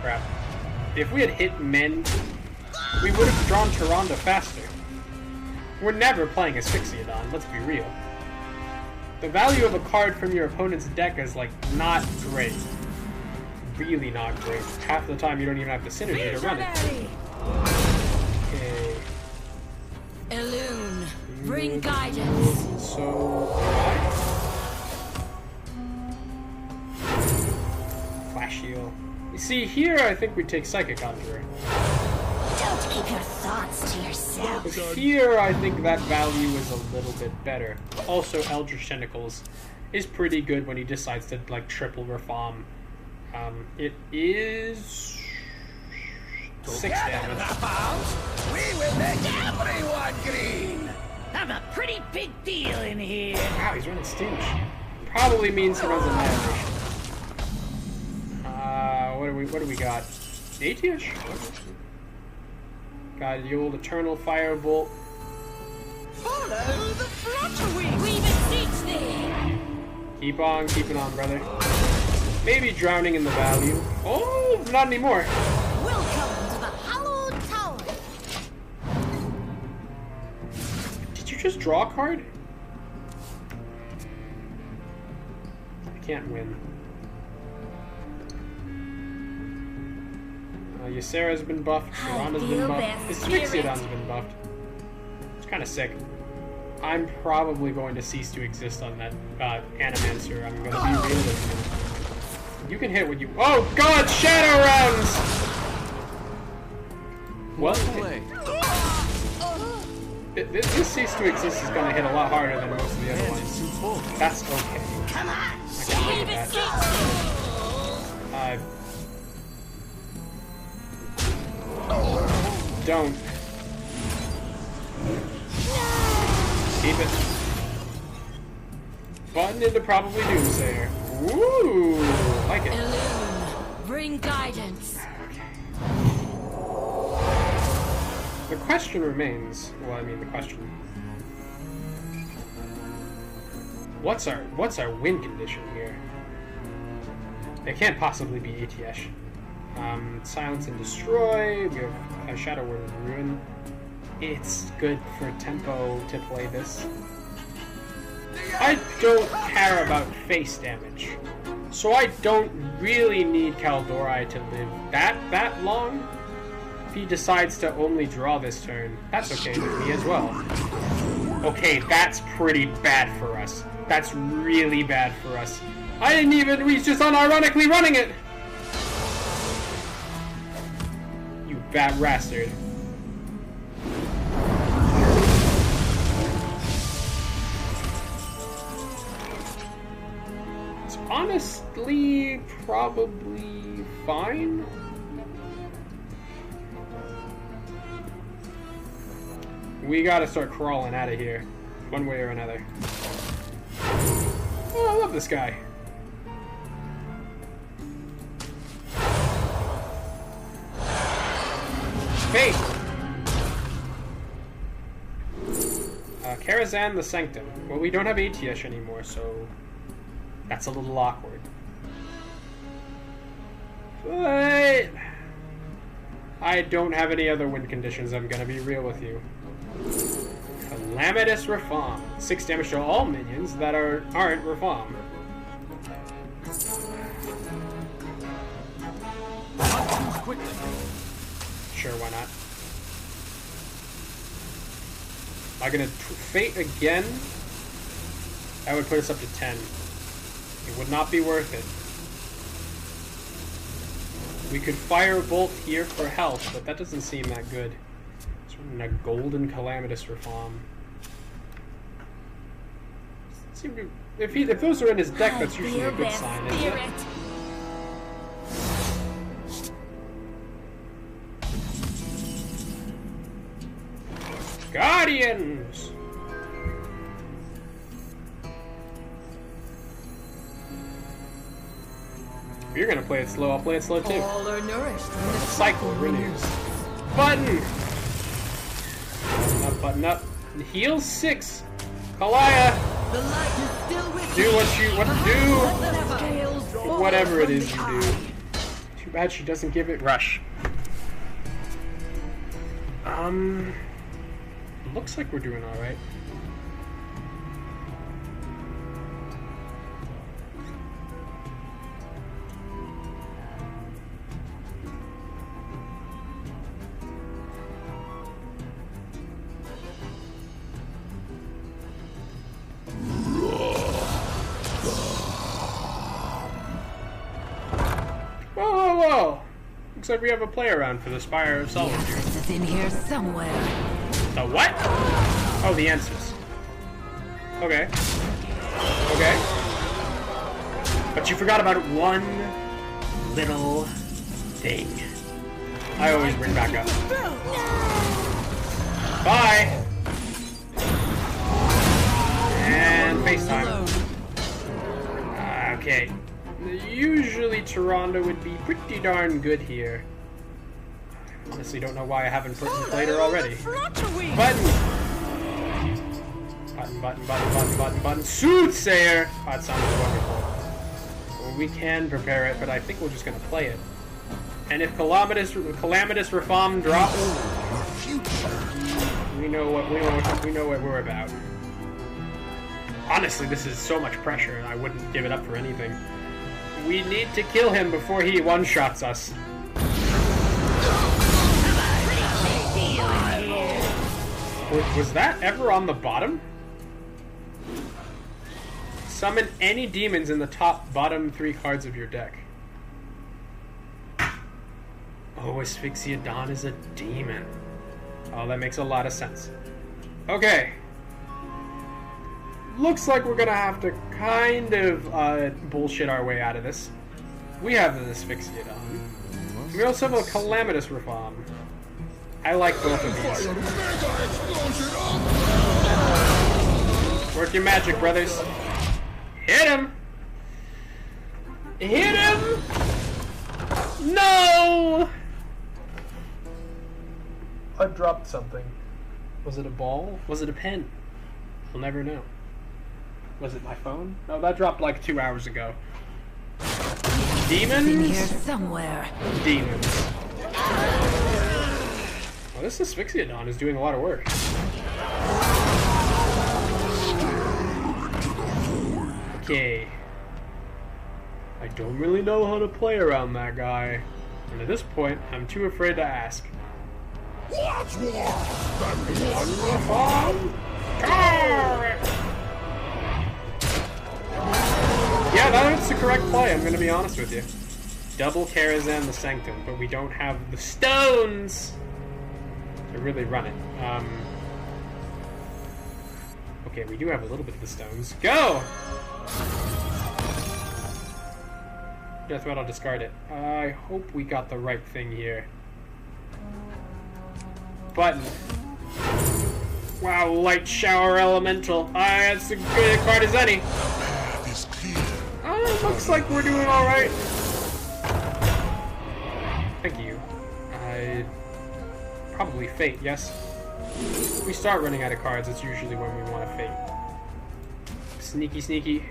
crap. If we had hit Mend, we would have drawn Tyrande faster. We're never playing Asphyxiodon, let's be real. The value of a card from your opponent's deck is, like, not great. Really not great. Half the time you don't even have the synergy to run it. Okay. Elune, bring guidance. So, Flash Heal. You see, here I think we take Psychic Conjurer. Don't keep your thoughts to yourself. Here I think that value is a little bit better. Also, Eldritch Tentacles is pretty good when he decides to, like, triple Ravam. It is 6 damage. We will make everyone green. I'm a pretty big deal in here. Wow, he's running Stooge. Probably means he runs Annihilation. What do we got? Atish? Got the old Eternal Firebolt. Follow the Flutterwing. We beseech thee. Keep on keeping on, brother. Maybe drowning in the value. Oh, not anymore. Welcome to the Hallowed Tower. Did you just draw a card? I can't win. Ysera's been buffed. Tyrande's been buffed. Asphyxiodon's been buffed. It's kind of sick. I'm probably going to cease to exist on that Animancer. I'm going to be real with you. You can hit what you... Oh, God! Shadow Rounds! Well played. This cease to exist is gonna hit a lot harder than most of the other ones. That's okay. Come on, save it, don't. Keep it. Button into probably Doomsayer. Woo! Like it. Illume, bring guidance. The question remains. Well, I mean the question. What's our win condition here? It can't possibly be ATS. Silence and Destroy. We have a Shadow Word and Ruin. It's good for tempo to play this. I don't care about face damage, so I don't really need Kaldorei to live that long. If he decides to only draw this turn, that's okay with me as well. Okay, that's pretty bad for us. That's really bad for us. I didn't even, he's just unironically running it! You bad bastard. It's honestly probably fine. We gotta start crawling out of here, one way or another. Oh, I love this guy. Fate! Karazhan the Sanctum. Well, we don't have ATS anymore, so that's a little awkward. But I don't have any other win conditions, I'm gonna be real with you. Calamitous Rafaam. 6 damage to all minions that aren't Rafaam. Sure, why not? Am I gonna Fate again? That would put us up to 10. It would not be worth it. We could Firebolt here for health, but that doesn't seem that good. A golden Calamitous Rafaam. If those are in his deck, that's usually a good sign, isn't it? Guardians! If you're gonna play it slow, I'll play it slow too. All are nourished from the cycle renews. Button! Button up. Heal 6. Kalaya! The light is still with do what do. Whatever it is you do. Too bad she doesn't give it rush. Looks like we're doing alright. Whoa! Looks like we have a play around for the Spire of Solitude. This is in here somewhere. The what? Oh, the answers. Okay. Okay. But you forgot about one little thing. I always bring back up. Bye! And FaceTime. Okay. Usually Tyrande would be pretty darn good here. I honestly don't know why I haven't played her already. Button! Button. Soothsayer! Oh, that sounds wonderful. Well, we can prepare it, but I think we're just gonna play it. And if Calamitous Rafaam drops, we know what we're about. Honestly, this is so much pressure, and I wouldn't give it up for anything. We need to kill him before he one-shots us. Was that ever on the bottom? Summon any demons in the bottom 3 cards of your deck. Oh, Asphyxiodon is a demon. Oh, that makes a lot of sense. Okay. Looks like we're gonna have to kind of bullshit our way out of this. We have an Asphyxiodon. We also have a Calamitous Reform. I like both of these. Work your magic, brothers. Hit him! Hit him! No! I dropped something. Was it a ball? Was it a pen? We'll never know. Was it my phone? No, that dropped like 2 hours ago. Demons? In here somewhere. Demons. Well, this Asphyxiodon is doing a lot of work. Okay. I don't really know how to play around that guy. And at this point, I'm too afraid to ask. What's war? Yeah, that's the correct play, I'm gonna be honest with you. Double Karazhan the Sanctum, but we don't have the stones to really run it. Okay, we do have a little bit of the stones. Go! Death Rattle, discard it. I hope we got the right thing here. Button. Wow, Light Shower Elemental. That's as good a card as any. Looks like we're doing alright. Thank you. Probably Fate, yes? If we start running out of cards, it's usually when we want to Fate. Sneaky, sneaky.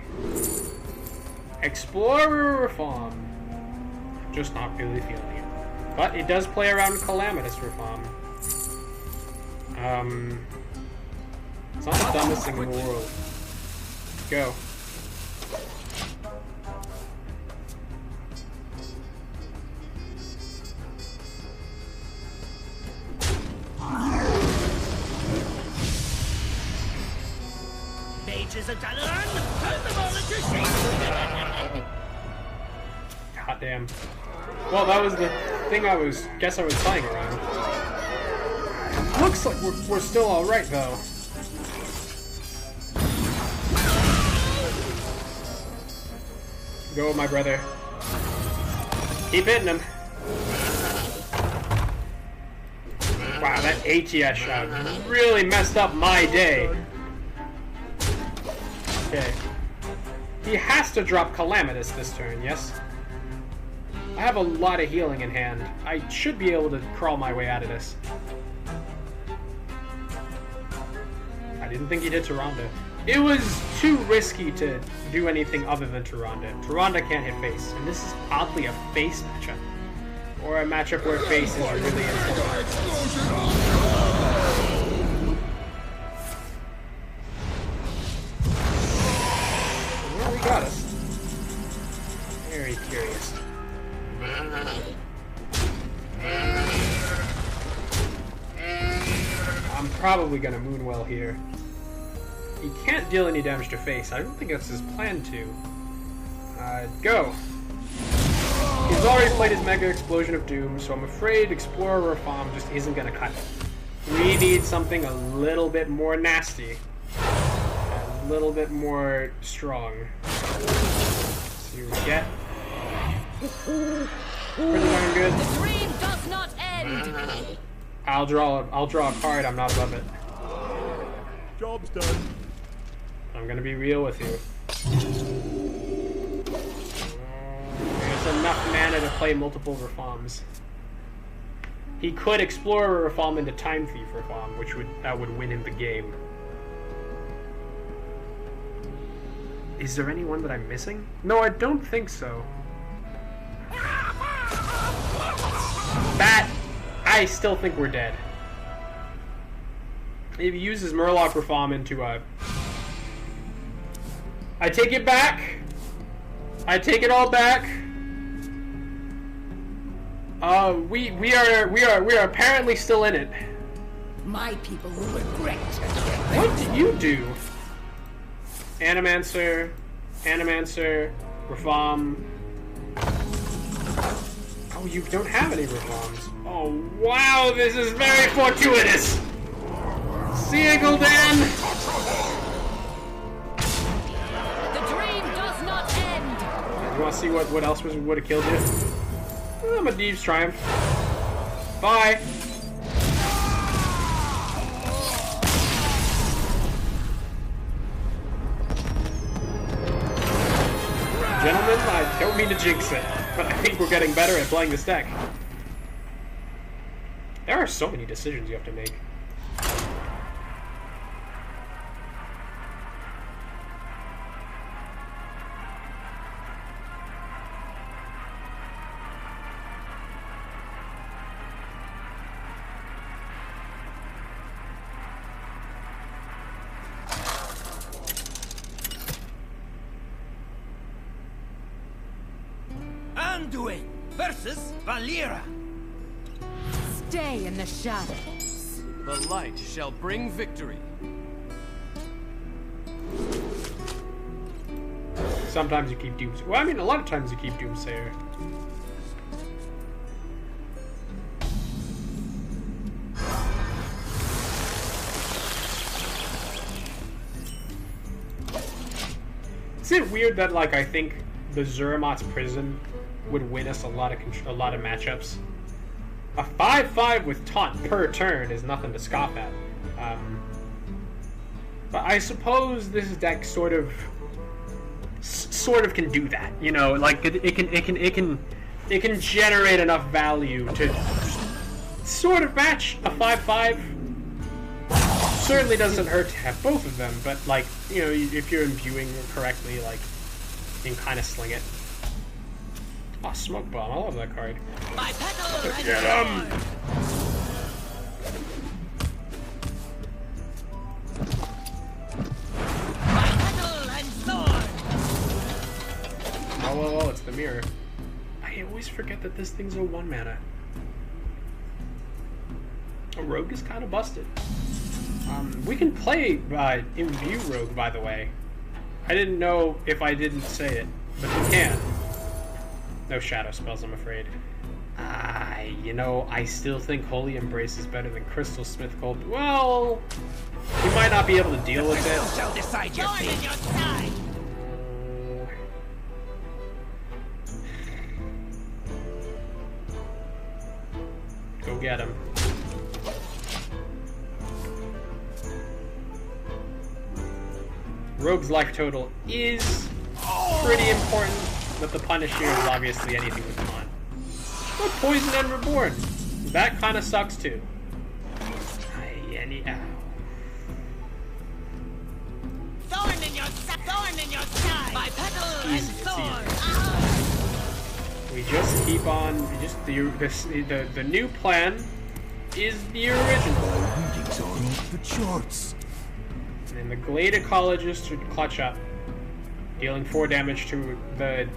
Explorer Reform. Just not really feeling it. But it does play around Calamitous Reform. It's not the dumbest thing in the world. Go. Mages of Dalaran, turn them all into shape. God damn. Well, that was the thing I was playing around. Looks like we're still alright, though. Go, my brother. Keep hitting him. Wow, that ATS shot really messed up my day. Okay. He has to drop Calamitous this turn, yes? I have a lot of healing in hand. I should be able to crawl my way out of this. I didn't think he did Tyrande. It was too risky to do anything other than Tyrande. Tyrande can't hit face, and this is oddly a face matchup. Or a matchup where face is really important. Well, he got us. Very curious. I'm probably gonna Moonwell here. He can't deal any damage to face. I don't think that's his plan to. Go! He's already played his Mega Explosion of Doom, so I'm afraid Explorer Reform just isn't gonna cut it. We need something a little bit more nasty. A little bit more strong. See what we get. Pretty darn good. The dream does not end. I'll draw a card, I'm not above it. Job's done. I'm gonna be real with you. There's enough mana to play multiple Reforms. He could explore a Reform into Time Thief Reform, that would win him the game. Is there anyone that I'm missing? No, I don't think so. That, I still think we're dead. If he uses Murloc Reform into a... I take it back! I take it all back! We are apparently still in it. My people will regret. What did you do? Animancer, Reform. Oh, you don't have any Reforms. Oh, wow, this is very fortuitous! See you, Gul'dan! The dream does not end. You want to see what else would have killed you? Medivh's Triumph. Bye. Gentlemen, I don't mean to jinx it, but I think we're getting better at playing this deck. There are so many decisions you have to make. Anduin versus Valeera. Stay in the shadows. The light shall bring victory. Sometimes you keep Doomsayer. Well, I mean, a lot of times you keep Doomsayer. Is it weird that, like, I think the Zermot's Prison would win us a lot of matchups? A 5/5 with taunt per turn is nothing to scoff at. But I suppose this deck sort of can do that. You know, like it can generate enough value to sort of match a 5/5. Certainly doesn't hurt to have both of them, but like, you know, if you're imbuing correctly, like, you can kind of sling it. Oh, Smoke Bomb, I love that card. Get him! Oh, it's the mirror. I always forget that this thing's a 1 mana. A Rogue is kind of busted. We can play Imbue Rogue, by the way. I didn't know if I didn't say it, but we can. No shadow spells, I'm afraid. You know, I still think Holy Embrace is better than Crystal Smith Cold. Well, you might not be able to deal with it. Shall decide your fate. Go get him. Rogue's life total is pretty important, but the punish here is obviously anything with con. But Poison and Reborn. That kind of sucks too. Thorn in your side. My petal and thorn. We just keep on. The new plan is the original. Readings are off the charts. And the Glade Ecologist should clutch up, dealing 4 damage to the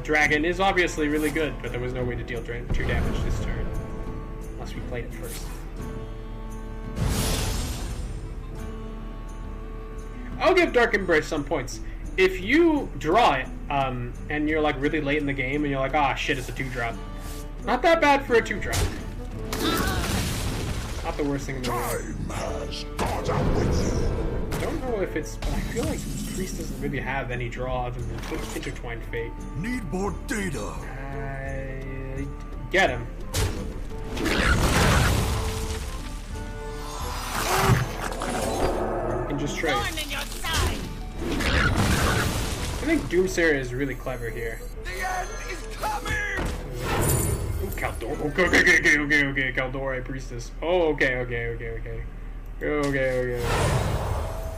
dragon is obviously really good, but there was no way to deal 2 damage this turn, unless we played it first. I'll give Dark Embrace some points. If you draw it, and you're like really late in the game, and you're like, ah, shit, it's a 2-drop. Not that bad for a 2-drop. Not the worst thing in the world. I don't know if it's, but I feel like Priest doesn't really have any draw other than Intertwined Fate. Need more data. Get him. We can just trade. I think Doomsayer is really clever here. The end is coming! Ooh, Kaldor. Okay, Kaldor, Priestess. Oh, okay.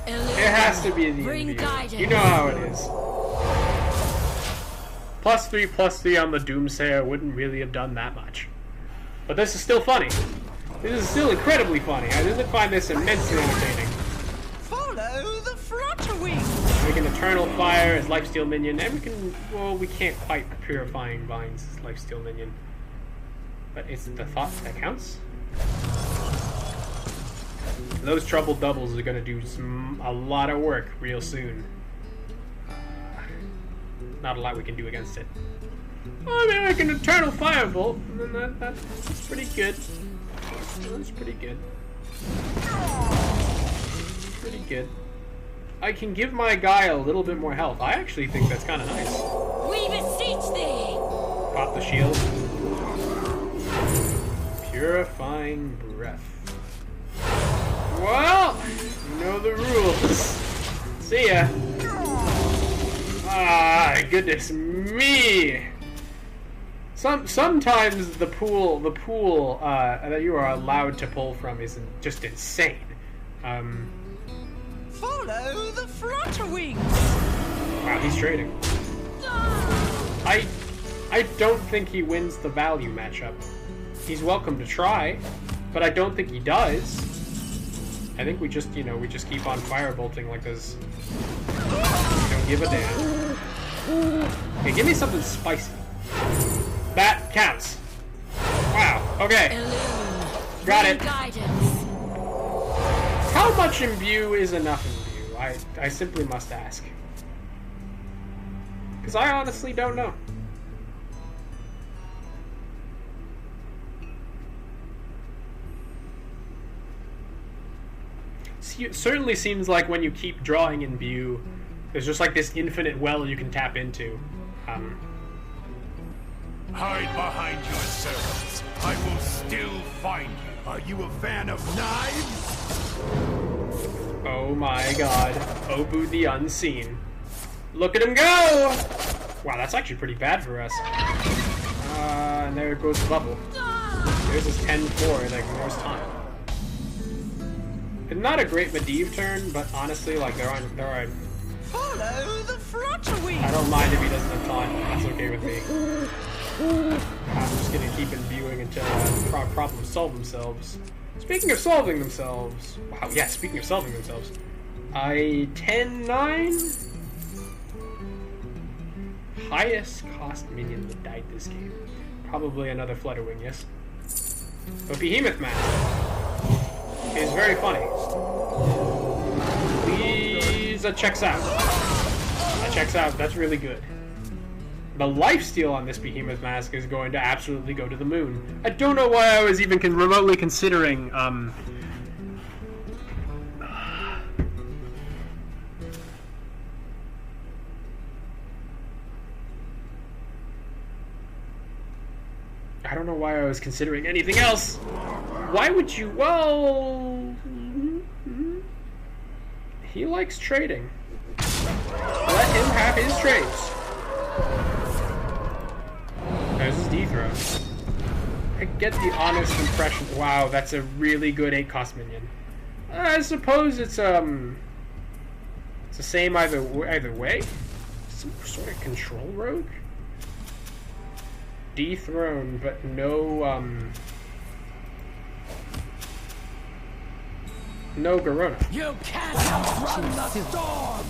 It has to be the Imbue. You know how it is. +3/+3 on the Doomsayer wouldn't really have done that much. But this is still funny. This is still incredibly funny. I didn't find this immensely entertaining. Follow the Flutterwing! We can Eternal Fire as Lifesteal minion, and we can, well, we can't quite Purifying Vines as Lifesteal minion. But it's the thought that counts. Those Troubled Doubles are going to do a lot of work real soon. Not a lot we can do against it. I mean, I can Eternal Firebolt, and then that's pretty good. That's pretty good. good. I can give my guy a little bit more health. I actually think that's kind of nice. We beseech thee! Pop the shield. Purifying breath. Well, you know the rules. See ya. Ah, goodness me. Sometimes the pool that you are allowed to pull from is just insane. Follow the Flutterwings. Wow, he's trading. I don't think he wins the value matchup. He's welcome to try, but I don't think he does. I think we just, we just keep on firebolting like this. Don't give a damn. Okay, give me something spicy. That counts. Wow, okay. Got it. How much imbue is enough imbue? I simply must ask. Because I honestly don't know. See, it certainly seems like when you keep drawing imbue, there's just like this infinite well you can tap into. Hide behind your servants. I will still find you. Are you a fan of knives? Oh my god. Obu the Unseen. Look at him go! Wow, that's actually pretty bad for us. And there goes the bubble. There's his 10-4 and ignores time. It's not a great Medivh turn, but honestly, like, there are Follow the Flutterwings. I don't mind if he doesn't have time. That's okay with me. I'm just gonna keep imbuing until problems solve themselves. Speaking of solving themselves... Wow, yeah, speaking of solving themselves. 10-9? Highest cost minion that died this game. Probably another Flutterwing, yes? But Behemoth Mask is very funny. Please, that checks out. That checks out, that's really good. The lifesteal on this Behemoth Mask is going to absolutely go to the moon. I don't know why I was even remotely considering, I don't know why I was considering anything else. Why would you? Well, he likes trading. Let him have his trades. There's his dethrone. I get the honest impression. Wow, that's a really good 8-cost minion. I suppose it's the same either way. Some sort of control rogue. Dethrone, but no no Garona. You can't outrun the storm.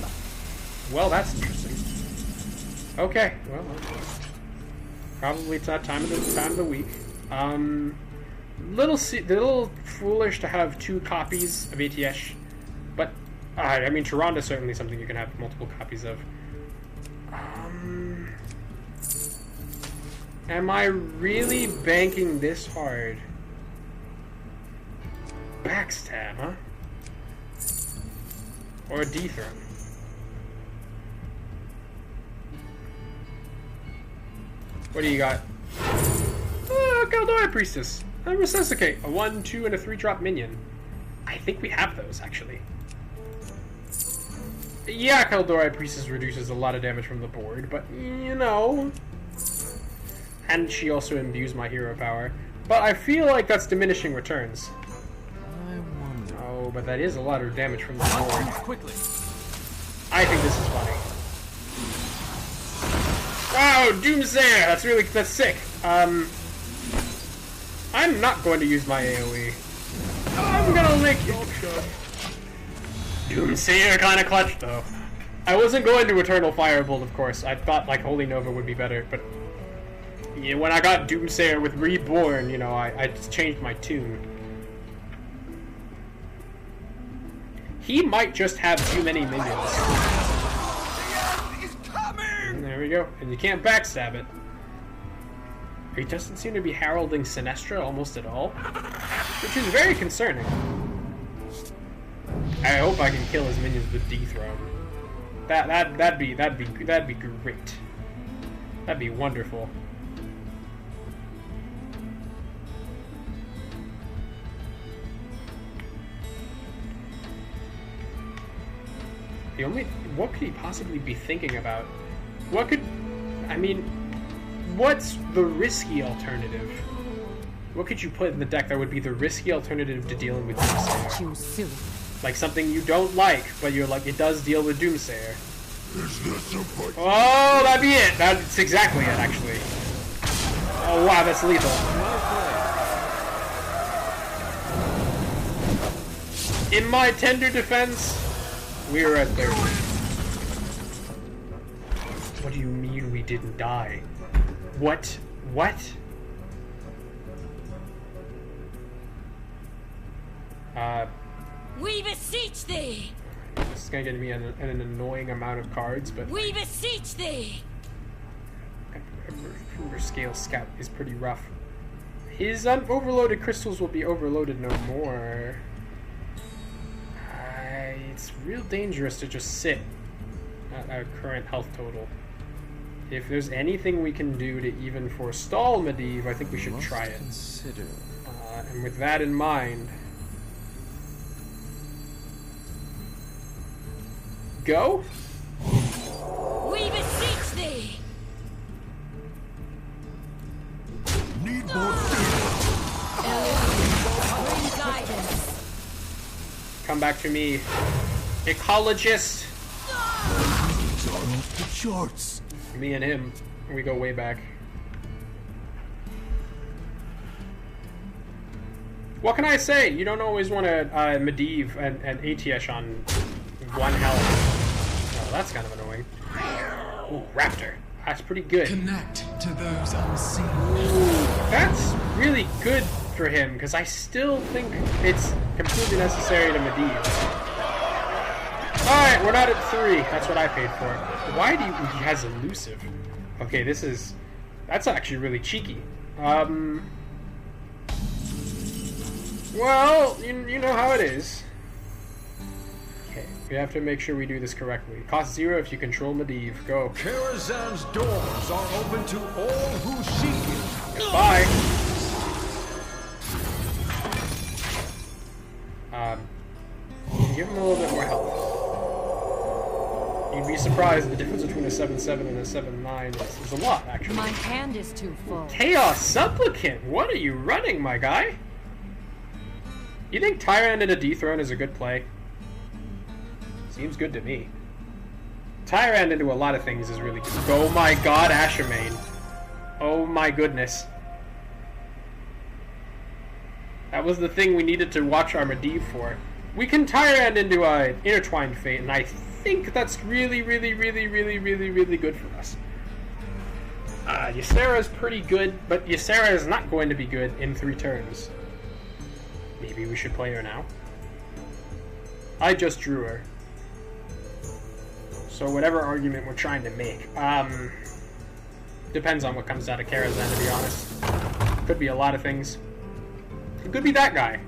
Well, that's interesting. Okay, well, probably it's that time of the week. Little foolish to have 2 copies of ATS, but I mean, Tyrande is certainly something you can have multiple copies of. Am I really banking this hard? Backstab, huh? Or a dethrone? What do you got? Kaldora Priestess. A Resuscitate. A 1, 2, and a 3-drop minion. I think we have those, actually. Yeah, Kaldora Priestess reduces a lot of damage from the board, but, you know... And she also imbues my hero power. But I feel like that's diminishing returns. I wonder. Oh, but that is a lot of damage from the board. Quickly. I think this is funny. Wow, Doomsayer! That's sick. I'm not going to use my AoE. I'm gonna lick you. Doomsayer kinda clutch though. I wasn't going to Eternal Firebolt, of course. I thought like Holy Nova would be better, but yeah, when I got Doomsayer with Reborn, you know, I just changed my tune. He might just have too many minions. And there we go. And you can't backstab it. He doesn't seem to be heralding Sinestra almost at all, which is very concerning. I hope I can kill his minions with Dethrone. That'd be great. That'd be wonderful. What could he possibly be thinking about? What's the risky alternative? What could you put in the deck that would be the risky alternative to dealing with Doomsayer? Like something you don't like, but you're like, it does deal with Doomsayer. Oh, that'd be it. That's exactly it, actually. Oh wow, that's lethal. In my tender defense, we were at 30. What do you mean we didn't die? What? What? We beseech thee! This is gonna get me an annoying amount of cards, but... We beseech thee! Recruiter Scale Scout is pretty rough. His overloaded crystals will be overloaded no more. It's real dangerous to just sit at our current health total. If there's anything we can do to even forestall Medivh, I think we should try it. And with that in mind... Go? We beseech thee! Need more Bring guidance. Come back to me. Ecologist! These are off the charts. Me and him, we go way back. What can I say? You don't always want to Medivh and Atiesh on 1 health. Oh, that's kind of annoying. Ooh, Raptor. That's pretty good. Connect to those unseen. Ooh, that's really good for him, because I still think it's completely necessary to Medivh. Alright, we're not at 3. That's what I paid for. Why do you... He has elusive. Okay, that's actually really cheeky. Well, you know how it is. Okay, we have to make sure we do this correctly. Cost 0 if you control Medivh. Go. Karazhan's doors are open to all who seek it. Goodbye. Give him a little bit more health. You'd be surprised the difference between a 7-7 and a 7-9 is a lot, actually. My hand is too full. Chaos Supplicant! What are you running, my guy? You think Tyrant and a Dethrone is a good play? Seems good to me. Tyrant into a lot of things is really good. Oh my god, Ashermain. Oh my goodness. That was the thing we needed to watch our Medivh for. We can Tyrant into an Intertwined Fate, and I think that's really good for us. Ysera's pretty good, but Ysera is not going to be good in 3 turns. Maybe we should play her now. I just drew her. So whatever argument we're trying to make, depends on what comes out of Karazhan, to be honest. Could be a lot of things. It could be that guy.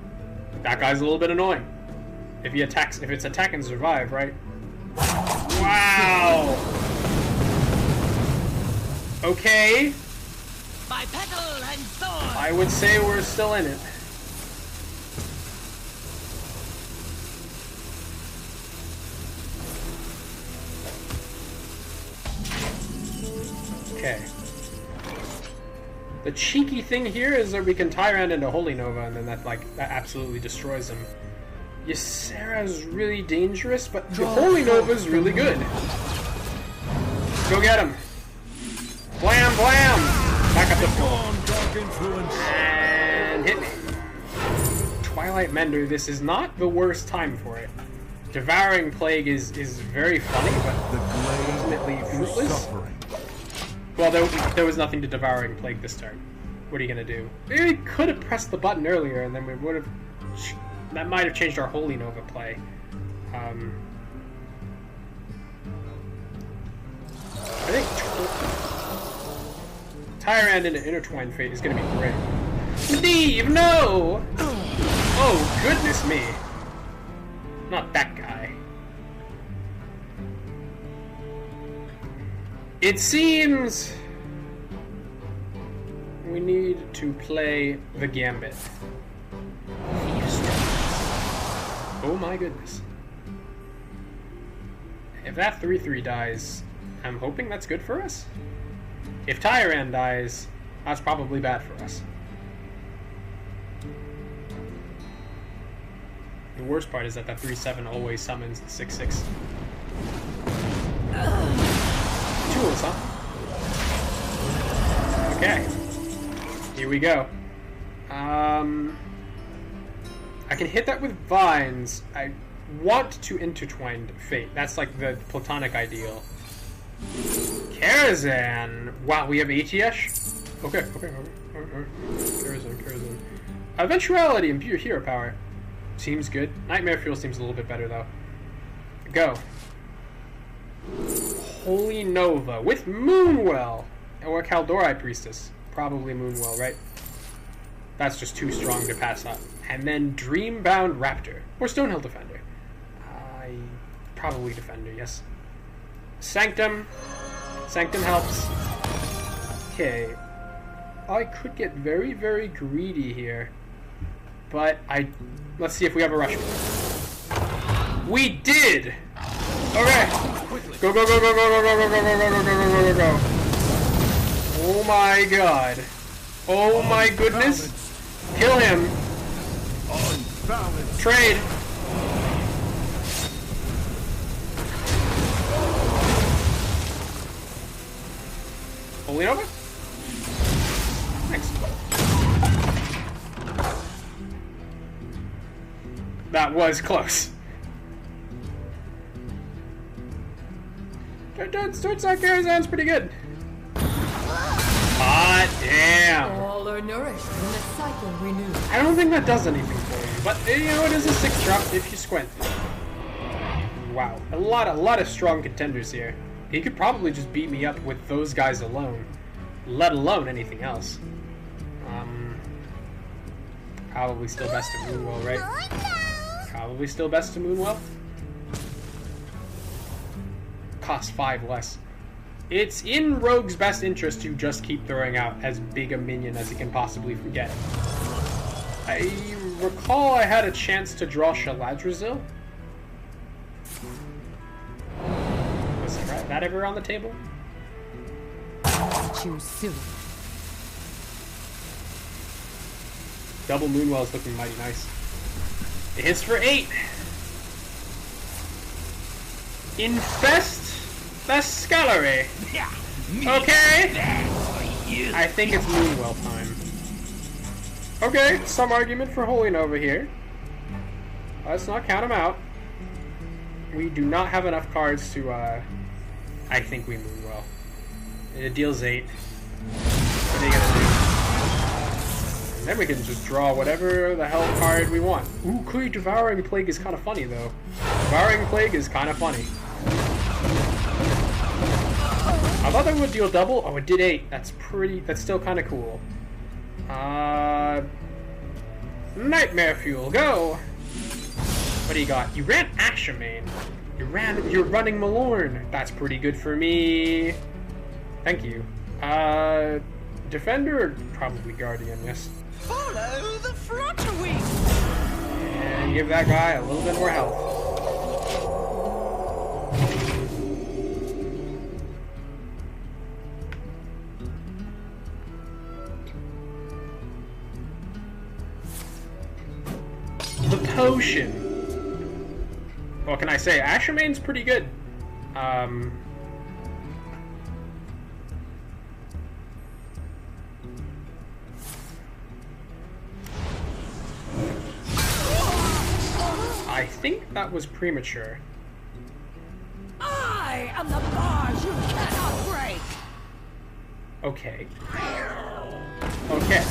That guy's a little bit annoying. If it's attack and survive, right? Wow! Okay. By petal and sword. I would say we're still in it. Okay. The cheeky thing here is that we can Tyrant into Holy Nova, and then that absolutely destroys him. Ysera is really dangerous, but the Holy Nova is really good. Go get him. Blam, blam! Back up the floor. And hit me. Twilight Mender, this is not the worst time for it. Devouring Plague is very funny, but ultimately fruitless. Well, there was nothing to Devouring Plague this turn. What are you gonna do? Maybe we could have pressed the button earlier, and then we would have... That might have changed our Holy Nova play. I think Tyrant into Intertwined Fate is gonna be great. Medivh, no! Oh, goodness me. Not that guy. It seems we need to play the gambit. Oh my goodness. If that 3/3 dies, I'm hoping that's good for us. If Tyran dies, that's probably bad for us. The worst part is that 3/7 always summons the 6/6. Tools, huh? Okay. Here we go. I can hit that with vines. I want to intertwine Fate. That's like the platonic ideal. Karazhan! Wow, we have ATS? Okay. Karazhan. Eventuality and pure hero power. Seems good. Nightmare Fuel seems a little bit better though. Go. Holy Nova with Moonwell! Or Kaldorei Priestess. Probably Moonwell, right? That's just too strong to pass up. And then Dreambound Raptor. Or Stonehill Defender. Probably Defender, yes. Sanctum. Sanctum helps. Okay. I could get very, very greedy here. But let's see if we have a rush. We did! Okay. Go. Oh my god. Oh my goodness. Kill him. Trade. Holy Nova? Thanks. That was close. Swordsack Karazhan's pretty good. Hot damn. All are nourished and the cycle renewed. I don't think that does anything for you, but you know it is a 6-drop if you squint. Wow, a lot of strong contenders here. He could probably just beat me up with those guys alone, let alone anything else. Probably still best to Moonwell, right? Probably still best to Moonwell. Cost 5 less. It's in Rogue's best interest to just keep throwing out as big a minion as he can possibly get. I recall I had a chance to draw Shaladrazil. Was that ever on the table? Choose soon. Double Moonwell is looking mighty nice. It hits for 8. Infest the Scullery. Okay. I think it's Moonwell time. Okay, some argument for Holy Nova here. Let's not count him out. We do not have enough cards to, I think we Moonwell. It deals 8. What are you gonna do? And then we can just draw whatever the hell card we want. Ooh, Kree Devouring Plague is kind of funny, though. Devouring Plague is kind of funny. I thought that would deal double. Oh, it did 8. That's still kind of cool. Nightmare Fuel, go! What do you got? You ran Ashamain. You're running Malorn. That's pretty good for me. Thank you. Defender or probably Guardian, yes. Follow the Flutterwing! And give that guy a little bit more health. The potion. What can I say? Ashamain's pretty good. I think that was premature. I am the bars you cannot break! Okay. Okay.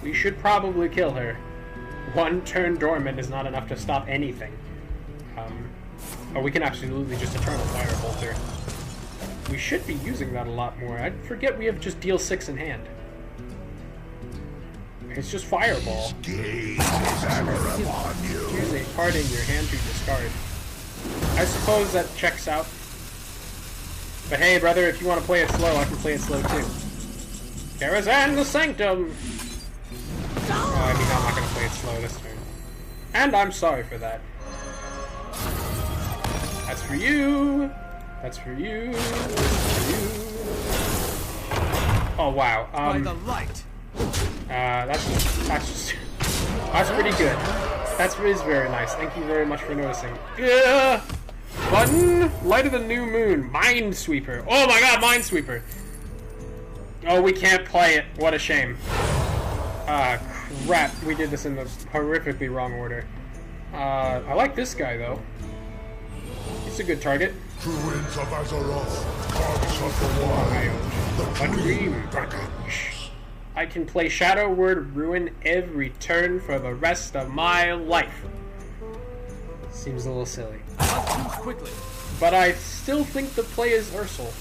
We should probably kill her. One turn dormant is not enough to stop anything. Oh, we can absolutely just Eternal Firebolt her. We should be using that a lot more. I forget we have just deal 6 in hand. It's just fireball. Gaze is ever upon you. Choose a card in your hand to discard. I suppose that checks out. But hey, brother, if you want to play it slow, I can play it slow too. Karazhan the Sanctum! Oh, I mean, I'm not going to play it slow this turn. And I'm sorry for that. That's for you! That's for you! That's for you! Oh, wow. By the light! That's pretty good. Is very nice. Thank you very much for noticing. Yeah. Button, Light of the New Moon, Minesweeper. Oh my God, Minesweeper. Oh, we can't play it. What a shame. Ah, crap. We did this in the horrifically wrong order. I like this guy though. He's a good target. Druids of Azeroth, gods of the wild, the dream beckons. I can play Shadow Word Ruin every turn for the rest of my life. Seems a little silly. Quickly. But I still think the play is Ursul.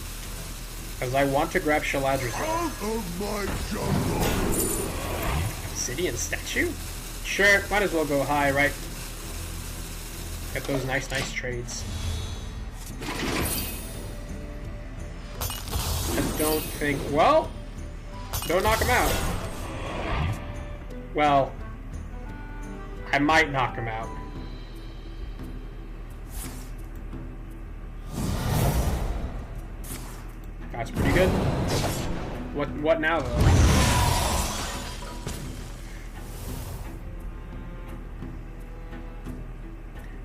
Because I want to grab Shaladri's Out of my jungle. Obsidian statue? Sure, might as well go high, right? Get those nice trades. I don't think... Well... Don't knock him out. Well... I might knock him out. That's pretty good. What now, though?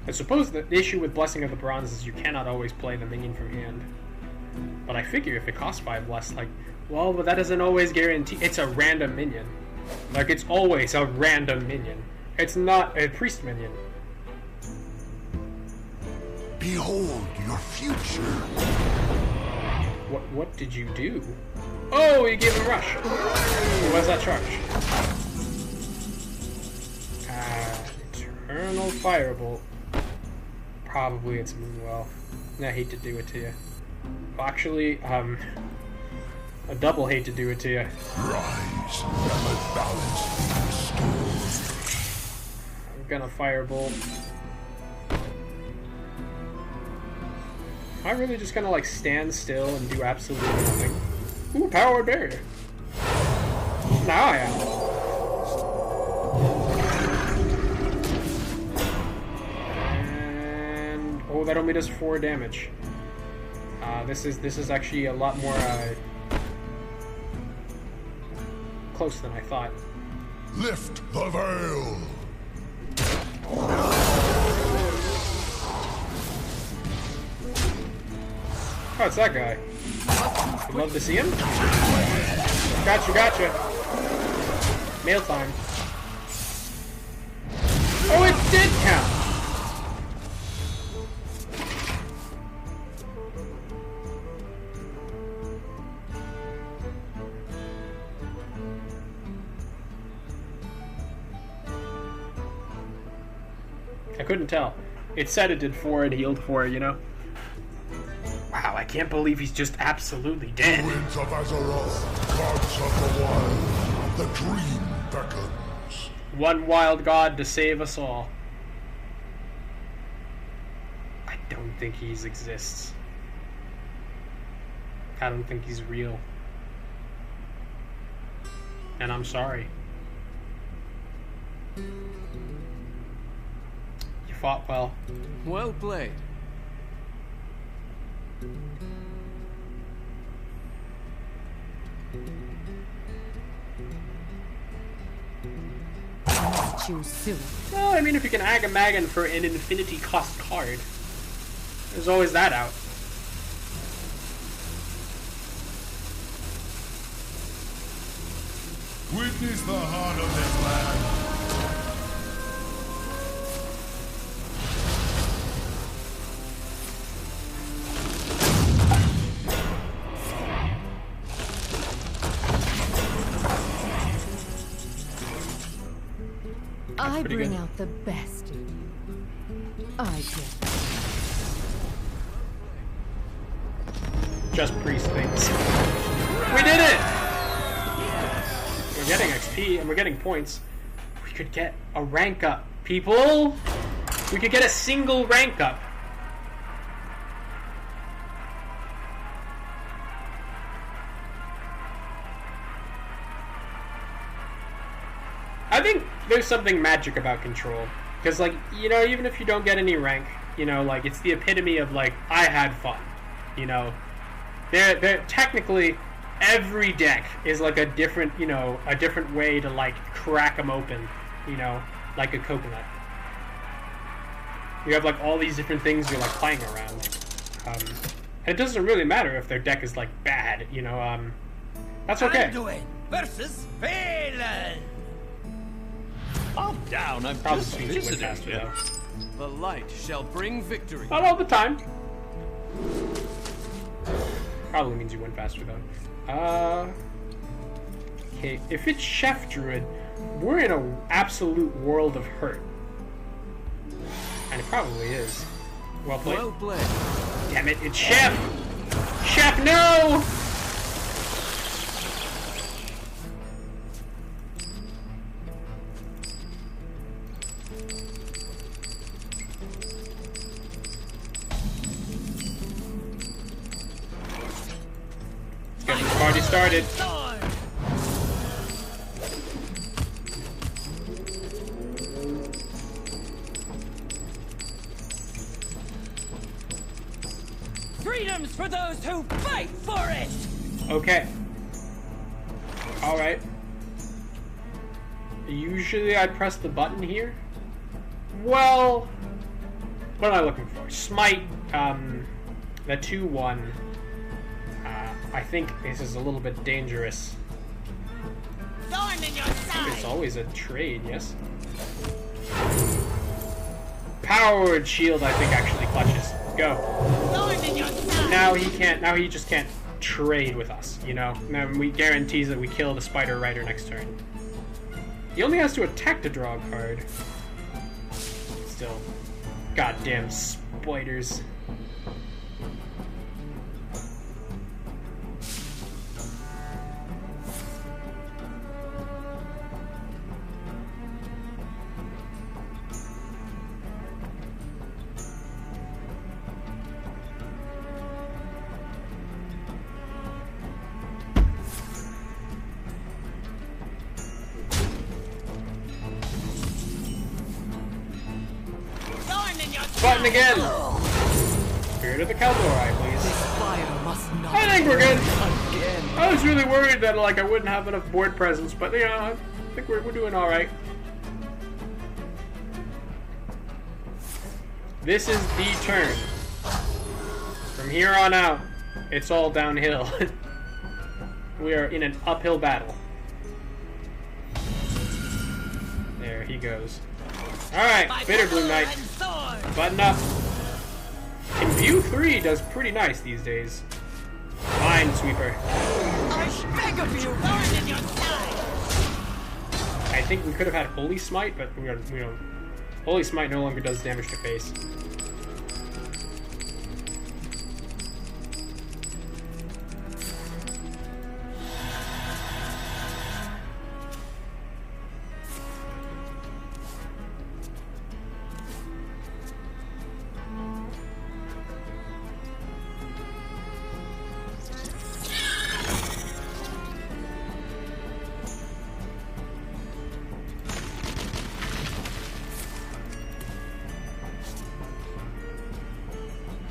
I suppose the issue with Blessing of the Bronze is you cannot always play the minion from hand. But I figure if it costs 5 less, like, well, but that doesn't always guarantee. It's a random minion. Like, it's always a random minion. It's not a priest minion. Behold your future. What did you do? Oh, you gave him Rush. What's that charge? Eternal Firebolt. Probably it's Moonwell. I hate to do it to you. Actually, I double hate to do it to you. Rise, and balance restored. I'm gonna Firebolt. Am I really just gonna like stand still and do absolutely nothing? Ooh, Power Barrier. Now I am. And oh, that only does 4 damage. This is actually a lot more close than I thought. Lift the veil. Oh, it's that guy. You'd love to see him? Gotcha. Mail time. Oh, it did count! I couldn't tell. It said it did 4 and healed 4, you know? Wow, I can't believe he's just absolutely dead. Druids of Azeroth, gods of the wild, the dream beckons. One wild god to save us all. I don't think he exists. I don't think he's real. And I'm sorry. You fought well. Well played. Choose soon. Well, I mean, if you can Agamagan for an infinity cost card, there's always that out. Witness the heart of this land. I bring out the best in you. I do. Just priest things. We did it! we're getting XP, and we're getting points. We could get a rank up, people! We could get a single rank up. I think there's something magic about Control. Because, like, you know, even if you don't get any rank, you know, like, it's the epitome of, like, I had fun. You know? They're technically, every deck is, like, a different, you know, a different way to, like, crack them open. You know? Like a coconut. You have, like, all these different things you're, like, playing around. And it doesn't really matter if their deck is, like, bad, you know, that's okay. Anduin versus Phelan. Calm down, I'm Probably just means you win visiting. faster, though. The light shall bring victory. Not all the time. Probably means you win faster, though. Okay, if it's Chef Druid, we're in an absolute world of hurt. And it probably is. Well played. Well played. Damn it, it's Chef! Chef, no! Let's get this party started. Freedom's for those who fight for it! Okay. Alright. Usually I press the button here. Well, what am I looking for? Smite, the 2-1. I think this is a little bit dangerous. Thorn in your side! It's always a trade, yes? Powered shield, I think, actually clutches. Go. Thorn in your side! Now he can't. Now he just can't trade with us. You know. Now we guarantees that we kill the Spider Rider next turn. He only has to attack to draw a card. Still, goddamn spiders. Button again! Spirit of the Kaldorei, please. I think we're good. I was really worried that like I wouldn't have enough board presence, but you know, I think we're doing alright. This is the turn. From here on out, it's all downhill. We are in an uphill battle. There he goes. Alright, Bitterbloom Knight. Button up. Imbue 3 does pretty nice these days. Minesweeper. I beg of you, thorn in your side! I think we could have had Holy Smite, but we don't. Holy Smite no longer does damage to face.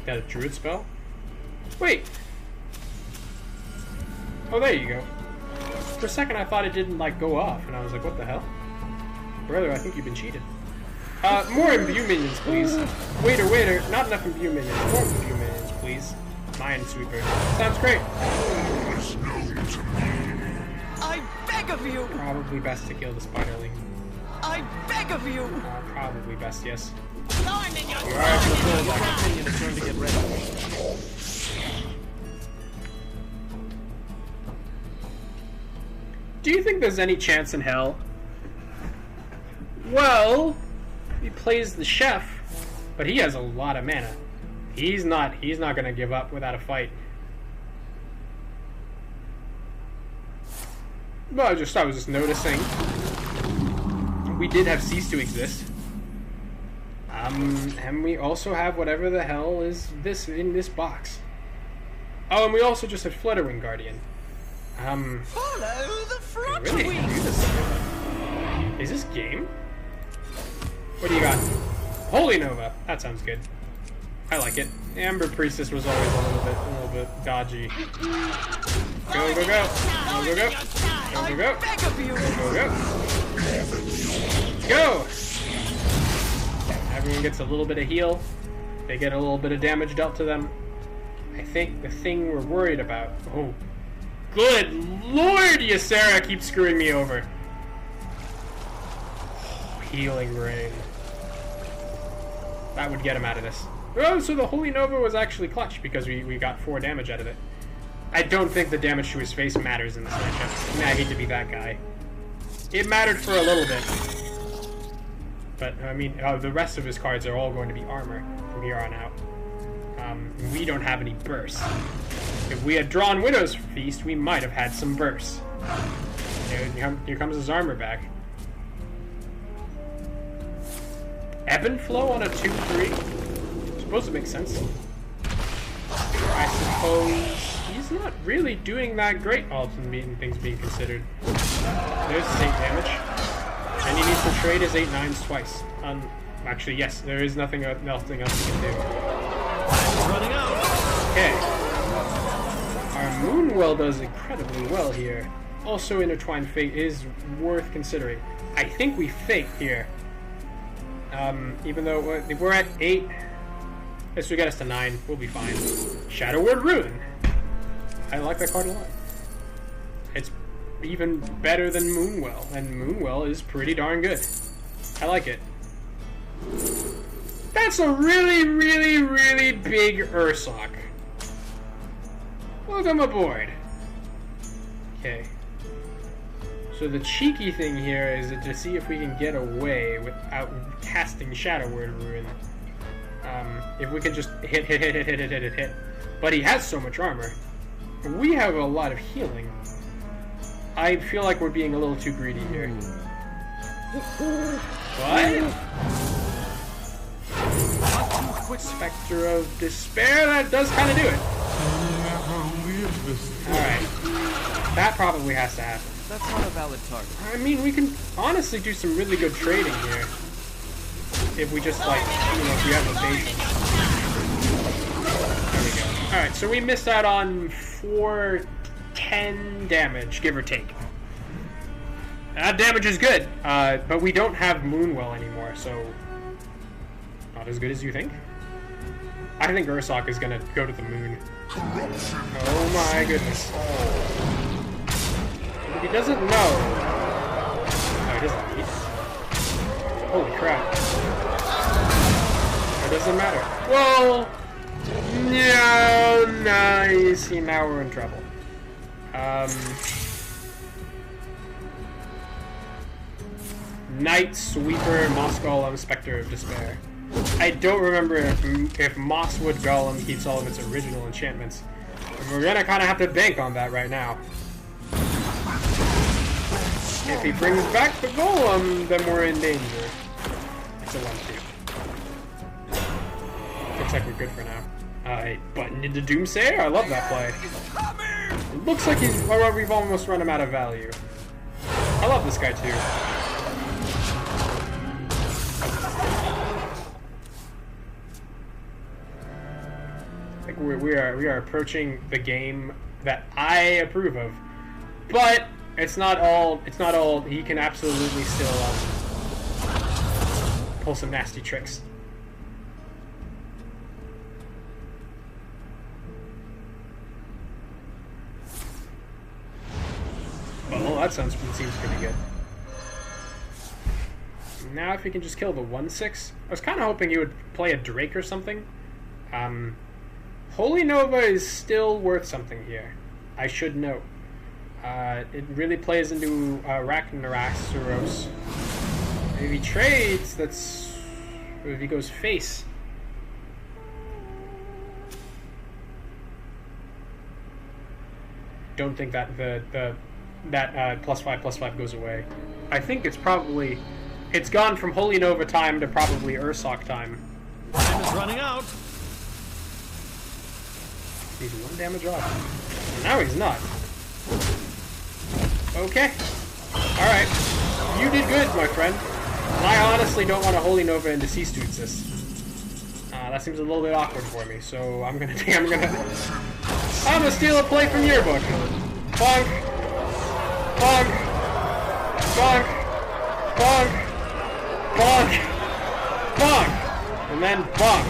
Got a druid spell? Wait! Oh, there you go. For a second I thought it didn't, like, go off, and I was like, what the hell? Brother, I think you've been cheated. More imbue minions, please. Waiter, not enough imbue minions. More imbue minions, please. Minesweeper. Sounds great. I beg of you! Probably best to kill the spiderling. I beg of you! Probably best, yes. Thorn in your You are fulfilled, My companion is going to get ready. Do you think there's any chance in hell? Well, he plays the chef, but he has a lot of mana. He's not gonna give up without a fight. Well, I was just noticing. We did have cease to exist. And we also have whatever the hell is this in this box. Oh, and we also just had Flutterwing Guardian. Follow the front really wing. do this. Is this game? What do you got? Holy Nova. That sounds good. I like it. Amber Priestess was always a little bit dodgy. Go, go, go. Go, go, go. Go, go, go. Go, go, go. Go! Everyone gets a little bit of heal. They get a little bit of damage dealt to them. I think the thing we're worried about... Oh. Good lord, Ysera keeps screwing me over. Oh, healing Rain. That would get him out of this. Oh, so the Holy Nova was actually clutch because we got 4 damage out of it. I don't think the damage to his face matters in this matchup. I mean, I hate to be that guy. It mattered for a little bit. But, I mean, the rest of his cards are all going to be armor from here on out. We don't have any bursts. If we had drawn Widow's Feast, we might have had some bursts. Here comes his armor back. Ebb and Flow on a 2-3? Supposed to make sense. I suppose he's not really doing that great, all things being considered. There's 8 damage. And he needs to trade his 8/9s twice. Actually, yes, there is nothing else he can do. Running out. Okay. Our Moonwell does incredibly well here. Also, Intertwined Fate is worth considering. I think we Fate here. Even though we're at 8, this will get us to 9. We'll be fine. Shadow Word Ruin. I like that card a lot. It's even better than Moonwell, and Moonwell is pretty darn good. I like it. That's a really, really, really big Ursoc. Welcome aboard. Okay. So the cheeky thing here is to see if we can get away without casting Shadow Word Ruin. If we can just hit. But he has so much armor. We have a lot of healing. I feel like we're being a little too greedy here. What? Spectre of Despair, that does kind of do it. Alright. That probably has to happen. That's not a valid target. I mean, we can honestly do some really good trading here. If we just, like, if we have evasion. There we go. Alright, so we missed out on 410 damage, give or take. That damage is good, but we don't have Moonwell anymore, so not as good as you think. I think Ursoc is gonna go to the moon. Oh my goodness. If he doesn't know... Oh, he doesn't eat. Holy crap. It doesn't matter. Well... No, you see, now we're in trouble. Night Sweeper, Moss Golem, Spectre of Despair. I don't remember if Mosswood Golem keeps all of its original enchantments. We're gonna kind of have to bank on that right now. If he brings back the Golem, then we're in danger. It's a 1-2. Looks like we're good for now. Alright, button into Doomsayer. I love that play. It looks like we've almost run him out of value. I love this guy too. We are approaching the game that I approve of, but it's not all. He can absolutely still pull some nasty tricks. Well, that seems pretty good. Now, if he can just kill the 1/6, I was kind of hoping he would play a Drake or something. Holy Nova is still worth something here. I should note. It really plays into Ragnarosaurus. If he trades, that's... Or if he goes face. Don't think that the that +5/+5 goes away. I think it's probably... It's gone from Holy Nova time to probably Ursoc time. Time is running out. He's 1 damage off. Now he's not. Okay. Alright. You did good, my friend. I honestly don't want a Holy Nova into Cease to Exist. That seems a little bit awkward for me, so I'm gonna steal a play from your book. Bonk. Bonk. Bonk. Bonk. Bonk. Bonk. And then bonk.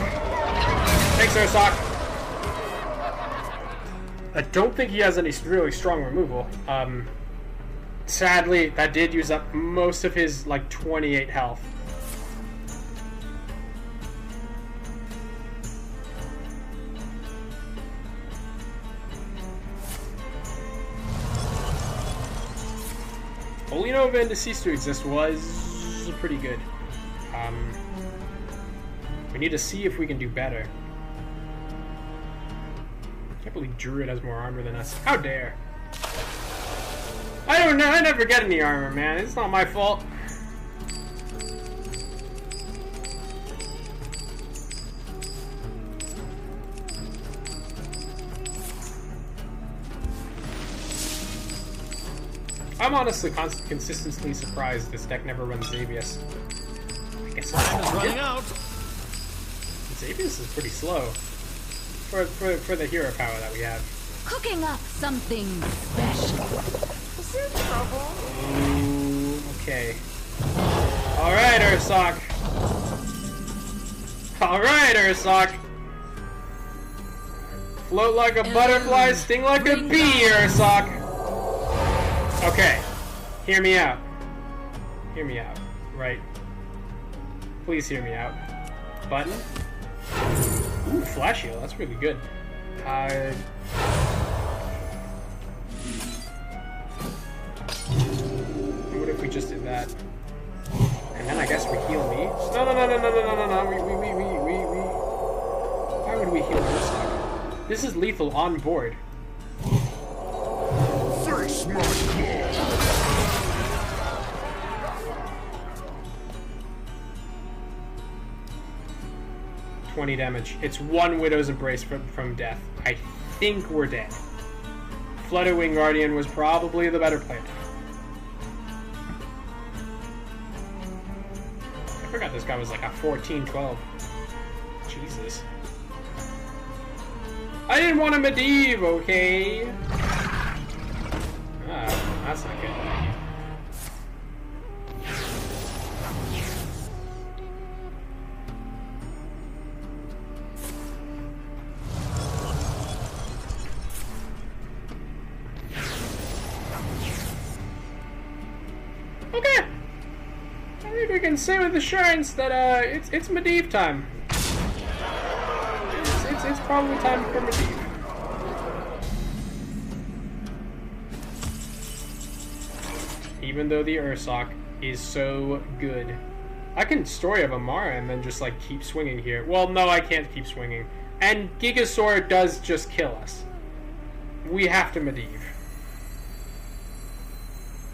Thanks, Ursoc. I don't think he has any really strong removal. Sadly, that did use up most of his, like, 28 health. Holy Nova into Cease to Exist was pretty good. We need to see if we can do better. I can't believe Druid has more armor than us. How dare! I don't know, I never get any armor, man. It's not my fault. I'm honestly consistently surprised this deck never runs Xavius. I guess time is running out. Xavius is pretty slow for the hero power that we have. Cooking up something special. Is there trouble? Ooh, okay. Alright, Ursoc. Alright, Ursoc. Float like a butterfly, sting like a bee, Ursoc. Okay. Hear me out. Hear me out. Right. Please hear me out. Button. Ooh, Flash Heal. That's really good. What if we just did that? And then I guess we heal me. No. Why would we heal Ursoc? This is lethal on board. Face my claws. 20 damage. It's 1 Widow's Embrace from death. I think we're dead. Flutterwing Guardian was probably the better play. I forgot this guy was like a 14-12. Jesus. I didn't want a Medivh, okay? Ah, that's not good. Okay. I think we can say with assurance that it's Medivh time. It's probably time for Medivh. Even though the Ursoc is so good. I can Story of Amara and then just like keep swinging here. Well, no, I can't keep swinging. And Gigasaur does just kill us. We have to Medivh.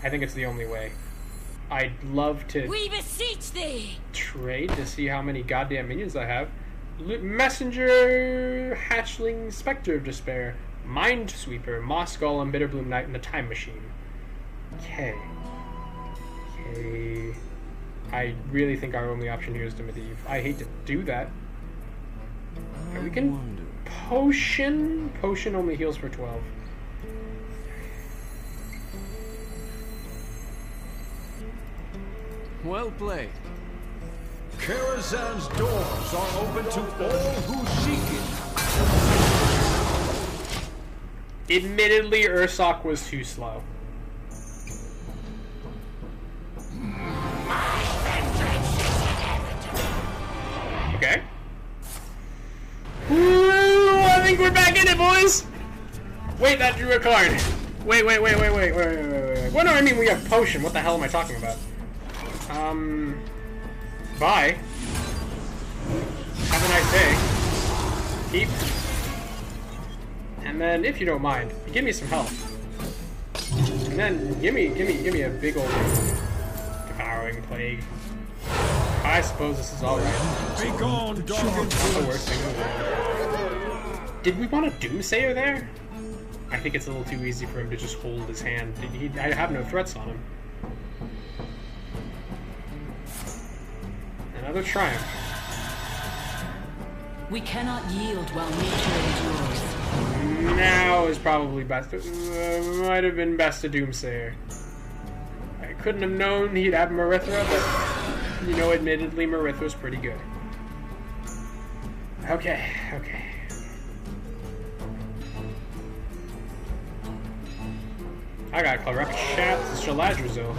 I think it's the only way. I'd love to we beseech thee. Trade to see how many goddamn minions I have. Messenger, Hatchling, Spectre of Despair, Mind Sweeper, Moss Golem, Bitterbloom Knight, and the Time Machine. Okay. Okay. I really think our only option here is to Medivh. I hate to do that. Okay, we can Potion. Potion only heals for 12. Well played. Karazhan's doors are open to all who seek it. Admittedly, Ursoc was too slow. Okay. Ooh, I think we're back in it, boys! Wait, that drew a card. Wait. Well, no, I mean, we have Potion. What the hell am I talking about? Bye. Have a nice day. Keep. And then, if you don't mind, give me some health. then give me a big old devouring plague. I suppose this is all right. Be gone, dog. It's the worst thing in the world. Did we want a Doomsayer there? I think it's a little too easy for him to just hold his hand. I have no threats on him. Another triumph. We cannot yield while nature endures. Now is probably best. Might have been best to Doomsayer. I couldn't have known he'd have Marithra, but you know, admittedly, Marithra's pretty good. Okay. I got Clarep Shaft, Shaladrazil.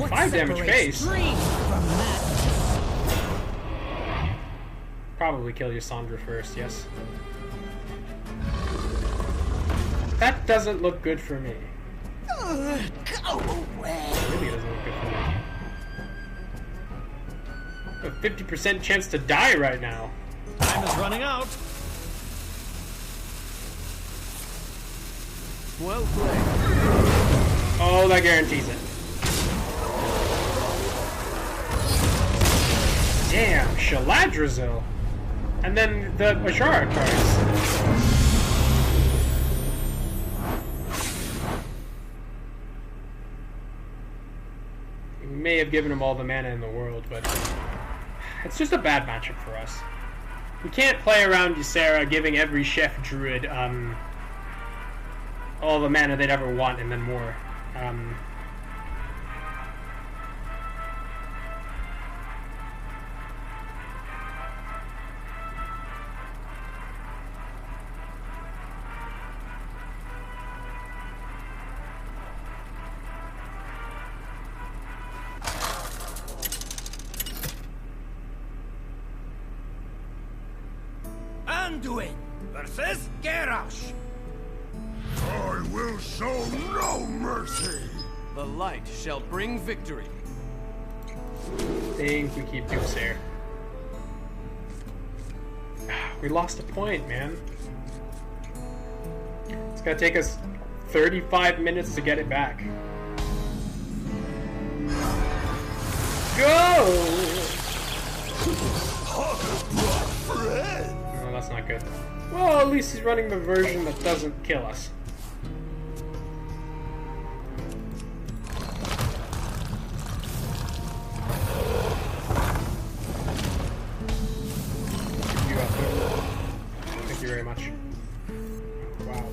5 damage base. Probably kill Yasandra first, yes. That doesn't look good for me. Go away. It really doesn't look good for me. A 50% chance to die right now. Time is running out. Well played. Oh, that guarantees it. Damn, Shaladrazil. And then the Ashara cards. We may have given him all the mana in the world, but it's just a bad matchup for us. We can't play around Ysera giving every Chef Druid all the mana they'd ever want and then more. Anduin versus Garrosh. I will show no mercy. The light shall bring victory. Think we keep Doomsayer. We lost a point, man. It's gonna take us 35 minutes to get it back. Go! No, that's not good. Well, at least he's running the version that doesn't kill us. Thank you very much. Wow.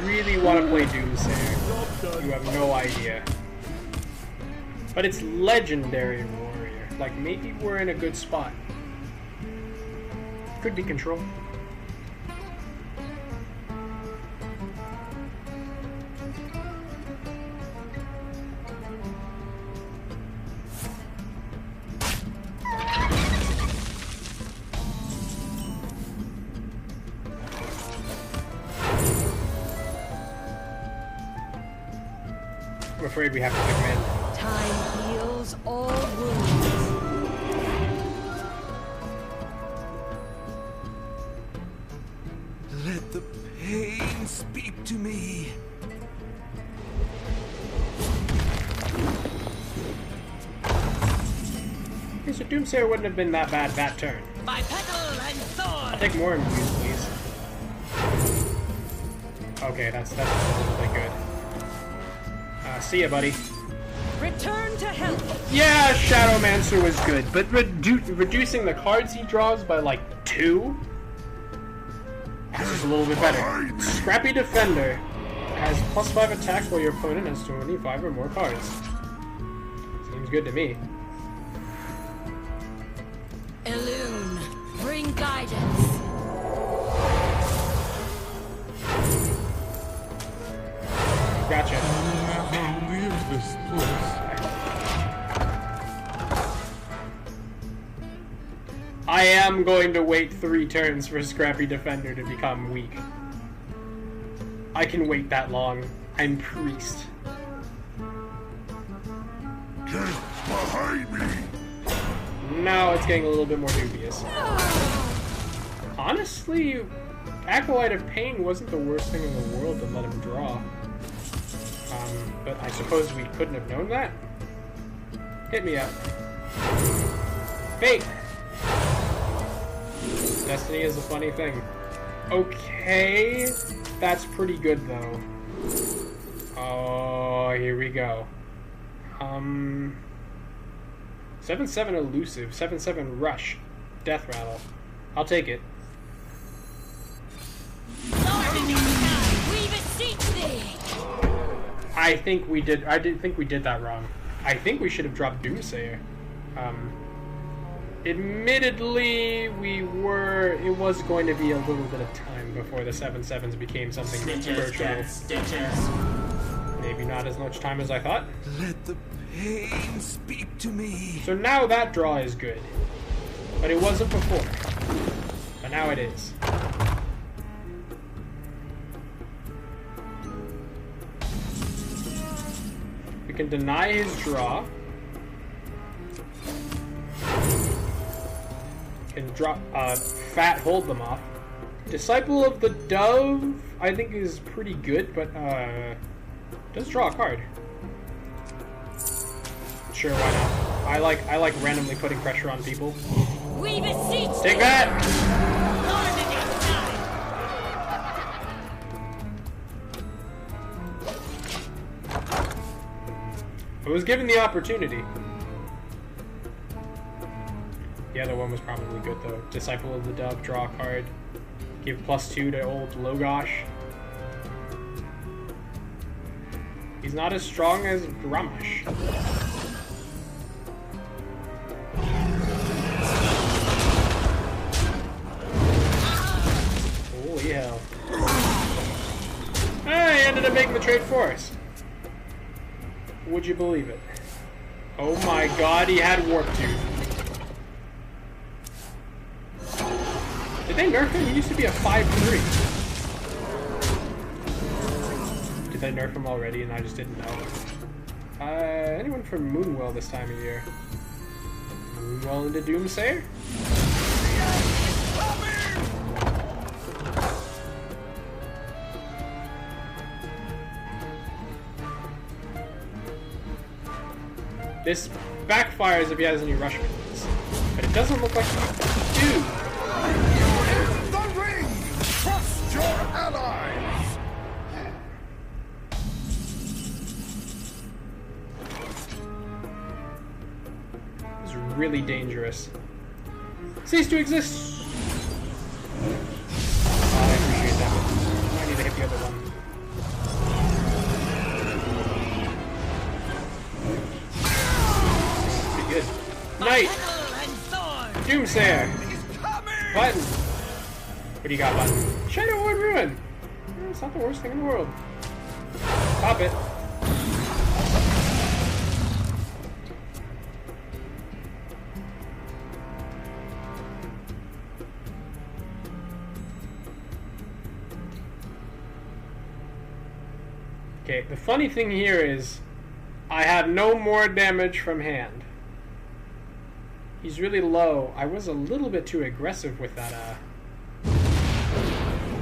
Really want to play Doomsayer. You have no idea. But it's Legendary Warrior. Like, maybe we're in a good spot. Could be control. I'm afraid we have to pick him in. Time heals all wounds. Let the pain speak to me. Okay, so Doomsayer wouldn't have been that bad that turn. By petal and sword. I'll take more imbues, please. Okay, that's really good. See ya, buddy. Return to health. Yeah, Shadowmancer was good, but reducing the cards he draws by like 2? That's just a little bit better. Scrappy Defender has +5 attacks while your opponent has 25 or more cards. Seems good to me. Elune, bring guidance. Gotcha. I am going to wait 3 turns for Scrappy Defender to become weak. I can wait that long. I'm priest. Get behind me! Now it's getting a little bit more dubious. Honestly, Acolyte of Pain wasn't the worst thing in the world to let him draw. But I suppose we couldn't have known that? Hit me up. Fate! Destiny is a funny thing. Okay, that's pretty good though. Oh, here we go. 7/7 elusive, 7/7 rush, death rattle. I'll take it. I think we did. I didn't think we did that wrong. I think we should have dropped Doomsayer. Admittedly, it was going to be a little bit of time before the 7/7s became something virtual. Maybe not as much time as I thought. Let the pain speak to me. So now that draw is good. But it wasn't before. But now it is. We can deny his draw. Can drop fat hold them off. Disciple of the Dove I think is pretty good, but does draw a card. Sure, why not? I like randomly putting pressure on people. We beseech Take that! I was given the opportunity. The other one was probably good though. Disciple of the Dove, draw a card. Give +2 to old Logosh. He's not as strong as Grommash. Holy hell. I ended up making the trade for us. Would you believe it? Oh my god, he had Warp Tooth. Did they nerf him? He used to be a 5/3. Did they nerf him already and I just didn't know? Anyone from Moonwell this time of year? Moonwell into Doomsayer? This backfires if he has any rush moves, but it doesn't look like he do. The ring! Trust your allies! This is really dangerous. Cease to exist! Oh, I appreciate that. I need to hit the other one. Good. Knight! Doomsayer! Button! What do you got, Button? Shadowwood Ruin! It's not the worst thing in the world. Pop it. Okay, the funny thing here is I have no more damage from hand. He's really low. I was a little bit too aggressive with that.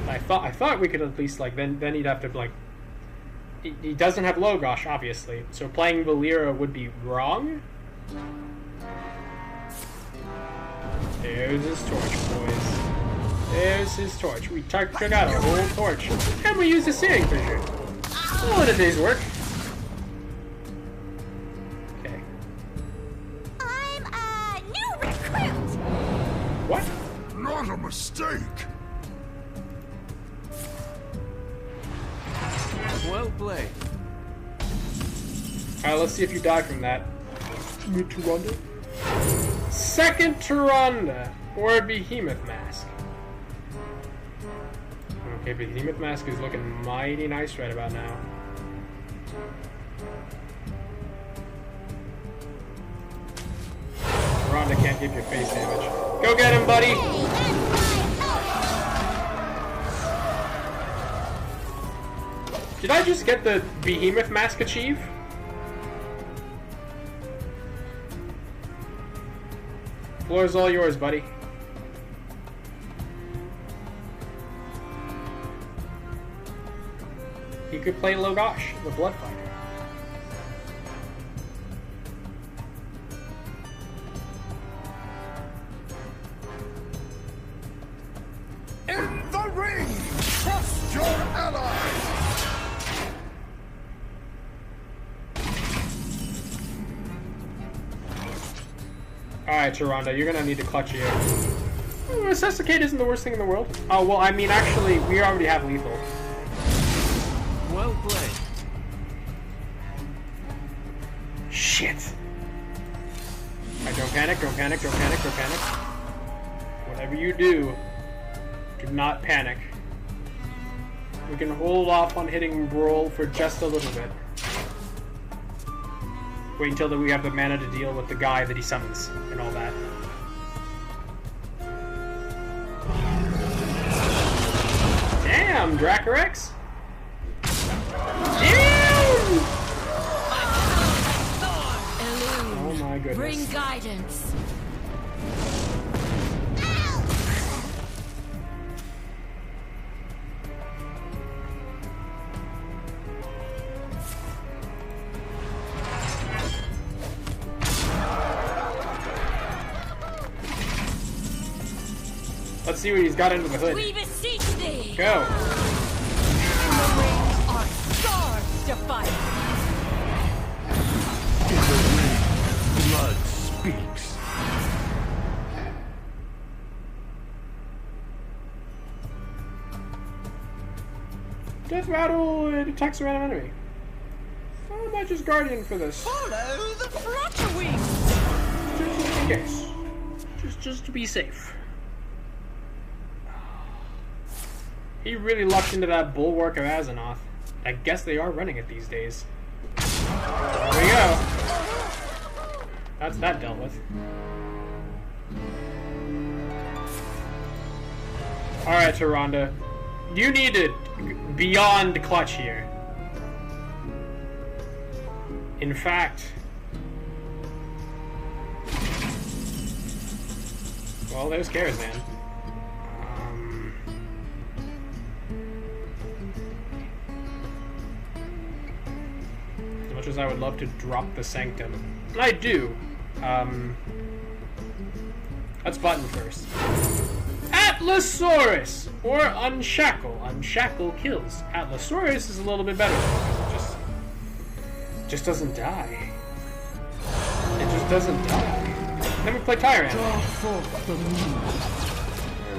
I thought we could at least like then he'd have to like. He doesn't have Logosh, obviously, so playing Valera would be wrong. There's his torch, boys. There's his torch. We took out a whole torch, and we used a Searing Fissure. What a day's work. What? Not a mistake. Well played. Alright, let's see if you die from that. Tyrande? Second Tyrande! Or Behemoth Mask. Okay, Behemoth Mask is looking mighty nice right about now. Tyrande can't give you face damage. Go get him, buddy! Did I just get the Behemoth Mask achieve? Floor's all yours, buddy. He could play Logosh, the Blood Fighter. In the ring! Trust your allies! Alright, Tyrande, you're gonna need to clutch here. Resuscitate isn't the worst thing in the world. Oh, well, I mean, actually, we already have lethal. Well played. Shit! Alright, don't panic, don't panic, don't panic, don't panic. Whatever you do not panic. We can hold off on hitting Brawl for just a little bit. Wait until we have the mana to deal with the guy that he summons and all that. Damn, Dracorex! Damn! Oh my goodness. Bring guidance. Let's see what he's got under the hood. We beseech thee. Go. The rings are swords to fight. In the ring, blood speaks. Death rattle, it attacks a random enemy. Or am I just Guardian for this? Follow the flutter wings. Just in case. Just to be safe. He really lucked into that Bulwark of Azzinoth. I guess they are running it these days. There we go. That's that dealt with. Alright, Tyrande. You need it beyond clutch here. In fact... Well, there's Karazhan. As much as I would love to drop the Sanctum, and I do. Let's button first. Atlasaurus! Or Unshackle. Unshackle kills. Atlasaurus is a little bit better because it just doesn't die. It just doesn't die. Then we play Tyrant. And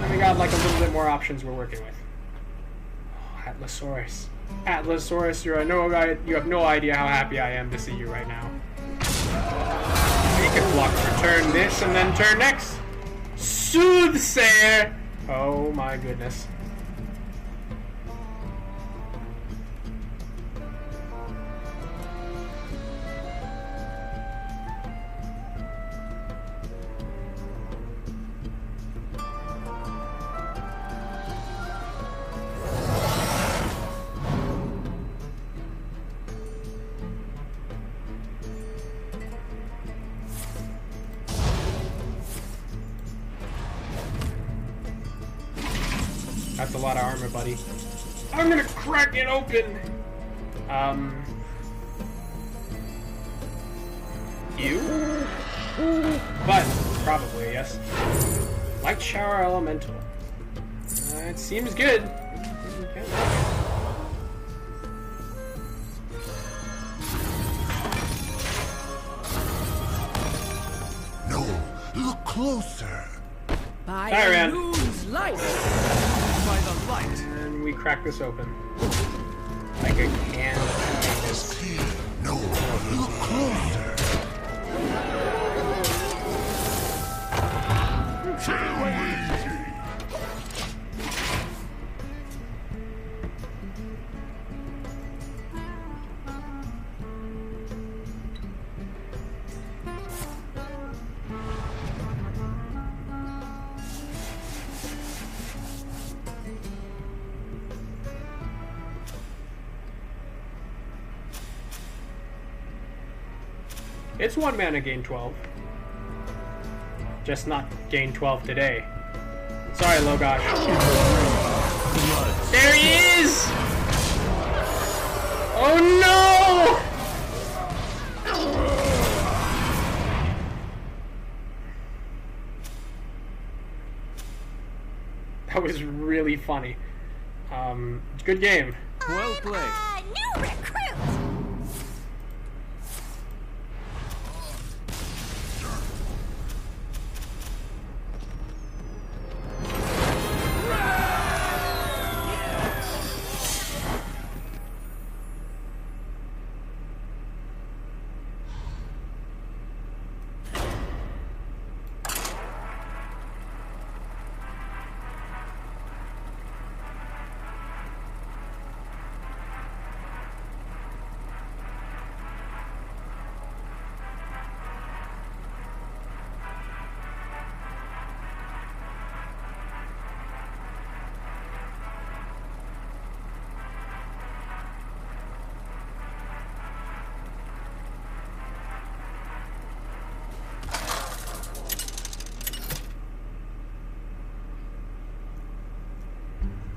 then we got like a little bit more options we're working with. Oh, Atlasaurus. Atlasaurus, you have no idea how happy I am to see you right now. You can block for turn this and then turn next. Soothsayer! Oh my goodness. That's a lot of armor, buddy. I'm gonna crack it open! You? But, probably, yes. Light Shower Elemental. It seems good. Okay. No, look closer. By Tyrant. the moon's light. By the light. And we crack this open. Like a can. No, look closer. It's 1 mana, gain 12. Just not gain 12 today. Sorry, Logosh. There he is! Oh no! That was really funny. Good game. Well played. New recruit!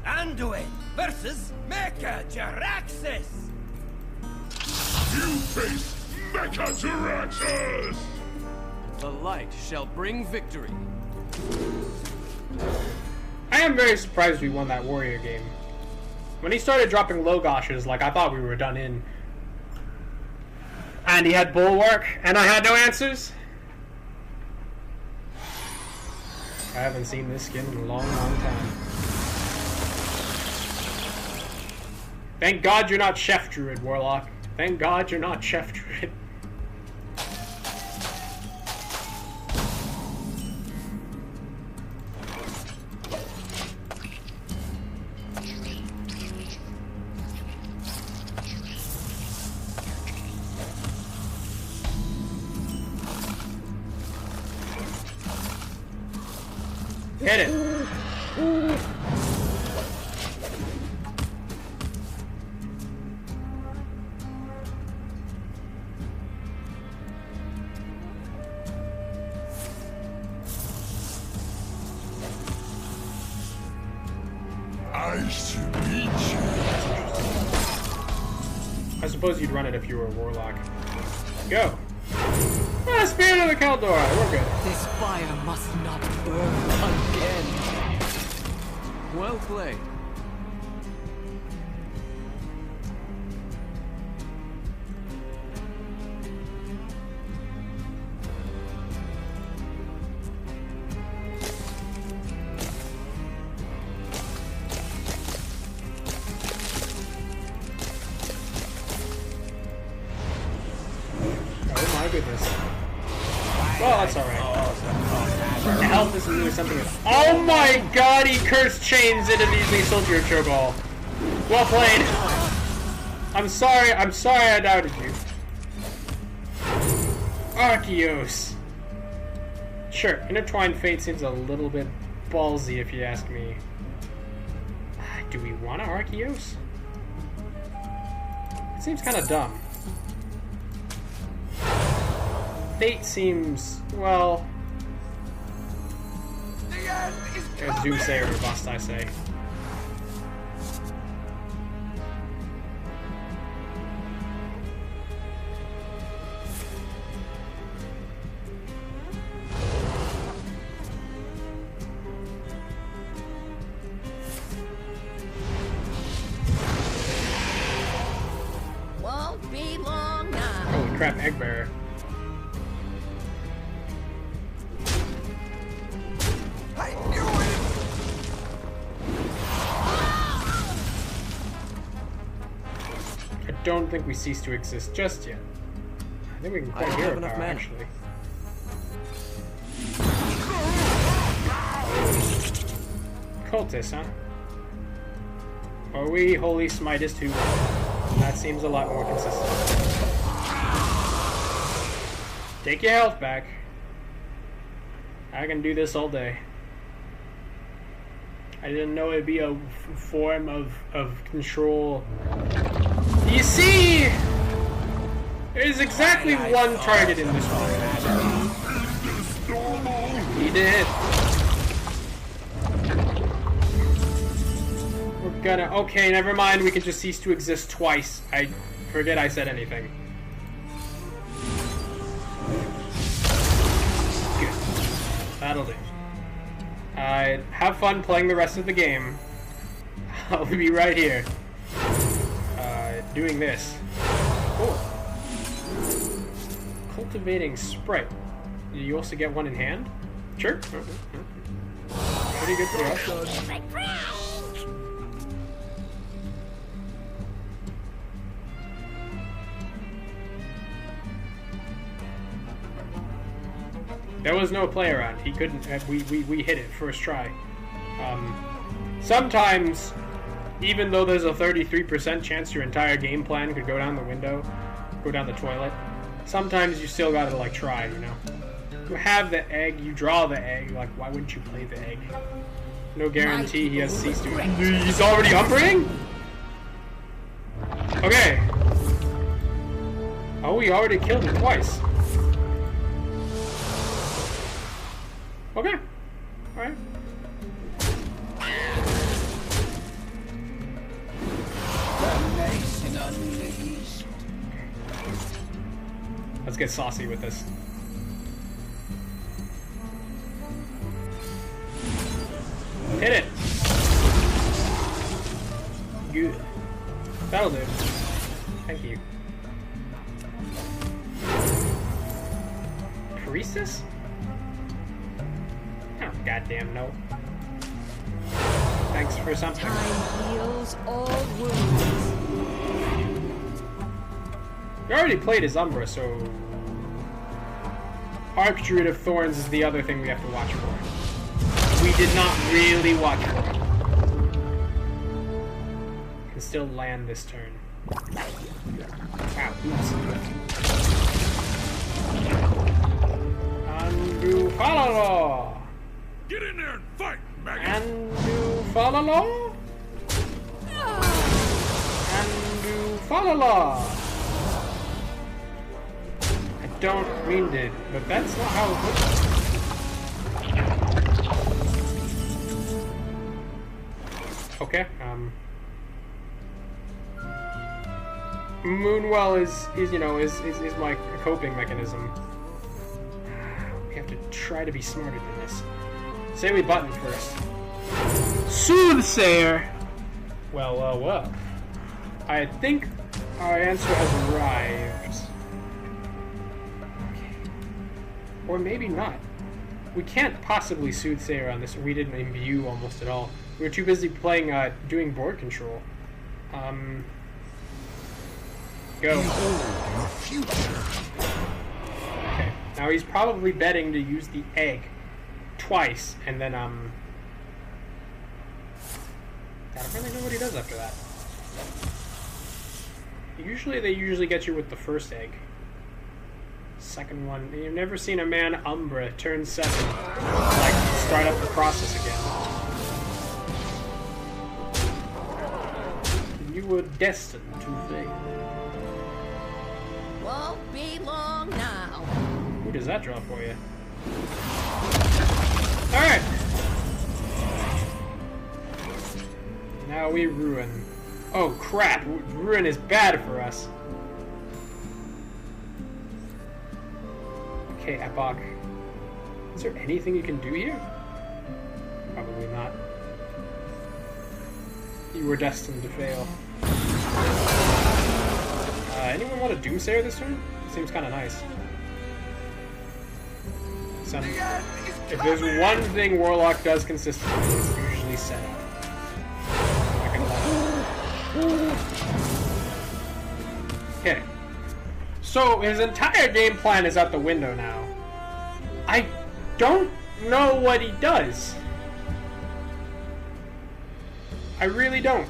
Anduin versus Mecha Jaraxxus! You face Mecha Jaraxxus! The light shall bring victory. I am very surprised we won that warrior game. When he started dropping Logoshes, like, I thought we were done in. And he had Bulwark, and I had no answers. I haven't seen this skin in a long, long time. Thank God you're not Chef Druid, Warlock. Thank God you're not Chef Druid. Hit it. I should beat you. I suppose you'd run it if you were a Warlock. Go. Ah, Spirit of the Kaldor. We're good. This fire must not burn again. Well played. Oh my goodness. Well, that's alright. The health isn't really something. Oh my god, he cursed chains into these Soldier Chobal. Well played. I'm sorry I doubted you. Arceus. Sure, Intertwined Fate seems a little bit ballsy if you ask me. Do we want to Arceus? It seems kind of dumb. Fate seems, well... There's Doomsayer or Bust, I say. Won't be long now. Holy crap, Egg Bearer. I don't think we cease to exist just yet. I think we can quite hero power, actually. Cultist, huh? Are we Holy Smitist who? That seems a lot more consistent. Take your health back. I can do this all day. I didn't know it'd be a form of control. You see? There's exactly one target in this room. He did. We're gonna... Okay, never mind. We can just cease to exist twice. I forget I said anything. Good. That'll do. Have fun playing the rest of the game. I'll be right here. Doing this. Cool. Cultivating Sprite. You also get one in hand? Sure. Pretty good for us. There was no play around. He couldn't. We hit it first try. Sometimes, even though there's a 33% chance your entire game plan could go down the window, go down the toilet, sometimes you still gotta like try, you know. You have the egg, you draw the egg. Like, why wouldn't you play the egg? No guarantee he has ceased to. He's already umbering? Okay. Oh, we already killed him twice. Okay. Alright. Let's get saucy with this. Hit it! Good. That'll do. Thank you. Priestess? Oh, goddamn no. Thanks for something. Time heals all wounds. You already played as Umbra, so... Archdruid of Thorns is the other thing we have to watch for. We did not really watch for it. Can still land this turn. Wow, oops. Andu Falala! Get in there and fight, maggot! Andu Falala! Andu Falala! I don't mean to, but that's not how it looks. Okay, Moonwell is you know, is my coping mechanism. We have to try to be smarter than this. Say we button first. Soothsayer! Well. I think our answer has arrived. Okay. Or maybe not. We can't possibly Soothsayer on this. We didn't imbue almost at all. We were too busy playing, doing board control. Go. Behold your future. Okay. Now he's probably betting to use the egg twice, and then, I don't really know what he does after that. They usually get you with the first egg. Second one, you've never seen a man Umbra turn 7, like, start up the process again. You were destined to fail. Won't be long now. Who does that draw for you? Alright! Now we ruin. Oh crap! Ruin is bad for us. Okay, Epoch. Is there anything you can do here? Probably not. You were destined to fail. Anyone want a Doomsayer this turn? Seems kind of nice. If there's one thing Warlock does consistently, it's usually set up. Not gonna lie. Okay. So his entire game plan is out the window now. I don't know what he does. I really don't.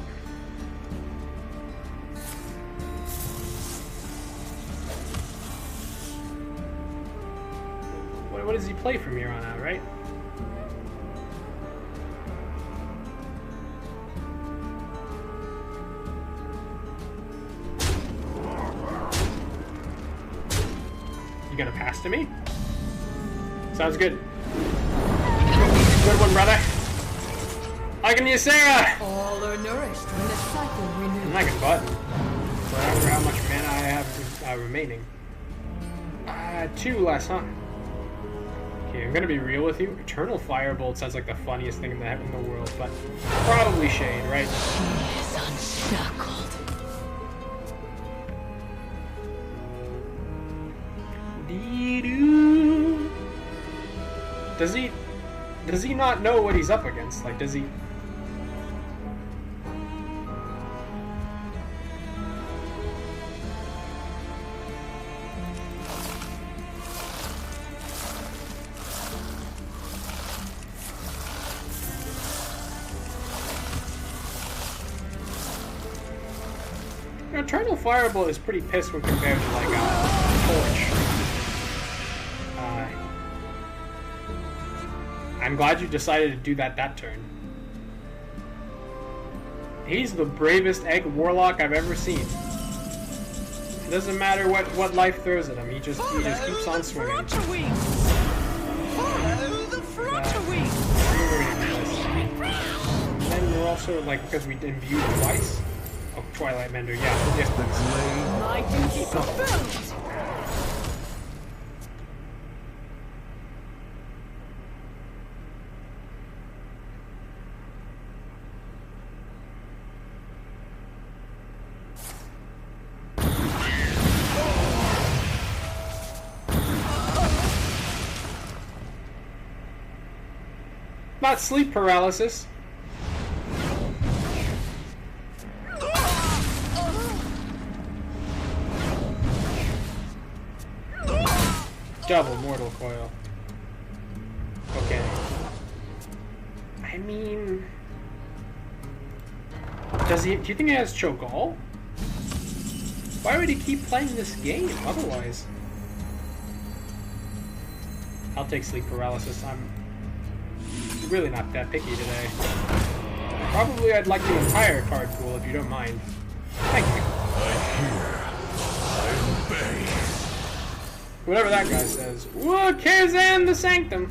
What does he play from here on out, right? You gonna pass to me? Sounds good. Good one, brother. I can use Sarah! All are nourished when the cycle renews. I'm like a button. Whatever how much mana I have remaining. 2 less, huh? Okay, I'm gonna be real with you. Eternal Firebolt sounds like the funniest thing in the world, but probably Shade, right? She is unshackled. Does he not know what he's up against? Like, does he? Eternal Firebolt is pretty pissed when compared to like Torch. I'm glad you decided to do that turn. He's the bravest egg warlock I've ever seen. It doesn't matter what life throws at him. He just keeps on swinging. Follow the Flutterwing. Then we're also like because we imbued twice. Oh, Twilight Mender, yeah. Yes, please. My duty fulfilled. Not sleep paralysis. Double Mortal Coil. Okay. I mean... do you think he has Cho'Gall? Why would he keep playing this game otherwise? I'll take sleep paralysis. I'm really not that picky today. Probably I'd like the entire card pool if you don't mind. Thank you. I obey. Whatever that guy says. Whoa, Karazhan the Sanctum!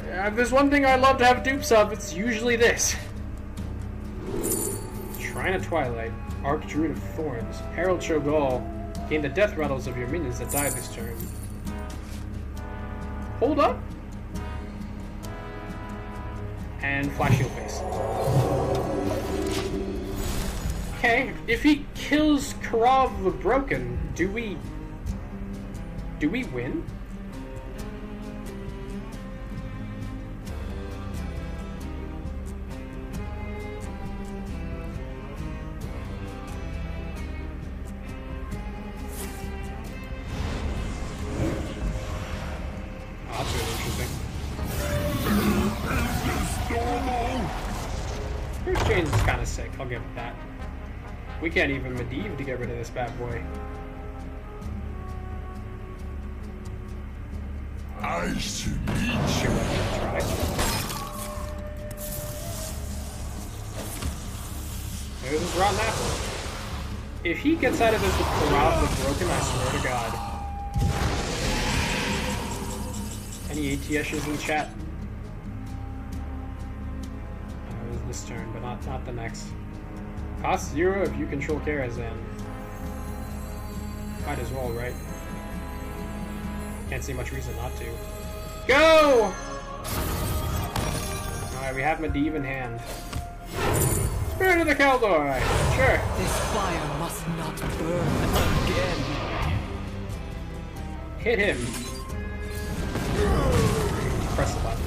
If there's one thing I love to have dupes of, it's usually this. Shrine of Twilight. Archdruid of Thorns. Herald Cho'Gall. Gain the death rattles of your minions that die this turn. Hold up. And Flash Shield Face. Okay, if he kills Karav the Broken, do we win? Oh, that's really interesting. First Change is kind of sick, I'll give it that. We can't even Medivh to get rid of this bad boy. I should eat Sure, we'll try. There's his rotten apple. If he gets out of this with Karav the Broken, I swear to God. Any ATS's in chat? It was this turn, but not the next. Cost 0 if you control Karazhan. Might as well, right? Can't see much reason not to. Go! Alright, we have Medivh in hand. Spirit of the Kaldor! Sure. This fire must not burn again. Hit him. Press the button.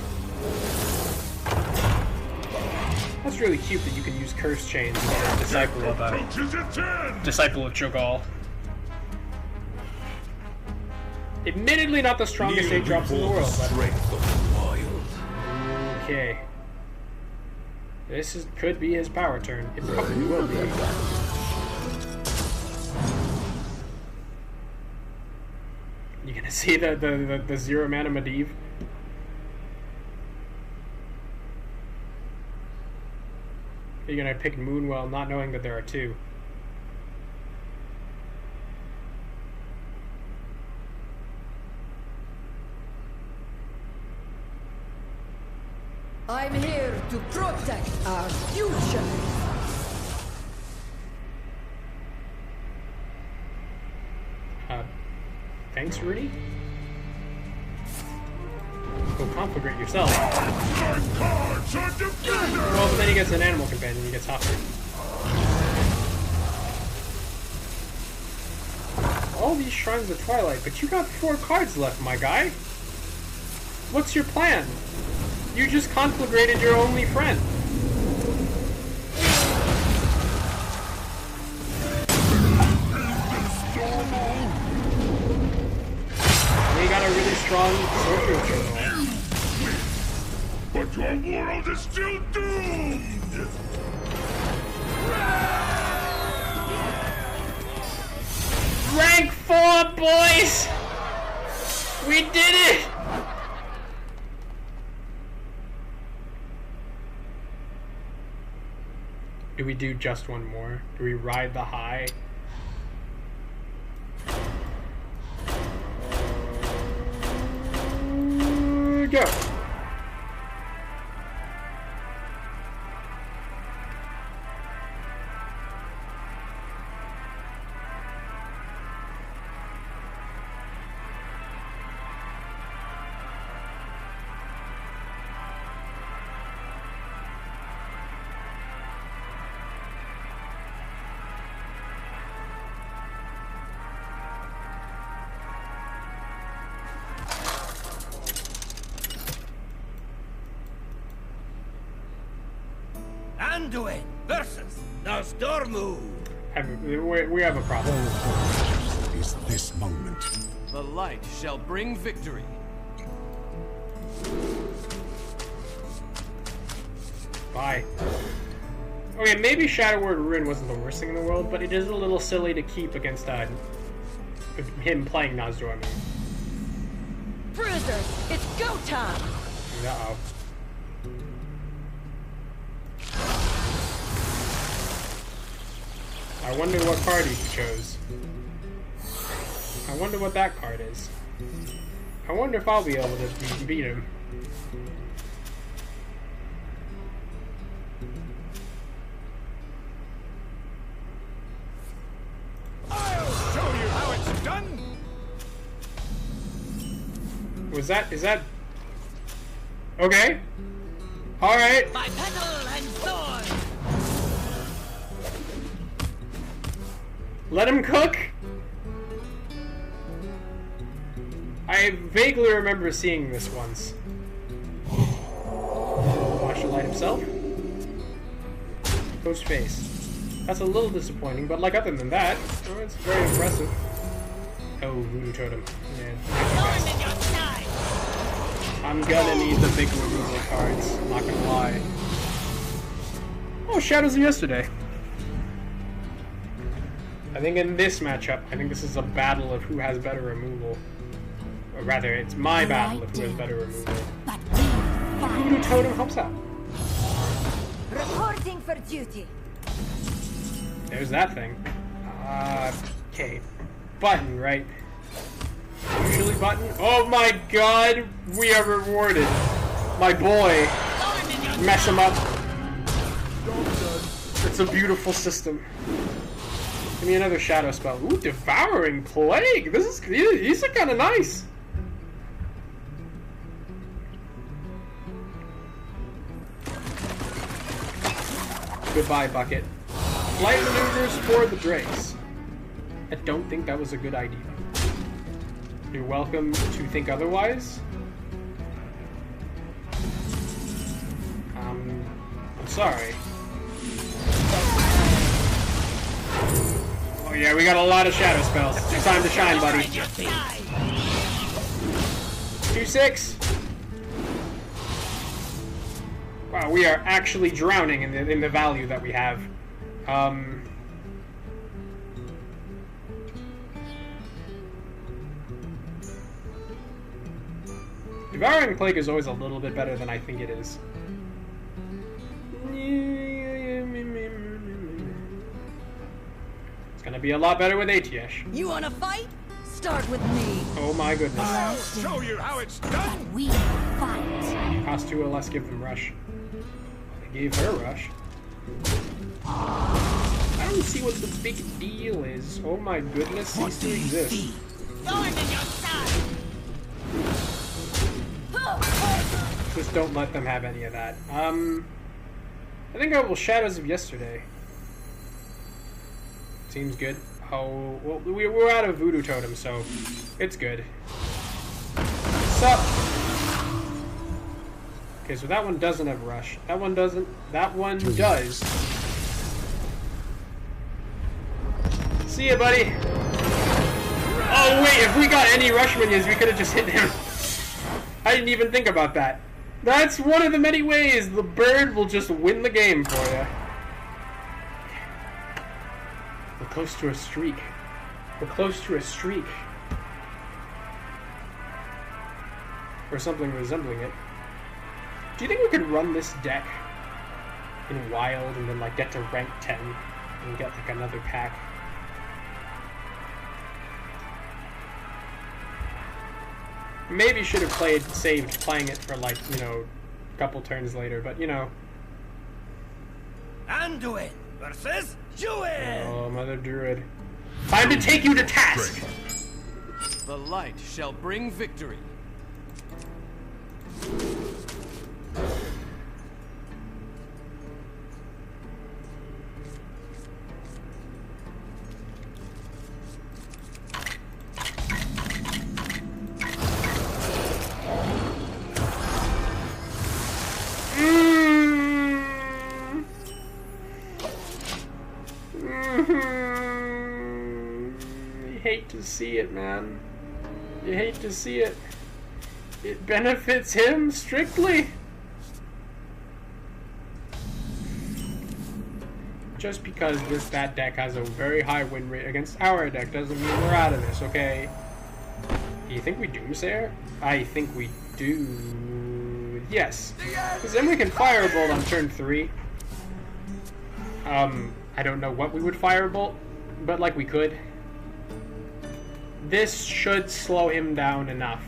That's really cute that you can use Curse Chains and get a Disciple of Cho'Gall. Admittedly not the strongest 8 drops in the world, but... Okay. This could be his power turn. It probably will be. You gonna see the 0 mana Medivh? You're gonna pick Moonwell not knowing that there are 2. I'm here to protect our future. Thanks, Rudy. Go conflagrate yourself. Well, but then he gets an animal companion, he gets Hopper. All these Shrines of Twilight, but you got 4 cards left, my guy. What's your plan? You just conflagrated your only friend. We got a really strong sorcerer control. But your world is still doomed! Rank 4, boys! We did it! Do we do just one more? Do we ride the high? Go! Anduin versus Nozdormu. We have a problem. Is this moment. The light shall bring victory. Bye. Okay, maybe Shadow Word Ruin wasn't the worst thing in the world, but it is a little silly to keep against him playing Nozdormu. Bruisers, it's go time! Uh-oh. I wonder what card he chose. I wonder what that card is. I wonder if I'll be able to beat him. I'll show you how it's done! Is that... Okay. Alright. By petal and sword! Let him cook? I vaguely remember seeing this once. Watch the light himself. Ghost face. That's a little disappointing, but like other than that, oh, it's very impressive. Oh, Voodoo Totem. Yeah. I'm gonna need the big removal cards, not gonna lie. Oh, Shadows of Yesterday. I think in this matchup, I think this is a battle of who has better removal. Or rather, it's my battle of who has better removal. Voodoo Totem helps out. Reporting for duty. There's that thing. Okay. Button, right? Usually button. Oh my god! We are rewarded. My boy. Mess him up. It's a beautiful system. Give me another shadow spell. Ooh, Devouring Plague! These are kinda nice. Goodbye, Bucket. Light maneuvers for the Drakes. I don't think that was a good idea. You're welcome to think otherwise. I'm sorry. Oh yeah, we got a lot of shadow spells. It's time to shine, buddy. 2-6. Wow, we are actually drowning in the value that we have. Devouring Plague is always a little bit better than I think it is. It's gonna be a lot better with ATS. You wanna fight? Start with me. Oh my goodness. I'll show you how it's done! We fight. Cost 2 or less, give them rush. They gave her rush. I don't see what the big deal is. Oh my goodness, cease to exist. Thorn in your side! Just don't let them have any of that. I think I will Shadows of Yesterday. Seems good. Oh, well, we're out of Voodoo Totem, so it's good. Sup? Okay, so that one doesn't have rush. That one doesn't. That one does. See ya, buddy. Oh wait, if we got any rush minions, we could have just hit him. I didn't even think about that. That's one of the many ways the bird will just win the game for you. We're close to a streak. We're close to a streak. Or something resembling it. Do you think we could run this deck in Wild and then like get to rank 10 and get like another pack? Maybe should have saved playing it for like, you know, a couple turns later, but you know. Anduin versus Druid! Oh, Mother Druid. Time to take you to task! The light shall bring victory. See it, man. You hate to see it. It benefits him strictly. Just because that deck has a very high win rate against our deck doesn't mean we're out of this, okay? Do you think we Doomsayer? I think we do. Yes. Because then we can Firebolt on turn 3. I don't know what we would Firebolt, but like we could. This should slow him down enough.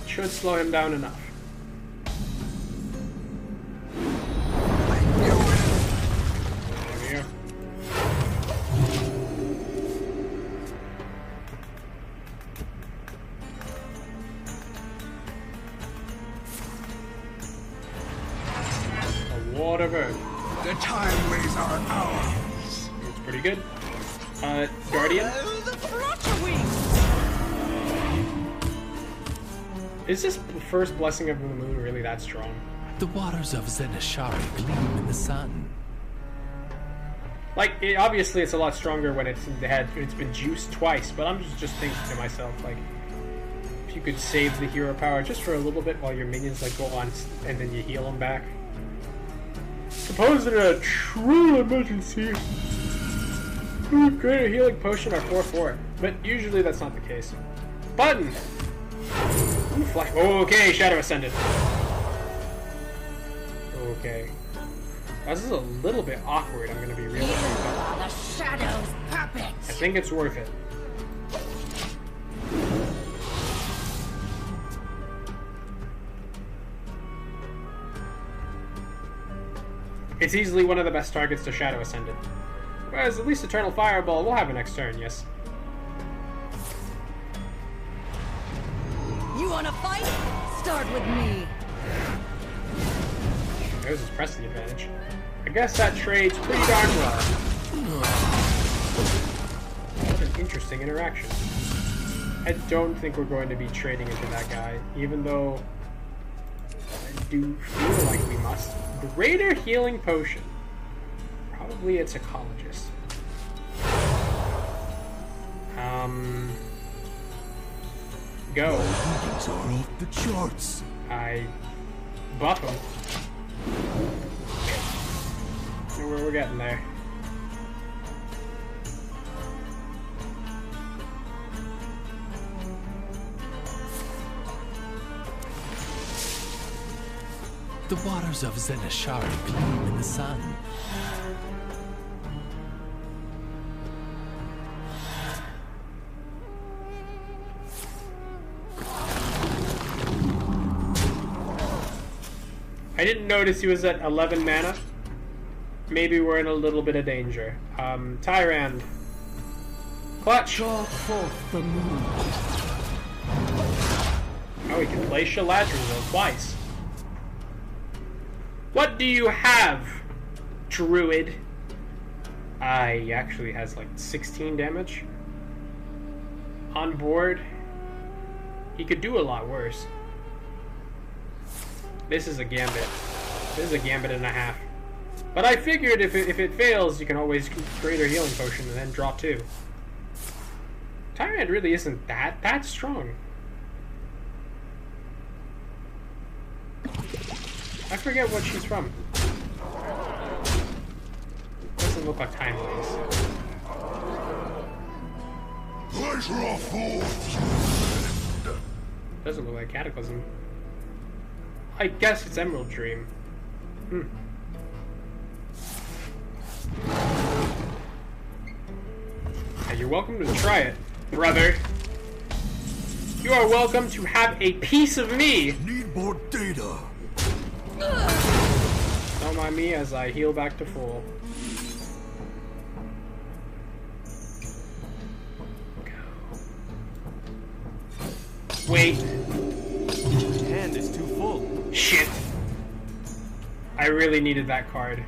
Should slow him down enough. There we go. A water bird. The timeways are ours. It's pretty good. Guardian? Is this first Blessing of the Moon really that strong? The waters of Zenishari gleam in the sun. Like, obviously it's a lot stronger when it's been juiced twice, but I'm just thinking to myself, like, if you could save the hero power just for a little bit while your minions, like, go on and then you heal them back. Suppose in a true emergency, we would create a healing potion or 4/4, but usually that's not the case. Button! Ooh, flash. Okay, Shadow Ascendant. Okay. This is a little bit awkward, I'm gonna be real with you. The Shadow's puppet! I think it's worth it. It's easily one of the best targets to Shadow Ascendant. Whereas at least Eternal Fireball will have a next turn, yes. You wanna fight? Start with me. There's his pressing advantage. I guess that trades pretty darn well. What an interesting interaction. I don't think we're going to be trading into that guy, even though I do feel like we must. Greater Healing Potion. Probably a Ecologist. Go. These are off the charts. I buff him. We're getting there. The waters of Zenishari gleam in the sun. I didn't notice he was at 11 mana. Maybe we're in a little bit of danger. Tyrande. Clutch! Draw forth the moon. Oh, we can play Shaladriel twice. What do you have, Druid? He actually has like 16 damage. On board. He could do a lot worse. This is a gambit. This is a gambit and a half. But I figured if it fails, you can always create a healing potion and then draw 2. Tyrande really isn't that strong. I forget what she's from. Doesn't look like Time Blaze. Doesn't look like Cataclysm. I guess it's Emerald Dream. Hey, you're welcome to try it, brother. You are welcome to have a piece of me. Need more data. Don't mind me as I heal back to full. Wait. Hand is too full. Shit. I really needed that card.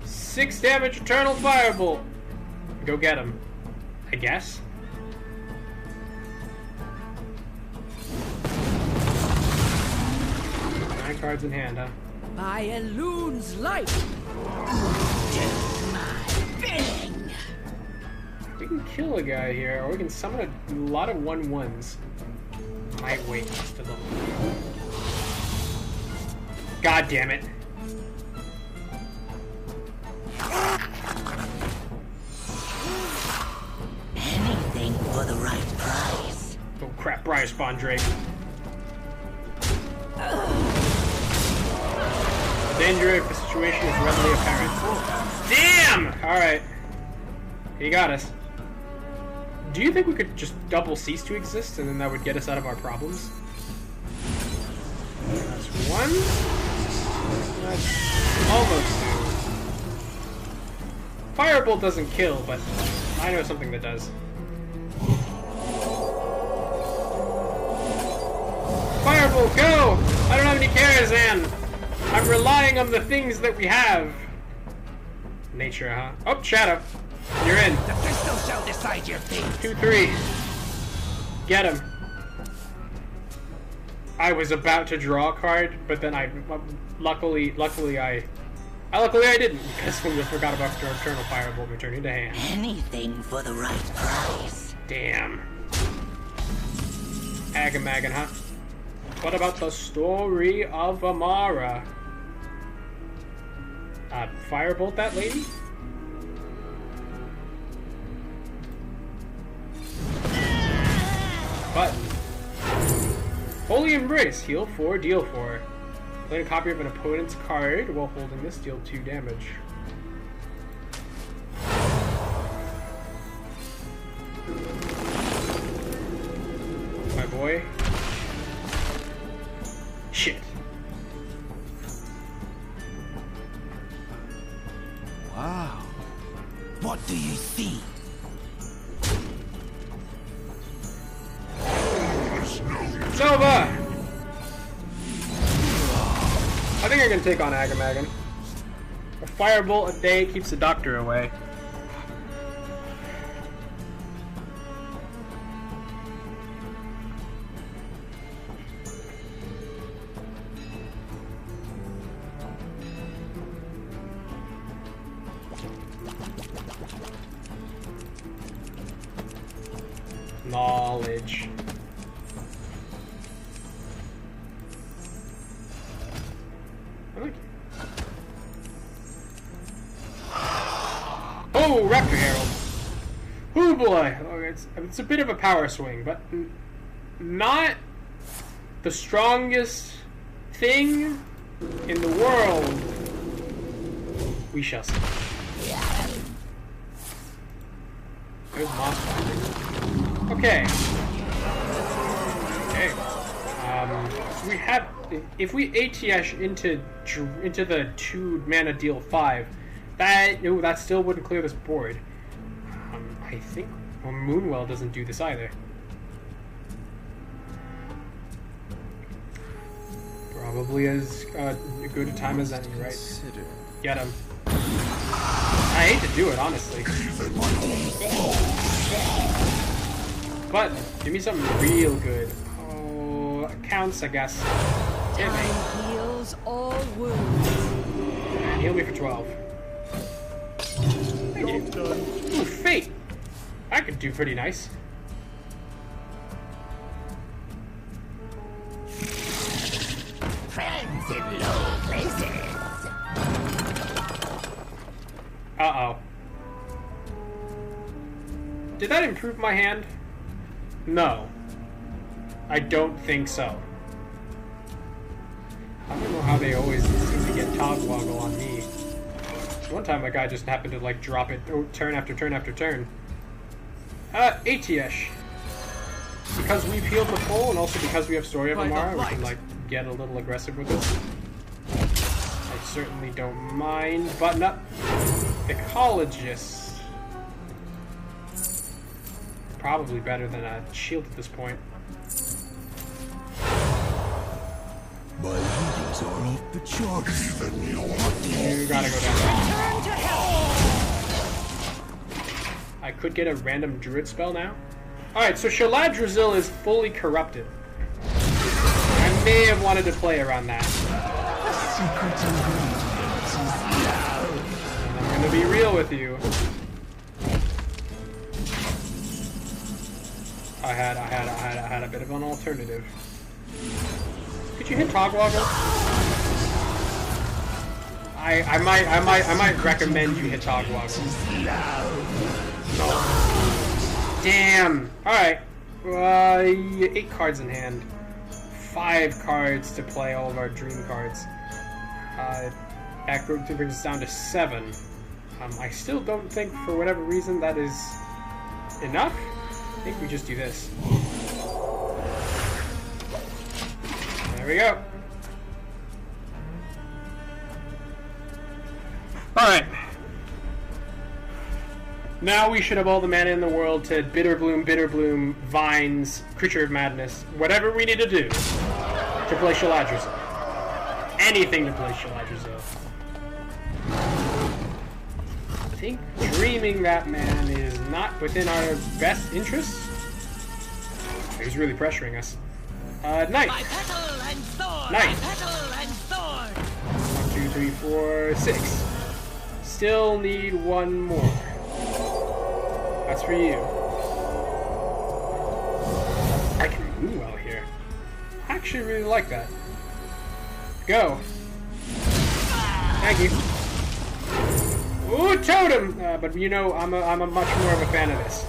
6 damage, Eternal Firebolt. Go get him. I guess. Nine cards in hand, huh? By Elun's light. We can kill a guy here, or we can summon a lot of 1/1s. Might wait just a little. God damn it. Anything for the right price. Oh crap, Briar Spawn Drake. The danger of the situation is readily apparent. Damn! Alright. He got us. Do you think we could just double cease to exist and then that would get us out of our problems? That's 1. That's almost 2. Firebolt doesn't kill, but I know something that does. Firebolt, go! I don't have any Karazhan! I'm relying on the things that we have. Nature, huh? Oh, Shadow. You're in. The crystal shall decide your fate. 2-3. Get him. I was about to draw a card, but then luckily I didn't, because we forgot about the Eternal Firebolt returning to hand. Anything for the right price. Damn. Agamagan, huh? What about the story of Amara? Firebolt that lady? Button. Holy Embrace. Heal 4, deal 4. Play a copy of an opponent's card while holding this, deal 2 damage. My boy. Shit. Wow. What do you see? It's over! I think I can take on Agamagan. A firebolt a day keeps the doctor away. Knowledge. Oh, Raptor Herald. Oh boy. Oh, it's a bit of a power swing, but not the strongest thing in the world. We shall see. There's Mossfinder. Okay. Okay. So we have if we ATS into the 2 mana deal 5, that still wouldn't clear this board. I think Moonwell doesn't do this either. Probably as good a time as any, right? Get him. I hate to do it, honestly. But give me something real good. Oh, counts, I guess. Damn it. Time heals all wounds. And heal me for 12. Thank you. Ooh, fate. That could do pretty nice. Friends in low places. Uh-oh. Did that improve my hand? No. I don't think so. I don't know how they always seem to get Togwaggle on me. One time a guy just happened to like drop it turn after turn after turn. ATS. Because we've healed the full and also because we have Story of Amara, we can like get a little aggressive with this. I certainly don't mind. Button up. Ecologist. Probably better than a shield at this point. My readings are off the charts. You gotta go down there. I could get a random druid spell now. Alright, so Shaladrazil is fully corrupted. I may have wanted to play around that. And I'm gonna be real with you. I had a bit of an alternative. Could you hit Togwaggle? I might recommend you hit Togwaggle. No. Damn. All right. 8 cards in hand. 5 cards to play all of our dream cards. That brings us down to 7. I still don't think, for whatever reason, that is enough. I think we just do this. There we go. Alright. Now we should have all the mana in the world to Bitterbloom, Vines, Creature of Madness, whatever we need to do to play Shaladrazil. Anything to play Shaladrazil. I think dreaming that man is not within our best interest. He's really pressuring us. Knight. Knight. 1, 2, 3, 4, 6. Still need 1 more. That's for you. I can move well here. I actually really like that. Go. Thank you. Ooh, totem! But you know, I'm a much more of a fan of this.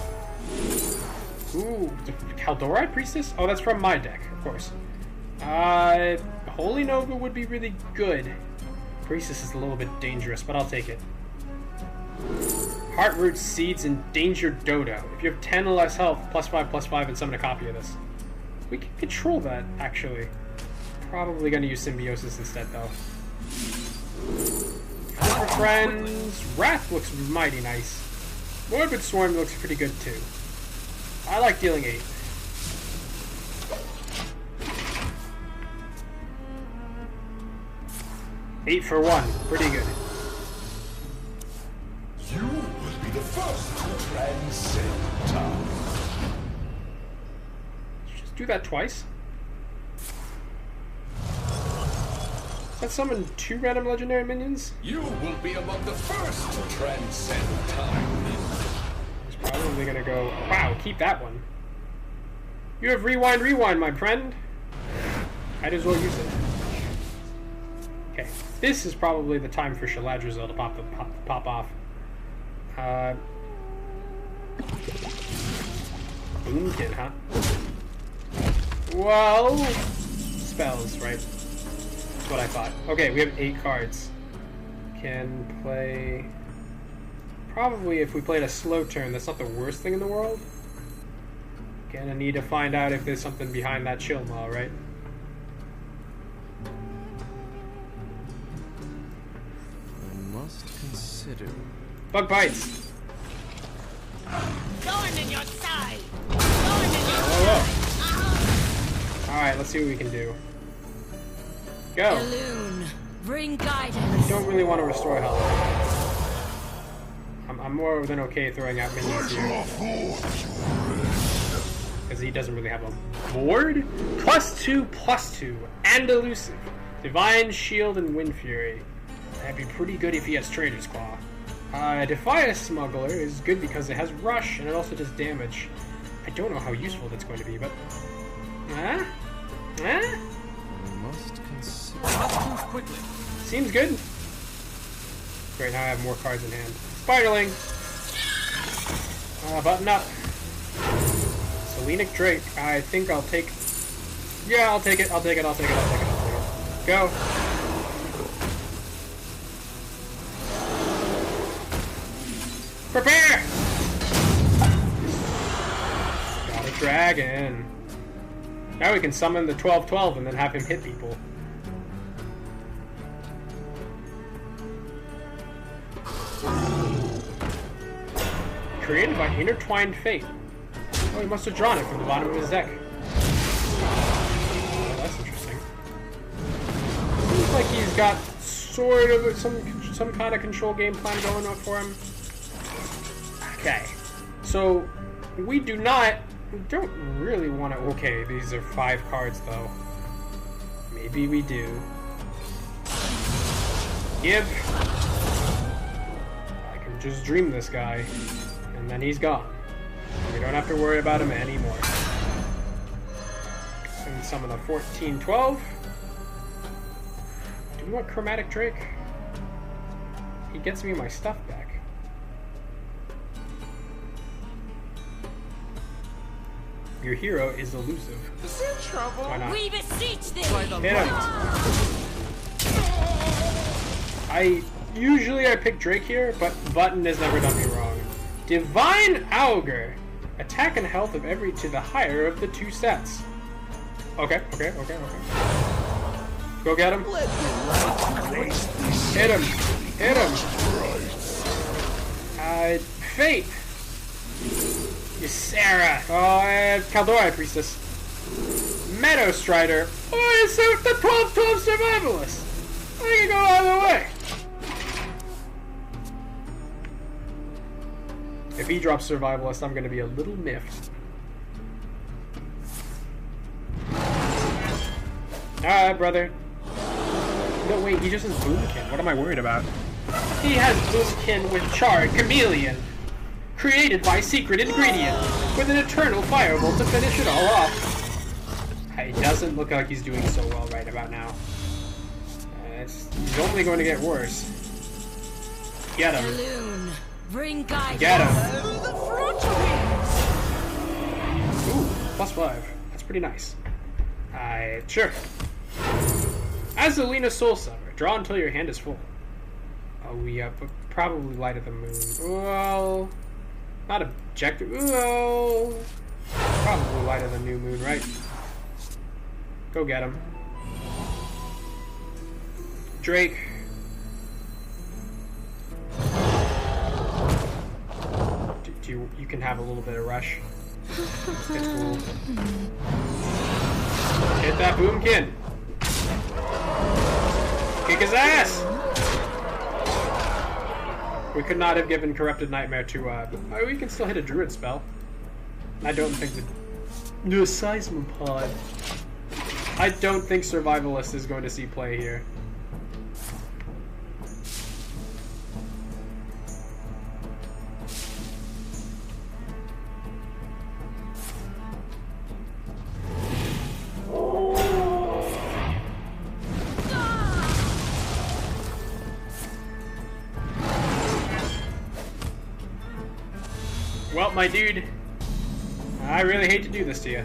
Ooh, Kaldorite Priestess? Oh, that's from my deck, of course. Holy Nova would be really good. Priestess is a little bit dangerous, but I'll take it. Heartroot Seeds, Endangered Dodo. If you have 10 or less health, +5/+5, and summon a copy of this. We can control that, actually. Probably gonna use Symbiosis instead, though. For friends, Wrath looks mighty nice. Morbid Swarm looks pretty good, too. I like dealing 8. Eight for 1, pretty good. You will be the first to transcend time. Just do that twice. Does that summon 2 random legendary minions? You will be among the first to transcend time. He's probably gonna go, wow, keep that one. You have rewind, my friend. Might as well use it. Okay, this is probably the time for Shaladrazil to pop off. Boomkin, huh? Well, spells, right? That's what I thought. Okay, we have 8 cards. Can play... Probably if we played a slow turn, that's not the worst thing in the world. Gonna need to find out if there's something behind that chill maw, right? consider. Bug bites. Thorn in your side. Thorn in your Whoa. Alright, let's see what we can do. Go. Elune, bring guidance. I don't really want to restore health. I'm more than okay throwing out minions here. Because he doesn't really have a board. +2/+2 and elusive. Divine Shield and Wind Fury. That'd be pretty good if he has Trader's Claw. Defias Smuggler is good because it has Rush and it also does damage. I don't know how useful that's going to be, but... Must consider. Let's move quickly. Seems good. Great, now I have more cards in hand. Spiderling! Button up. Selenic Drake. I think I'll take... Yeah, I'll take it. I'll take it. Go! Prepare! Got a dragon. Now we can summon the 12-12 and then have him hit people. Created by Intertwined Fate. Oh, he must have drawn it from the bottom of his deck. Oh, that's interesting. Seems like he's got sort of some kind of control game plan going on for him. Okay, so we don't really want to. Okay, these are 5 cards though. Maybe we do. Give. I can just dream this guy. And then he's gone. We don't have to worry about him anymore. And summon a 14-12. Do we want Chromatic Drake? He gets me my stuff back. Your hero is elusive. Is there trouble? Why not? We beseech thee. Hit him. Usually I pick Drake here, but Button has never done me wrong. Divine Augur. Attack and health of every to the higher of the 2 sets. Okay. Go get him. Hit him. Fate. Ysera. Oh, Kaldori Priestess. Meadow Strider. Oh, it's the 12-12 Survivalist. I can go either way. If he drops Survivalist, I'm going to be a little miffed. Alright, brother. No, wait, he just has Boomkin. What am I worried about? He has Boomkin with Charred Chameleon. Created by Secret Ingredient. With an Eternal Firebolt to finish it all off. It doesn't look like he's doing so well right about now. He's only going to get worse. Get him. Elune, bring guidance. Get him. Ooh, +5. That's pretty nice. Sure. Azalina Soulsucker. Draw until your hand is full. Oh, but probably Light of the Moon. Well, not objective. Well, probably Light of the New Moon, right? Go get him. Drake. You can have a little bit of rush. It's cool. Hit that Boomkin. Kick his ass. We could not have given Corrupted Nightmare to, we can still hit a Druid spell. I don't think the Seismopod. I don't think Survivalist is going to see play here. Well, my dude, I really hate to do this to you.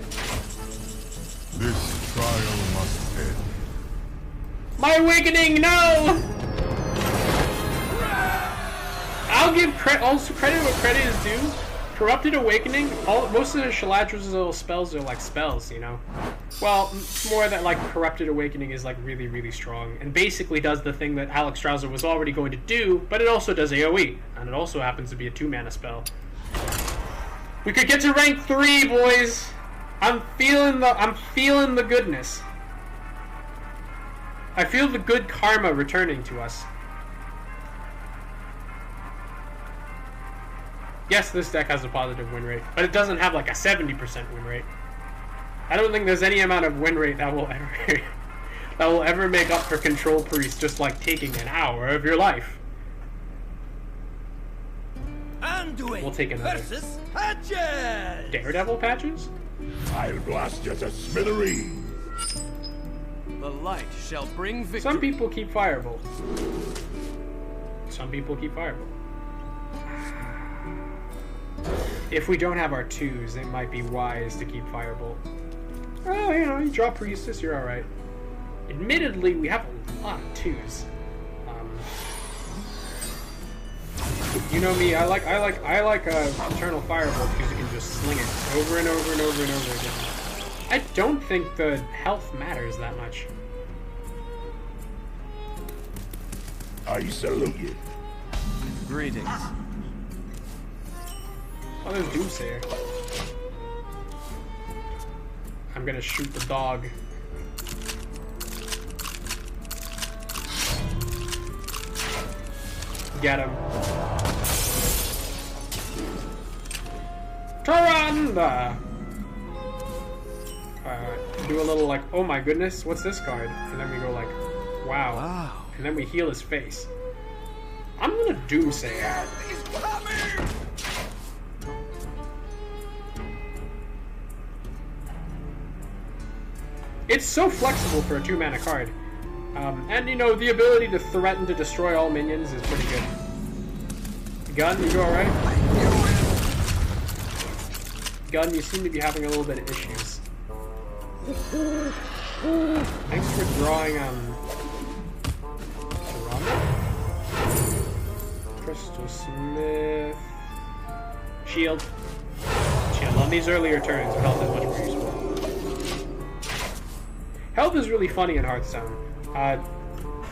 This trial must end. My awakening, no! I'll give also credit where credit is due. Corrupted Awakening, most of the Shaladra's little spells are like spells, you know? Well, it's more that like Corrupted Awakening is like really, really strong, and basically does the thing that Alex Strauser was already going to do, but it also does AoE, and it also happens to be a 2-mana spell. We could get to rank 3, boys! I'm feeling the goodness. I feel the good karma returning to us. Yes, this deck has a positive win rate, but it doesn't have like a 70% win rate. I don't think there's any amount of win rate that will ever make up for Control Priest just like taking an hour of your life. Anduin We'll take another. versus Patches! Daredevil patches? I'll blast you to smithereens. The light shall bring victory. Some people keep Firebolt. Some people keep Firebolt. If we don't have our 2s, it might be wise to keep Firebolt. Oh, you know, you draw Priestess, you're alright. Admittedly, we have a lot of 2s. You know me, I like Eternal Firebolt because you can just sling it over and over and over and over again. I don't think the health matters that much. I salute you. Greetings. Oh, there's Doomsayer. I'm gonna shoot the dog. Get him. Tyrande! Do a little like, oh my goodness, what's this card? And then we go like, wow. And then we heal his face. I'm gonna Doomsayer. It's so flexible for a 2-mana card. And you know, the ability to threaten to destroy all minions is pretty good. Gun, you alright? Gun, you seem to be having a little bit of issues. Thanks for drawing Crystal Smith. Shield. Shield. On these earlier turns, health is much more useful. Health is really funny in Hearthstone.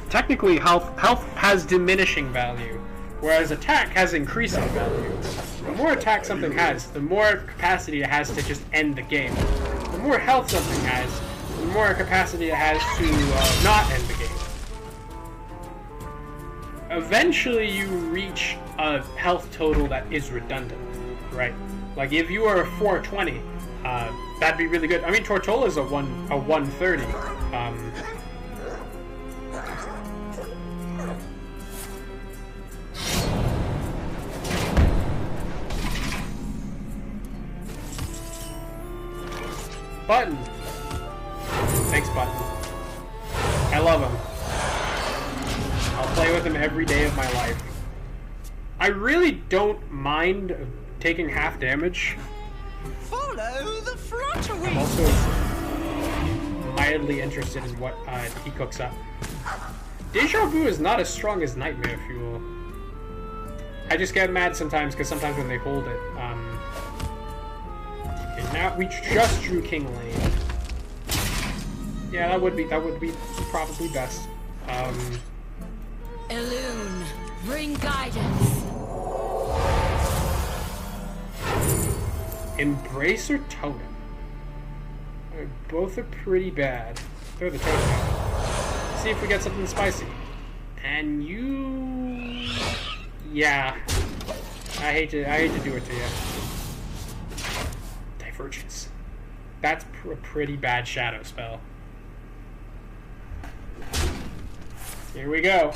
Technically, health has diminishing value, whereas attack has increasing value. The more attack something has, the more capacity it has to just end the game. The more health something has, the more capacity it has to not end the game. Eventually, you reach a health total that is redundant, right? Like if you are a 420, that'd be really good. I mean, Tortola's a 130. Button. Thanks, Button. I love him. I'll play with him every day of my life. I really don't mind taking half damage. Follow the fluttering. I'm also mildly interested in what he cooks up. Deja Vu is not as strong as Nightmare Fuel. I just get mad sometimes because sometimes when they hold it, and now we just drew King Lane. Yeah, that would be probably best. Elune, bring guidance. Embrace or Totem? Both are pretty bad. Throw the Totem out. See if we get something spicy. And you... Yeah. I hate to do it to you. Divergence. That's a pretty bad shadow spell. Here we go.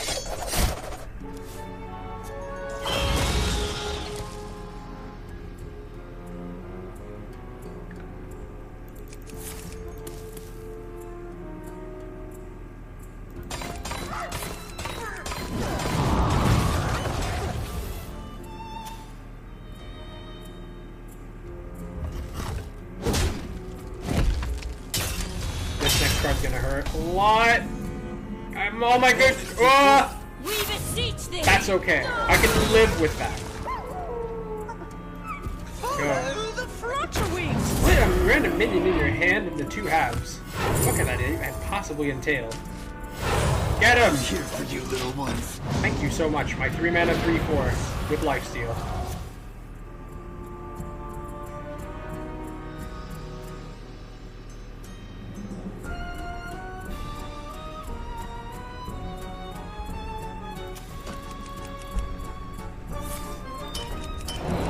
This next card's gonna hurt a lot. Oh my goodness! Oh! We beseech thee. That's okay. I can live with that. random minion in your hand into 2 halves. What can that even possibly entail? Get him! I'm here for you, little ones. Thank you so much. My 3 mana 3/4 with lifesteal.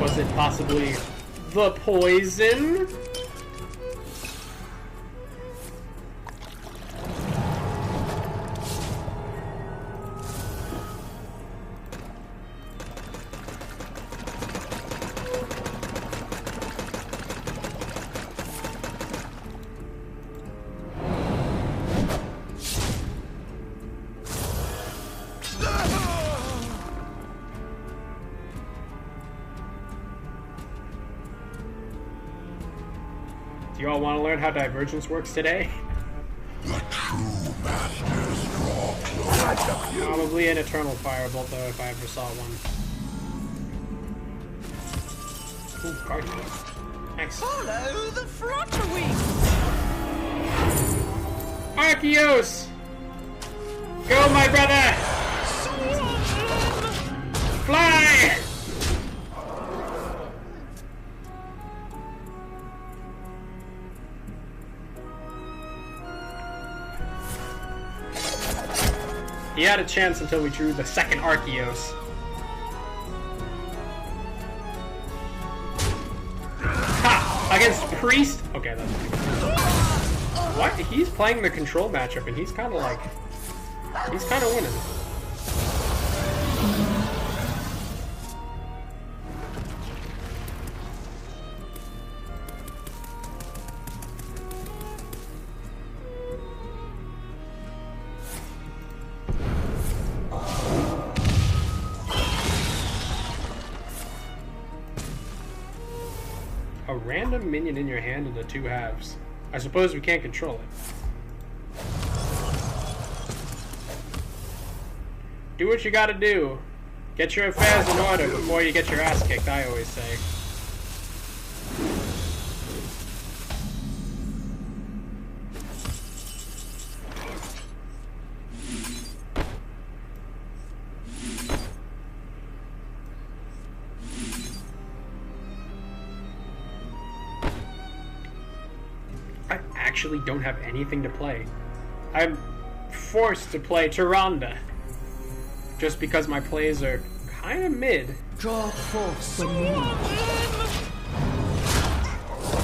Was it possibly the poison? Do you all want to learn how Divergence works today? The true masters draw close. Probably an Eternal Firebolt, though, if I ever saw one. Ooh, Guardians. Nice. Follow the Flutterwing! Arceus! Go, my brother! Fly! He had a chance until we drew the second Arceus. Ha! Against Priest? Okay, that's pretty good. What? He's playing the control matchup and he's kind of like... He's kind of winning. A random minion in your hand into 2 halves. I suppose we can't control it. Do what you gotta do. Get your affairs in order before you get your ass kicked, I always say. Actually don't have anything to play. I'm forced to play Tyrande just because my plays are kind of mid. Draw force when you need.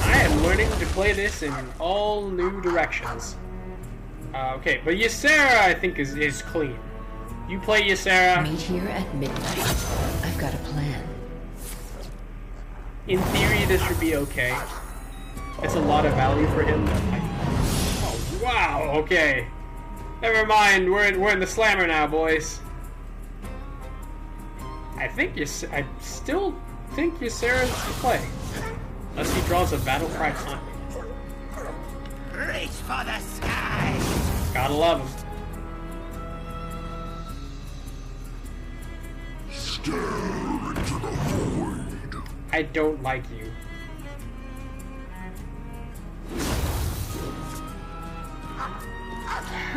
I am learning to play this in all new directions. Okay, but Ysera I think is clean. You play Ysera. Meet here at midnight. I've got a plan. In theory, this should be okay. It's a lot of value for him. Oh wow! Okay, never mind. We're in the slammer now, boys. I still think Ysera's the play, unless he draws a battle cry taunt. Reach for the sky. Gotta love him. Stare into the void. I don't like you.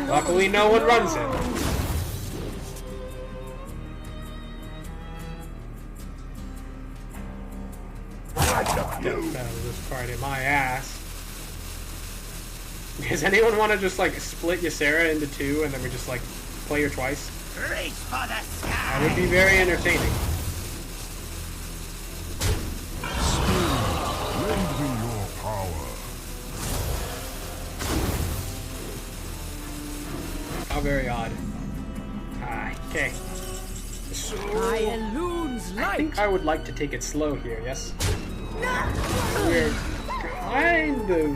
Luckily, no one runs him. This card in my ass. Does anyone want to just like split Ysera into 2 and then we just like play her twice? Reach for the sky. That would be very entertaining. Lend me your power. How very odd. Okay. So, I think I would like to take it slow here, yes? We're kind of...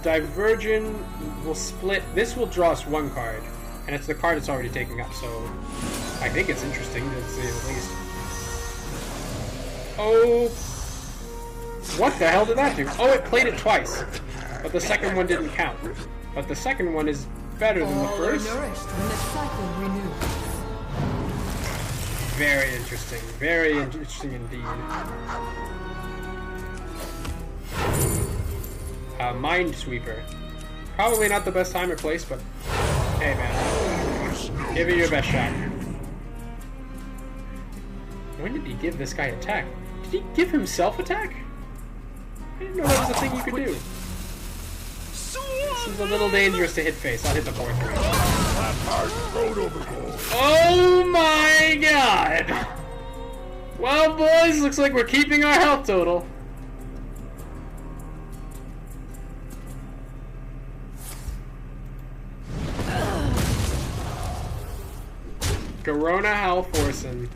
Divergent will split... This will draw us 1 card, and it's the card it's already taking up, so... I think it's interesting to say the least. Oh... What the hell did that do? Oh, it played it twice, but the second one didn't count. But the second one is better than the first. When the cycle renews. Very interesting. Very interesting indeed. Minesweeper. Probably not the best time or place, but hey man, give it your best shot. When did he give this guy attack? Did he give himself attack? I didn't know that was a thing you could do. This is a little dangerous to hit face. I'll hit the 4-3. Oh my god! Well, boys, looks like we're keeping our health total. Garona Halforsen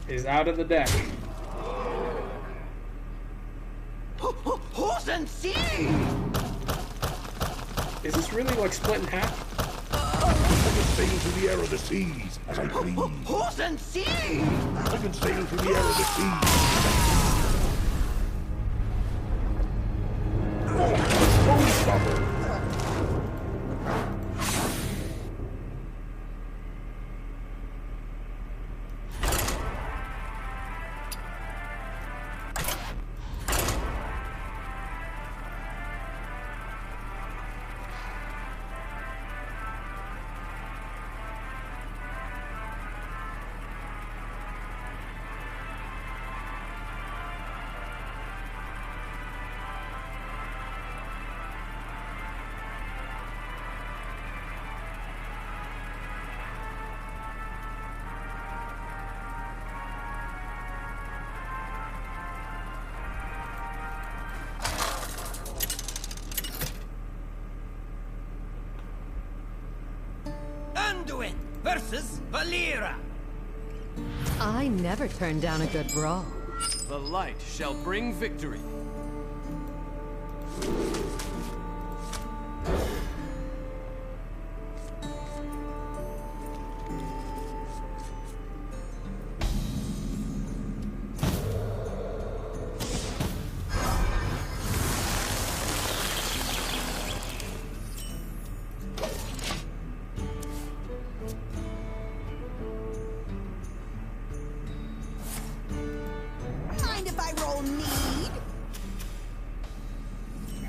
is out of the deck. Is this really like split in half? I can sail through the air of the seas as I please. I can sail through the air of the seas. Anduin versus Valera. I never turn down a good brawl. The light shall bring victory.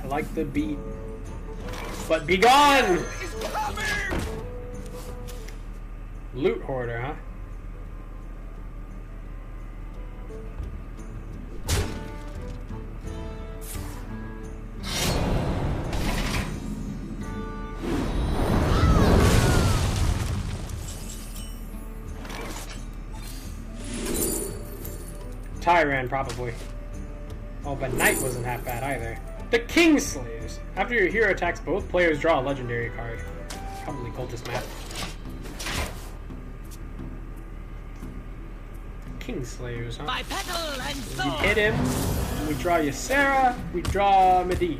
I like the beat. But be gone! Loot hoarder, huh? Tyran, probably. Oh, but Knight wasn't half bad either. The Kingslayers! After your hero attacks both players, draw a legendary card. Probably Cultist Map. Kingslayers, huh? By petal and sword. We hit him, we draw Ysera, we draw Medivh.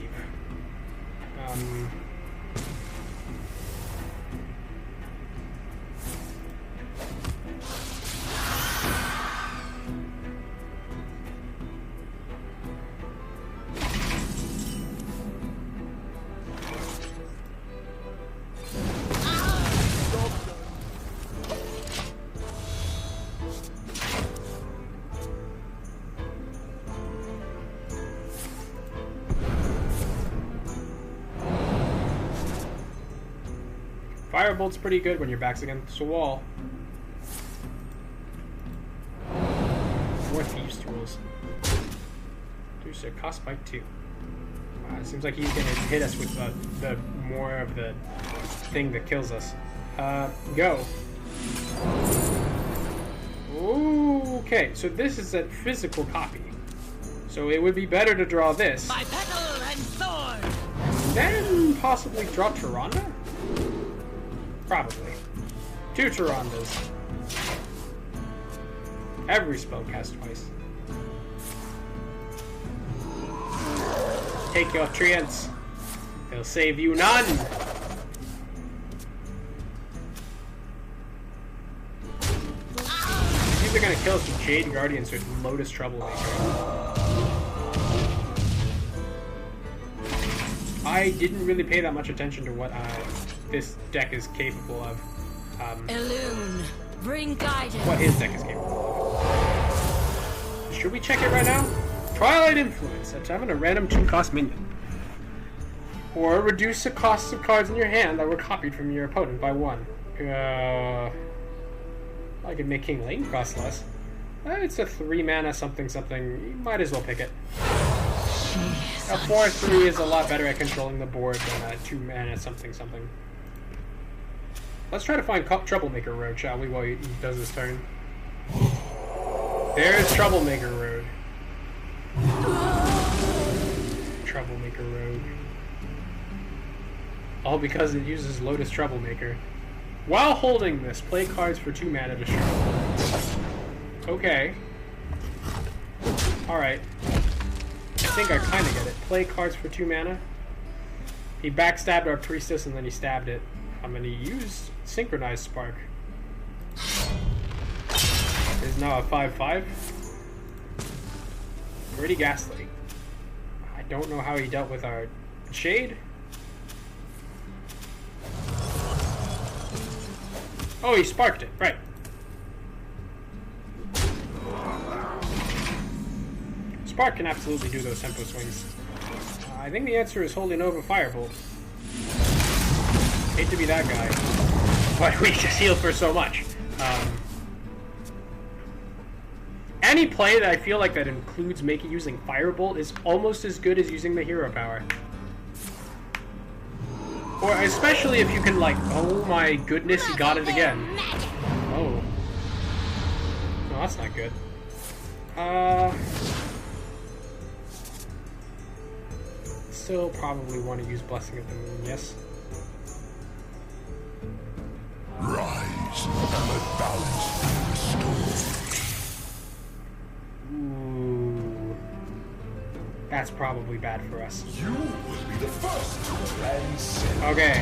Firebolt's pretty good when your back's against a wall. More Thieves' Tools. Reduce their cost by 2. Wow, it seems like he's gonna hit us with the more of the thing that kills us. Go. Okay, so this is a physical copy. So it would be better to draw this. By petal and sword. Then possibly draw Tyrande? Probably. 2 Tyrandas. Every spell cast twice. Take your treants. They'll save you none. He's either gonna kill us with Jade Guardians or Lotus Troublemaker. I didn't really pay that much attention to what this deck is capable of. Elune, bring guidance. What his deck is capable of. Should we check it right now? Twilight Influence. That's having a random 2-cost minion. Or reduce the cost of cards in your hand that were copied from your opponent by 1. I could make King Lane cost less. It's a 3 mana something something. You might as well pick it. A 4/3 is a lot better at controlling the board than a 2 mana something something. Let's try to find Troublemaker Road, shall we, while he does this turn. There's Troublemaker Road. Troublemaker Road. All because it uses Lotus Troublemaker. While holding this, play cards for 2 mana to shuffle. Okay. Alright. I think I kinda get it. Play cards for 2 mana. He backstabbed our Priestess and then he stabbed it. I'm gonna use Synchronized Spark. Is now a 5/5. Pretty ghastly. I don't know how he dealt with our Shade. Oh, he sparked it, right. Spark can absolutely do those tempo swings. I think the answer is Holy Nova Firebolt. Hate to be that guy, but we just heal for so much. Any play that I feel like that includes using Firebolt is almost as good as using the hero power. Or especially if you can, like, oh my goodness, he got it again. Oh. No, that's not good. Still probably want to use Blessing of the Moon, yes? Rise, and let balance be restored. Ooh. That's probably bad for us. You will be the first to transcend. Okay.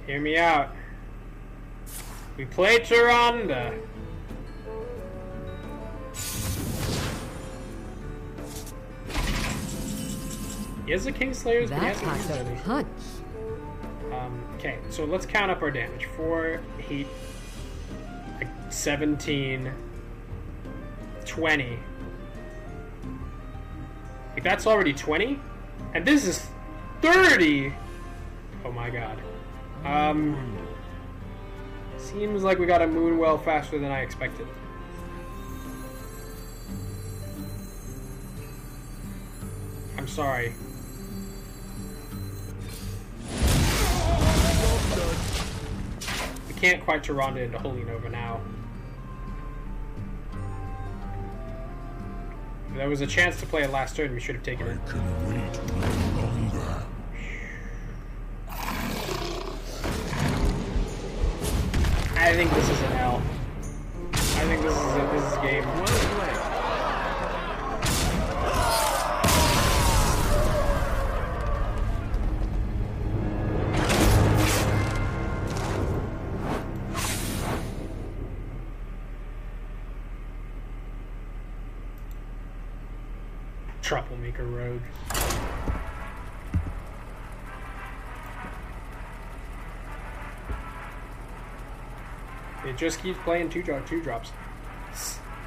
Hear me out. We play Tyrande. He has a Kingslayer's, but he hasn't used any. Punch. Okay, so let's count up our damage. 4, 8, like 17, 20. Like that's already 20? And this is 30! Oh my god. Seems like we got a Moonwell faster than I expected. I'm sorry. We can't quite Tyrande into Holy Nova now. If there was a chance to play it last turn, we should have taken it. I can wait no longer. I think this is an L. I think this is game. Well played. Troublemaker Road. It just keeps playing two drops.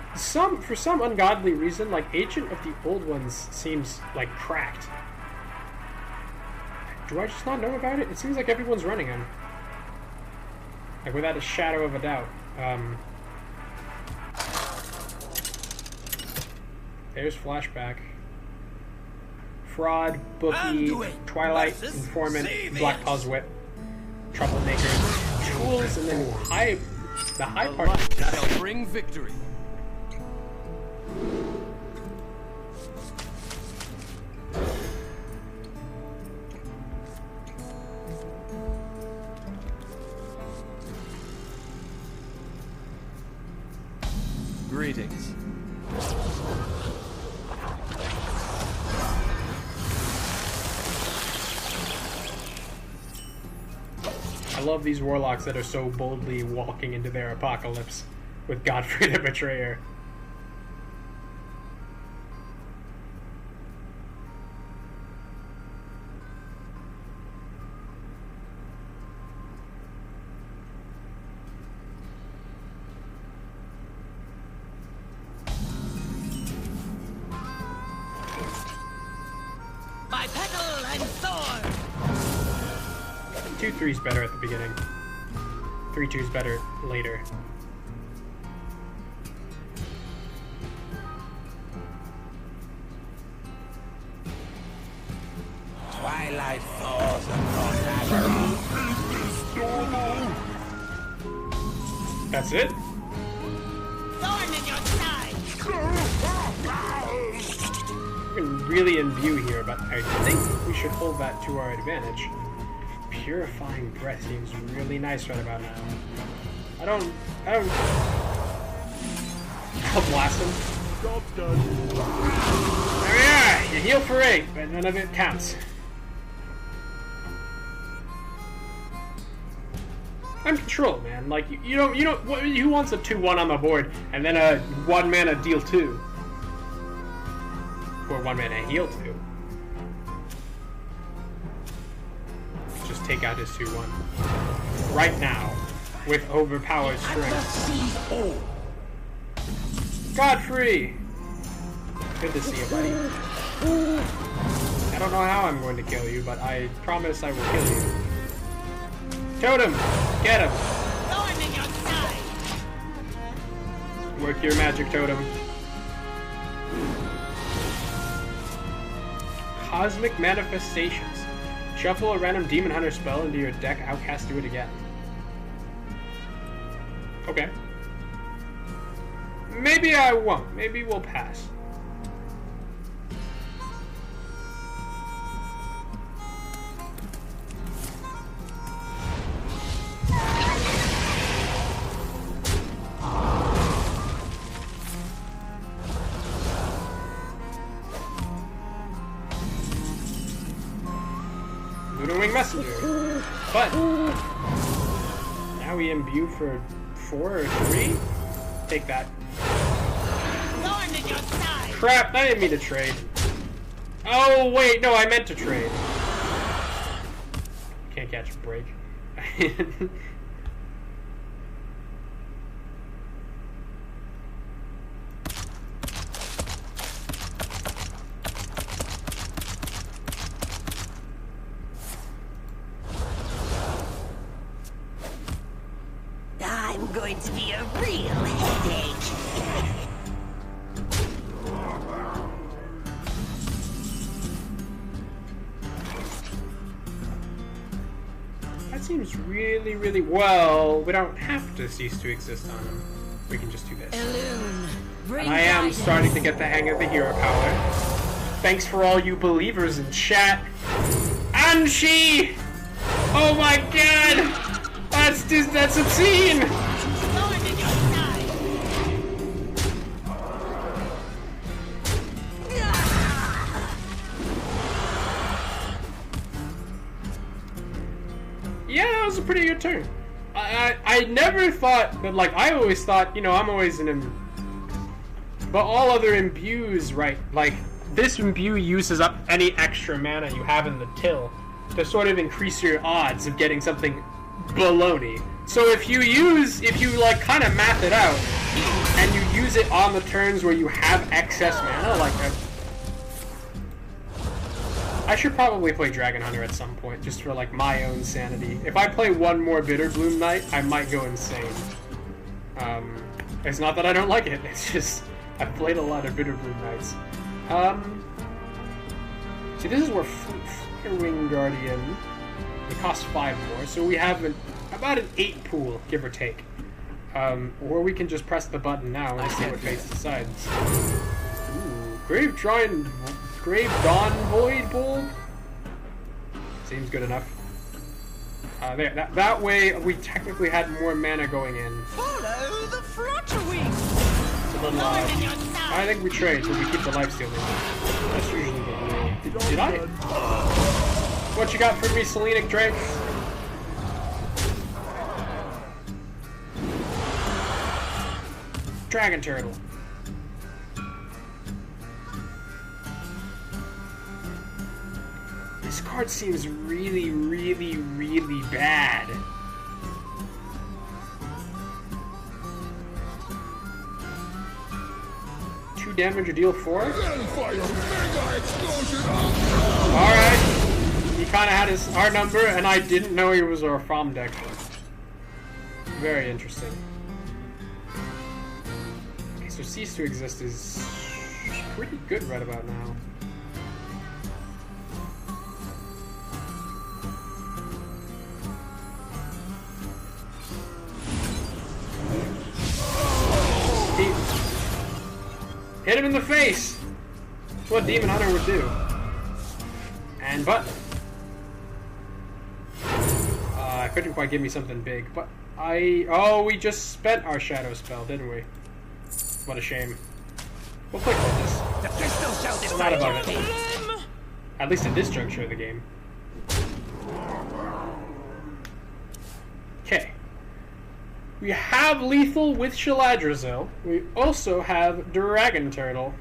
For some ungodly reason, like Agent of the Old Ones seems like cracked. Do I just not know about it? It seems like everyone's running him. Like without a shadow of a doubt. There's Flashback. Fraud, Bookie, Twilight, Informant, Black Paw's Whip, Troublemaker, Tools, and then the high part shall bring victory. Greetings. I love these warlocks that are so boldly walking into their apocalypse with Godfrey the Betrayer. My petal I'm Thor. 2-3's better at the beginning. 3-2's better later. Twilight falls across That's it? Thorn in your side. We can really imbue here, but I think we should hold that to our advantage. Purifying breath seems really nice right about now. I don't. I'll blast him. Job's done. There we are! You heal for 8, but none of it counts. I'm control, man. Like, you don't, who wants a 2-1 on the board, and then a 1 mana deal 2? Or 1 mana heal 2? Just take out his 2-1. Right now, with overpowered strength. Godfrey! Good to see you, buddy. I don't know how I'm going to kill you, but I promise I will kill you. Totem! Get him! Thorn in your side. Work your magic, Totem. Cosmic Manifestations. Shuffle a random Demon Hunter spell into your deck, outcast do it again. Okay. Maybe I won't. Maybe we'll pass. Wing Messenger. But now we imbue for 4 or 3? Take that. Thorn in your side. Crap, I didn't mean to trade. Oh wait, no, I meant to trade. Can't catch a break. I'm going to be a real headache. That seems really, really well. We don't have to cease to exist on him. We can just do this. And I am starting to get the hang of the hero power. Thanks for all you believers in chat. Anshi! Oh my god! That's obscene! Thorn in your side. Yeah, that was a pretty good turn. I never thought that, like, I always thought, you know, I'm always but all other imbues, right, like, this imbue uses up any extra mana you have in the till to sort of increase your odds of getting something baloney. So if you like kind of math it out, and you use it on the turns where you have excess mana, like I should probably play Dragon Hunter at some point, just for like my own sanity. If I play one more Bitterbloom Knight, I might go insane. It's not that I don't like it, it's just I've played a lot of Bitterbloom Knights. See, this is where Flutterwing Guardian, it costs 5 more, so we have about an 8 pool, give or take. Or we can just press the button now and see what Fates decides. Ooh, Grave Dawn Void Bowl? Seems good enough. There, that way we technically had more mana going in. Follow the Flutterwing. So then, I think we trade, so we keep the lifesteal in. That's usually the rule. Did I? What you got for me, Selenic Drake? Dragon Turtle. This card seems really, really, really bad. Damage or deal 4? Alright. kind of had his our number, and I didn't know he was a Rafaam deck. Very interesting. Okay, so Cease to Exist is pretty good right about now. Hit him in the face! That's what Demon Hunter would do. And button. I couldn't quite give me something big, but oh, we just spent our shadow spell, didn't we? What a shame. We'll click on this. It's not about it. At least at this juncture of the game. Okay. We have Lethal with Shaladrazil. We also have Dragon Turtle.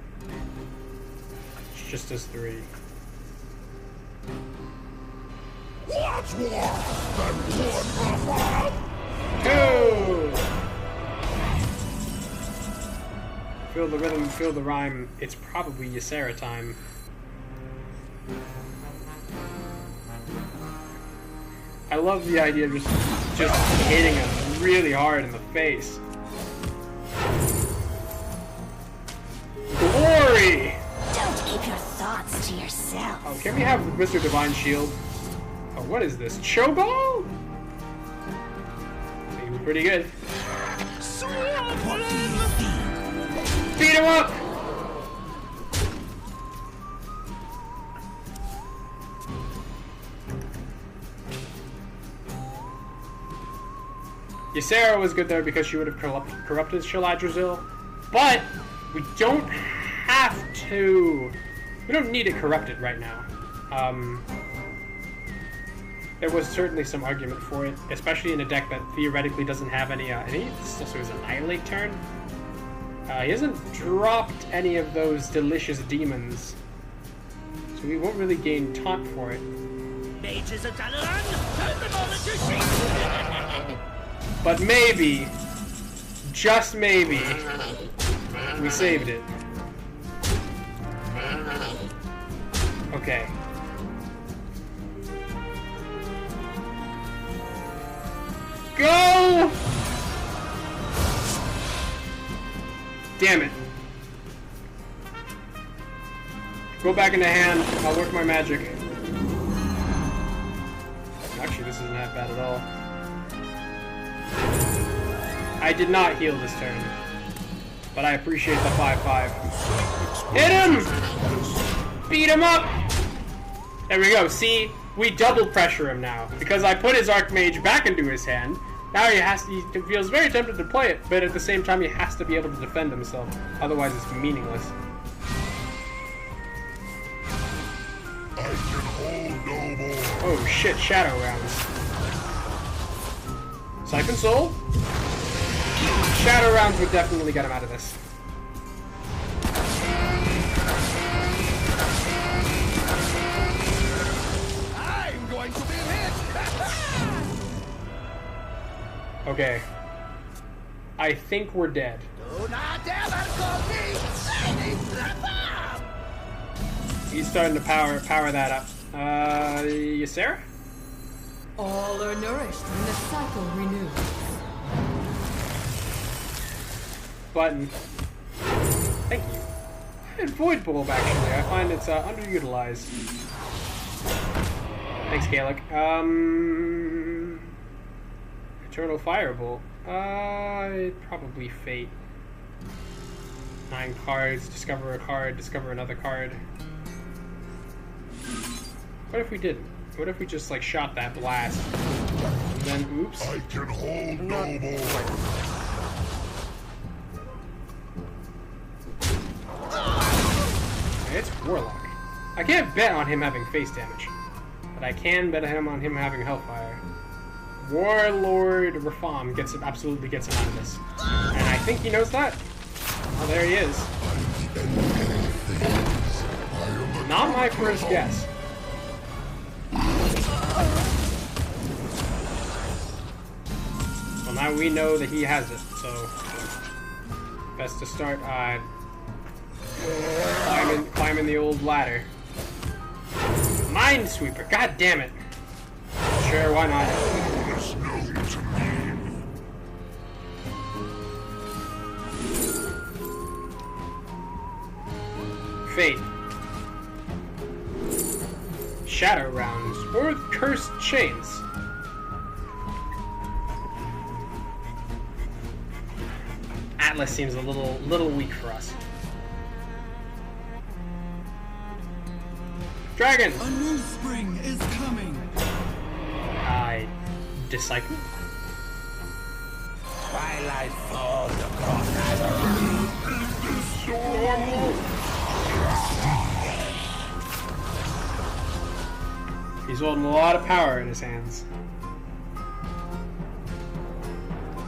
It's just us three. What's war? Two! Feel the rhythm, feel the rhyme. It's probably Ysera time. I love the idea of just hitting him really hard in the face. Glory! Don't keep your thoughts to yourself. Oh, can we have Mr. Divine Shield? Oh, what is this? Cho'Gall? Seems pretty good. Beat him up! Ysera was good there because she would have corrupted Shaladrazil, but we don't have to. We don't need it corrupted right now. There was certainly some argument for it, especially in a deck that theoretically doesn't have any. So it was an Annihilate turn. He hasn't dropped any of those delicious demons, so we won't really gain taunt for it. Mages of Dalaran, turn them all into sheep! But maybe, just maybe, we saved it. Okay. Go! Damn it. Go back into hand. I'll work my magic. Actually, this isn't that bad at all. I did not heal this turn, but I appreciate the 5/5. Hit him! Beat him up! There we go. See, we double pressure him now because I put his Archmage back into his hand. Now he feels very tempted to play it, but at the same time he has to be able to defend himself. Otherwise, it's meaningless. I can hold no more. Oh shit! Shadow rounds. Siphon Soul. Shadow rounds would definitely get him out of this. I'm going to be hit! Okay. I think we're dead. Do not ever call me Shiny Rafaam! He's starting to power that up. Ysera? All are nourished when the cycle renews. Button. Thank you. I had Void Bulb actually. I find it's underutilized. Thanks, Gaelic. Eternal Firebolt. Probably Fate. 9 cards, discover a card, discover another card. What if we didn't? What if we just like shot that blast? And then oops. I can hold no more. It's Warlock. I can't bet on him having face damage, but I can bet on him having Hellfire. Warlord Rafaam absolutely gets him out of this, and I think he knows that. Oh, there he is. Not my first guess. Well, now we know that he has it, so best to start climbing the old ladder. Minesweeper. God damn it. Sure, why not? Fate. Shadow rounds or cursed chains. Atlas seems a little weak for us. Dragon. A new spring is coming. I disciple. Twilight falls across He's holding a lot of power in his hands.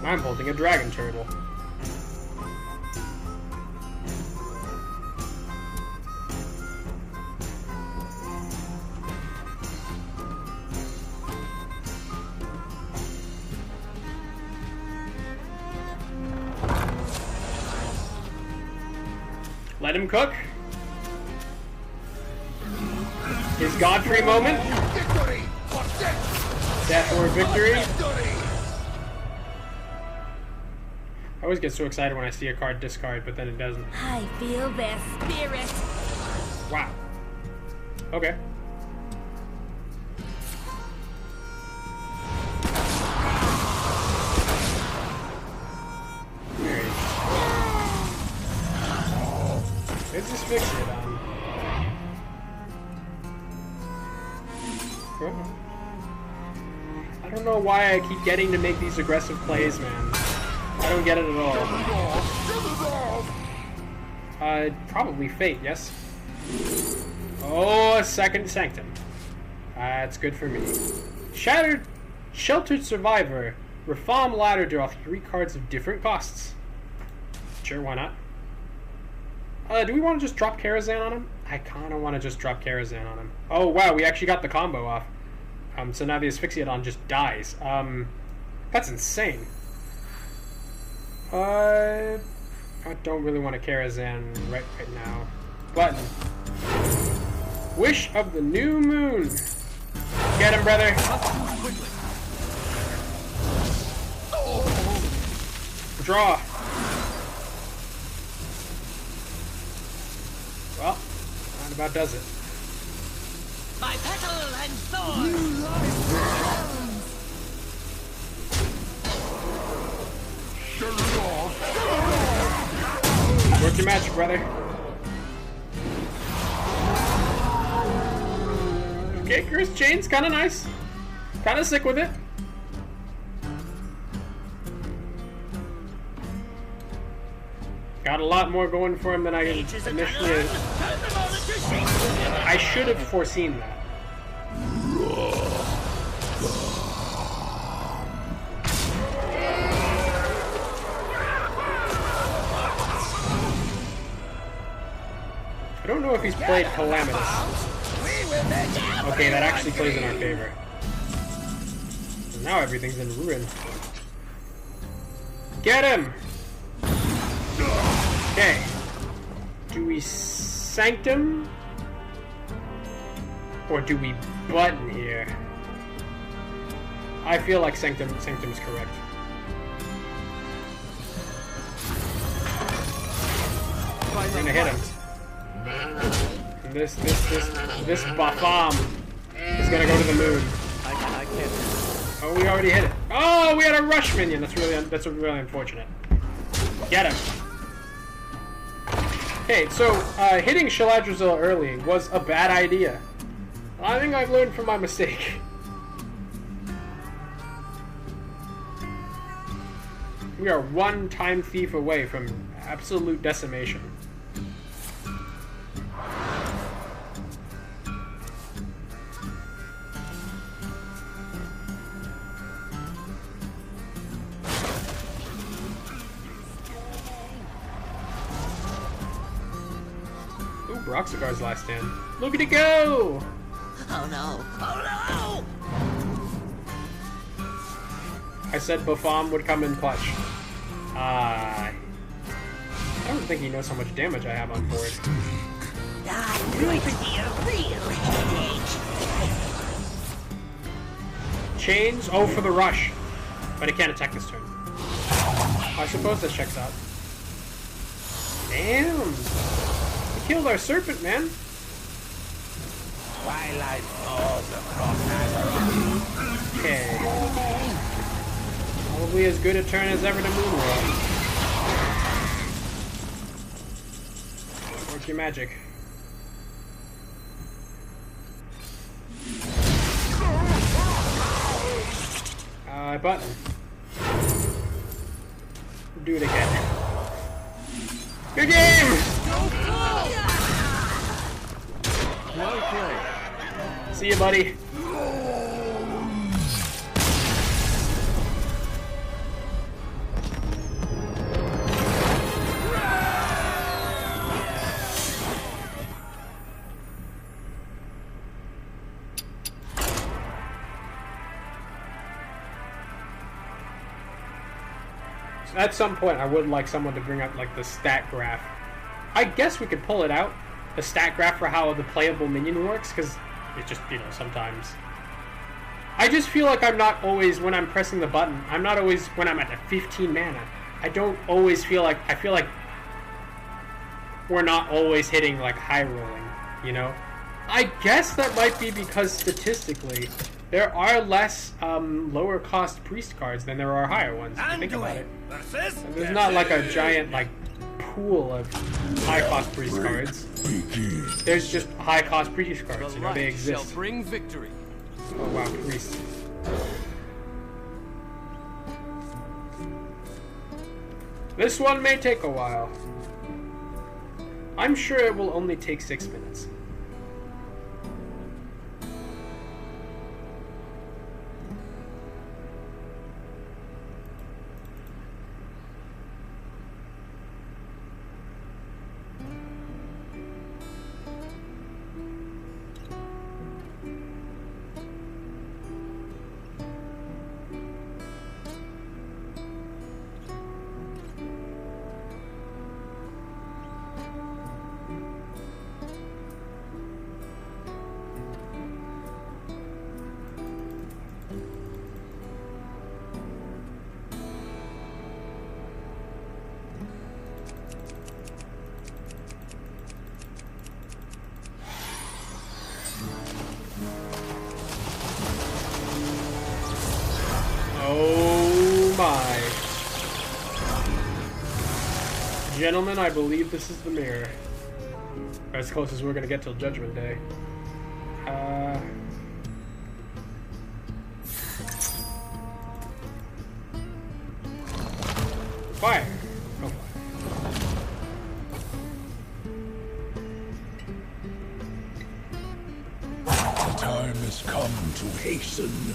I'm holding a dragon turtle. Let him cook. His Godfrey moment. Death or victory. I always get so excited when I see a card discard, but then it doesn't. I feel their spirit. Wow. Okay. Let's just fix it on. I don't know why I keep getting to make these aggressive plays, man. I don't get it at all. Probably Fate, yes? Oh, a second Sanctum. That's good for me. Sheltered Survivor. Reform Ladder, draw 3 cards of different costs. Sure, why not? Do we want to just drop Karazhan on him? I kind of want to just drop Karazhan on him. Oh, wow, we actually got the combo off. So now the Asphyxiodon just dies. That's insane. I don't really want to Karazhan right now. Button. Wish of the New Moon. Get him, brother. Draw. Well, that about does it. By petal and sword. Work your magic, brother. Okay, Cursed Chain's kind of nice. Kind of sick with it. Got a lot more going for him than I initially. I should have foreseen that. I don't know if he's played Calamitous. Okay, that actually plays in our favor. Now everything's in ruin. Get him! Okay. Do we Sanctum? Or do we Button here? I feel like Sanctum's correct. We're gonna hit him. And this Bafam is gonna go to the moon. I can't. Oh, we already hit it. Oh, we had a rush minion. That's really unfortunate. Get him. Okay, so hitting Shaladrazil early was a bad idea. I think I've learned from my mistake. We are one Time Thief away from absolute decimation. Roxagar's last stand. Look at it go! Oh no! Oh no! I said Bafam would come in clutch. I don't think he knows how much damage I have on board. I'm going to be a real headache. chains? Oh, for the rush. But it can't attack this turn. I suppose this checks out. Damn. We killed our serpent, man. Twilight falls across Azeroth. Okay. Probably as good a turn as ever to Moonworld. Work your magic. Button. Do it again. Good game! Well played. See you, buddy. At some point, I would like someone to bring up like the stat graph. I guess we could pull it out, the stat graph for how the playable minion works, because it just, you know, sometimes. I just feel like I'm not always, when I'm pressing the button, I'm not always, when I'm at the 15 mana, I don't always feel like, I feel like we're not always hitting like high rolling, you know? I guess that might be because statistically, there are less lower cost priest cards than there are higher ones. If you think about it. There's not like a giant like pool of high cost priest cards. There's just high cost priest cards. You know, they exist. Shall bring victory. Oh wow, priest. This one may take a while. I'm sure it will only take 6 minutes. Oh my. Gentlemen, I believe this is the mirror. As close as we're gonna get till Judgment Day. Fire! Oh, fire. The time has come to hasten.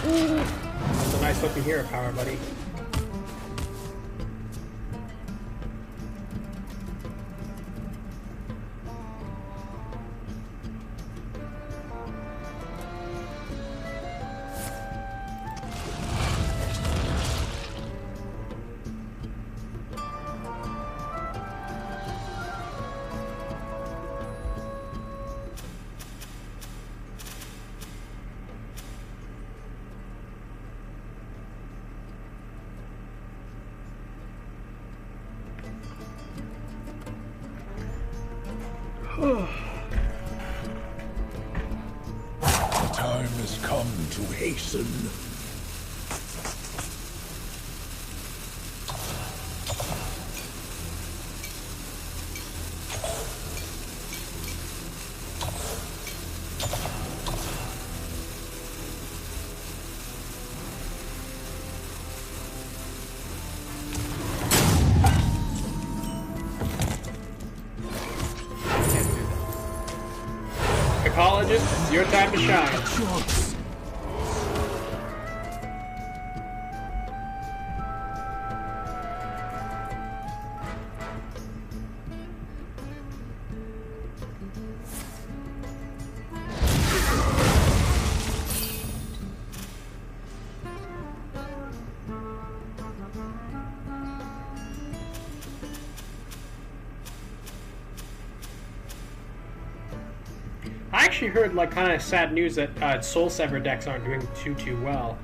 That's a nice looking hero power, buddy. The time has come to hasten. Ecologist, it's your time to shine. actually heard like kind of sad news that Soul Sever decks aren't doing too well.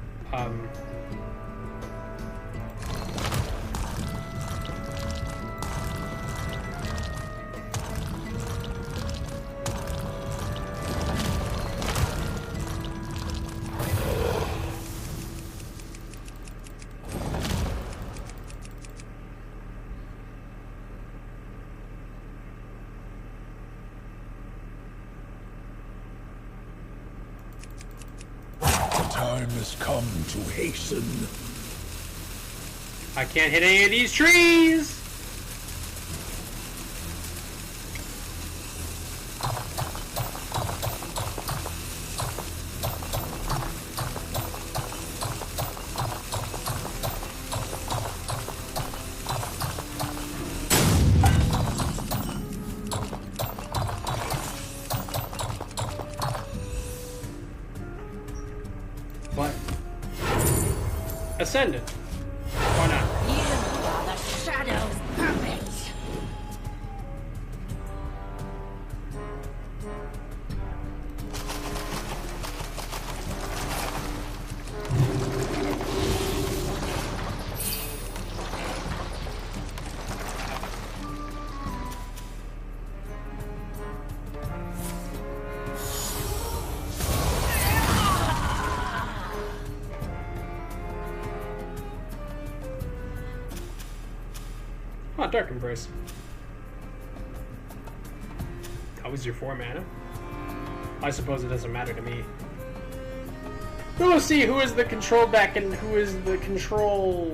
Time has come to hasten. I can't hit any of these trees! What? Ascendant. Why not? You are the Shadow's puppet. Oh, Dark Embrace. That was your 4 mana? I suppose it doesn't matter to me. We'll see who is the control deck and who is the control.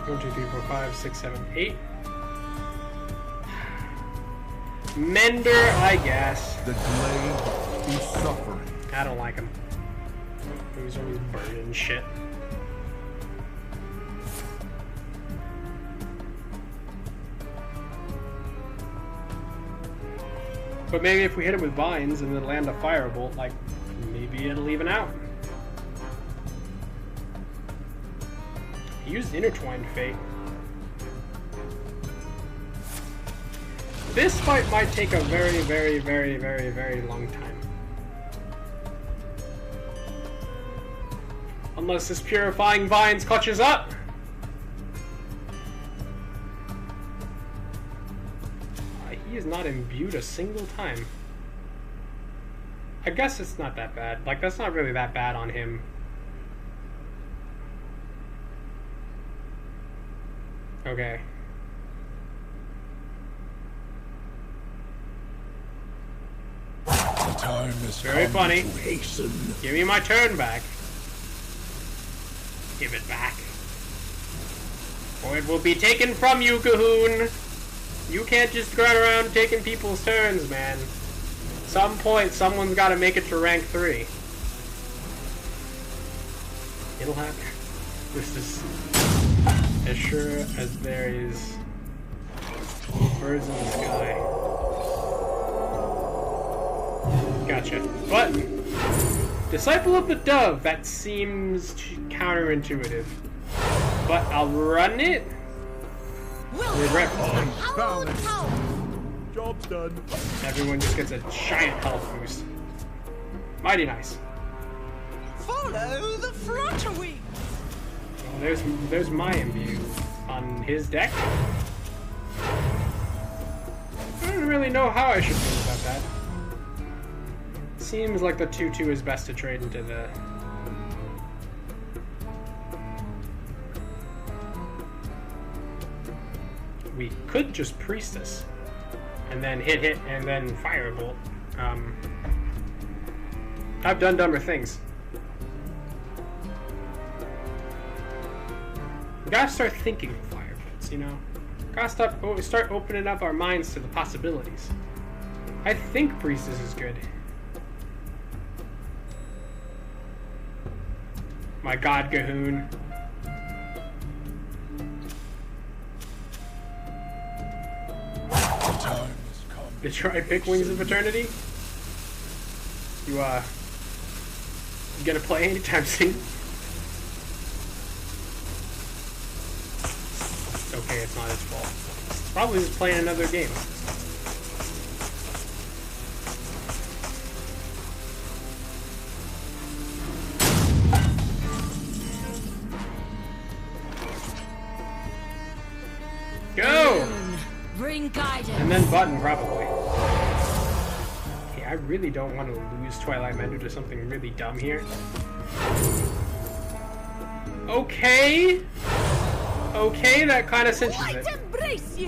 One, 2, 3, 4, 5, 6, 7, 8. Mender, I guess. The glade is suffering. I don't like him. He's always burning shit. But maybe if we hit him with vines and then land a firebolt, like, maybe it'll even out. He used Intertwined Fate. This fight might take a very, very, very, very, very long time. Unless this Purifying Vines clutches up. He is not imbued a single time. I guess it's not that bad. Like, that's not really that bad on him. Okay. The time is very funny. To hasten. Give me my turn back. Give it back. Or it will be taken from you, Cahoon. You can't just run around taking people's turns, man. Some point, someone's got to make it to rank 3. It'll happen. This is as sure as there is birds in the sky. Gotcha. But Disciple of the Dove, that seems counterintuitive. But I'll run it. Job's done. Everyone just gets a giant health boost. Mighty nice. Follow the Flutterwing. Well, there's my imbue on his deck. I don't really know how I should feel about that. Seems like the 2/2 is best to trade into the. we could just Priestess. And then hit, and then Firebolt. I've done dumber things. We gotta start thinking of Firebolts, you know? Gotta start opening up our minds to the possibilities. I think Priestess is good. My god, Gahoon. Did you try pick Wings of Eternity? You gonna play anytime soon? It's okay, it's not his fault. He's probably just playing another game. Go! Bring guidance. And then button, probably. Okay, I really don't want to lose Twilight Mender to something really dumb here. Okay. Okay, that kind of cinches it. Embrace you.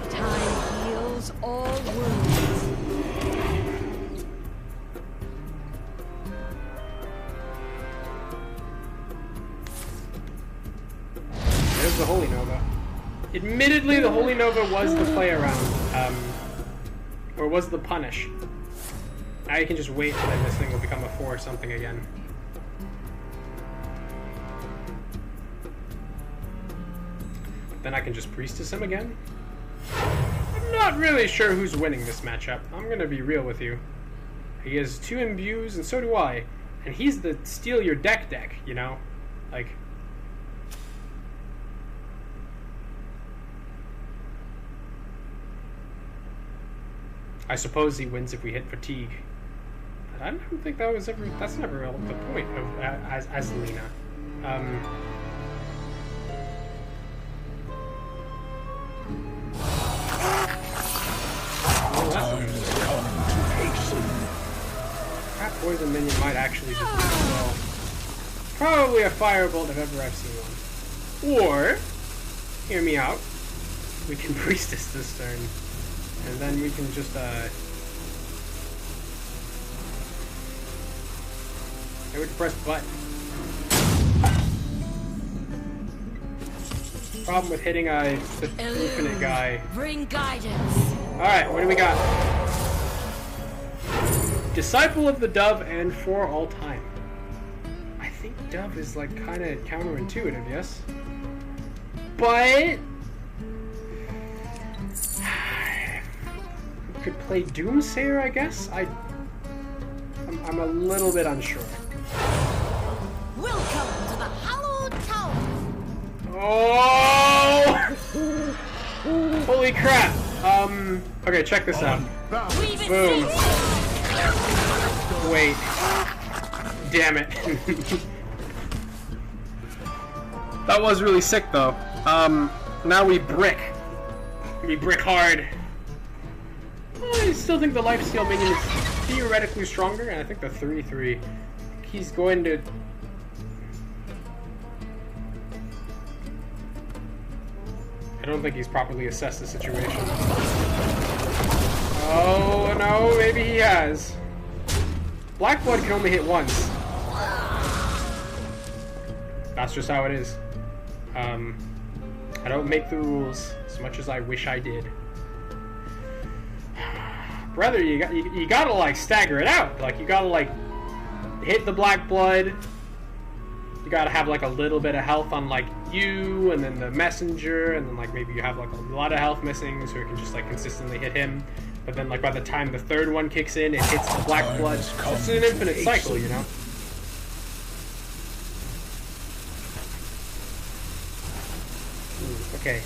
Time heals all wounds. There's the Holy Nova. Admittedly, the Holy Nova was the play around, or was the punish. Now you can just wait and then this thing will become a 4 something again. Then I can just Priestess him again. I'm not really sure who's winning this matchup. I'm gonna be real with you. He has 2 imbues and so do I. And he's the steal your deck, you know? Like... I suppose he wins if we hit fatigue. But I don't think that was ever... That's never the point of Azalina. That poison minion might actually just do well. Probably a Firebolt if ever I've seen one. Or, hear me out, we can Priestess this turn. And then we can just, I would press button. Problem with hitting the infinite guy. Bring guidance. Alright, what do we got? Disciple of the Dove and for all time. I think Dove is like kind of counterintuitive, yes? But... could play Doomsayer, I guess? I'm a little bit unsure. Welcome to the Hallowed Tower. Oh! Holy crap! Okay, check this out. Boom. Wait. Damn it. That was really sick, though. Now we brick. We brick hard. I still think the lifesteal minion is theoretically stronger, and I think the 3/3, he's going to... I don't think he's properly assessed the situation. Oh no, maybe he has. Blackblood can only hit once. That's just how it is. I don't make the rules as much as I wish I did. Brother, you gotta like stagger it out. Like you gotta like hit the black blood. You gotta have like a little bit of health on like you, and then the messenger, and then like maybe you have like a lot of health missing, so you can just like consistently hit him. But then like by the time the third one kicks in, it hits the black blood. It's an infinite cycle, you know. Ooh, okay.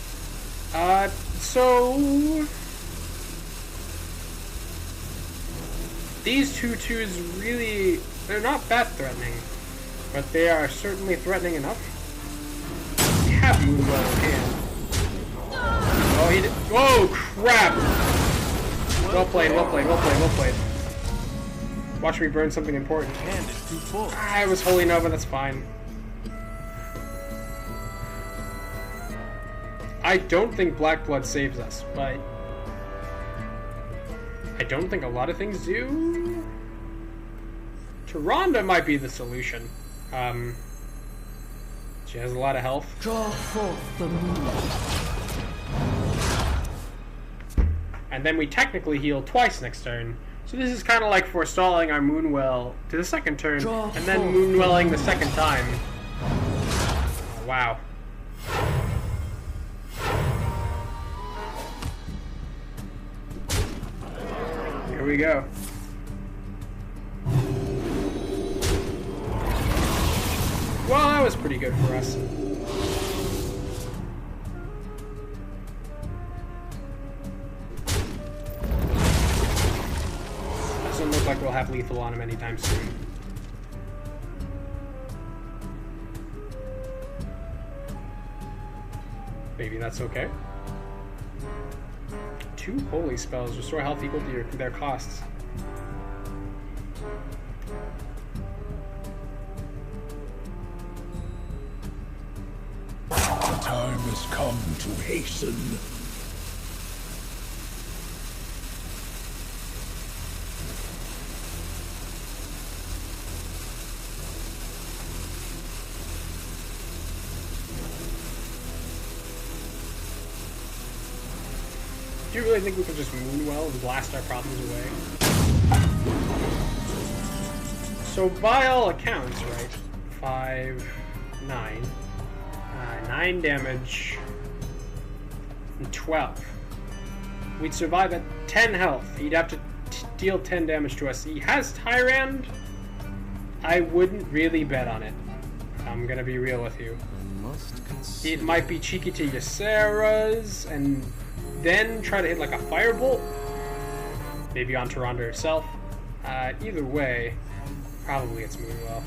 So. These two twos really, they're not that threatening, but they are certainly threatening enough. We have Moonwell in hand. Oh, he did. Whoa, crap! Well played, well played, well played, well played. Watch me burn something important. Ah, it was Holy Nova, that's fine. I don't think Black Blood saves us, but I don't think a lot of things do. Tyrande might be the solution. She has a lot of health. Draw forth the moon. And then we technically heal twice next turn. So this is kind of like forestalling our Moonwell to the second turn, and then Moonwelling the second time. Oh, wow. Here we go. Well, that was pretty good for us. Doesn't look like we'll have lethal on him anytime soon. Maybe that's okay. 2 holy spells restore health equal to their costs. The time has come to hasten. Do you really think we can just Moonwell and blast our problems away? So by all accounts, right? 5, 9. 9 damage. And 12. We'd survive at 10 health. He'd have to deal 10 damage to us. He has Tyrande. I wouldn't really bet on it. I'm gonna be real with you. It might be cheeky to Ysera's, and then try to hit like a firebolt. Maybe on Tyrande herself. Either way, probably it's Moonwell.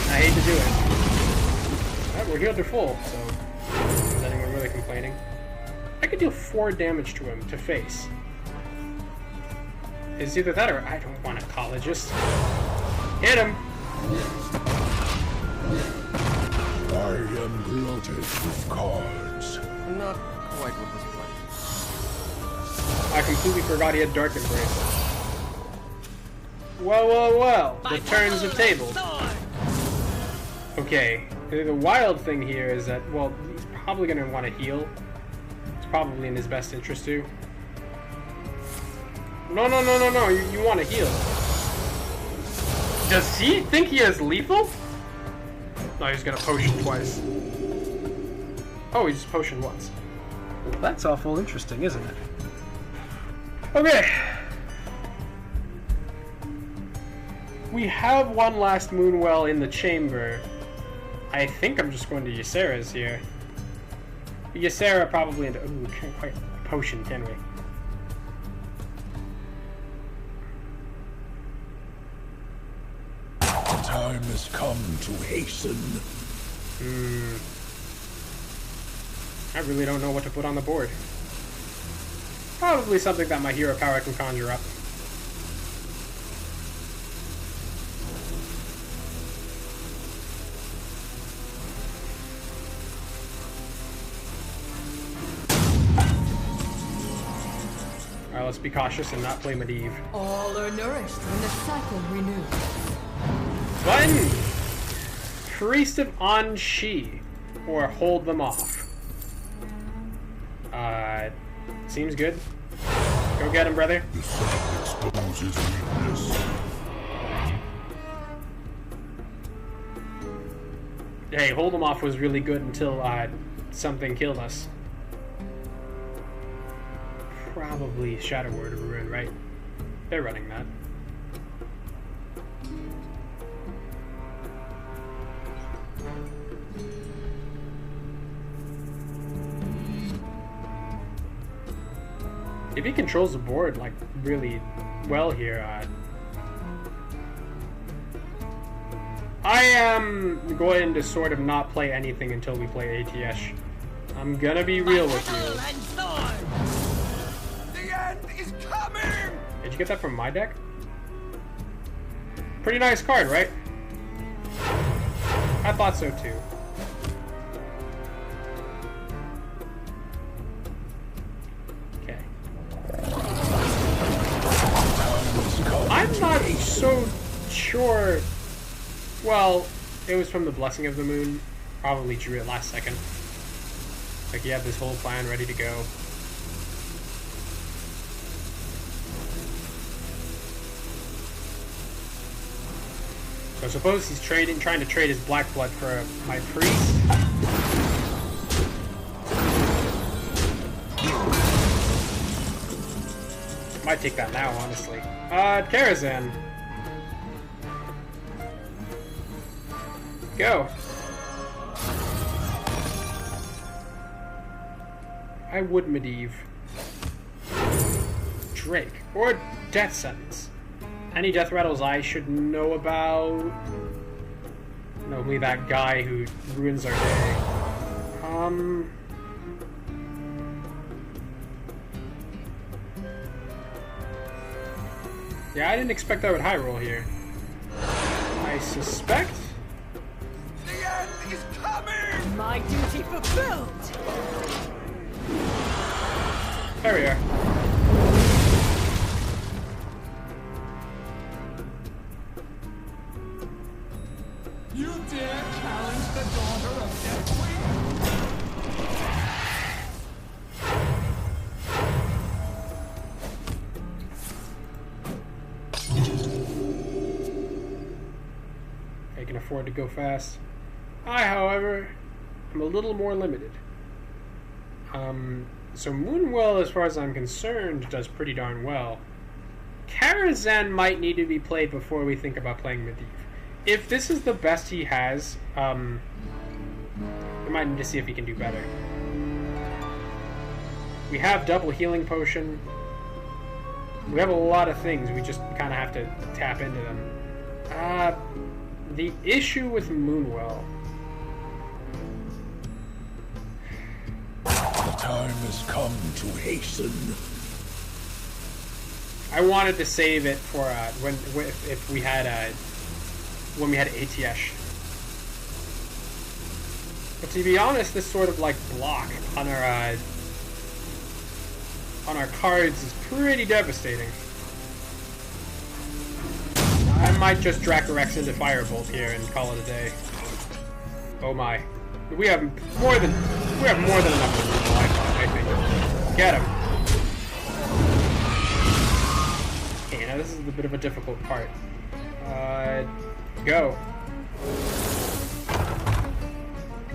I hate to do it. Alright, we're healed to full, so is anyone really complaining? I could deal 4 damage to him to face. It's either that or I don't want a ecologist. Hit him! I am glutted with cards. Not quite what was planned. I completely forgot he had Dark Embrace. Well, well, well. The turns have tabled. Okay, the wild thing here is that, well, he's probably going to want to heal. It's probably in his best interest to. No, no, no, no, no, you want to heal. Does he think he has lethal? No, he's going to potion twice. Oh, he's potioned once. Well, that's awful interesting, isn't it? Okay. We have one last Moonwell in the chamber. I think I'm just going to Ysera's here. Ysera probably into... Ooh, we can't quite potion, can we? The time has come to hasten. I really don't know what to put on the board. Probably something that my hero power can conjure up. Alright, let's be cautious and not play Medivh. All are nourished when the cycle renews. Button! Priest of An'Shi, or hold them off. Seems good. Go get him, brother. The sun exposes weakness. Hey, hold them off was really good until something killed us. Probably Shadow Word of Ruin, right? They're running that. If he controls the board like really well here, I am going to sort of not play anything until we play ATS. I'm gonna be real with you. The end is coming! Did you get that from my deck? Pretty nice card, right? I thought so too. so sure. Well, it was from the Blessing of the Moon. Probably drew it last second. Like you have this whole plan ready to go. So I suppose he's trying to trade his black blood for my priest. Might take that now, honestly. Karazhan. Go. I would Medivh. Drake. Or Death Sentence. Any death rattles I should know about? Normally that guy who ruins our day. Yeah, I didn't expect I would high roll here. I suspect... The end is coming! My duty fulfilled! There we are. You dare challenge the daughter of Deathwing? I can afford to go fast. I, however, am a little more limited. So Moonwell, as far as I'm concerned, does pretty darn well. Karazhan might need to be played before we think about playing Medivh. If this is the best he has, we might need to see if he can do better. We have double healing potion. We have a lot of things. We just kind of have to tap into them. The issue with Moonwell. The time has come to hasten. I wanted to save it for if we had when we had ATS. But to be honest, this sort of like block on our cards is pretty devastating. I might just Dracorex into Firebolt here and call it a day. Oh my. We have more than enough to lose life on, I think. Get him. Okay, now this is a bit of a difficult part. Go.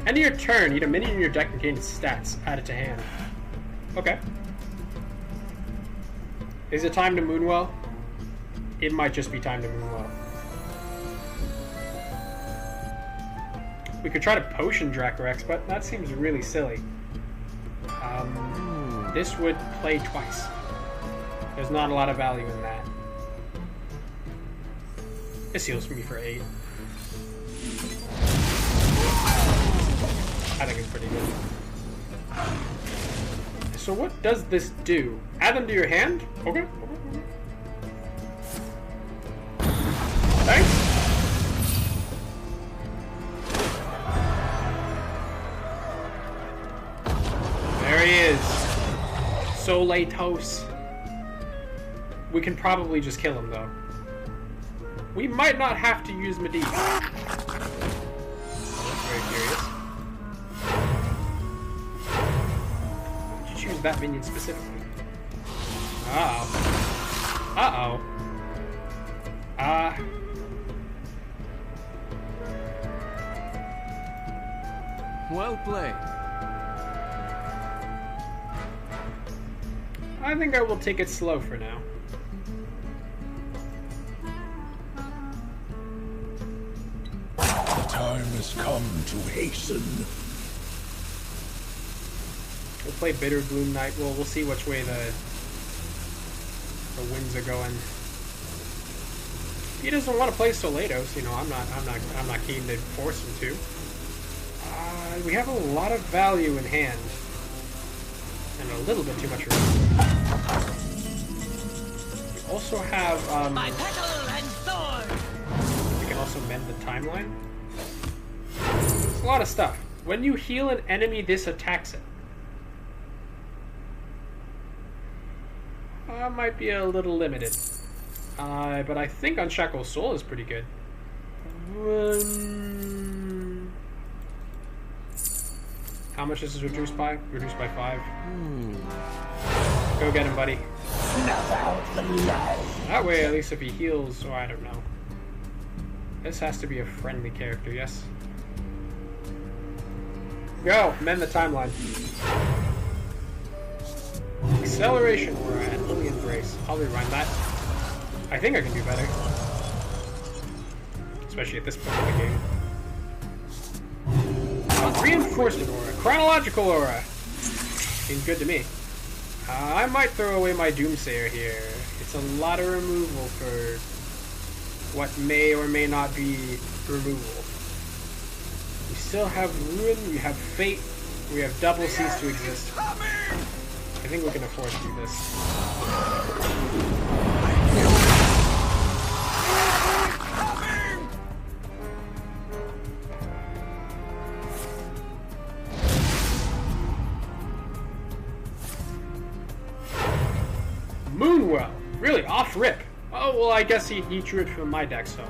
End of your turn, eat a minion in your deck and gain its stats. Add it to hand. Okay. Is it time to Moonwell? It might just be time to Moonwell. We could try to Potion Dracorex, but that seems really silly. This would play twice. There's not a lot of value in that. This heals me for 8. I think it's pretty good. So what does this do? Add them to your hand? Okay. Thanks. There he is. Solatos. We can probably just kill him though. We might not have to use Medivh. Very curious. Did you choose that minion specifically? Uh-oh. Uh-oh. Well played. I think I will take it slow for now. The time has come to hasten. We'll play Bitter Gloom Knight. Well, we'll see which way the winds are going. If he doesn't want to play Solatos, you know, I'm not keen to force him to. We have a lot of value in hand. And a little bit too much room. We also have, My petal and sword! We can also mend the timeline. It's a lot of stuff. When you heal an enemy, this attacks it. Might be a little limited. But I think Unshackle Soul is pretty good. How much is this reduced by? Reduced by 5. Go get him, buddy. That way, at least if he heals, oh, I don't know. This has to be a friendly character, yes? Go! Mend the timeline. Acceleration Aura and Lily Embrace. I'll rerun that. I think I can do better. Especially at this point in the game. Reinforcement Aura. Chronological Aura. Seems good to me. I might throw away my Doomsayer here. It's a lot of removal for what may or may not be removal. We still have Ruin, we have Fate, we have double Cease to Exist. I think we can afford to do this. Moonwell, really off rip. Oh well, I guess he drew it from my deck, so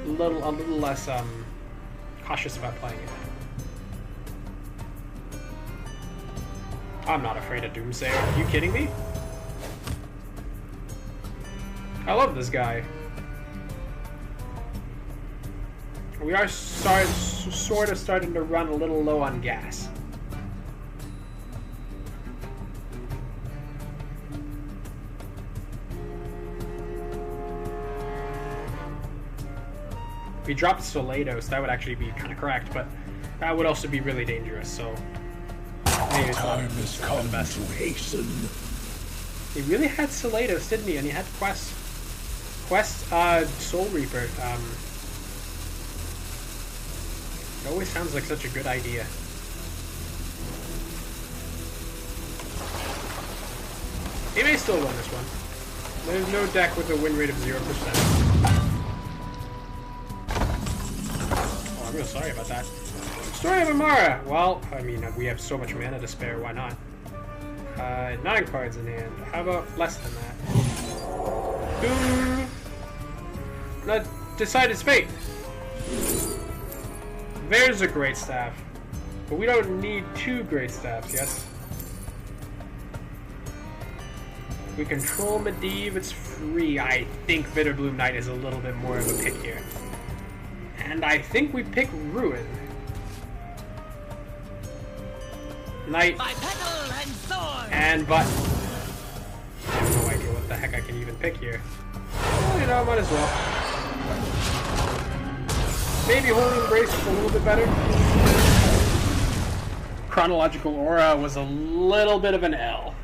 a little less cautious about playing it. I'm not afraid of Doomsayer. Are you kidding me? I love this guy. We are sort of starting to run a little low on gas. If we dropped Soleidos, that would actually be kind of correct, but that would also be really dangerous, so maybe it's Time has come to hasten. He really had Soleidos, didn't he? And he had Quest, Soul Reaper. It always sounds like such a good idea. He may still win this one. There's no deck with a win rate of 0%. Oh, I'm real sorry about that. Story of Amara! Well, I mean, we have so much mana to spare, why not? 9 cards in hand. How about less than that? Boom! Not decided fate! There's a Great Staff. But we don't need 2 Great Staffs, yes? We control Medivh, it's free. I think Bitterbloom Knight is a little bit more of a pick here. And I think we pick Ruin. Knight. And Button. I have no idea what the heck I can even pick here. Well, you know, might as well. Maybe Holy Embrace is a little bit better. Chronological Aura was a little bit of an L.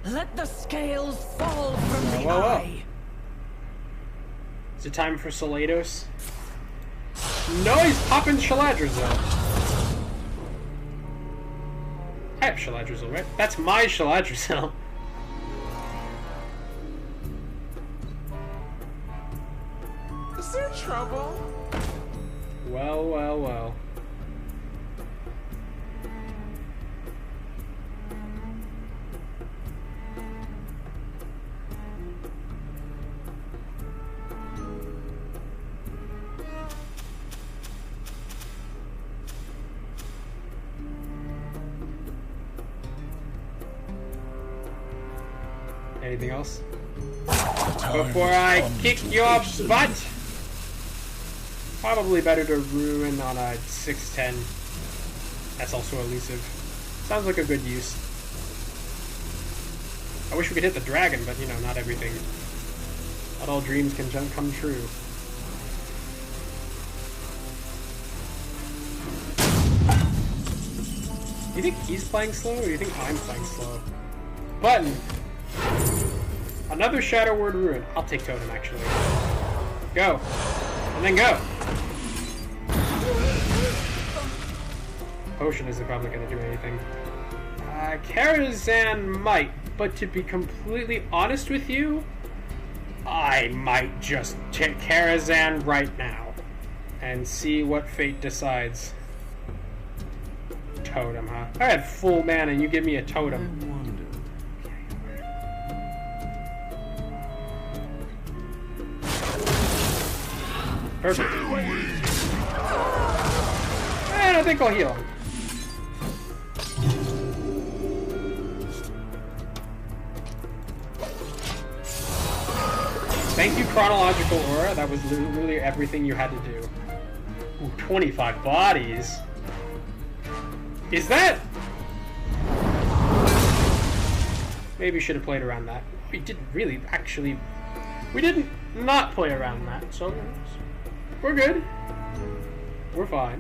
Let the scales fall from the eye. Is it time for Soleidos? No, he's popping Shaladrizel. I have Shaladrizel, right? That's my Shaladrizel. Is there trouble? Well, well, well. Anything else? Before I kick your butt! Probably better to Ruin on a 6/10. That's also elusive. Sounds like a good use. I wish we could hit the dragon, but you know, not everything. Not all dreams can come true. Do you think he's playing slow, or do you think I'm playing slow? Button! Another Shadow Word Ruin. I'll take Totem, actually. Go. And then go. Potion isn't probably going to do anything. Karazhan might, but to be completely honest with you, I might just take Karazhan right now and see what fate decides. Totem, huh? I had full mana and you give me a totem. Perfect. And I think I'll heal him. Thank you, Chronological Aura. That was literally everything you had to do. Ooh, 25 bodies. Is that... Maybe should have played around that. We didn't really actually... We didn't not play around that, so we're good. We're fine.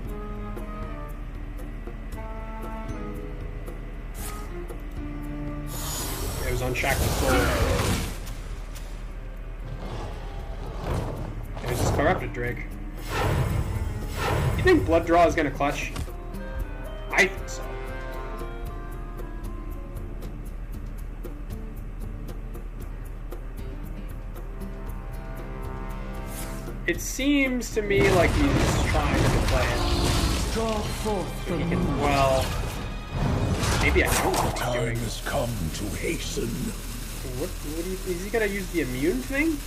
It was unshackled soul. It was just corrupted Drake. You think Blood Draw is gonna clutch? I think so. It seems to me like he's trying to play it. Draw forth so he can, well, maybe I don't know what he's doing. Time has come to hasten. What is he gonna use the immune thing?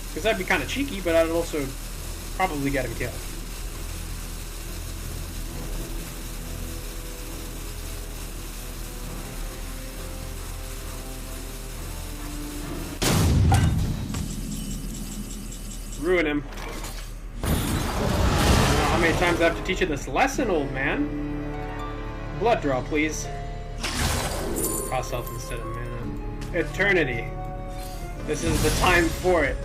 Because that'd be kind of cheeky, but I'd also probably get him killed. Ruin him. I don't know how many times I have to teach you this lesson, old man. Blood draw, please. Cost health instead of mana. Eternity. This is the time for it.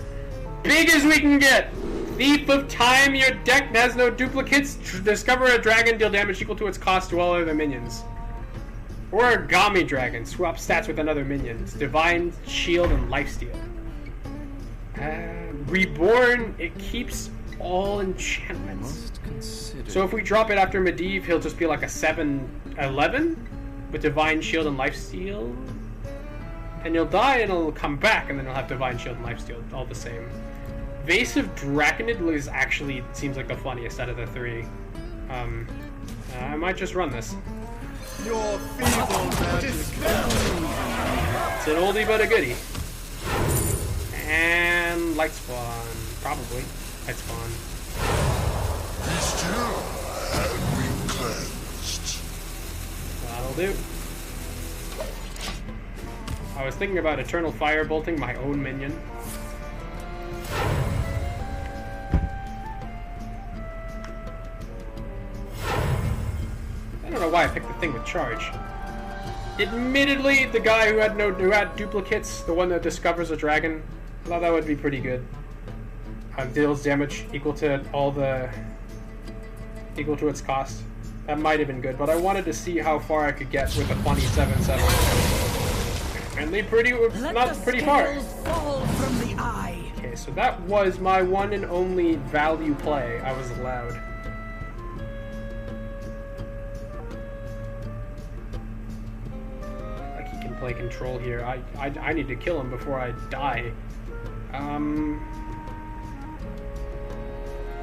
Big as we can get! Thief of Time, your deck has no duplicates. Discover a dragon, deal damage equal to its cost to all other minions. Origami Dragon, swap stats with another minion. Divine Shield and Lifesteal. Reborn, it keeps all enchantments. So if we drop it after Medivh, he'll just be like a 7/11 with Divine Shield and Lifesteal. And he'll die and he'll come back, and then he'll have Divine Shield and Lifesteal, all the same. Vase of Draconid is actually seems like the funniest out of the three. I might just run this. Your feeble magic. It's an oldie but a goodie. And light spawn, probably light spawn. Still have been cleansed. That'll do. I was thinking about Eternal Firebolting my own minion. I don't know why I picked the thing with charge. Admittedly, the guy who had duplicates, the one that discovers a dragon, I thought that would be pretty good. Deals damage equal to its cost. That might have been good, but I wanted to see how far I could get with a funny 7/7. Apparently not pretty far. Fall from the eye. Okay, so that was my one and only value play I was allowed. Like he can play control here. I need to kill him before I die.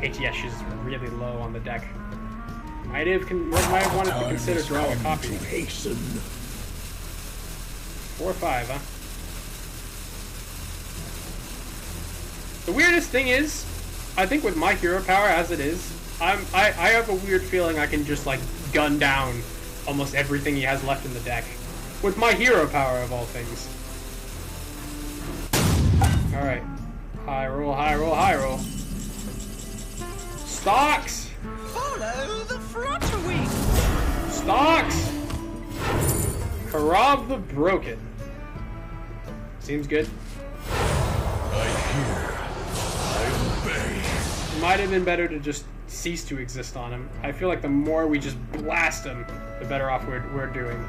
ATS is really low on the deck. Might want to consider drawing a copy. 4/5, huh? The weirdest thing is, I think with my hero power as it is, I have a weird feeling I can just like gun down almost everything he has left in the deck. With my hero power of all things. Alright. High roll, high roll, high roll. Stocks! Follow the fluttering! Stocks! Kharav the Broken. Seems good. I hear. I obey. Might have been better to just cease to exist on him. I feel like the more we just blast him, the better off we're doing.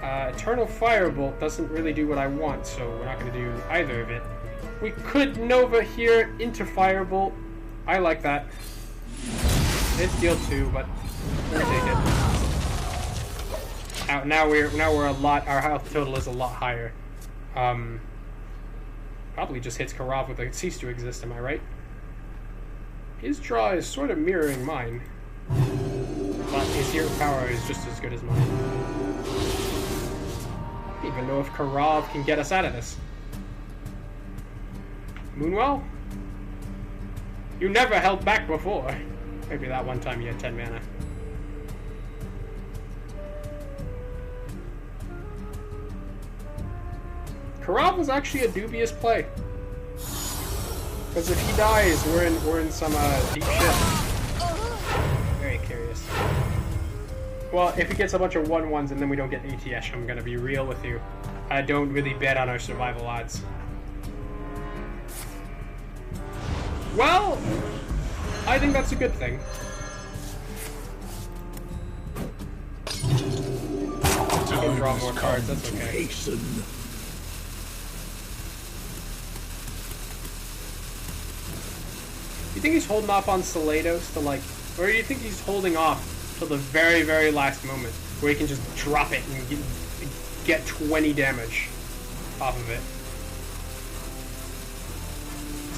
Eternal Firebolt doesn't really do what I want, so we're not going to do either of it. We could Nova here into Firebolt. I like that. It's deal 2, but we'll take it. Now we're a lot. Our health total is a lot higher. Probably just hits Kharav with a cease to exist. Am I right? His draw is sort of mirroring mine, but his hero power is just as good as mine. I don't even know if Kharav can get us out of this. Moonwell? You never held back before. Maybe that one time you had 10 mana. Karov was actually a dubious play. Because if he dies, we're in some deep shit. Very curious. Well, if he gets a bunch of 1/1s and then we don't get ATS, I'm gonna be real with you. I don't really bet on our survival odds. Well, I think that's a good thing. You can draw more cards, that's okay. You think he's holding off on Salados to like, or do you think he's holding off till the very, very last moment where he can just drop it and get 20 damage off of it?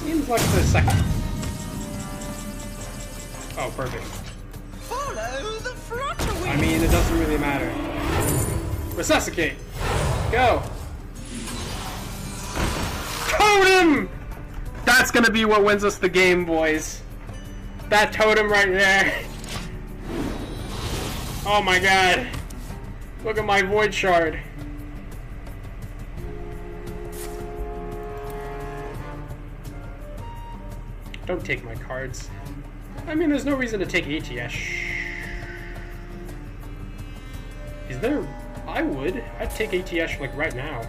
Seems like the second. Oh, perfect. Follow the fluttering. I mean, it doesn't really matter. Resuscitate. Go. Totem! That's gonna be what wins us the game, boys. That totem right there. Oh my god. Look at my Void Shard. Don't take my cards. I mean, there's no reason to take ATS. Is there? I would. I'd take ATS like right now.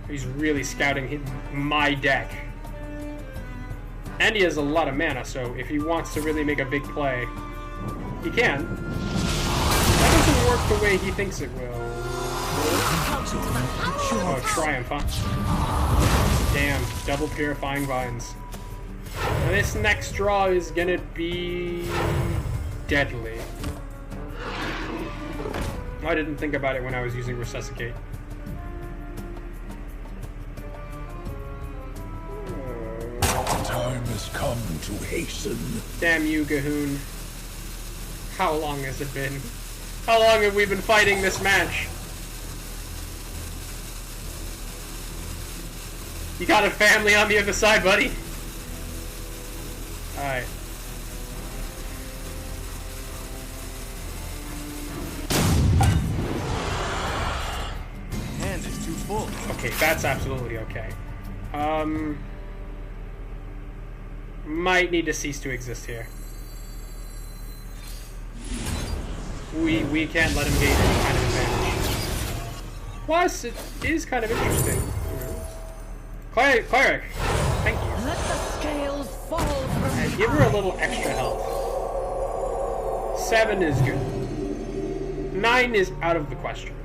He's really scouting my deck. And he has a lot of mana, so if he wants to really make a big play, he can. That doesn't work the way he thinks it will. Oh, Triumph, huh? Damn, double Purifying Vines. Now this next draw is gonna be deadly. I didn't think about it when I was using Resuscitate. Time has come to hasten. Damn you, Gahoon. How long has it been? How long have we been fighting this match? You got a family on the other side, buddy? Alright. Hand is too full. Okay, that's absolutely okay. Might need to cease to exist here. We can't let him gain any kind of advantage. Plus, it is kind of interesting. Cleric, thank you. Let the scales fall from And give her a little extra health. 7 is good. 9 is out of the question.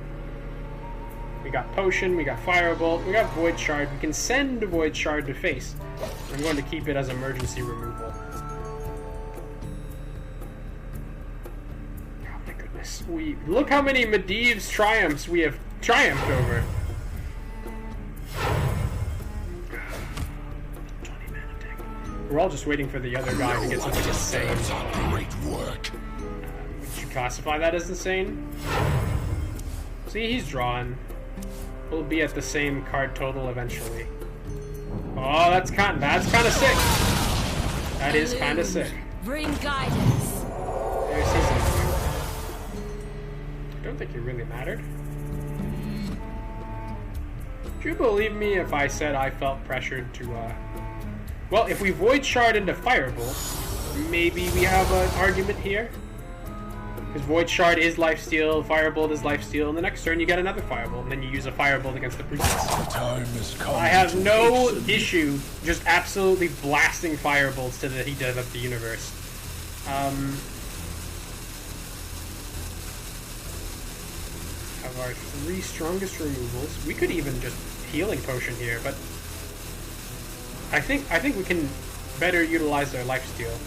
We got Potion, we got Firebolt, we got Void Shard. We can send Void Shard to face. I'm going to keep it as emergency removal. Oh my goodness. Look how many Medivh's Triumphs we have triumphed over. 20 mana tank. We're all just waiting for the other guy to get something insane. Great work. Would you classify that as insane? See, he's drawn. We'll be at the same card total eventually. Oh, that's kind of sick. That is kind of sick. Bring guidance. There's season 2. I don't think it really mattered. Would you believe me if I said I felt pressured to, well, if we Void Shard into Firebolt, maybe we have an argument here. Because Void Shard is lifesteal, Firebolt is lifesteal, and the next turn you get another Firebolt, and then you use a Firebolt against the Priestess. Time has come. I have no issue just absolutely blasting Firebolts to the heat of the universe. Have our 3 strongest removals. We could even just Healing Potion here, but I think we can better utilize their lifesteal.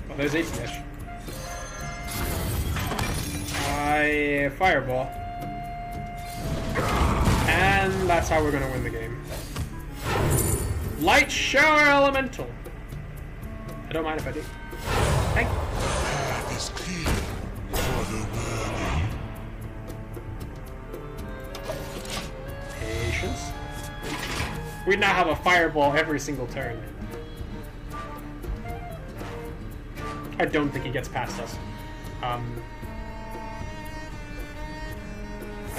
Oh, there's ATS. Fireball. And that's how we're gonna win the game. Light Shower Elemental. I don't mind if I do. Thank you. Path is clear for the world. We'd now have a fireball every single turn. I don't think he gets past us. I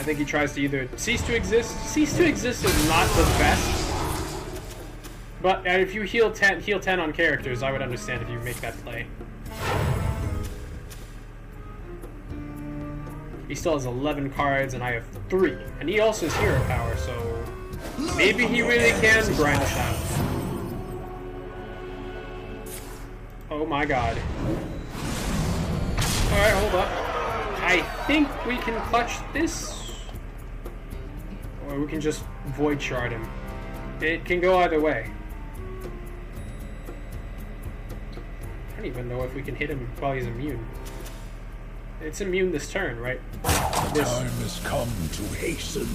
think he tries to either cease to exist. Cease to exist is not the best. But if you heal 10 on characters, I would understand if you make that play. He still has 11 cards, and I have 3. And he also has hero power, so maybe he really can grind us out. Oh my god. Alright, hold up. I think we can clutch this. Or we can just void shard him. It can go either way. I don't even know if we can hit him while he's immune. It's immune this turn, right? Time has come to hasten.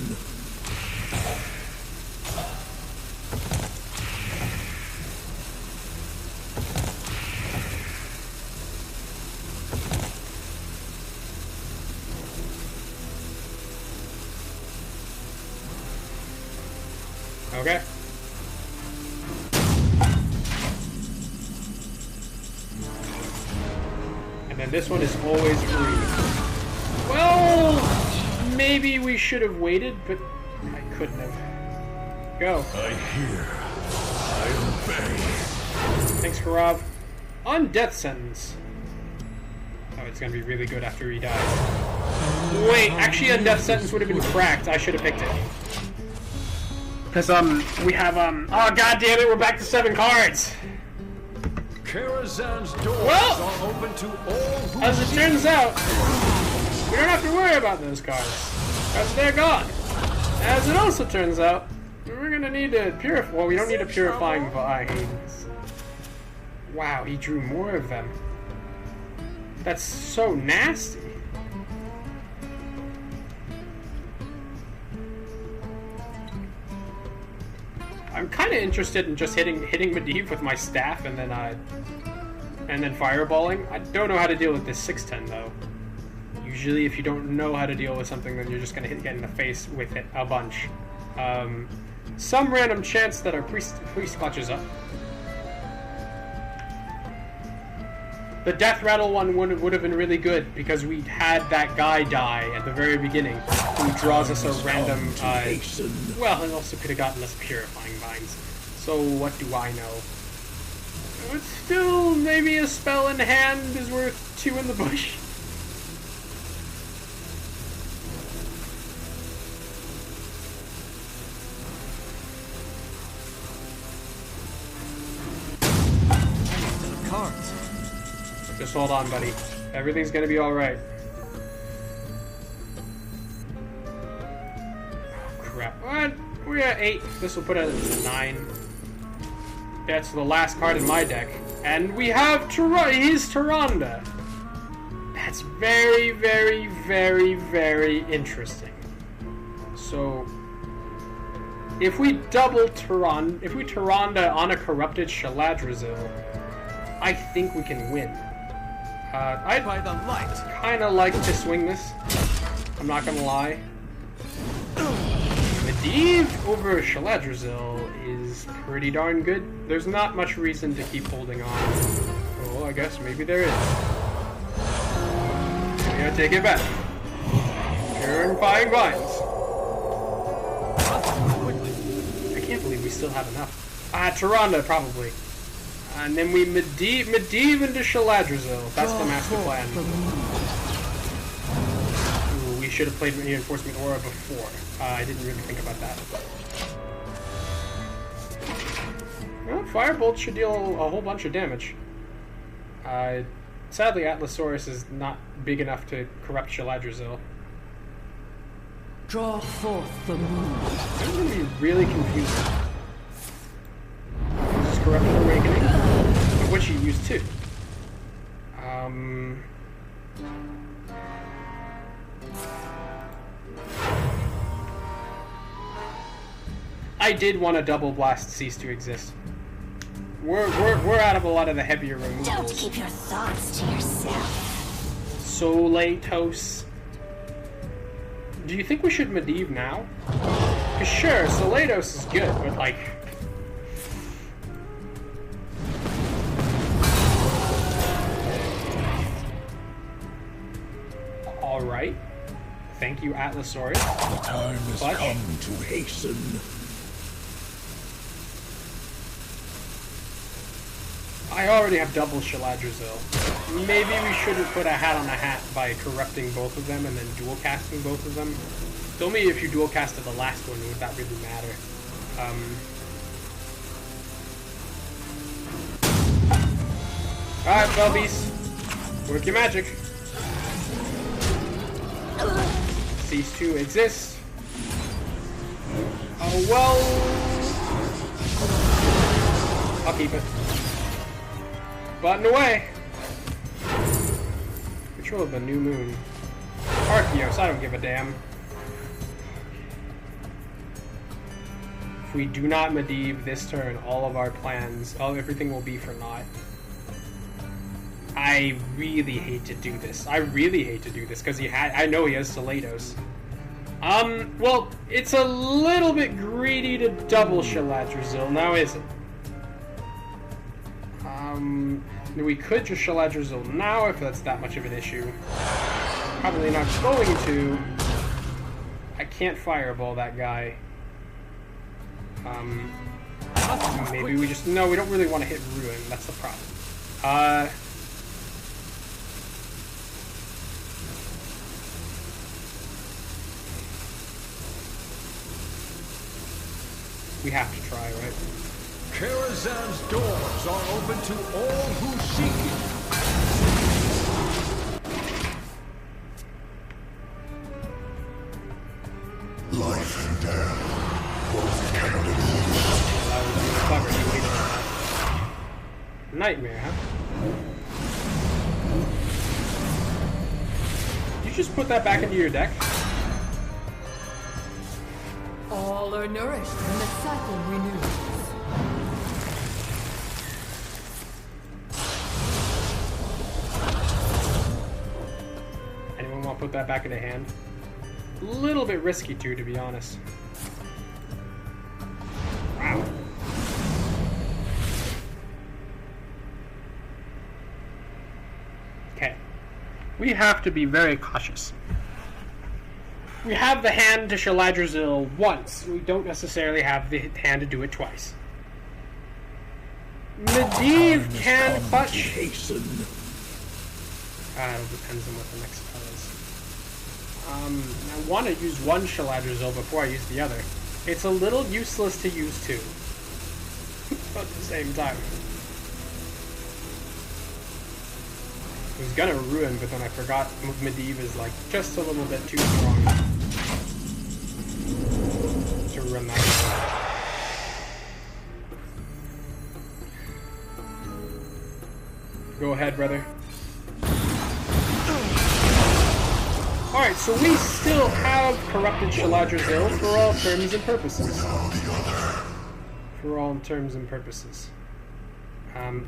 Okay. And then this one is always free. Well, maybe we should have waited, but I couldn't have. Go. I hear. I obey. Thanks, Karab. On death sentence. Oh, it's gonna be really good after he dies. Wait, actually, a death sentence would have been cracked. I should have picked it. Because, we have, oh, god damn it, we're back to 7 cards! Karazhan's doors are open to all who as it turns out, we don't have to worry about those cards, because they're gone. As it also turns out, we're gonna need to purify, well, we don't need a purifying vines. Wow, he drew more of them. That's so nasty. Hmm. I'm kind of interested in just hitting Medivh with my staff and then fireballing. I don't know how to deal with this 610 though. Usually, if you don't know how to deal with something, then you're just gonna get in the face with it a bunch. Some random chance that our priest clutches up. The death rattle one would have been really good because we had that guy die at the very beginning, who draws us a random. Well, it also could have gotten us purifying vines. So what do I know? But still, maybe a spell in hand is worth 2 in the bush. Cards. Just hold on, buddy. Everything's gonna be alright. Oh, crap. What? We're at 8. This will put us at 9. That's the last card in my deck. And we have he's Tyrande. That's very, very, very, very interesting. So, if we double Tyrande, if we Tyrande on a corrupted Shaladrazil, I think we can win. I'd kind of like to swing this. I'm not gonna lie. Medivh over Shaladrazil is pretty darn good. There's not much reason to keep holding on. Well, I guess maybe there is. I'm gonna take it back. Purifying vines. I can't believe we still have enough. Tyrande probably. And then we Medivh into Shaladrazil. That's the master plan. Ooh, we should have played Reinforcement Aura before. I didn't really think about that. Well, Firebolt should deal a whole bunch of damage. Sadly, Atlasaurus is not big enough to corrupt Shaladrazil. Draw forth the moon. I'm going to be really confused. This is Corrupted Awakening, of which he used 2. I did want to double blast Cease to Exist. We're out of a lot of the heavier removals. Don't keep your thoughts to yourself. Soletos. Do you think we should Medivh now? Cause sure, Soletos is good, but like, Thank you, Atlasaurus. The time has Clutch. come to hasten. I already have double Shaladrazil. Maybe we shouldn't put a hat on a hat by corrupting both of them and then dual casting both of them. Tell me if you dual casted the last one, would that really matter? Alright, Belbies. Work your magic. Cease to exist. Oh well. I'll keep it. Button away. Control of the new moon. Arceus, I don't give a damn. If we do not Medivh this turn, all of our plans, everything will be for naught. I really hate to do this. I really hate to do this because I know he has Salados. Well, it's a little bit greedy to double Shaladrazil, now is it? We could just Shaladrazil now if that's that much of an issue. Probably not going to. I can't fireball that guy. Maybe we just... No, we don't really want to hit Ruin. That's the problem. We have to try, right? Karazhan's doors are open to all who seek it. Life and death, both cannot exist. Nightmare, huh? Did you just put that back into your deck? All are nourished and the cycle renews. Anyone want to put that back into hand? A little bit risky too, to be honest. Wow. Okay. We have to be very cautious. We have the hand to Shaladrazil once. We don't necessarily have the hand to do it twice. Medivh can clutch. It depends on what the next spell is. I want to use one Shaladrazil before I use the other. It's a little useless to use two. At the same time. I was gonna Ruin, but then I forgot Medivh is like just a little bit too strong to run that. Go ahead, brother. Alright, so we still have corrupted Shaladrazil for all terms and purposes. For all terms and purposes.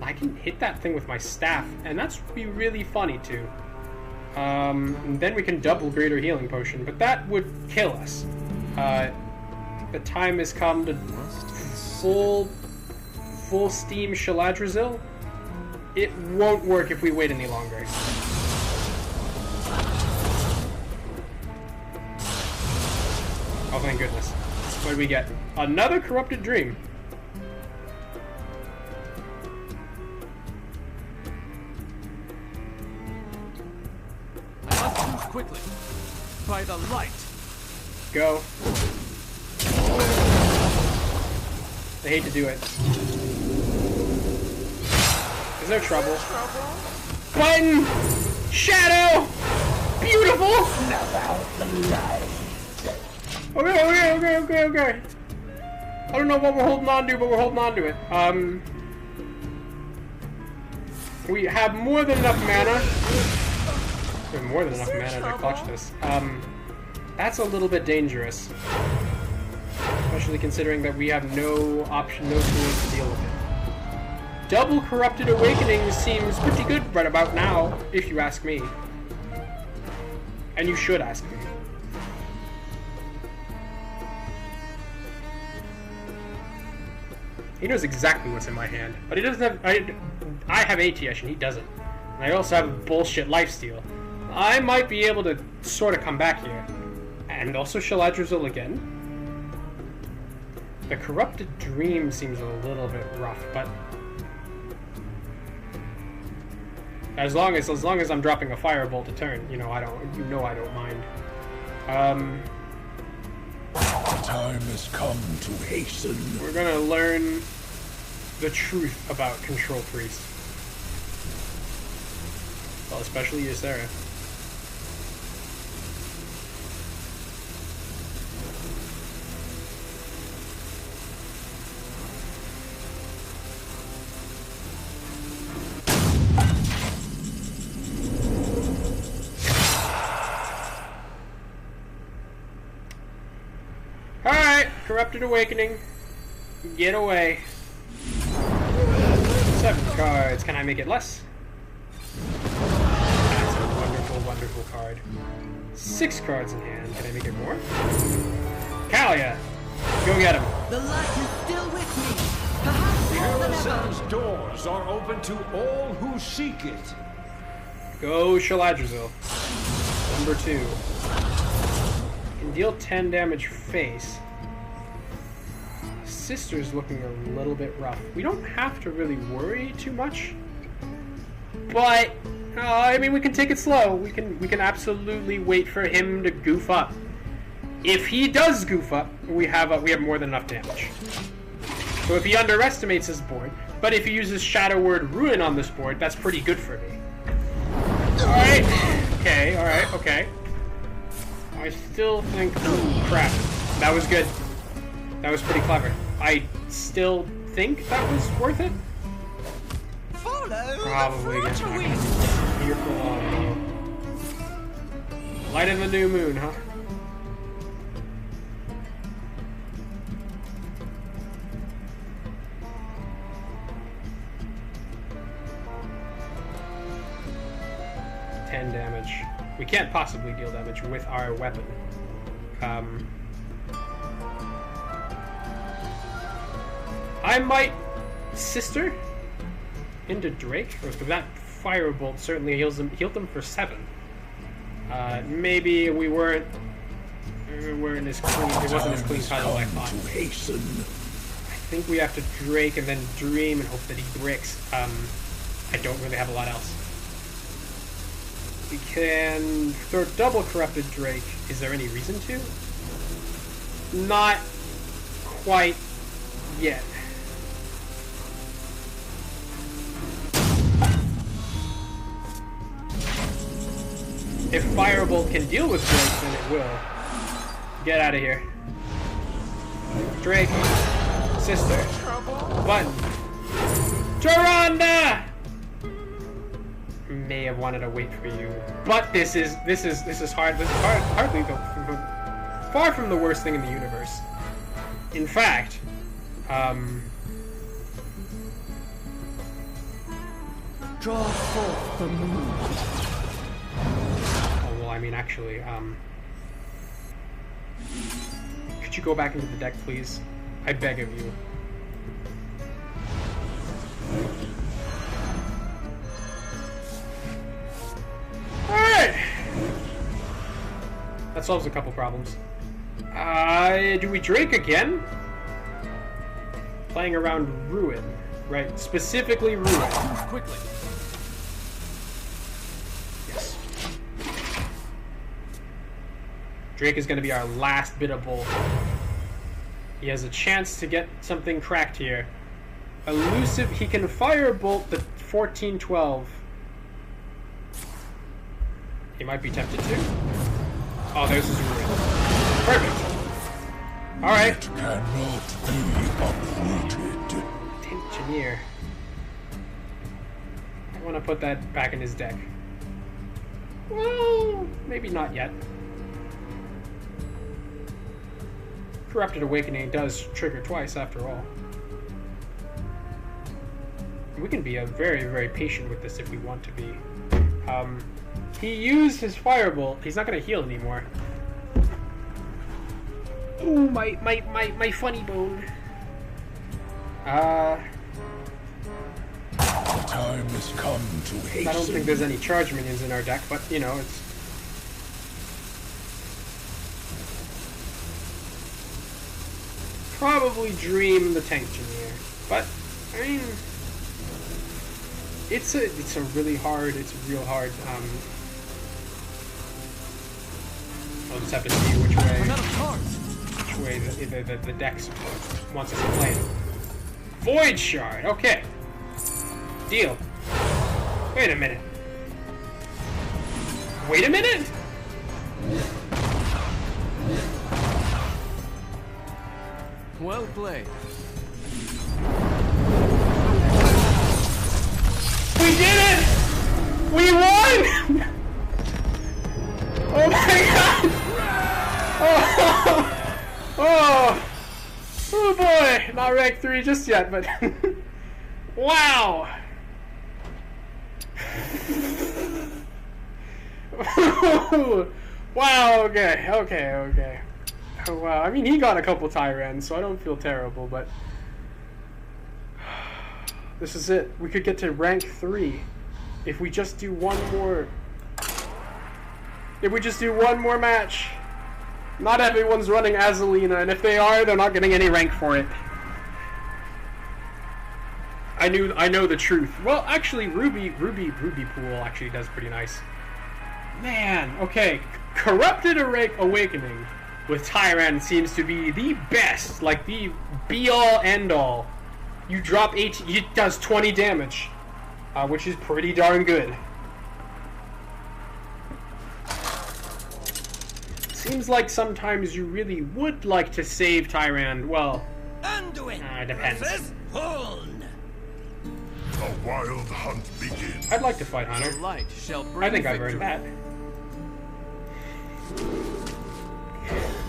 I can hit that thing with my staff, and that's be really funny too. And then we can double Greater Healing Potion, but that would kill us. The time has come to full steam Shaladrazil. It won't work if we wait any longer. Oh, thank goodness. What did we get? Another Corrupted Dream. I must move quickly. By the light. Go. I hate to do it. Is there trouble? Button! Shadow! Beautiful! Okay. I don't know what we're holding on to, but we're holding on to it. We have more than enough mana. We have more than enough mana to clutch this. That's a little bit dangerous. Especially considering that we have no option, no tools to deal with it. Double Corrupted Awakening seems pretty good right about now, if you ask me. And you should ask me. He knows exactly what's in my hand, but he doesn't have. I have ATS and he doesn't. And I also have bullshit lifesteal. I might be able to sort of come back here. And also Shaladrazil again. The Corrupted Dream seems a little bit rough, but as long as I'm dropping a Firebolt a turn, I don't mind. The time has come to hasten. We're gonna learn the truth about Control Priest. Well, especially Ysera. Corrupted Awakening. Get away. 7 cards. Can I make it less? That's a wonderful, wonderful card. 6 cards in hand. Can I make it more? Kalia! Go get him. The light is still with me. Perhaps The more than Erasen's ever. doors are open to all who seek it. Go Shaladrazil. Number 2. Can deal 10 damage face. Sister's looking a little bit rough. We don't have to really worry too much, but I mean, we can take it slow. We can absolutely wait for him to goof up. If he does goof up, we have more than enough damage. So if he underestimates his board, but if he uses Shadow Word Ruin on this board, that's pretty good for me. All right, okay. I still think, oh, crap, that was good. That was pretty clever. I still think that was worth it. Probably gets back. Here for long. Light of the new moon, huh? Damage. We can't possibly deal damage with our weapon. I might Sister into Drake. Or that Firebolt certainly healed them for 7. Maybe we weren't as clean. It wasn't as clean cut as I thought. I think we have to Drake and then Dream and hope that he bricks. I don't really have a lot else. We can throw double Corrupted Drake. Is there any reason to? Not quite yet. If Firebolt can deal with Drake, then it will. Get out of here. Drake. Sister. Button. Joronda! May have wanted to wait for you, but this is hard. This is hardly far from the worst thing in the universe. In fact, draw forth the moon. Oh well, I mean, actually, could you go back into the deck, please? I beg of you. Alright! That solves a couple problems. Do we Drake again? Playing around Ruin. Right, specifically Ruin. Move quickly. Yes. Drake is going to be our last bit of bull. He has a chance to get something cracked here. Elusive, he can Firebolt the 14-12. He might be tempted to. Oh, there's his Ruin. Perfect. Alright. It cannot be uprooted. Engineer. I want to put that back in his deck. Well, maybe not yet. Corrupted Awakening does trigger twice after all. We can be very, very patient with this if we want to be. He used his Firebolt. He's not going to heal anymore. Ooh, my funny bone. The time has come to hasten. I don't think there's any charge minions in our deck, but you know, it's probably dream the tension here, but I mean, it's a real hard. I'll just have to see which way the deck wants us to play it. Void Shard. Okay. Deal. Wait a minute. Wait a minute. Well played. We did it! We won! Oh my god! Oh boy! Not rank 3 just yet, but wow! Wow, okay. Oh, wow, I mean, he got a couple Tyrants, so I don't feel terrible, but this is it. We could get to rank 3 if we just do one more. If we just do one more match. Not everyone's running Azalina, and if they are, they're not getting any rank for it. I know the truth. Well, actually, Ruby Pool actually does pretty nice. Man, okay. Corrupted Awakening with Tyrant seems to be the best, like the be-all, end-all. You drop 18, it does 20 damage, which is pretty darn good. Seems like sometimes you really would like to save Tyrant. Well, it depends. The wild hunt begins. I'd like to fight Hunter. The light shall bring I think I've victory. earned that.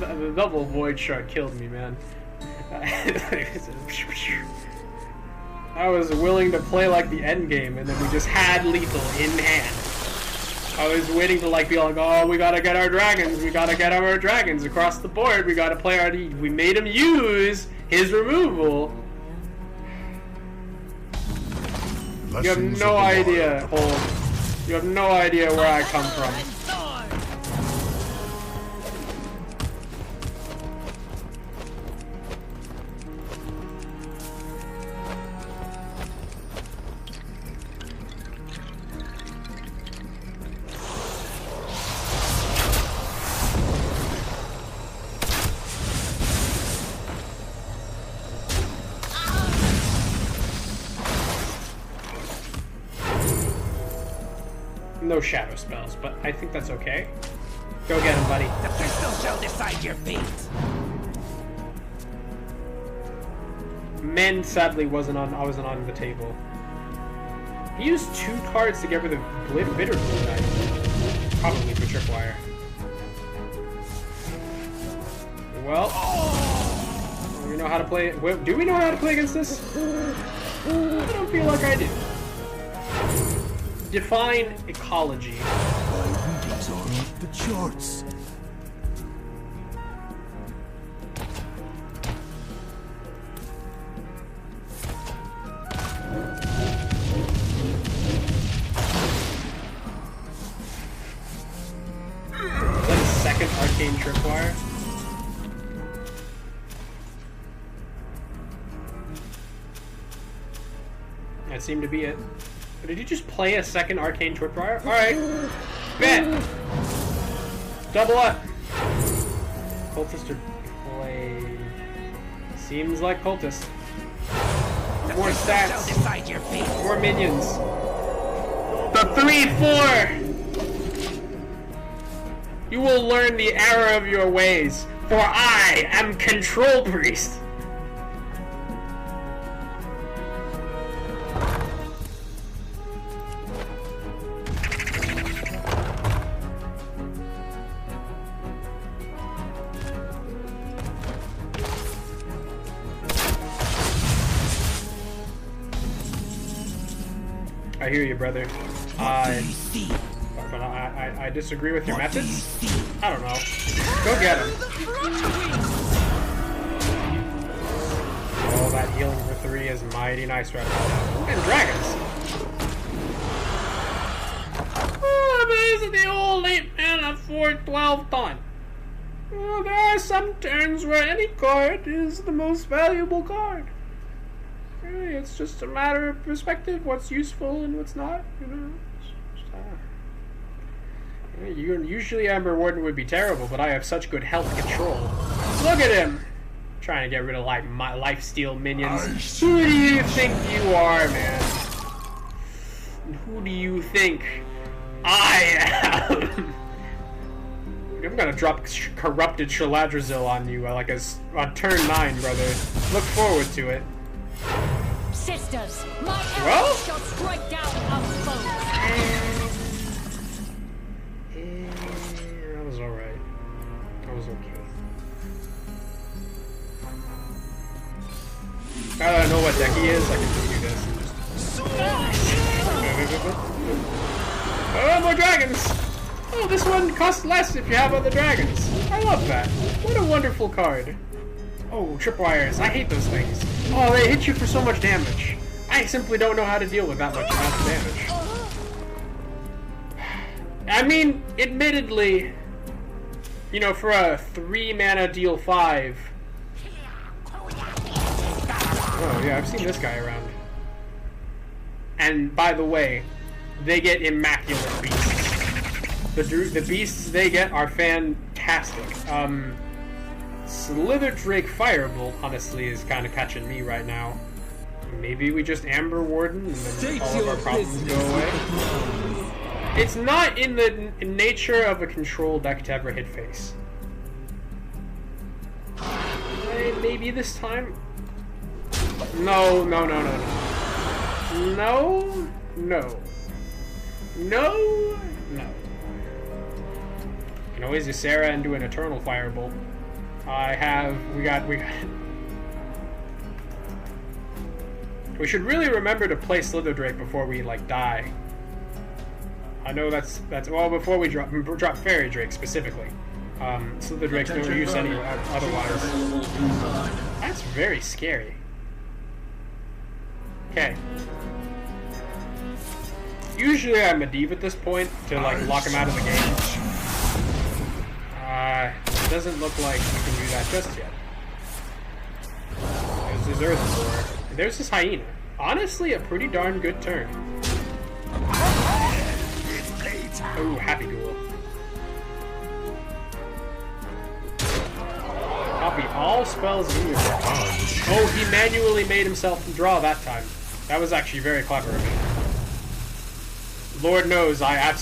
The double Void Shard killed me, man. I was willing to play like the end game, and then we just had lethal in hand. I was waiting to like be like, oh, we gotta get our dragons, across the board. We gotta play our. We made him use his removal. You have no idea, Hold. You have no idea where I come from. No shadow spells, but I think that's okay. Go get him, buddy. The pistol shall decide your fate. Men sadly wasn't on the table. He used 2 cards to get rid of Bitter Blue Knight. Probably for Tripwire. Well, we know how to play. Do we know how to play against this? I don't feel like I do. Define ecology. My readings are off the charts. Is that a second Arcane Tripwire? That seemed to be it. Did you just play a second Arcane Tripwire? Alright. Bet! Double up! Cultist or play... Seems like Cultist. More stats. More minions. The 3-4! You will learn the error of your ways, for I am Control Priest! I hear you, brother. But I disagree with your methods. I don't know. Go get him. Oh, that healing for 3 is mighty nice right now. And dragons. Oh, this is the old 8 mana 4/12 done. Oh, there are some turns where any card is the most valuable card. Really, it's just a matter of perspective, what's useful and what's not, you know. Usually Amber Warden would be terrible, but I have such good health control. Look at him! Trying to get rid of like my lifesteal minions. Who do you think you are, man? Who do you think I am? I'm gonna drop corrupted Shaladrazil on you like on turn 9, brother. Look forward to it. Sisters, my arrows shall strike down our foes. That was alright. That was okay. Now that I know what deck he is, I can just do this and just... Oh, more dragons! Oh, this one costs less if you have other dragons. I love that. What a wonderful card. Oh, tripwires. I hate those things. Oh, they hit you for so much damage. I simply don't know how to deal with that much amount of damage. I mean, admittedly, you know, for a 3 mana deal 5. Oh yeah, I've seen this guy around. And by the way, they get immaculate beasts. The beasts they get are fantastic. Slitherdrake Firebolt, honestly, is kind of catching me right now. Maybe we just Amber Warden and then all of our problems go away. It's not in the nature of a control deck to ever hit face. Maybe this time? No, no, no, no, no. No, no. No, no. You can always Ysera and do an Eternal Firebolt. We got. We should really remember to play Slitherdrake before we, like, die. I know that's well, before we drop Fairy Drake, specifically. Slitherdrake's no use otherwise. That's very scary. Okay. Usually I'm a Medivh at this point to, like, lock him out of the game. It doesn't look like we can do that just yet. There's his Earthboar. There's his Hyena. Honestly, a pretty darn good turn. Oh, Happy Duel. Copy all spells in your deck. Oh, he manually made himself draw that time. That was actually very clever of him. Lord knows, I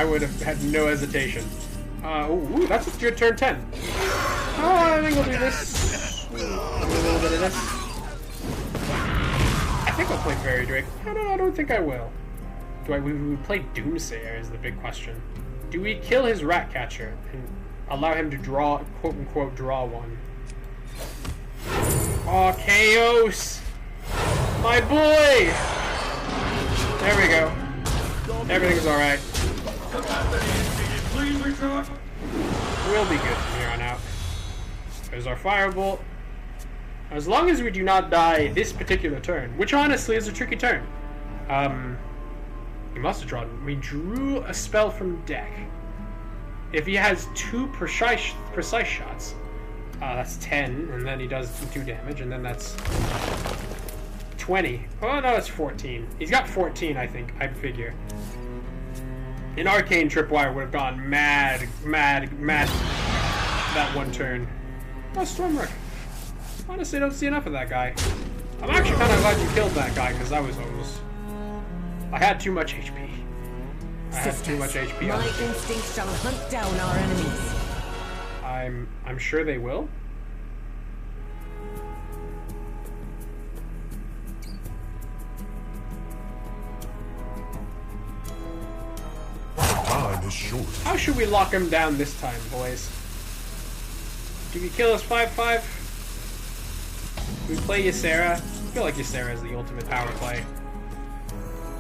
would have had no hesitation. Ooh, that's your turn 10. I think we'll do this. A little bit of this. I think I'll play Fairy Drake. I don't think I will. We would play Doomsayer is the big question. Do we kill his Ratcatcher and allow him to draw, quote-unquote, draw one? Oh, Chaos! My boy! There we go. Everything's alright. We'll be good from here on out. There's our Firebolt. As long as we do not die this particular turn, which honestly is a tricky turn. He must have drawn. We drew a spell from deck. If he has 2 precise shots, that's 10, and then he does 2 damage, and then that's 20. Oh no, it's 14. He's got 14, I think. I figure. An Arcane Tripwire would have gone mad that one turn. Oh, Stormwreck. Honestly, I don't see enough of that guy. I'm actually kind of glad you killed that guy, because I was almost... I had too much HP. I had too much HP. My instincts shall hunt down our enemies. I'm sure they will. Time is short. How should we lock him down this time, boys? Do we kill his 5/5? We play Ysera. I feel like Ysera is the ultimate power play.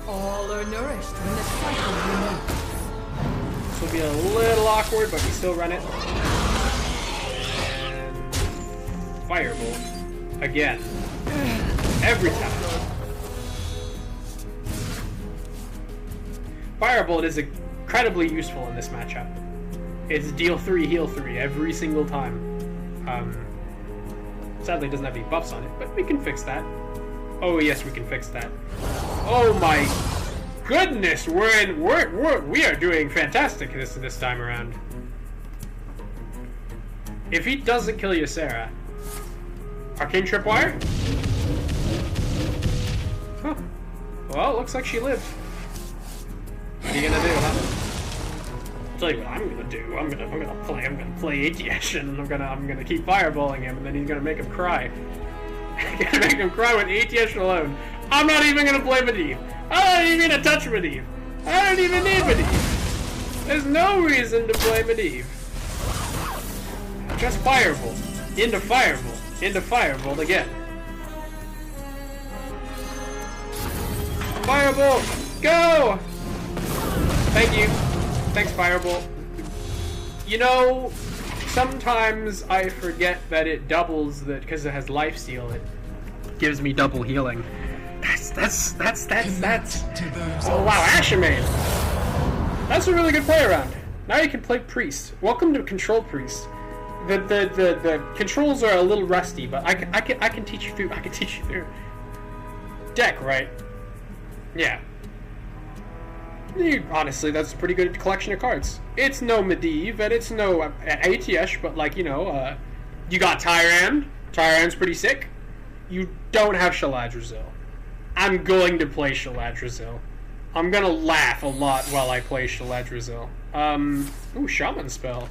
All are nourished when the cycle renews. This will be a little awkward, but we still run it. And Firebolt. Again. Every time. Firebolt is incredibly useful in this matchup. It's deal 3, heal 3 every single time. Sadly, it doesn't have any buffs on it, but we can fix that. Oh yes, we can fix that. Oh my goodness, we are doing fantastic this time around. If he doesn't kill Ysera, Arcane Tripwire? Huh. Well, it looks like she lived. What are you gonna do, huh? I'll tell you what I'm gonna do. I'm gonna play ATS and I'm gonna keep fireballing him, and then he's gonna make him cry. I'm gonna make him cry with ATS alone. I'm not even gonna play Medivh. I'm not even gonna touch Medivh. I don't even need Medivh. There's no reason to play Medivh. Just Firebolt. Into Firebolt. Into Firebolt again. Firebolt! Go! Thank you. Thanks, Firebolt. You know, sometimes I forget that it doubles the, because it has lifesteal, it gives me double healing. That's oh wow, Ashimane! That's a really good play around. Now you can play Priest. Welcome to Control Priest. The controls are a little rusty, but I can teach you through. I can teach you through. Deck, right? Yeah. Honestly, that's a pretty good collection of cards. It's no Medivh, and it's no ATS, but like, you know, you got Tyrande. Tyrande's pretty sick. You don't have Shaladrazil. I'm going to play Shaladrazil. I'm gonna laugh a lot while I play Shaladrazil. Ooh, Shaman spell.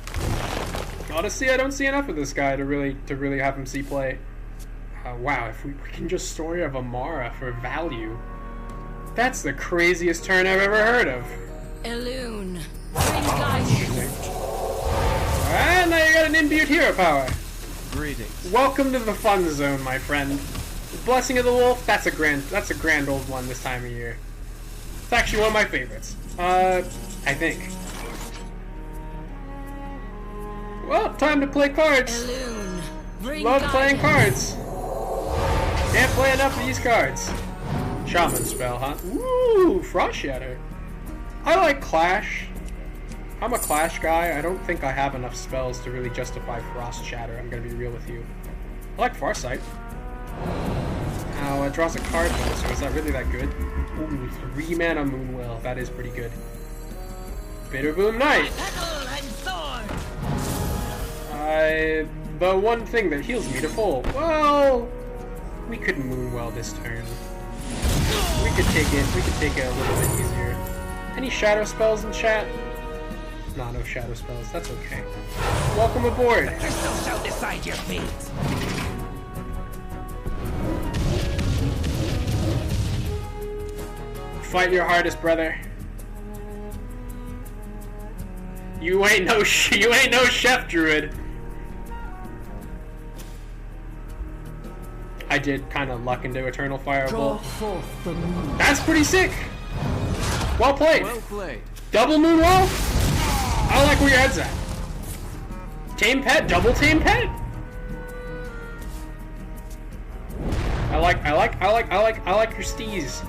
Honestly, I don't see enough of this guy to really have him see play. Wow, if we can just Story of Amara for value. That's the craziest turn I've ever heard of. Elune, bring guidance. Alright, now you got an imbued hero power. Greetings. Welcome to the fun zone, my friend. Blessing of the Wolf, that's a grand old one this time of year. It's actually one of my favorites. I think. Well, time to play cards. Elune, bring Love playing guidance. cards. Can't play enough of these cards. Shaman spell, huh? Ooh, Frost Shatter. I like Clash. I'm a Clash guy. I don't think I have enough spells to really justify Frost Shatter. I'm gonna be real with you. I like Farsight. Now, it draws a card though, so is that really that good? Ooh, 3 mana Moonwell. That is pretty good. Bitterboom Knight. The one thing that heals me to full. Well, we could Moonwell this turn. We could take it a little bit easier. Any shadow spells in chat? No shadow spells. That's okay. Welcome aboard. The crystal shall decide your fate. Fight your hardest, brother. You ain't no chef druid. I did kind of luck into Eternal Firebolt. That's pretty sick. Well played. Well played. Double Moonwell? I like where your head's at. Tame Pet, double Tame Pet? I like your steez.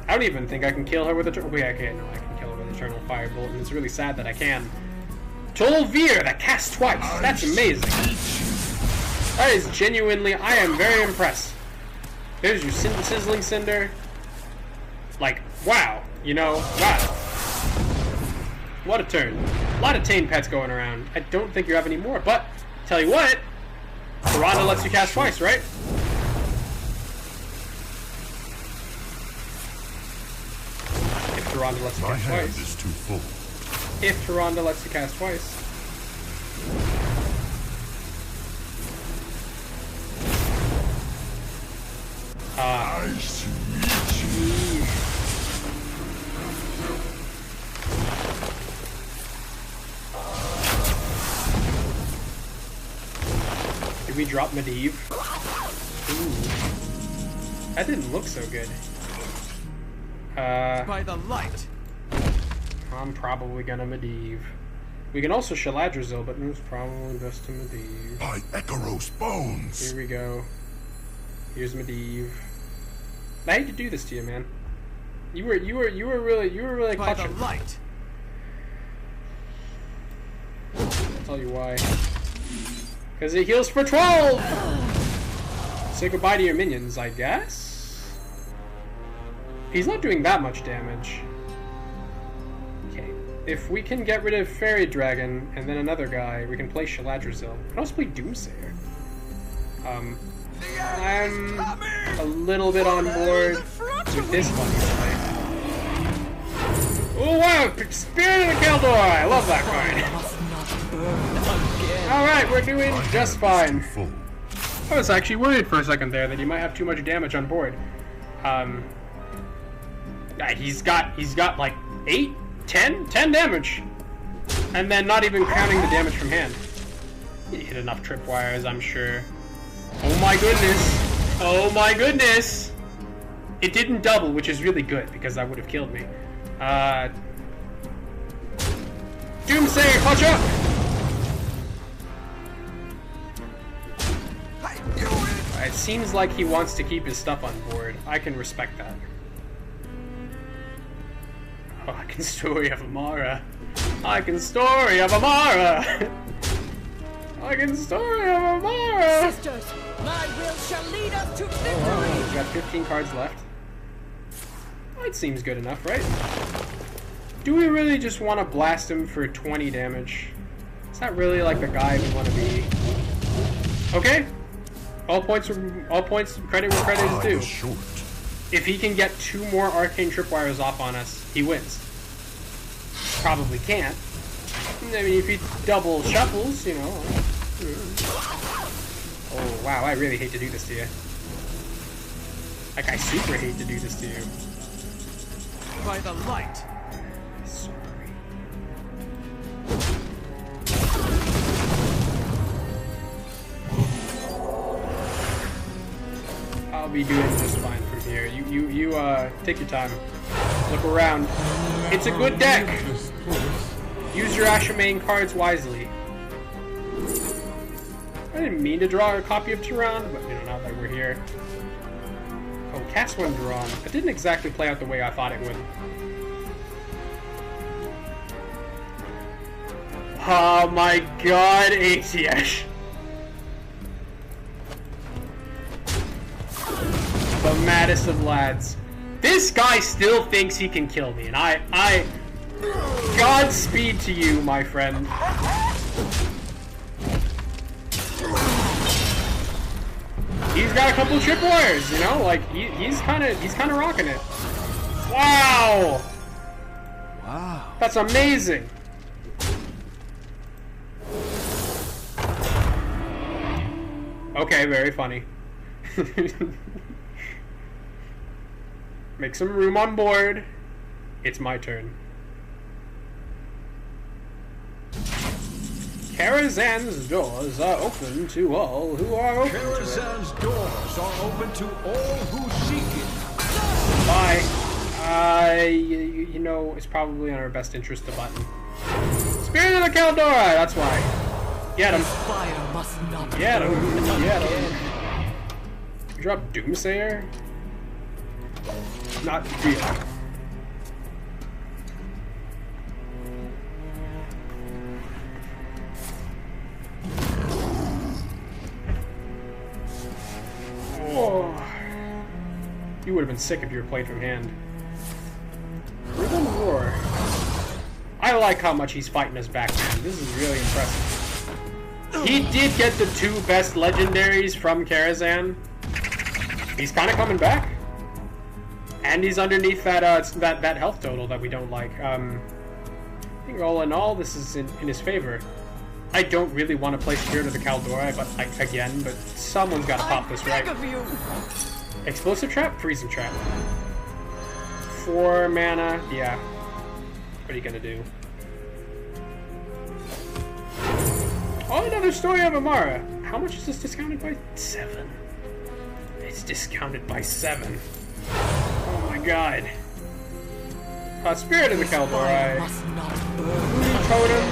I don't even think I can kill her with a wait, okay, no, I can kill her with Eternal Firebolt, and it's really sad that I can. Tol'Vir that casts twice. That's amazing. That is genuinely, I am very impressed. There's your Sizzling Cinder. Like, wow. You know, wow. What a turn. A lot of Tame Pets going around. I don't think you have any more, but tell you what, Tyrande lets you cast twice, right? If Tyrande lets you cast twice. Is too full. If Tyrande lets you cast twice. Nice to meet you. Did we drop Medivh? Ooh. That didn't look so good. By the light. I'm probably gonna Medivh. We can also Shaladrazil, but it's probably best to Medivh. By Ikaros bones. Here we go. Here's Medivh. I hate to do this to you, man. You were really by clutching. the light. tell you why. Because it heals for 12! Say goodbye to your minions, I guess? He's not doing that much damage. Okay. If we can get rid of Fairy Dragon and then another guy, we can play Shaladrazil. We can also play Doomsayer. I'm a little bit on board with this one. Oh wow! Spirit of the Keldor! I love that card. Alright, we're doing just fine. I was actually worried for a second there that he might have too much damage on board. He's got like 10 damage. And then not even counting the damage from hand. He hit enough tripwires, I'm sure. Oh my goodness! Oh my goodness! It didn't double, which is really good, because that would have killed me. Doomsayer, clutch up! It seems like he wants to keep his stuff on board. I can respect that. Oh, I can story of Amara. I can story of Amara! I can story of Amara! Sisters, my will shall lead us to victory! Oh, we've got 15 cards left. That seems good enough, right? Do we really just want to blast him for 20 damage? Is that really like the guy we want to be? Okay. All points credit where credit is due. If he can get 2 more arcane tripwires off on us, he wins. Probably can't. I mean, if he double shuffles, you know. Oh wow, I really hate to do this to you. Like, I super hate to do this to you. By the light. Sorry. I'll be doing just fine from here. You take your time. Look around. It's a good deck. Use your Ashamain cards wisely. I didn't mean to draw a copy of Tyrann, but you know, now that we're here. Oh, cast one drawn. It didn't exactly play out the way I thought it would. Oh my god, ATS. The maddest of lads. This guy still thinks he can kill me, and I Godspeed to you, my friend. He's got a couple of tripwires, you know, like he's kind of rocking it. Wow. Wow. That's amazing. Okay, very funny. Make some room on board. It's my turn. Karazhan's doors are open to all who are open Karazhan's doors are open to all who seek it. Bye. You know, it's probably in our best interest to button. Spirit of the Keldor! That's why. Get him. Fire must not Get him. Get him. You drop Doomsayer? Not real. Oh. You would have been sick if you were played from hand. Rhythm Roar. I like how much he's fighting us back, man. This is really impressive. He did get the 2 best legendaries from Karazhan. He's kind of coming back. And he's underneath that that health total that we don't like. I think all in all, this is in his favor. I don't really want to play Spirit of the Keldor, but again, but someone's got to pop this right. Explosive Trap, Freezing Trap. 4 mana, yeah. What are you gonna do? Oh, another story of Amara. How much is this discounted by? 7. It's discounted by 7. Oh my god. Spirit of the Keldor. Totem.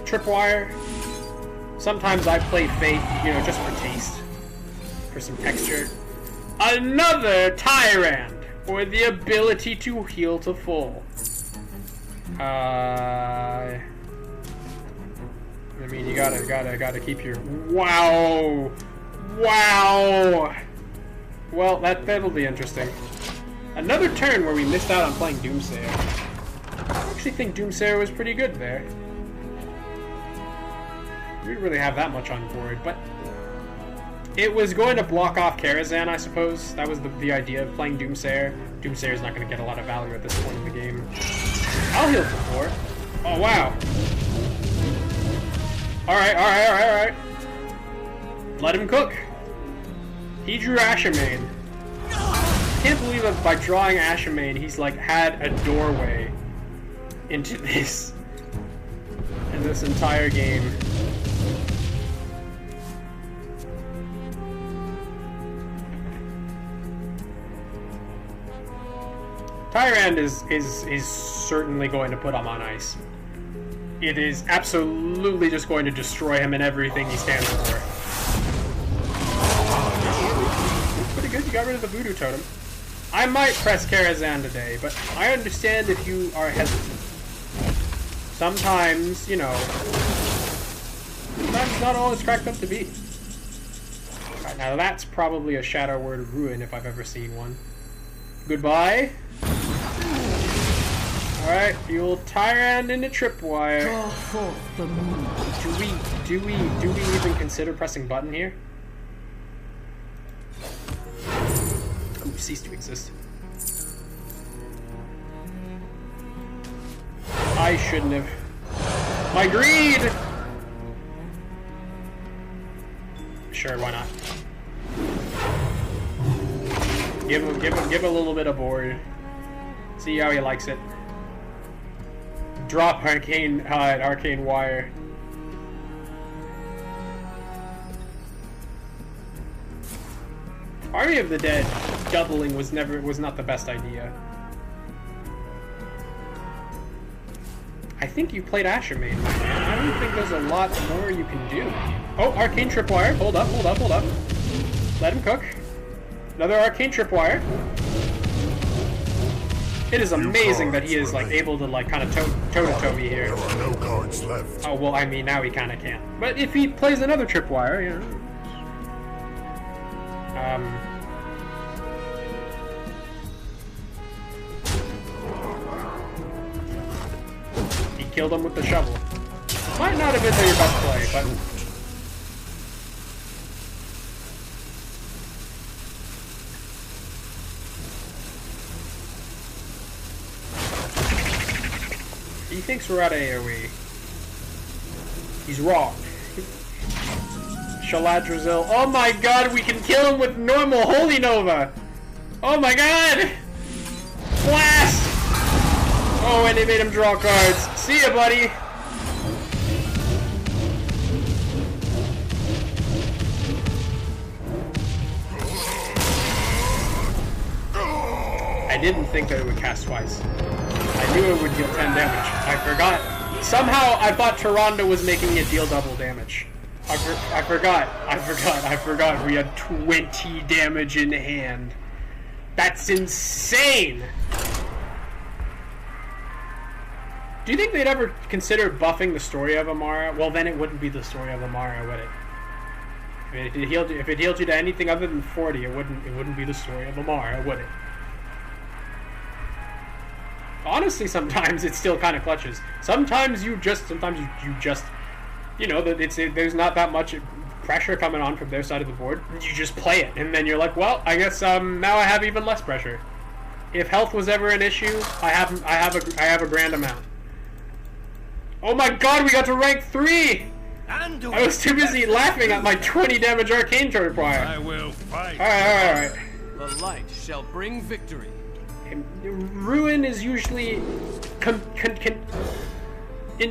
Tripwire. Sometimes I play Fate, you know, just for taste. For some texture. Another Tyrann! For the ability to heal to full. I mean, you gotta keep your... Wow! Wow! Well, that'll be interesting. Another turn where we missed out on playing Doomsayer. I actually think Doomsayer was pretty good there. We didn't really have that much on board, but it was going to block off Karazhan, I suppose. That was the idea of playing Doomsayer. Doomsayer's not going to get a lot of value at this point in the game. I'll heal for 4. Oh, wow. Alright. Let him cook. He drew Ashamain. Can't believe that by drawing Ashamain, he's like had a doorway into this in this entire game. Tyrande is certainly going to put him on ice. It is absolutely just going to destroy him and everything he stands for. Pretty good, you got rid of the voodoo totem. I might press Karazhan today, but I understand if you are hesitant. Sometimes, you know, sometimes not all it's cracked up to be. Alright, now that's probably a Shadow Word Ruin if I've ever seen one. Goodbye. Alright, you'll Tyrande into Tripwire. Draw forth the moon. Do we even consider pressing button here? Ooh, cease to exist. I shouldn't have. My greed! Sure, why not? Give him a little bit of board. See how he likes it. Drop arcane wire. Army of the Dead doubling was not the best idea. I think you played Ashamain, my man. I don't think there's a lot more you can do. Oh, arcane tripwire. Hold up. Let him cook. Another arcane tripwire. It is amazing that he is like able to like kind of toe-to-toe me here. There are no cards left. Oh well, I mean now he kind of can't. But if he plays another tripwire, you know. He killed him with the shovel. Might not have been your best play, but. He thinks we're at AoE. He's wrong. Shaladrazil. Oh my god, we can kill him with normal Holy Nova! Oh my god! Blast! Oh, and they made him draw cards. See ya, buddy! I didn't think that it would cast twice. I knew it would deal 10 damage. I forgot. Somehow I thought Tyrande was making it deal double damage. I forgot. We had 20 damage in hand. That's insane! Do you think they'd ever consider buffing the story of Amara? Well, then it wouldn't be the story of Amara, would it? I mean, if it healed you to anything other than 40, it wouldn't be the story of Amara, would it? Honestly, sometimes it still kind of clutches. Sometimes you just, you know, there's not that much pressure coming on from their side of the board. You just play it, and then you're like, well, I guess now I have even less pressure. If health was ever an issue, I have a grand amount. Oh my god, we got to rank 3! I was too busy laughing at my 20 damage arcane tripwire. I will fight. Alright. The light shall bring victory. Ruin is usually in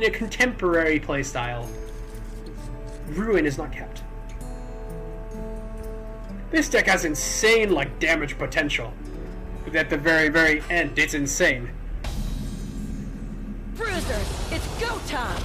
a contemporary playstyle. Ruin is not kept. This deck has insane like damage potential. At the very, very end, it's insane. Bruisers, it's go time!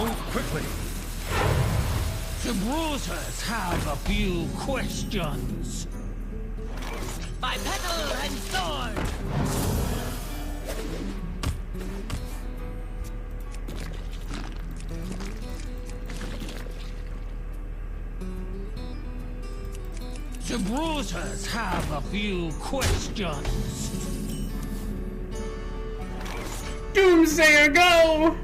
Move quickly. The bruisers have a few questions. By petal and sword! The bruisers have a few questions. Doomsayer, go!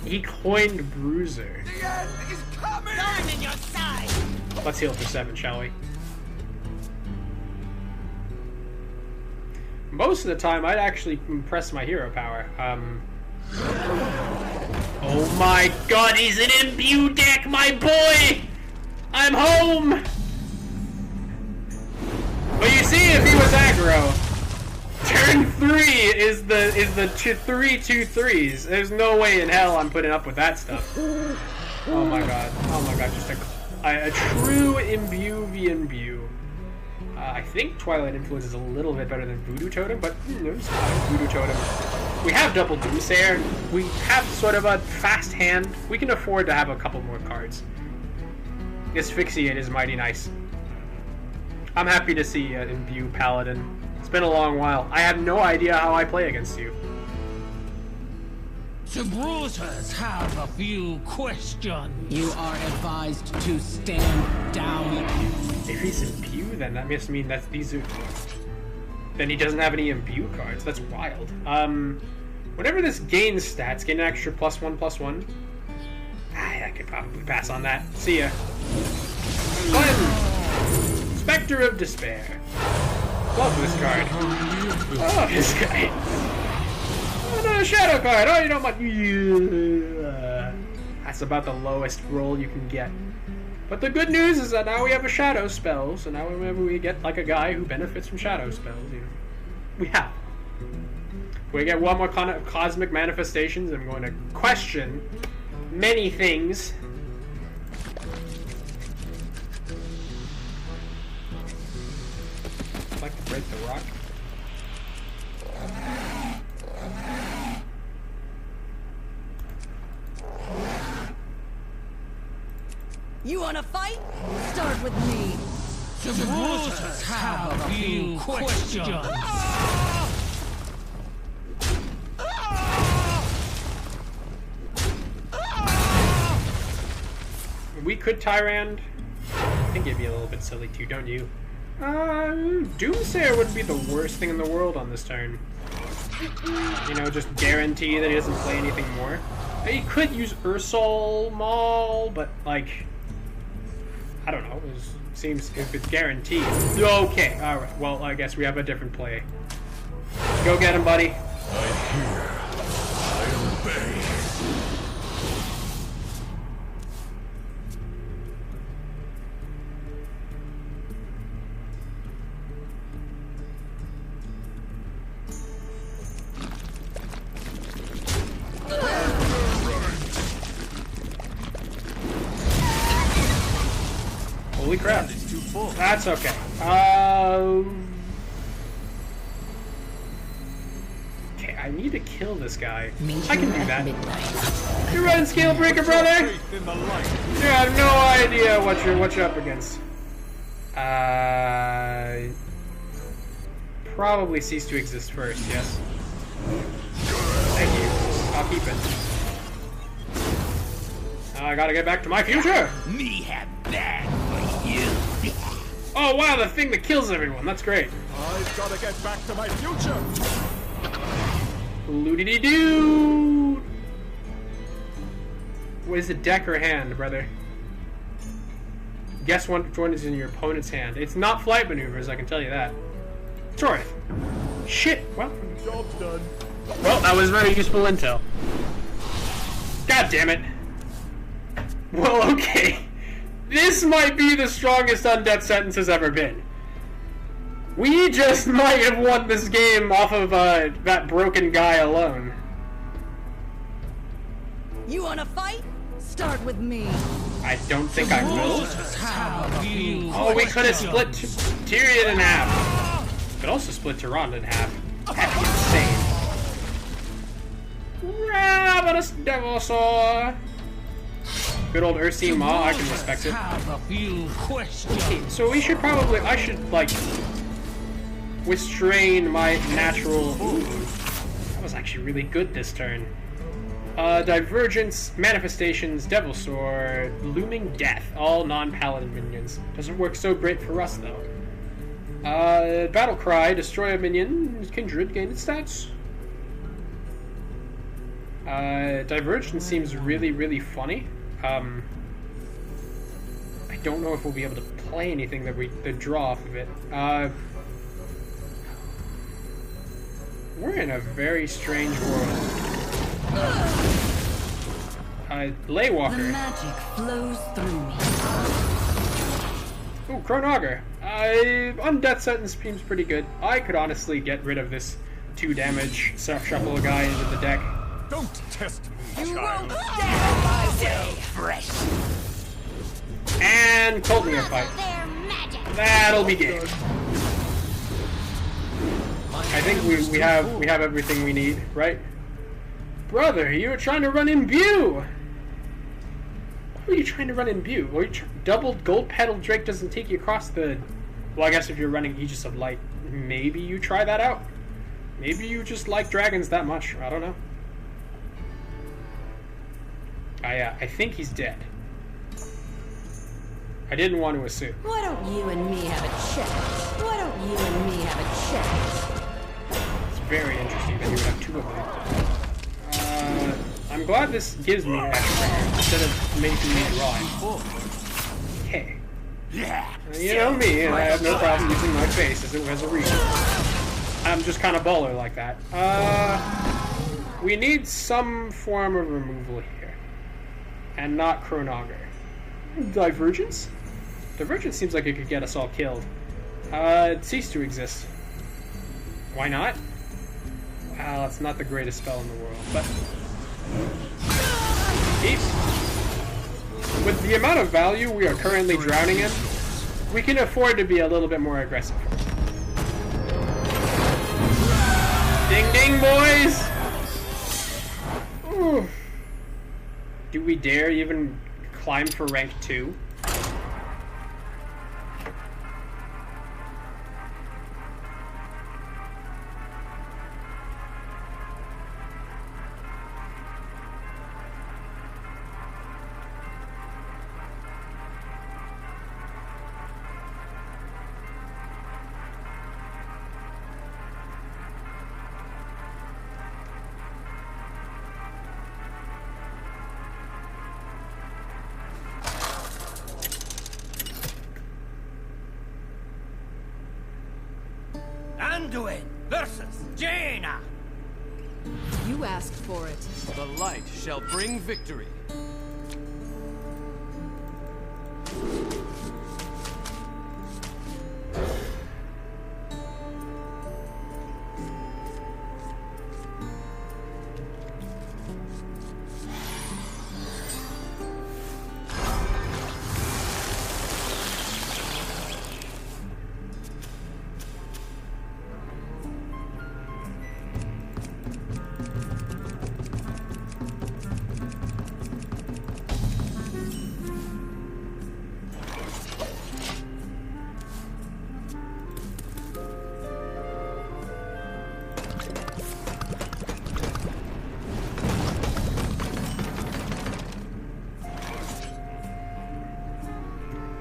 He coined Bruiser. The end is coming! Thorn in your side! Let's heal for 7, shall we? Most of the time, I'd actually press my hero power. Oh my god, he's an imbue deck, my boy! I'm home! But you see, if he was aggro, turn 3 is the 3/2/3s. There's no way in hell I'm putting up with that stuff. Oh my god, just a true imbue v imbue. I think Twilight Influence is a little bit better than Voodoo Totem, but it's fine. Voodoo Totem. We have double Doomsayer. We have sort of a fast hand. We can afford to have a couple more cards. Asphyxiate is mighty nice. I'm happy to see Imbue Paladin. It's been a long while. I have no idea how I play against you. The bruisers have a few questions. You are advised to stand down. If he's Imbue, then that must mean that these are... Then he doesn't have any Imbue cards. That's wild. Whenever this gains stats, gain an extra +1/+1. I could probably pass on that. See ya. Cleanse! Spectre of Despair. Love this card. Oh, this guy. Oh, no, Shadow card. Oh, you don't want... That's about the lowest roll you can get. But the good news is that now we have a Shadow spell, so now whenever we get like a guy who benefits from Shadow spells, you know, we have. If we get one more Cosmic Manifestations, I'm going to question many things. I'd like to break the rock. You wanna fight? Start with me. The bruisers have a few questions. We could Tyrande. I think it'd be a little bit silly too, don't you? Doomsayer wouldn't be the worst thing in the world on this turn. You know, just guarantee that he doesn't play anything more. He could use Ursol Maul, but like, I don't know. It seems if it's guaranteed. Okay, all right. Well, I guess we have a different play. Go get him, buddy. I hear. I obey. Holy crap. That's okay. Okay, I need to kill this guy. I can do that. You're running Scalebreaker, brother? You have no idea what you're up against. Probably cease to exist first, yes. Thank you. I'll keep it. I gotta get back to my future! Me have that for you. Oh wow, the thing that kills everyone. That's great. I've gotta get back to my future. Loo-dee-dee-doo! What is it, deck or hand, brother? Guess which one is in your opponent's hand. It's not flight maneuvers, I can tell you that. Sorry. Shit. Well, job's done. Well, that was very useful intel. God damn it. Well, okay. This might be the strongest undeath sentence has ever been. We just might have won this game off of that broken guy alone. You wanna fight? Start with me. I don't think I will. Oh, we could have split Tyrion in half. Could also split Tyrande in half. That'd be insane. Ravenous Devilsaur. Good old Ursine Maw, I can respect it. Okay, so we should probably, I should like restrain my natural. Ooh, that was actually really good this turn. Divergence, Manifestations, Devilsaur, Looming Death, all non-paladin minions. Doesn't work so great for us though. Battle Cry, destroy a minion, Kindred, gain its stats. Divergence seems really, really funny. I don't know if we'll be able to play anything that draw off of it. We're in a very strange world. Laywalker. The magic flows through me. Ooh, Chronogger. Undeath Sentence seems pretty good. I could honestly get rid of this 2 damage shuffle guy into the deck. Don't test me, child. Myself fresh. And Coltmere fight. That'll be game. I think we have everything we need, right? Brother, you were trying to run Imbue! Why were you trying to run Imbue? Well, doubled Gold Petal Drake doesn't take you across the... Well, I guess if you're running Aegis of Light, maybe you try that out. Maybe you just like dragons that much. I don't know. I think he's dead. I didn't want to assume. Why don't you and me have a chat? Why don't you and me have a chat? It's very interesting that you would have 2 of them. I'm glad this gives me extra instead of making me drawing. Hey. You know me, and I have no problem using my face as a reason. I'm just kind of baller like that. We need some form of removal here. And not Chronogger. Divergence? Divergence seems like it could get us all killed. Cease to exist. Why not? Well, it's not the greatest spell in the world, but... With the amount of value we are currently drowning in, we can afford to be a little bit more aggressive. Ding ding, boys! Ooh. Do we dare even climb for rank 2? Anduin versus Jaina. You asked for it. The light shall bring victory.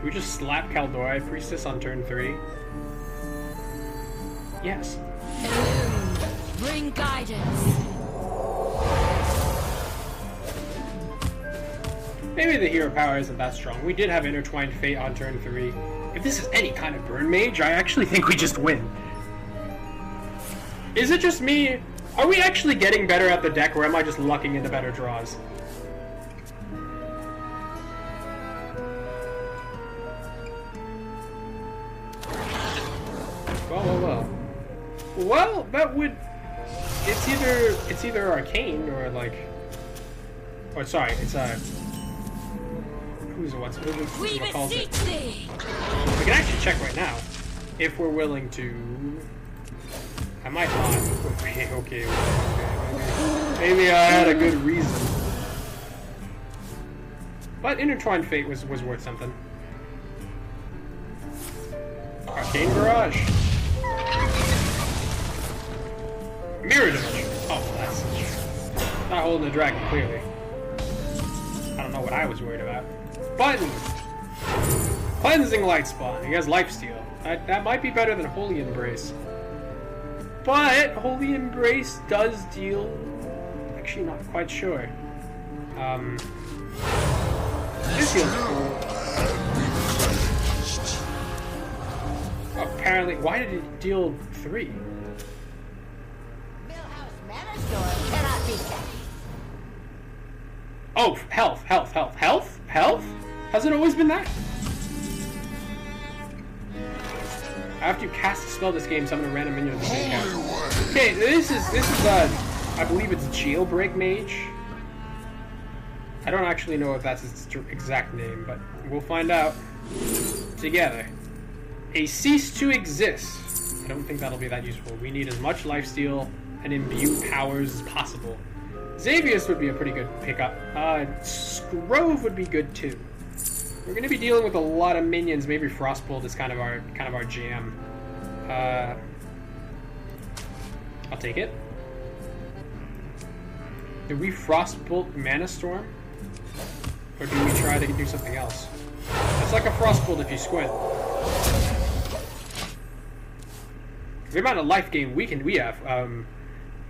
We just slap Kaldori Priestess on turn 3? Yes. Bring guidance. Maybe the hero power isn't that strong. We did have Intertwined Fate on turn 3. If this is any kind of burn mage, I actually think we just win. Is it just me? Are we actually getting better at the deck, or am I just lucking into better draws? Well, that would... It's either Arcane or like... Or sorry, it's what's it called? We can actually check right now if we're willing to. I might not. Okay. Maybe I had a good reason. But Intertwined Fate was worth something. Arcane Barrage. Mirror Dimension. Oh, that's not holding the dragon, clearly. I don't know what I was worried about. Button! Cleansing Light Spawn. He has Lifesteal. That might be better than Holy Embrace. But Holy Embrace does deal... Actually, not quite sure. This feels cool. Apparently, why did it deal 3? Oh, health. Health? Has it always been that? After you cast a spell this game, summon a random minion of the same cast. Okay, this is I believe it's Jailbreak Mage. I don't actually know if that's its exact name, but we'll find out together. A Cease to Exist. I don't think that'll be that useful. We need as much lifesteal and imbue powers as possible. Xavius would be a pretty good pickup. Scrove would be good too. We're gonna be dealing with a lot of minions. Maybe Frostbolt is kind of our jam. I'll take it. Do we Frostbolt Mana Storm? Or do we try to do something else? It's like a Frostbolt if you squint. The amount of life gain we have,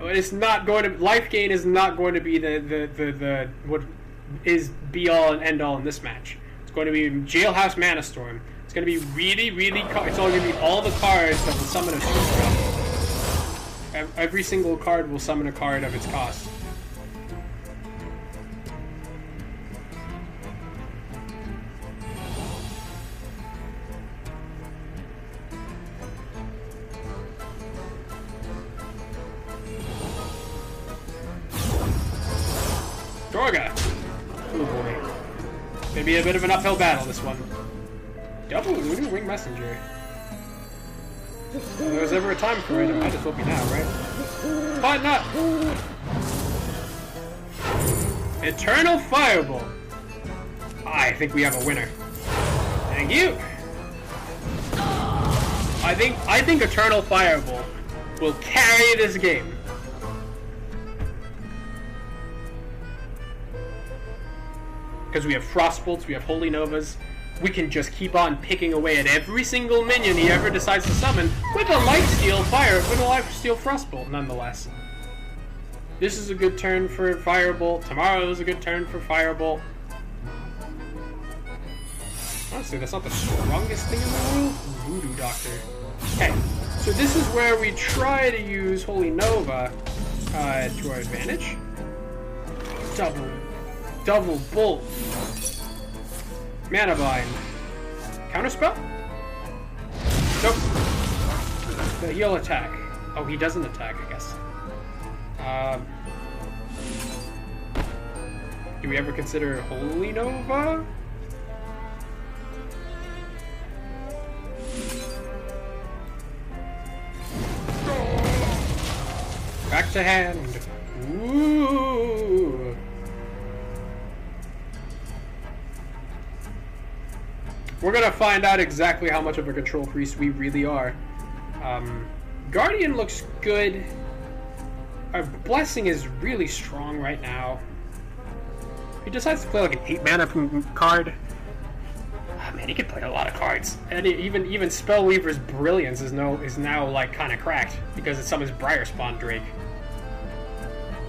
it's not going to life gain is not going to be the what is be all and end all in this match. It's going to be Jailhouse Mana Storm. It's going to be really it's all going to be all the cards that will summon a super. Every single card will summon a card of its cost. Dorga! Oh boy. Maybe a bit of an uphill battle, this one. Double Lunar Wing Messenger. If there was ever a time for it, it might as well be now, right? But not! Eternal Firebolt! I think we have a winner. Thank you! I think Eternal Firebolt will carry this game. Because we have Frostbolts, we have Holy Novas, we can just keep on picking away at every single minion he ever decides to summon with a Lifesteal Frostbolt, nonetheless. This is a good turn for Firebolt. Tomorrow is a good turn for Firebolt. Honestly, that's not the strongest thing in the world. Voodoo Doctor. Okay, so this is where we try to use Holy Nova to our advantage. Double Bolt. Mana Bind. Counterspell? Nope. The heal attack. Oh, he doesn't attack, I guess. Do we ever consider Holy Nova? Back to hand. Ooh. We're gonna find out exactly how much of a control priest we really are. Guardian looks good. Our Blessing is really strong right now. He decides to play like an 8-mana card. Oh, man, he could play a lot of cards. And even Spellweaver's Brilliance is now like kind of cracked because it summons Briarspawn Drake.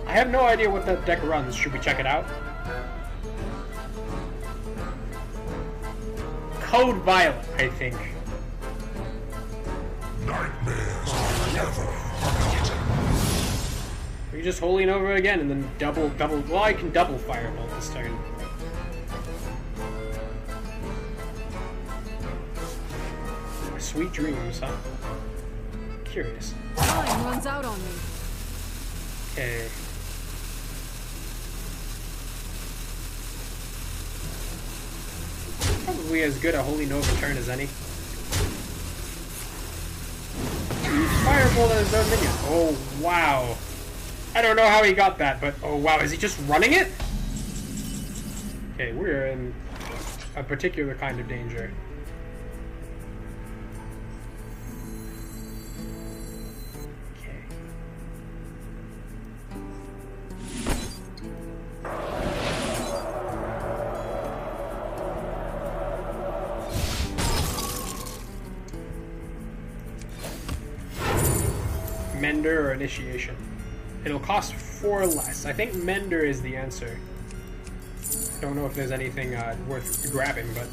I have no idea what that deck runs. Should we check it out? Code Violet, I think. Nightmares are never forgotten. We just Holy Nova again and then double. Well, I can double Firebolt this turn. Sweet dreams, huh? Curious. Time runs out on me. Okay. Probably as good a Holy Nova turn as any. Firebolt as our minion. Oh, wow. I don't know how he got that, but oh wow, is he just running it? Okay, we're in a particular kind of danger. Mender or initiation. It'll cost 4 less. I think Mender is the answer. Don't know if there's anything worth grabbing, but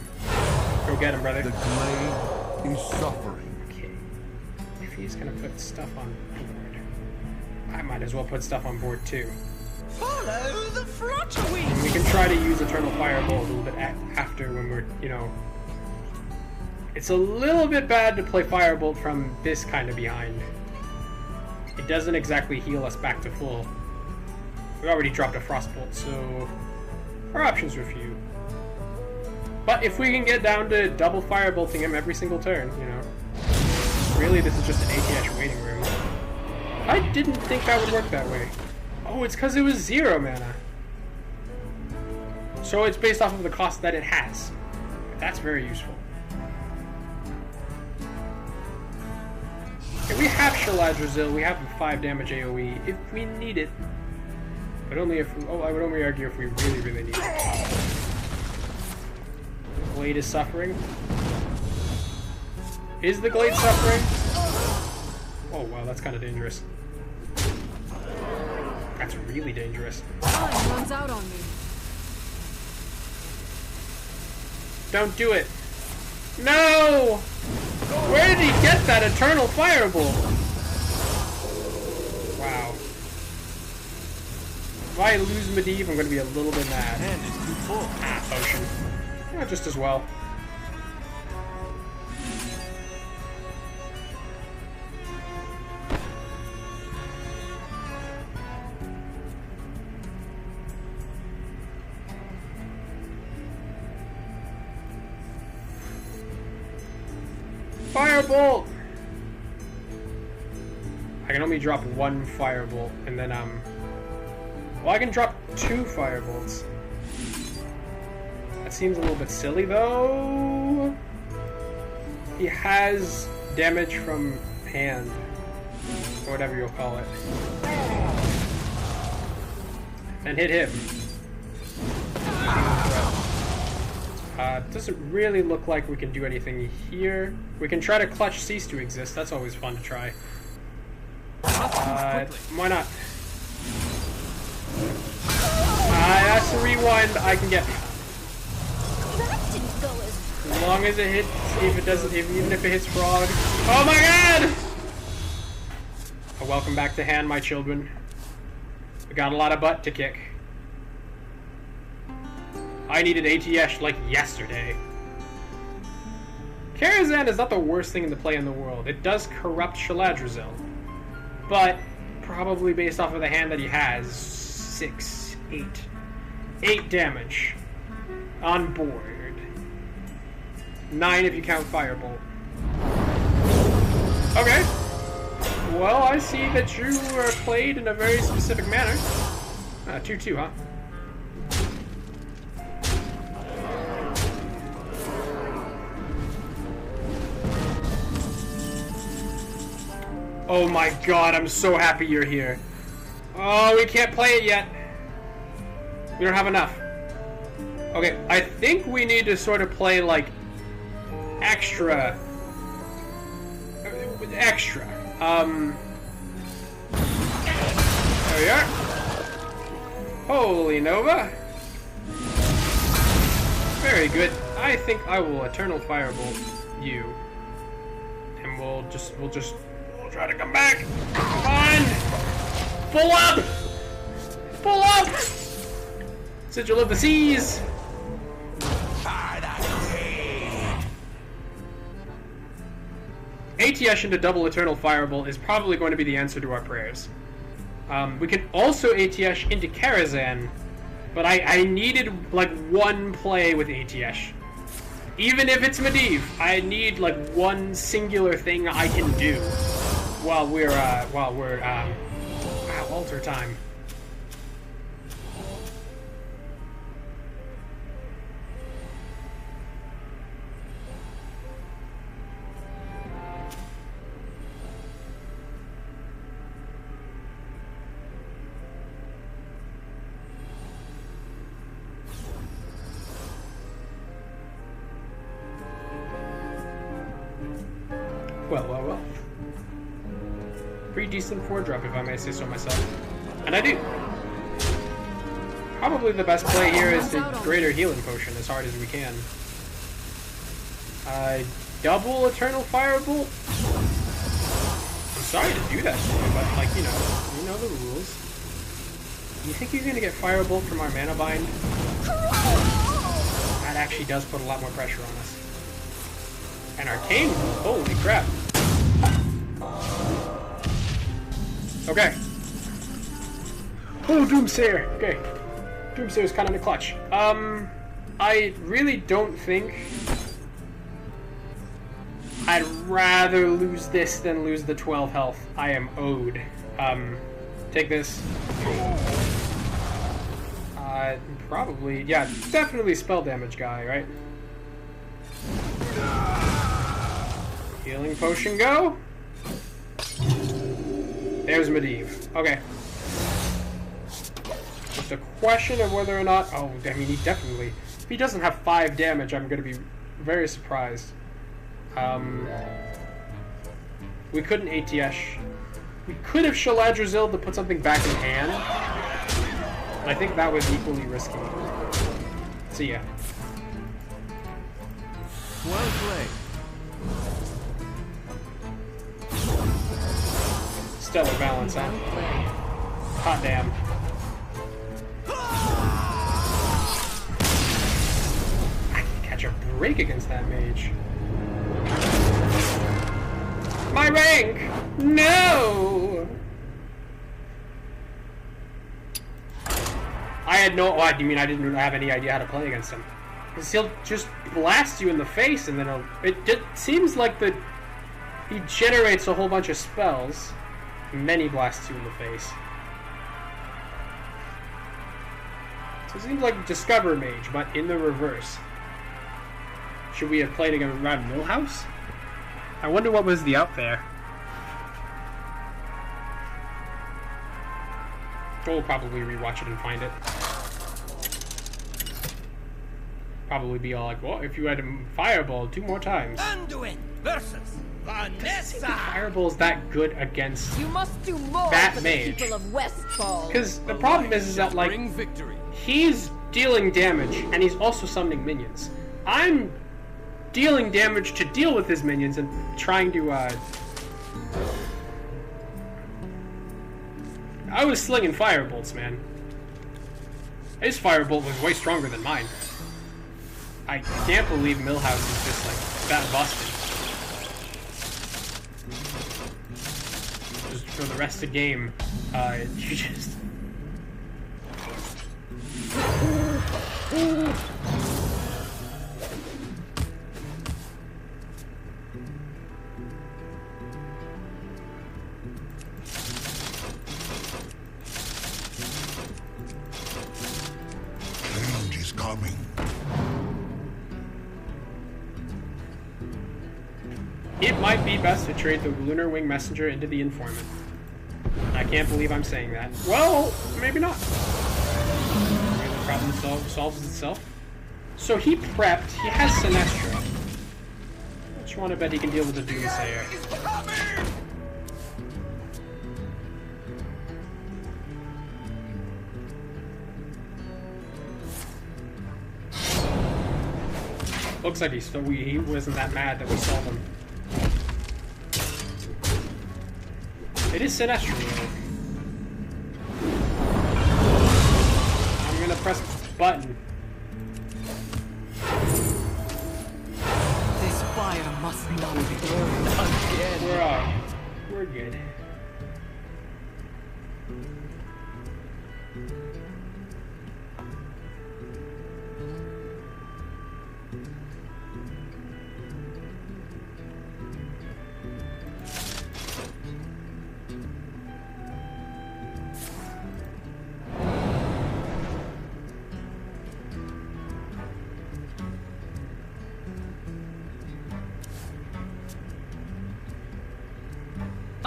go get him, brother. The glade is suffering. Okay. If he's gonna put stuff on board, I might as well put stuff on board too. Follow the fluttering. And we can try to use Eternal Firebolt a little bit after when we're, you know. It's a little bit bad to play Firebolt from this kind of behind. It doesn't exactly heal us back to full. We already dropped a Frostbolt, so our options are few. But if we can get down to double Firebolting him every single turn, you know. Really, this is just an ATH waiting room. I didn't think that would work that way. Oh, it's because it was 0 mana. So it's based off of the cost that it has. That's very useful. Okay, we have Shaladrazil, we have a 5 damage AoE if we need it. But only if, I would only argue if we really, really need it. Glade is suffering. Is the Glade suffering? Oh wow, that's kind of dangerous. That's really dangerous. Time runs out on me. Don't do it. No! Where did he get that Eternal Firebolt? Wow. If I lose Medivh, I'm going to be a little bit mad. Ah, potion. Yeah, just as well. Firebolt! I can only drop 1 Firebolt, and then, well, I can drop 2 Firebolts. That seems a little bit silly, though. He has damage from hand, or whatever you'll call it. And hit him. Doesn't really look like we can do anything here. We can try to clutch Cease to Exist. That's always fun to try. Why not? That's a rewind I can get. As long as it hits, if it doesn't, even if it hits Frog. Oh my god! Oh, welcome back to hand, my children. We got a lot of butt to kick. I needed ATH like yesterday. Karazhan is not the worst thing to play in the world. It does corrupt Shaladrazil. But probably based off of the hand that he has, 6, 8. 8 damage. On board. 9 if you count Firebolt. Okay. Well, I see that you are played in a very specific manner. 2-2, huh? Oh my god, I'm so happy you're here. Oh, we can't play it yet. We don't have enough. Okay, I think we need to sort of play, like, extra. Extra. There we are. Holy Nova. Very good. I think I will Eternal Firebolt you. And we'll try to come back. Come on! Pull up! Pull up! Sigil of the Seas! ATH into double Eternal Firebolt is probably going to be the answer to our prayers. We can also ATH into Karazhan, but I needed like 1 play with ATH. Even if it's Medivh, I need like 1 singular thing I can do while we're now alter time. Well. Pretty decent 4-drop, if I may say so myself. And I do. Probably the best play here is the Greater Healing Potion as hard as we can. Double Eternal Firebolt? I'm sorry to do that to you, but, like, you know the rules. You think you're gonna get Firebolt from our Mana Bind? That actually does put a lot more pressure on us. And Arcane, holy crap. Okay. Oh, Doomsayer. Okay. Doomsayer's kind of in the clutch. I really don't think I'd rather lose this than lose the 12 health I am owed. Take this. Probably, yeah, definitely spell damage guy, right? Healing potion go. There's Medivh. Okay. Just a question of whether or not... Oh, I mean, he definitely... If he doesn't have 5 damage, I'm going to be very surprised. We couldn't ATS. We could have Shaladrazil to put something back in hand. I think that was equally risky. See ya. Well played. Stellar balance, huh? Hot damn. I can catch a break against that mage. My rank! No! I had no... Oh, you mean I didn't have any idea how to play against him? Because he'll just blast you in the face and then he'll... It just seems like the... He generates a whole bunch of spells and then he blasts you in the face. So it seems like Discover Mage, but in the reverse. Should we have played around Millhouse? I wonder what was the out there. We'll probably rewatch it and find it. Probably be all like, well, if you had a Fireball 2 more times. Anduin versus Vanessa. Fireball's that good against you must do more that for mage. The people of Westfall. Because the problem is that, like, he's dealing damage and he's also summoning minions. I'm dealing damage to deal with his minions and trying to, I was slinging firebolts, man. His firebolt was way stronger than mine. I can't believe Millhouse is just, like, that busted. Just for the rest of the game, you just... Change is coming. It might be best to trade the Lunar Wing Messenger into the Informant. I can't believe I'm saying that. Well, maybe not. Maybe the problem solves itself. So he prepped. He has Sinestro. I just want to bet he can deal with the Doomsayer. Looks like he wasn't that mad that we saw them. It is Sinestro. I'm gonna press button. This fire must not be burned again. We're good.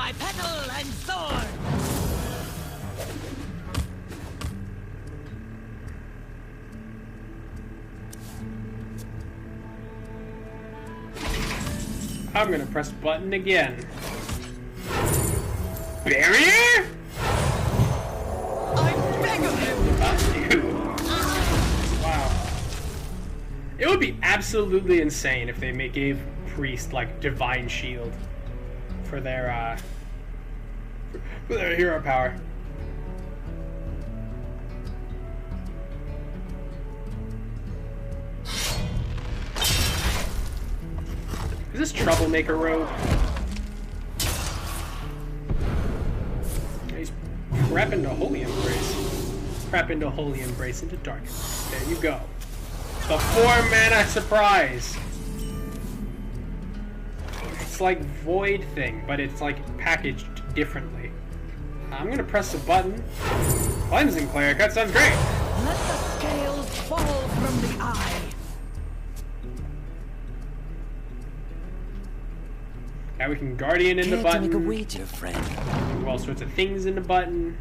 by petal and sword. I'm gonna press button again. Barrier? I beg of you. Wow. It would be absolutely insane if they gave Priest like Divine Shield for their hero power. Is this Troublemaker Rogue? He's prep into Holy Embrace. Prep into Holy Embrace into Darkness. There you go. The 4-mana surprise! It's like Void thing, but it's like packaged differently. I'm gonna press the button. Cleansing Cleric, that sounds great! Let the scales fall from the eye. Now we can Guardian in the button. Make a wager, friend. Do all sorts of things in the button.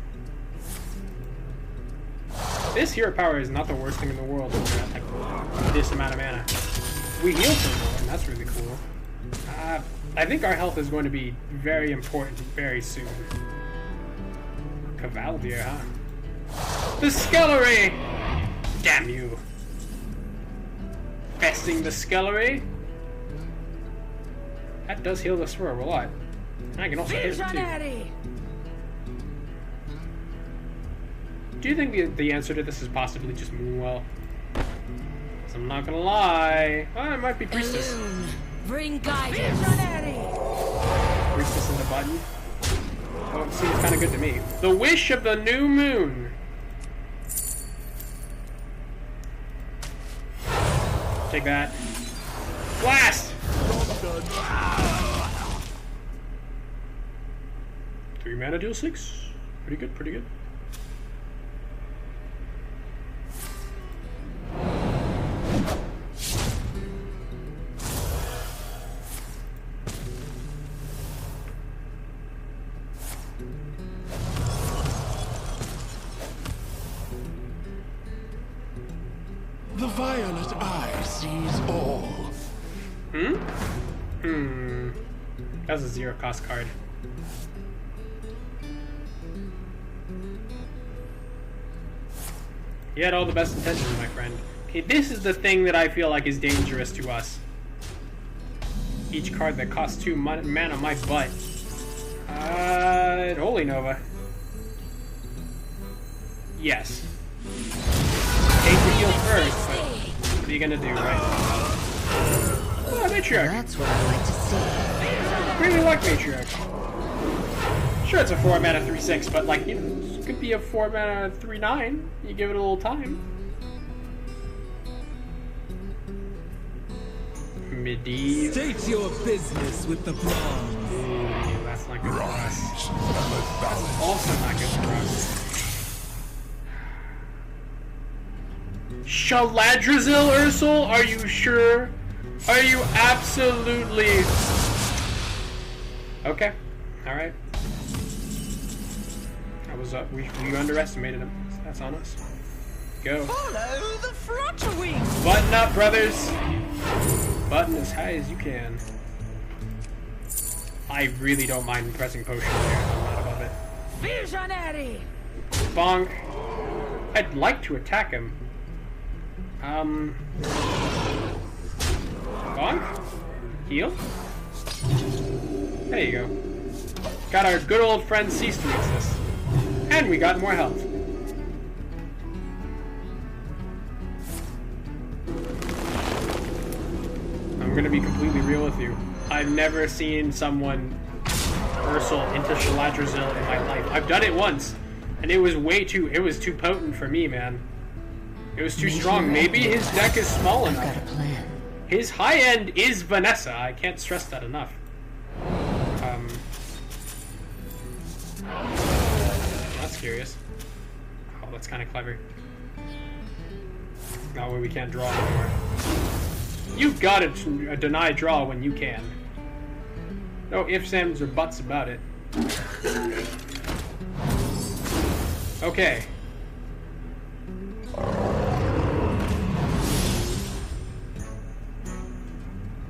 This hero power is not the worst thing in the world when we're at like this amount of mana. We heal for more, and that's really cool. I think our health is going to be very important very soon. Cavaldier, huh? The Skellery! Damn you. Besting the Skellery. That does heal the Swerve a lot. And I can also hit it too. Do you think the answer to this is possibly just Moonwell? Because I'm not gonna lie. Oh, it might be Priestess. Elune, bring guidance. Priestess in the button. Oh, it seems kind of good to me. The Wish of the New Moon. Take that. Blast! 3 mana, deal 6. Pretty good, pretty good. The violet eye sees all. That's a 0 cost card. You had all the best intentions, my friend. Okay, this is the thing that I feel like is dangerous to us. Each card that costs 2 mana, my butt. Holy Nova. Yes. Hate to heal first, but what are you gonna do, right? Oh, Matriarch. That's what I like to see. Really like Matriarch. Sure, it's a 4 mana 3/6, but like, you know, it could be a 4 mana 3/9. You give it a little time. Medivh. State your business with the bronze. Ooh, that's not good for us. That's also not good for us. Shaladrazil Ursul? Are you sure? Are you absolutely... Okay. Alright. That was up. We underestimated him. So that's on us. Go. Follow the flutter wings. Button up, brothers. Button as high as you can. I really don't mind pressing potion here. I'm not above it. Visionary. Bonk. I'd like to attack him. Bonk? Heal? There you go. Got our good old friend Cease to Exist. And we got more health. I'm gonna be completely real with you. I've never seen someone Ursul into Shaladrazil in my life. I've done it once, and it was it was too potent for me, man. It was too strong. Maybe his deck is small enough. I've got a plan. His high end is Vanessa. I can't stress that enough. That's curious. Oh, that's kind of clever. No, we can't draw anymore. You've got to deny draw when you can. No ifs, ands, or buts about it. Okay.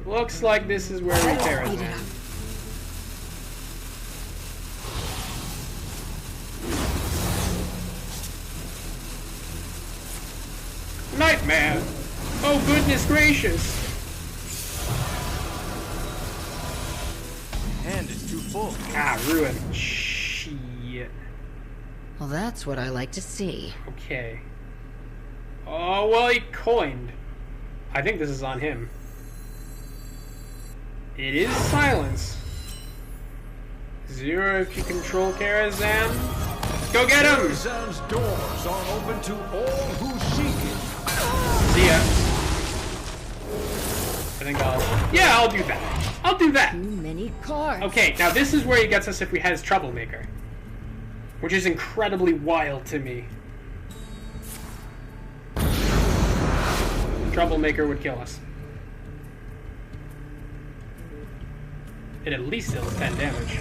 Looks like this is where we tear it down. Nightmare! Oh goodness gracious! Hand is too full. Ah, ruin. Shit. Well, that's what I like to see. Okay. Oh, well, he coined. I think this is on him. It is silence. 0 if you control Karazhan. Go get him! Karazhan's doors are open to all who seek it. See ya. I think I'll do that. I'll do that. Too many cards. Okay, now this is where he gets us if we has Troublemaker. Which is incredibly wild to me. Troublemaker would kill us. It at least deals 10 damage.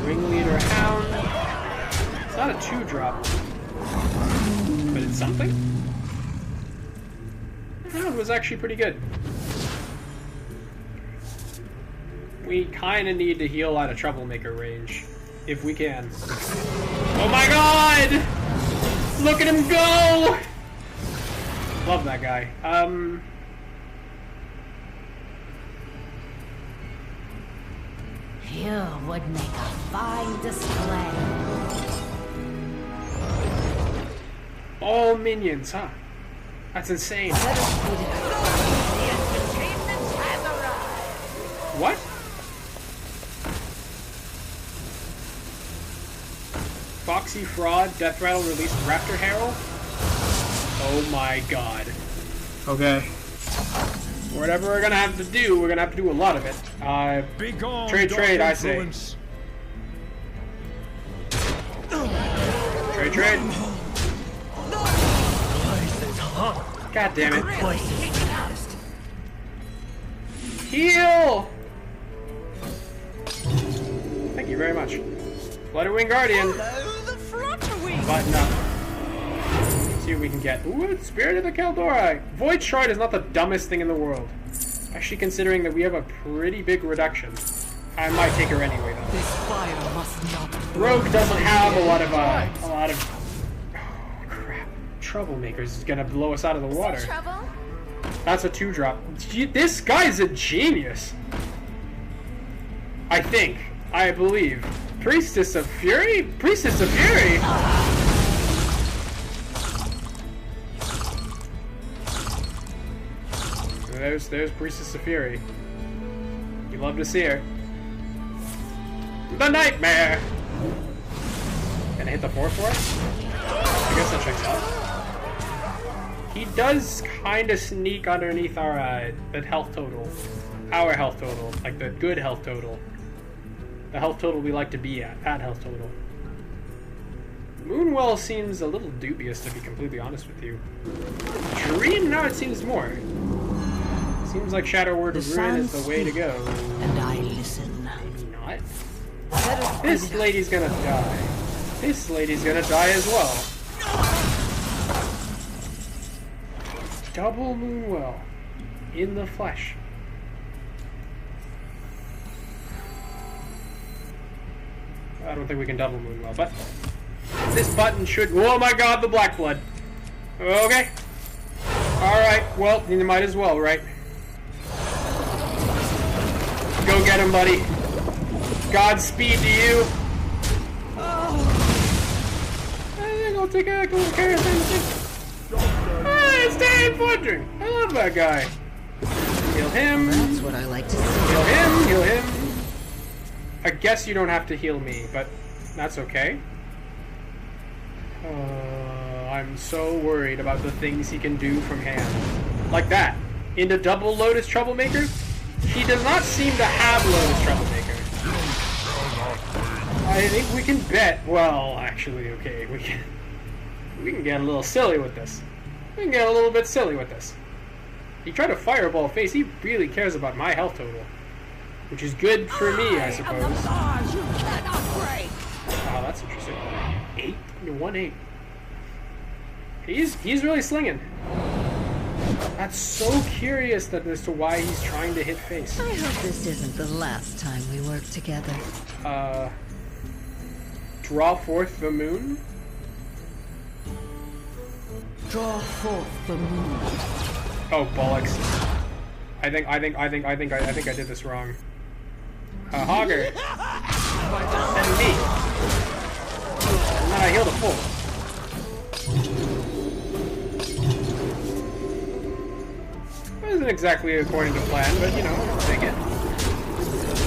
Ringleader Hound. It's not a 2-drop. But it's something? It was actually pretty good. We kind of need to heal out of Troublemaker range. If we can. Oh my god! Look at him go! Love that guy. You would make a fine display. All minions, huh? That's insane. What? Foxy Fraud, Death Rattle released Raptor Herald? Oh my god. Okay. Whatever we're gonna have to do, we're gonna have to do a lot of it. Trade, I say. Trade. God damn it. Heal! Thank you very much. Flutterwing Guardian. Button up. See what we can get. Ooh, Spirit of the Kaldorite. Void Shard is not the dumbest thing in the world. Actually, considering that we have a pretty big reduction. I might take her anyway, though. This fire must not. Rogue doesn't have a lot of oh, crap. Troublemaker's is gonna blow us out of the water. That's a 2-drop. This guy's a genius. I think. I believe. Priestess of Fury? Priestess of Fury? There's Priestess of Fury. You love to see her. The Nightmare! Can I hit the 4 for us? I guess that checks out. He does kind of sneak underneath our health total. Our health total. Like the good health total. The health total we like to be at. That health total. Moonwell seems a little dubious, to be completely honest with you. Dream? No, it seems more. Seems like Shadow Word of Ruin is the way to go. And I listen. Maybe not. This lady's gonna die. This lady's gonna die as well. Double Moonwell. In the flesh. I don't think we can double Moonwell, but this button should... Oh my god, the Black Blood. Okay. Alright, well, you might as well, right? Go get him, buddy. Godspeed to you. I'll take a little Karazhan. Hey, it's Dan Fudger. I love that guy. Heal him. That's what I like to see. Heal him, heal him. I guess you don't have to heal me, but that's okay. I'm so worried about the things he can do from hand. Like that. Into double Lotus Troublemaker? He does not seem to have Lotus Troublemaker. I think we can bet. Well, actually, okay, we can get a little silly with this. We can get a little bit silly with this. He tried to fireball face. He really cares about my health total, which is good for me, I suppose. break. Oh, that's interesting. 8? 1-8. He's really slinging. That's so curious as to why he's trying to hit face. I hope this isn't the last time we work together. Draw forth the moon? Draw forth the moon. Oh, bollocks. I think I did this wrong. Hogger. And me. And then I healed a full. It wasn't exactly according to plan, but you know, I'll take it.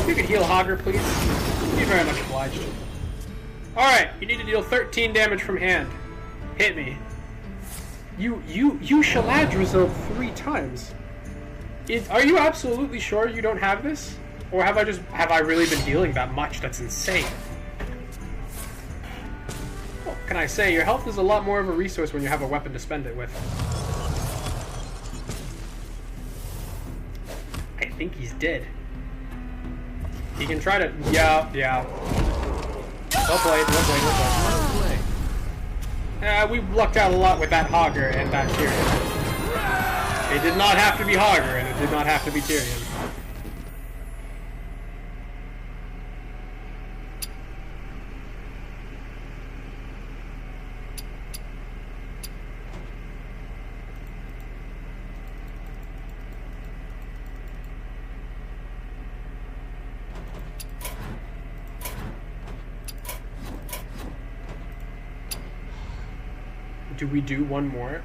If you could heal Hogger, please. Be very much obliged. Alright, you need to deal 13 damage from hand. Hit me. You Shaladrazov 3 times. Are you absolutely sure you don't have this? Or have I really been dealing that much? That's insane. What can I say? Your health is a lot more of a resource when you have a weapon to spend it with. I think he's dead. He can try to... Yeah. Well played. We lucked out a lot with that Hogger and that Tyrion. It did not have to be Hogger, and it did not have to be Tyrion. Do we do one more?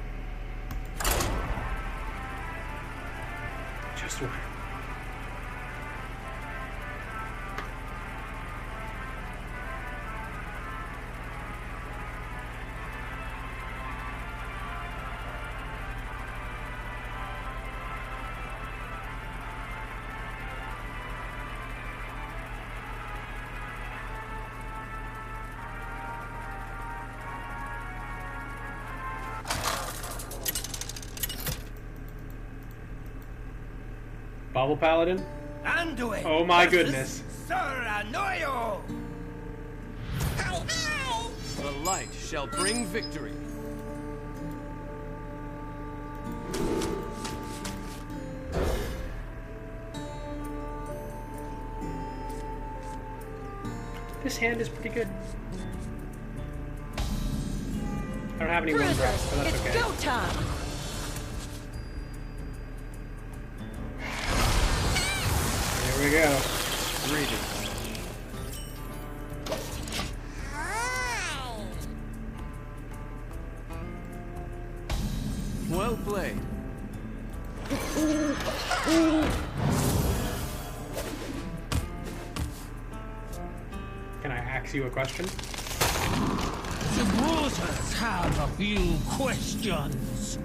Just one. Bubble Paladin? Anduin! Oh my goodness. Soranoyo! The light shall bring victory. This hand is pretty good. I don't have any one breath, but that's okay. It's go time! Here we go. Reading. Well played. Can I ask you a question? Supporters have a few questions.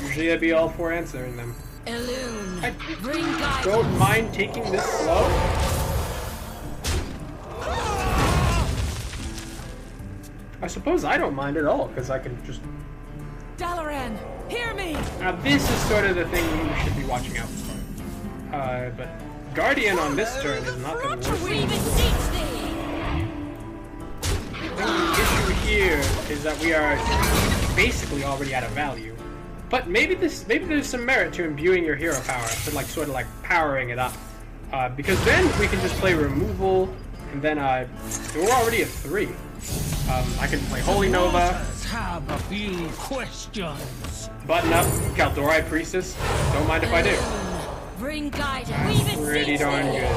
Usually I'd be all for answering them. Elune, I bring guidance. don't mind taking this slow. I suppose I don't mind at all, because I can just... Dalaran, hear me! Now this is sort of the thing you should be watching out for. But Guardian on this turn is not going to work. The issue here is that we are basically already out of value. But maybe there's some merit to imbuing your hero power, to like sort of like powering it up. Because then we can just play removal, and then we're already at 3. I can play Holy Nova. Have a few questions. Button up, Kaldorei Priestess. Don't mind if I do. Bring guidance. That's pretty darn good.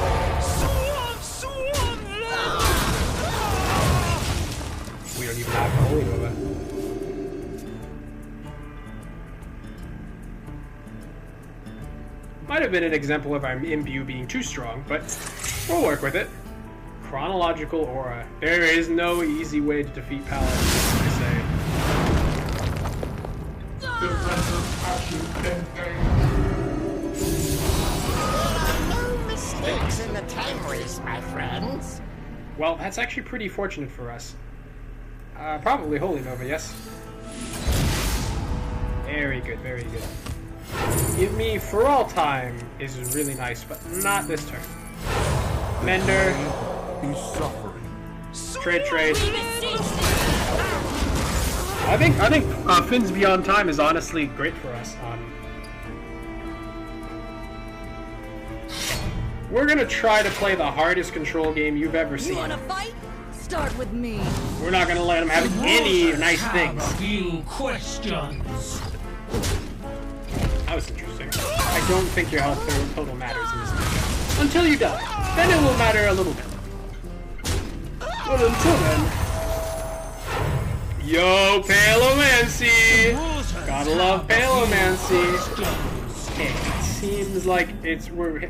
We don't even have Holy Nova. Might have been an example of our imbue being too strong, but we'll work with it. Chronological Aura. There is no easy way to defeat Paladins, I say. There are no mistakes in the time race, my friends. Well, that's actually pretty fortunate for us. Probably Holy Nova, yes? Very good, very good. Give me For All Time is really nice, but not this turn. Mender. He's suffering. Trade. I think Finn's Beyond Time is honestly great for us. We're gonna try to play the hardest control game you've ever seen. You wanna fight? Start with me. We're not gonna let him have any nice things. A few questions. That was interesting. I don't think your health total matters in this matchup. Until you die. Then it will matter a little bit. But until then... Yo, Palomancy! Gotta love Palomancy! Okay, it seems like we're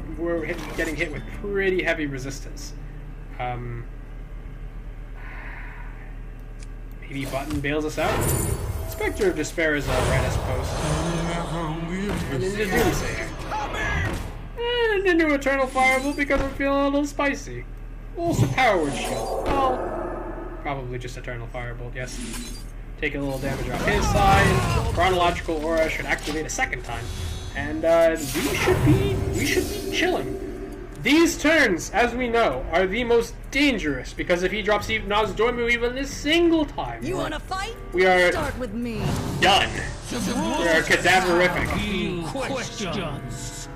getting hit with pretty heavy resistance. Maybe Button bails us out? Spectre of Despair is alright, I suppose. And into Doomsayer. And into Eternal Firebolt because I'm feeling a little spicy. Also Power Word Shield. Well, probably just Eternal Firebolt, yes. Take a little damage off his side. Chronological Aura should activate a second time. And we should be chilling. These turns, as we know, are the most dangerous because if he drops Nozdormu even a single time, you wanna fight? We are Start with me. Done. We are cadaverific. Questions.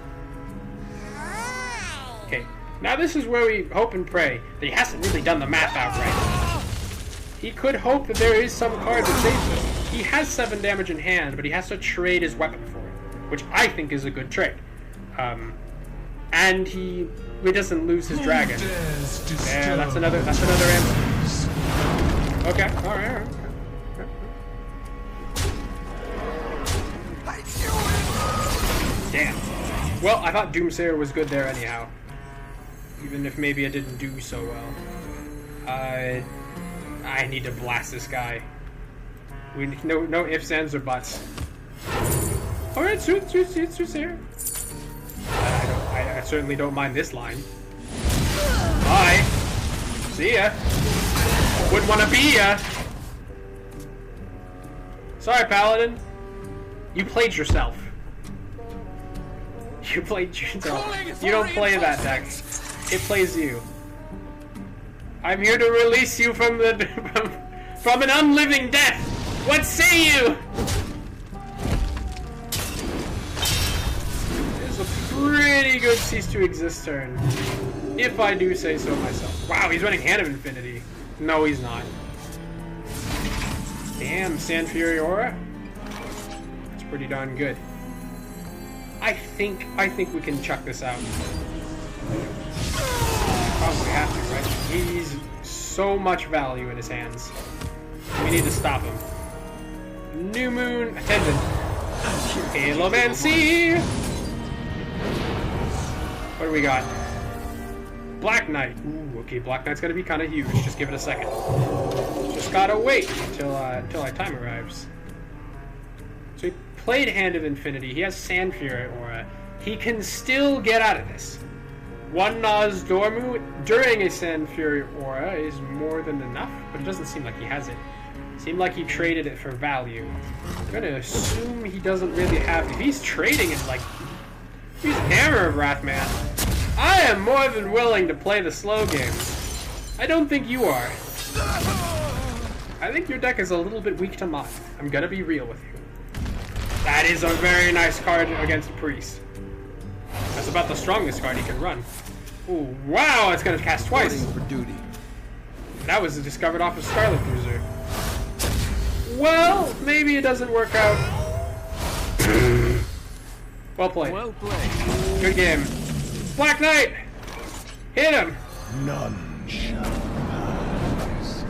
Okay, now this is where we hope and pray that he hasn't really done the math out right. He could hope that there is some card that saves him. He has 7 damage in hand, but he has to trade his weapon for it, which I think is a good trade. And he doesn't lose his dragon. Yeah, that's another answer. Okay, alright. Damn. Well, I thought Doomsayer was good there anyhow. Even if maybe it didn't do so well. I need to blast this guy. We no ifs, ands, or buts. Alright, Soothsayer. I certainly don't mind this line. Bye. See ya. Wouldn't want to be ya. Sorry, Paladin. You played yourself. You played yourself. You don't play that deck. It plays you. I'm here to release you from the from an unliving death. What say you? Pretty good Cease to Exist turn, if I do say so myself. Wow, he's running Hand of Infinity. No, he's not. Damn, Sand Fury Aura. That's pretty darn good. I think we can chuck this out. Probably have to, right? He's so much value in his hands. We need to stop him. New Moon Attendant. Halomancy. What do we got? Black Knight. Ooh, okay, Black Knight's gonna be kind of huge. Just give it a second. Just gotta wait until our time arrives. So he played Hand of Infinity. He has Sand Fury Aura. He can still get out of this. One Nozdormu during a Sand Fury Aura is more than enough, but it doesn't seem like he has it. Seemed like he traded it for value. I'm gonna assume he doesn't really have it. If he's trading it like... He's Hammer of Wrathman. I am more than willing to play the slow game. I don't think you are. I think your deck is a little bit weak to mine. I'm gonna be real with you. That is a very nice card against a Priest. That's about the strongest card he can run. Ooh, wow, it's gonna cast twice. For duty. That was discovered off of Scarlet Cruiser. Well, maybe it doesn't work out. Well played. Well played. Good game. Black Knight! Hit him! None shall pass.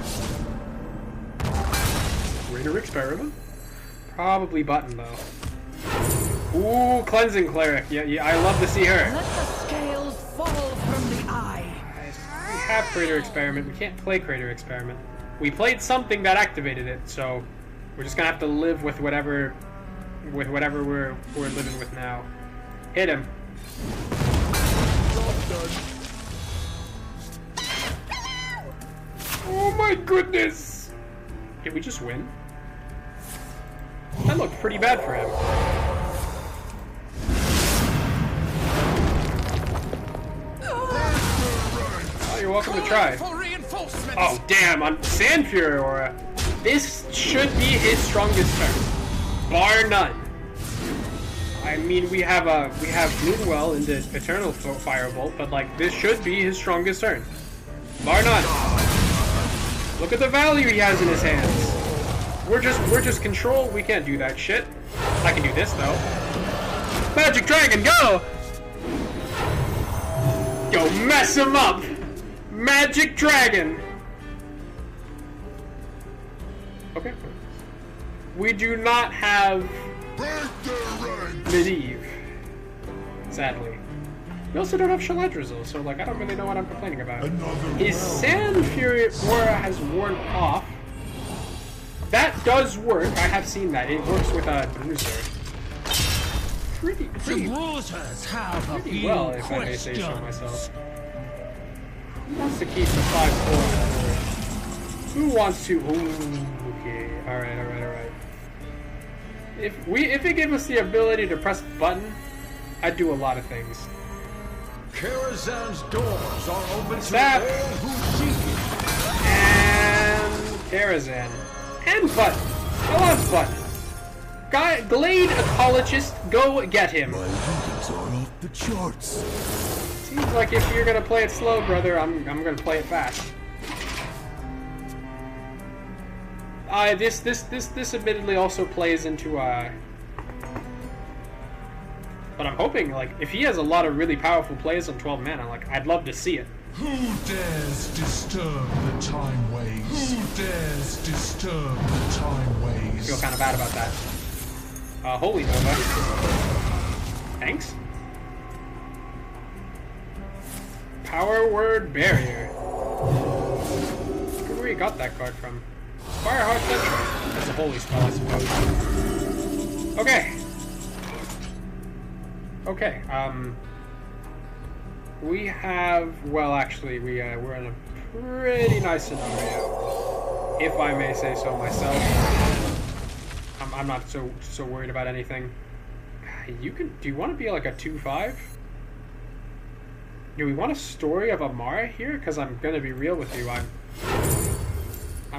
Greater Experiment? Probably Button, though. Ooh, Cleansing Cleric. Yeah, I love to see her. Let the scales fall from the eye. We have Crater Experiment. We can't play Crater Experiment. We played something that activated it, so we're just gonna have to live with whatever we're living with now. Hit him. Oh my goodness! Did we just win? That looked pretty bad for him. Oh, you're you're welcome to try. Oh, damn, on Sand Fury Aura. This should be his strongest turn. Bar none. I mean, we have Moonwell into Eternal Firebolt, but like, this should be his strongest turn. Bar none. Look at the value he has in his hands. We're just control. We can't do that shit. I can do this though. Magic Dragon, go! Go mess him up! Magic Dragon! Okay. We do not have Medivh. Sadly. We also don't have Shaladrizzle, so like I don't really know what I'm complaining about. His Sand Fury Aura has worn off. That does work. I have seen that. It works with a Bruiser. Pretty well, if I may say so myself. Who wants to keep the 5-4? Who wants to? Ooh, okay. Alright. If it gave us the ability to press a button, I'd do a lot of things. Karazhan's doors are open Snap. to all who seek it. And Karazhan. And Button. I love Button. Glade Ecologist, go get him. My weapons are off the charts. Seems like if you're gonna play it slow, brother, I'm gonna play it fast. This admittedly also plays into but I'm hoping like if he has a lot of really powerful plays on 12 mana, like I'd love to see it. Who dares disturb the time waves? Who dares disturb the time waves? I feel kind of bad about that. Holy Nova. Thanks. Power Word Barrier. Where you got that card from? Fireheart Sentry. That's a holy spell, I suppose. Okay. Okay, we have, well actually, we're in a pretty nice scenario, if I may say so myself. I'm not so worried about anything. Do you want to be like a 2/5? Do we want a Story of Amara here? Because I'm gonna be real with you, I'm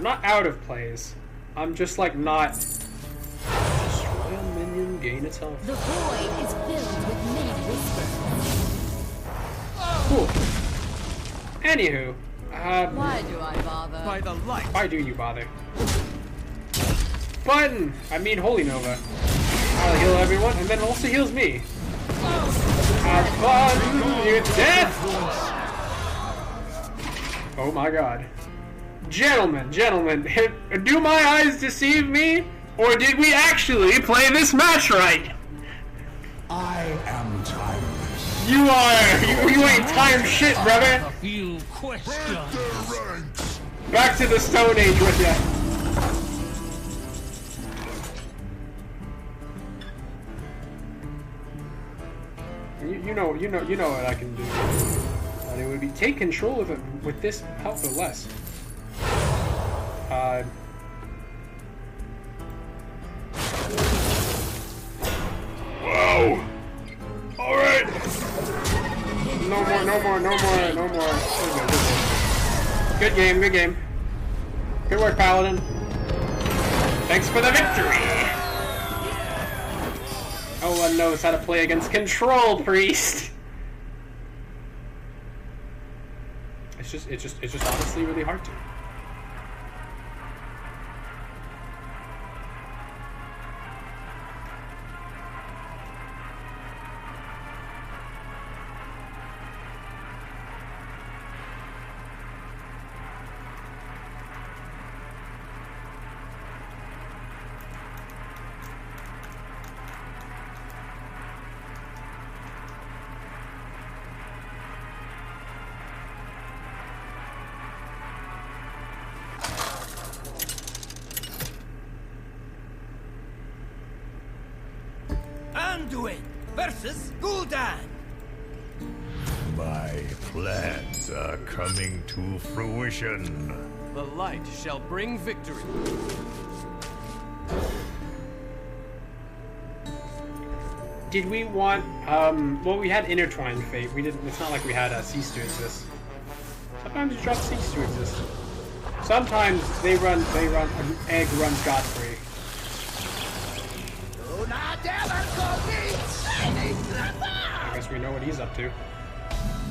not out of plays. I'm just like not. Destroy a minion, gain its health. The void is filled with many whispers. Cool. Anywho, why do I bother? By the light. Why do you bother? Button! I mean Holy Nova. I'll heal everyone, and then it also heals me. Button! You're dead! Oh my god. Gentlemen, do my eyes deceive me? Or did we actually play this match right? I am timeless. You are! You ain't time shit, brother! A few questions. Back to the Stone Age with ya. You know what I can do. But it would be take control of it with this health or less. Whoa! Alright! No more. Good game. Good work, Paladin. Thanks for the victory! No one knows how to play against Control Priest! It's just honestly really hard to. Anduin versus Gul'dan. My plans are coming to fruition. The light shall bring victory. Did we want, well, we had Intertwined Fate. We didn't, it's not like we had Cease to Exist. Sometimes you trust cease to exist. Sometimes egg runs Godfrey. I guess we know what he's up to.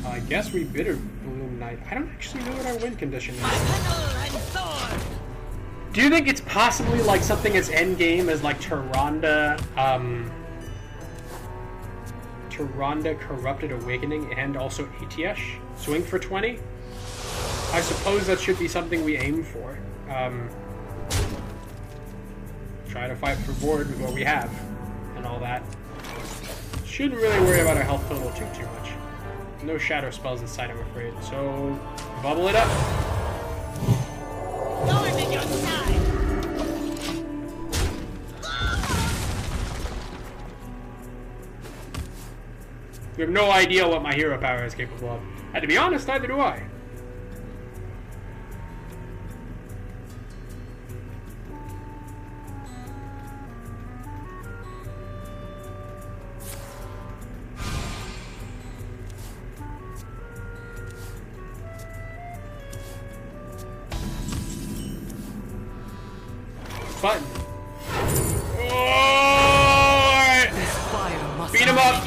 I guess we bitter Bloom Knight. I don't actually know what our win condition is. Do you think it's possibly like something as endgame as like Tyrande, Tyrande Corrupted Awakening and also Atiesh? Swing for 20? I suppose that should be something we aim for. Try to fight for board with what we have and all that. Shouldn't really worry about our health total too much. No shadow spells inside, I'm afraid. So, bubble it up. Thorn in your side. We have no idea what my hero power is capable of. And to be honest, neither do I. Button. Beat him up!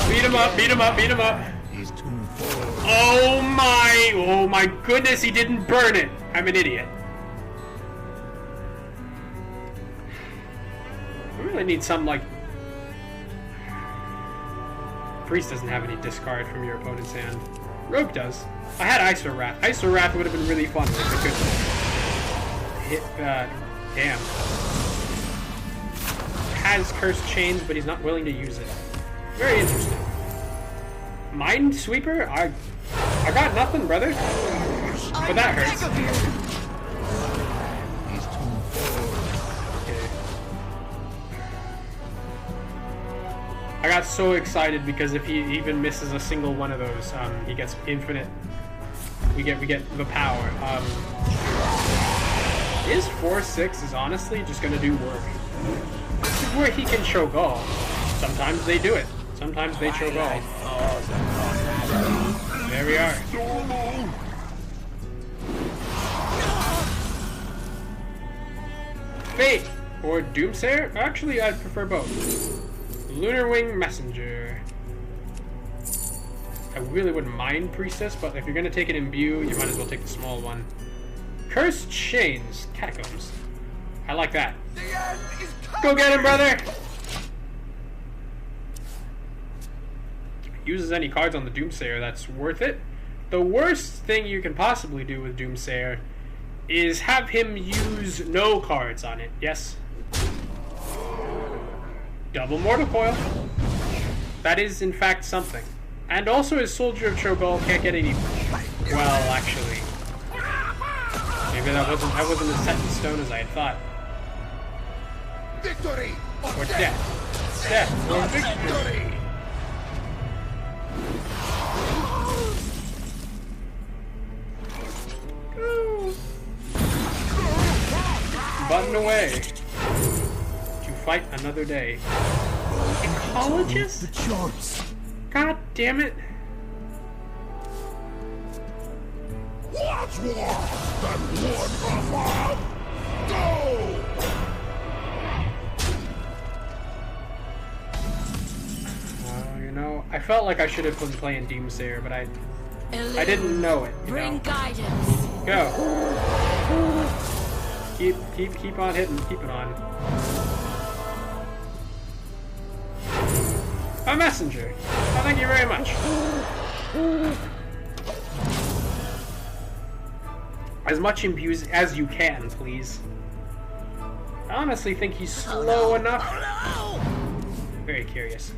Beat him up, beat him up, beat him up! He's too full. Oh my goodness, he didn't burn it! I'm an idiot. We really need some, like... Priest doesn't have any discard from your opponent's hand. Rogue does. I had Iso Wrath. Iso Wrath would have been really fun if I could hit that. Damn. Has Cursed Chains, but he's not willing to use it. Very interesting. Mind Sweeper? I got nothing, brother. But that hurts. Okay. I got so excited because if he even misses a single one of those, he gets infinite. We get the power. His 4/6 is honestly just gonna do work. This is where he can choke all. Sometimes they do it. Sometimes they choke all. There we are. Fate or Doomsayer? Actually, I'd prefer both. Lunar Wing Messenger. I really wouldn't mind Priestess, but if you're gonna take an Imbue, you might as well take the small one. Cursed Chains, Catacombs. I like that. Go get him, brother! Uses any cards on the Doomsayer, that's worth it. The worst thing you can possibly do with Doomsayer is have him use no cards on it. Yes? Double Mortal Coil. That is, in fact, something. And also his Soldier of Cho'Gall can't get any... Well, actually... Maybe that wasn't as set in stone as I had thought. Victory or death. Death or victory. Button away. To fight another day. Ecologist? The choice. God damn it. What's war? That one of go! You know, I felt like I should have been playing Doomsayer, but I didn't know it. Bring guidance. Go. Keep on hitting. Keep it on. A messenger. Oh, thank you very much. As much imbues as you can, please. I honestly think he's slow enough. Very curious.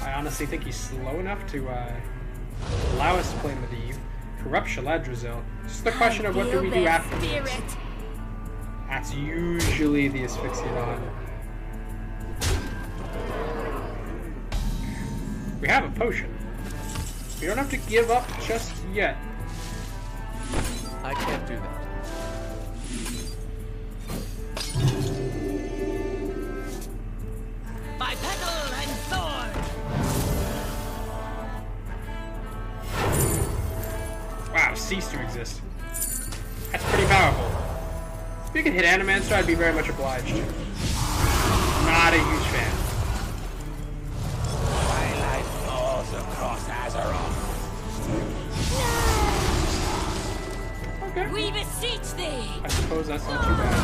I honestly think he's slow enough to allow us to play Medivh. Corrupt Shaladrizel. Just the question of what do we do after this. That's usually the Asphyxiodon. We have a potion. We don't have to give up just yet. I can't do that. By petal and thorn. cease to exist. That's pretty powerful. If you could hit Animancer, I'd be very much obliged. Not a huge fan. Twilight falls across Azeroth. Okay. We beseech thee. I suppose that's not too bad.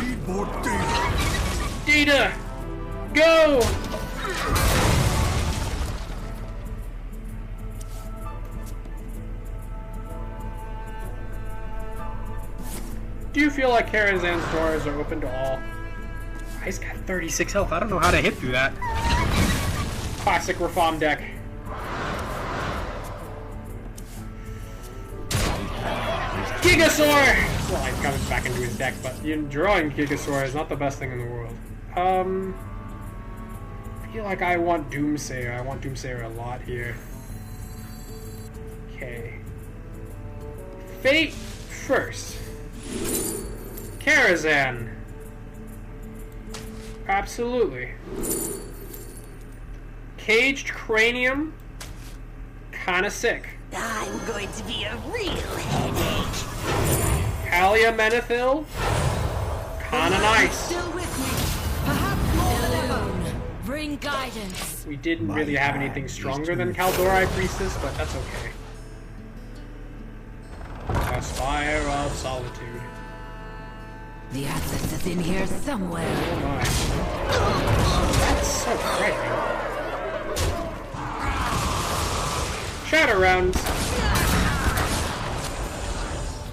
Need more data. Data! Go! Do you feel like Karazhan's doors are open to all? He's got 36 health. I don't know how to hit through that. Classic Rafaam deck. Gigasaur! Well, he's coming back into his deck, but drawing Gigasaur is not the best thing in the world. I feel like I want Doomsayer. I want Doomsayer a lot here. Okay. Fate first. Karazhan. Absolutely. Caged Cranium. Kinda sick. I'm going to be a real headache. Halia Menethil. Kinda nice. Still with me. Perhaps more than ever. Bring guidance. We didn't really have anything stronger than Kaldorei Priestess, but that's okay. Aspire of Solitude. The access is in here somewhere. Oh my. That's so frightening. Shadow Rounds.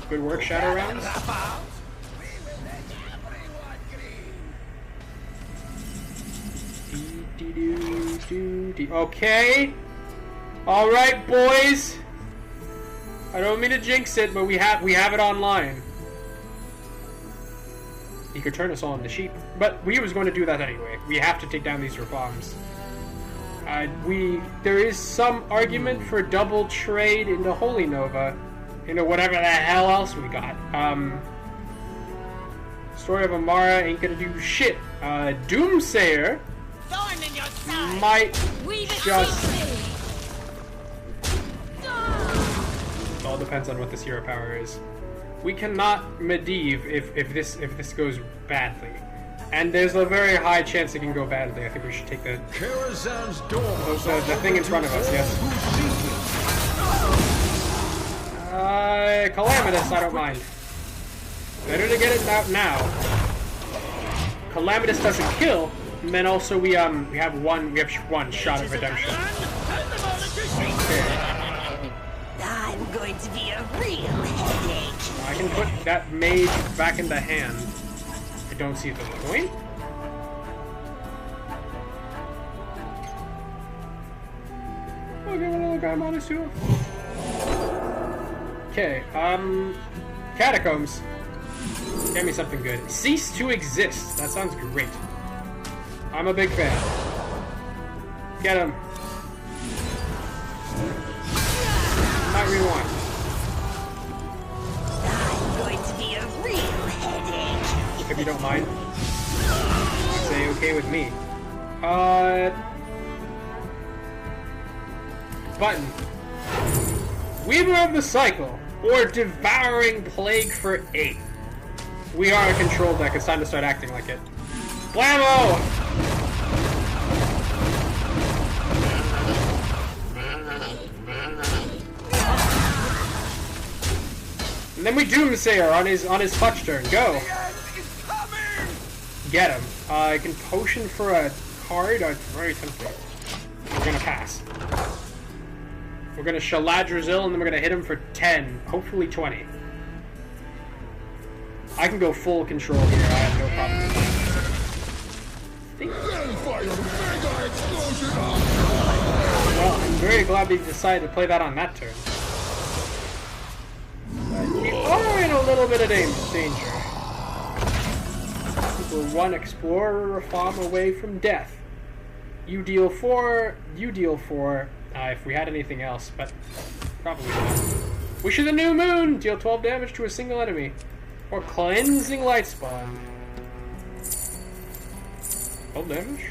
Good work, Shadow Rounds. Okay. Alright, boys. I don't mean to jinx it, but we have it online. He could turn us all into sheep, but we was going to do that anyway. We have to take down these Rafaams. There is some argument for double trade into Holy Nova, into whatever the hell else we got. Story of Amara ain't gonna do shit. Doomsayer might just. It all depends on what this hero power is. We cannot Medivh if this goes badly, and there's a very high chance it can go badly. I think we should take the thing in front of us. Yes. Calamitous, I don't mind. Better to get it out now. Calamitous doesn't kill, and then also we have one shot of redemption. I'm going to be a real headache. I can put that mage back in the hand. I don't see the point. I'll give another guy -2. Okay, Catacombs. Get me something good. Cease to exist. That sounds great. I'm a big fan. Get him. Might rewind. I'm going to be a real headache. If you don't mind. Say okay with me. Button. Weaver of the Cycle, or Devouring Plague for 8. We are a control deck. It's time to start acting like it. Blammo! And then we Doomsayer on his touch turn. Go. Get him. I can potion for a card. It's very tempting. We're gonna pass. We're gonna Shaladrazil and then we're gonna hit him for 10, hopefully 20. I can go full control here. I have no problem with that. Well, I'm very glad they decided to play that on that turn. We are in a little bit of danger. We're one Explorer Rafaam away from death. You deal 4, you deal 4. If we had anything else, but probably not. Wish of the New Moon! Deal 12 damage to a single enemy. Or Cleansing Light Spawn. 12 damage?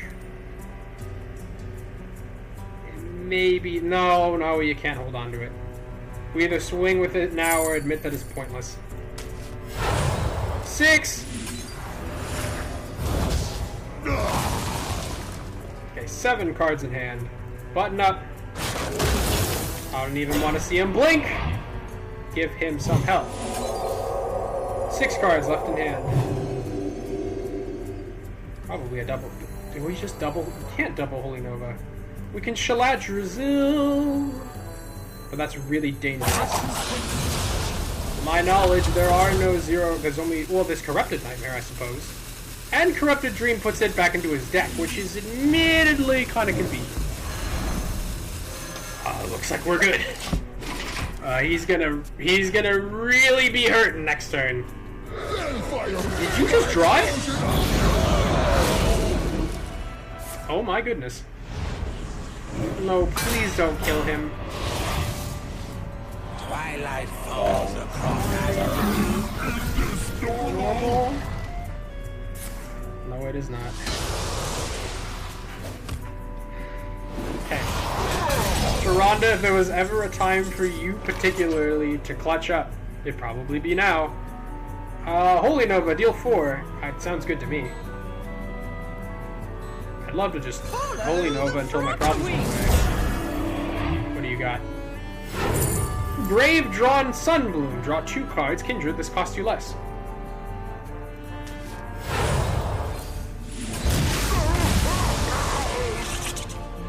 Maybe. No, you can't hold on to it. We either swing with it now or admit that it's pointless. 6! Okay, 7 cards in hand. Button up. I don't even want to see him blink. Give him some help. 6 cards left in hand. Probably a double. Did we just double? We can't double Holy Nova. We can Shaladrazil. But that's really dangerous. To my knowledge, there are no 0. There's only. Well, there's Corrupted Nightmare, I suppose. And Corrupted Dream puts it back into his deck, which is admittedly kind of convenient. Looks like we're good. He's gonna really be hurting next turn. Did you just draw it? Oh my goodness. No, please don't kill him. Twilight falls across normal. No, it is not. Okay. Tyrande, if there was ever a time for you particularly to clutch up, it'd probably be now. Holy Nova, deal 4. It sounds good to me. I'd love to just Holy Nova until my problems go away. What do you got? Grave Drawn Sunbloom. Draw 2 cards. Kindred, this costs you less.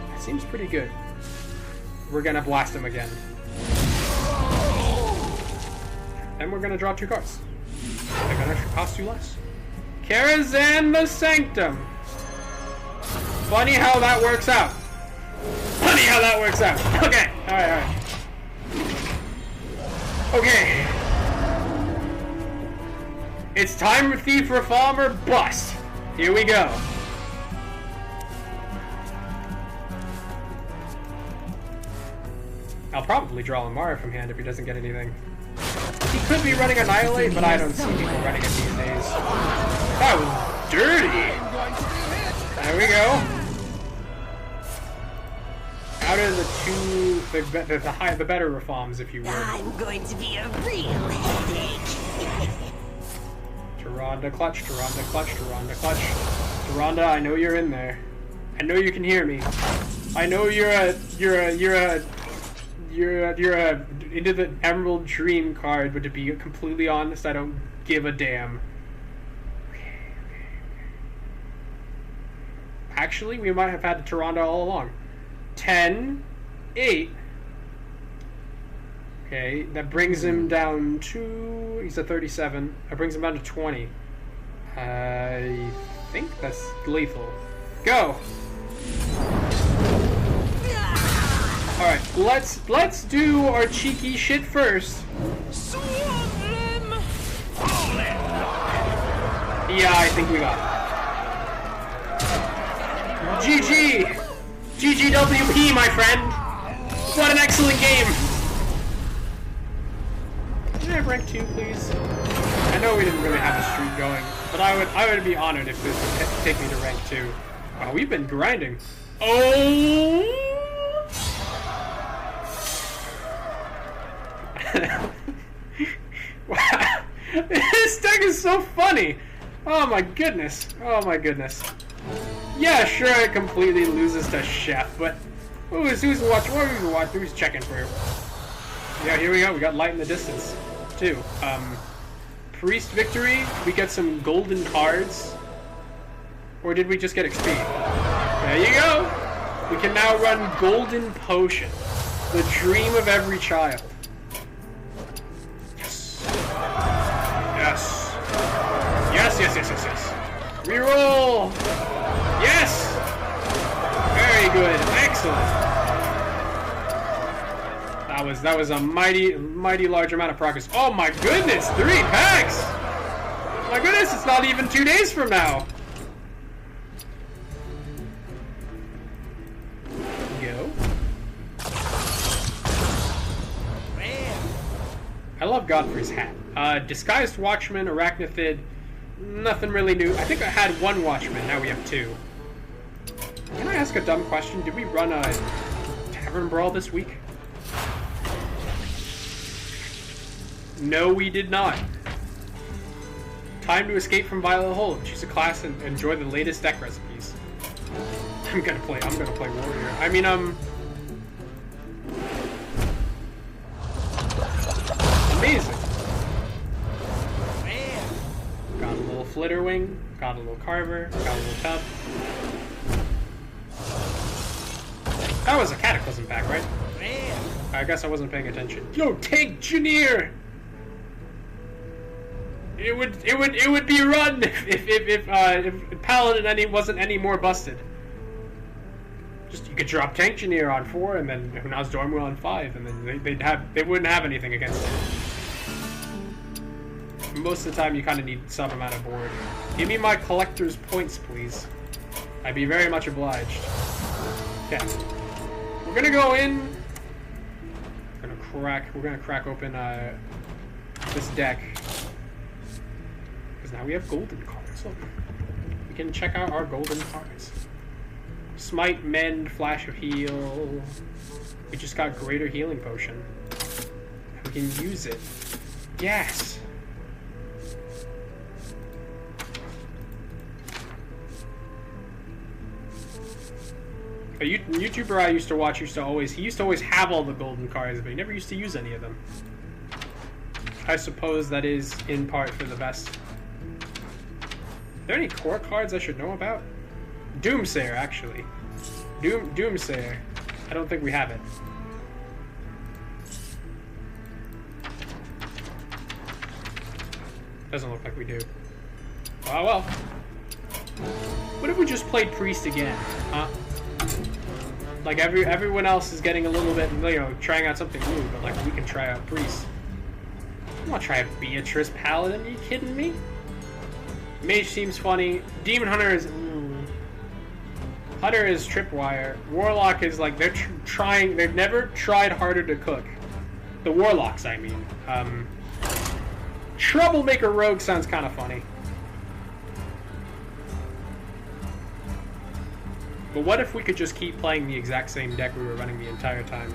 That seems pretty good. We're gonna blast him again. And we're gonna draw 2 cards. They're gonna cost you less. Karazhan the Sanctum. Funny how that works out. Funny how that works out. Okay, alright. Okay. It's time for Thief Reformer bust. Here we go. I'll probably draw Lamara from hand if he doesn't get anything. He could be running Annihilate, but I don't see people running it these days. That was dirty! There we go. Out of the 2, the better reforms, if you will. I'm going to be a real headache. Tyrande clutch, Tyrande clutch, Tyrande clutch. Tyrande, I know you're in there. I know you can hear me. I know you're into the Emerald Dream card, but to be completely honest, I don't give a damn. Actually, we might have had Tyrande all along. 10, 8. Okay, that brings him down to... He's at 37. That brings him down to 20. I think that's lethal. Go! Alright, let's do our cheeky shit first. Yeah, I think we got it. GG! GGWP, my friend! What an excellent game! Can I have rank 2, please? I know we didn't really have a streak going, but I would be honored if this would take me to rank 2. Wow, we've been grinding. Oh! Wow, this deck is so funny. Oh my goodness. Oh my goodness. Yeah, sure, it completely loses to Chef, but who's watching? Who's checking for? Yeah, here we go. We got Light in the Distance too. Priest Victory. We get some golden cards, or did we just get XP? There you go. We can now run Golden Potion, the dream of every child. Yes. Yes. Reroll. Yes. Very good. Excellent. That was a mighty large amount of progress. Oh my goodness, 3 packs. My goodness, it's not even 2 days from now. Go. I love Godfrey's hat. Disguised Watchman, Arachnithid, nothing really new. I think I had 1 Watchman, now we have 2. Can I ask a dumb question? Did we run a Tavern Brawl this week? No, we did not. Time to escape from Violet Hold. Choose a class and enjoy the latest deck recipes. I'm gonna play warrior. I mean, amazing. Got a little Flitterwing, got a little Carver, got a little Tub. That was a Cataclysm pack, right? I guess I wasn't paying attention. Yo, Tank Engineer! It would be run if Paladin wasn't any more busted. Just you could drop Tank Engineer on 4 and then Hunaz Dormu on 5, and then they wouldn't have anything against it. Most of the time, you kind of need some amount of board. Give me my collector's points, please. I'd be very much obliged. Okay, we're gonna go in. We're gonna crack open this deck because now we have golden cards. Look, we can check out our golden cards. Smite, Mend, Flash of Heal. We just got Greater Healing Potion. We can use it. Yes. A YouTuber I used to watch used to always have all the golden cards, but he never used to use any of them. I suppose that is in part for the best. Are there any core cards I should know about? Doomsayer, actually. Doomsayer. I don't think we have it. Doesn't look like we do. Oh well. What if we just played Priest again? Huh? Like everyone else is getting a little bit, trying out something new, but like we can try out Priest. I want to try a Beatrice Paladin. Are you kidding me? Mage seems funny. Demon Hunter is. Hunter is tripwire. Warlock is like they're trying. They've never tried harder to cook. The Warlocks, I mean. Troublemaker Rogue sounds kind of funny. But what if we could just keep playing the exact same deck we were running the entire time?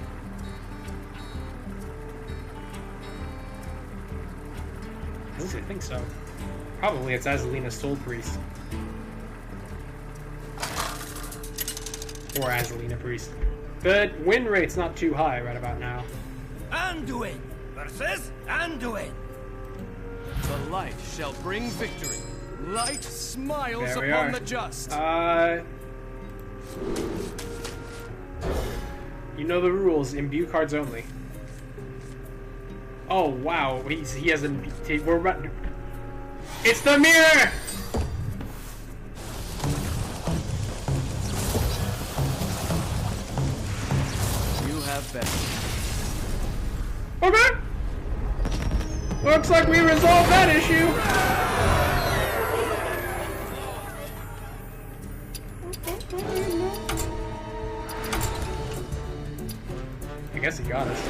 I think so. Probably it's Azalina Soul Priest. Or Azalina Priest. The win rate's not too high right about now. Anduin versus Anduin. The light shall bring victory. Light smiles upon the just. You know the rules. Imbue cards only. Oh wow, he has we're running. It's the mirror. You have better. Okay. Looks like we resolved that issue. I guess he got us.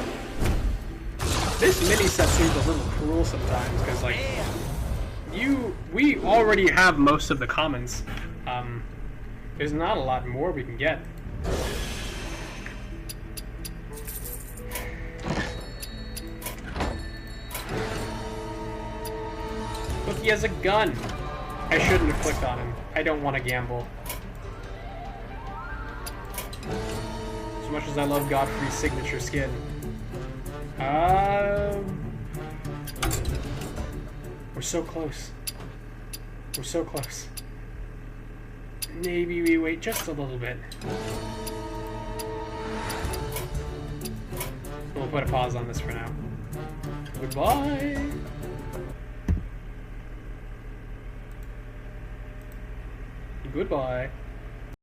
This mini set seems a little cruel sometimes because, like, we already have most of the commons. There's not a lot more we can get. Look, he has a gun. I shouldn't have clicked on him. I don't want to gamble. As much as I love Godfrey's signature skin. We're so close. We're so close. Maybe we wait just a little bit. We'll put a pause on this for now. Goodbye! Goodbye.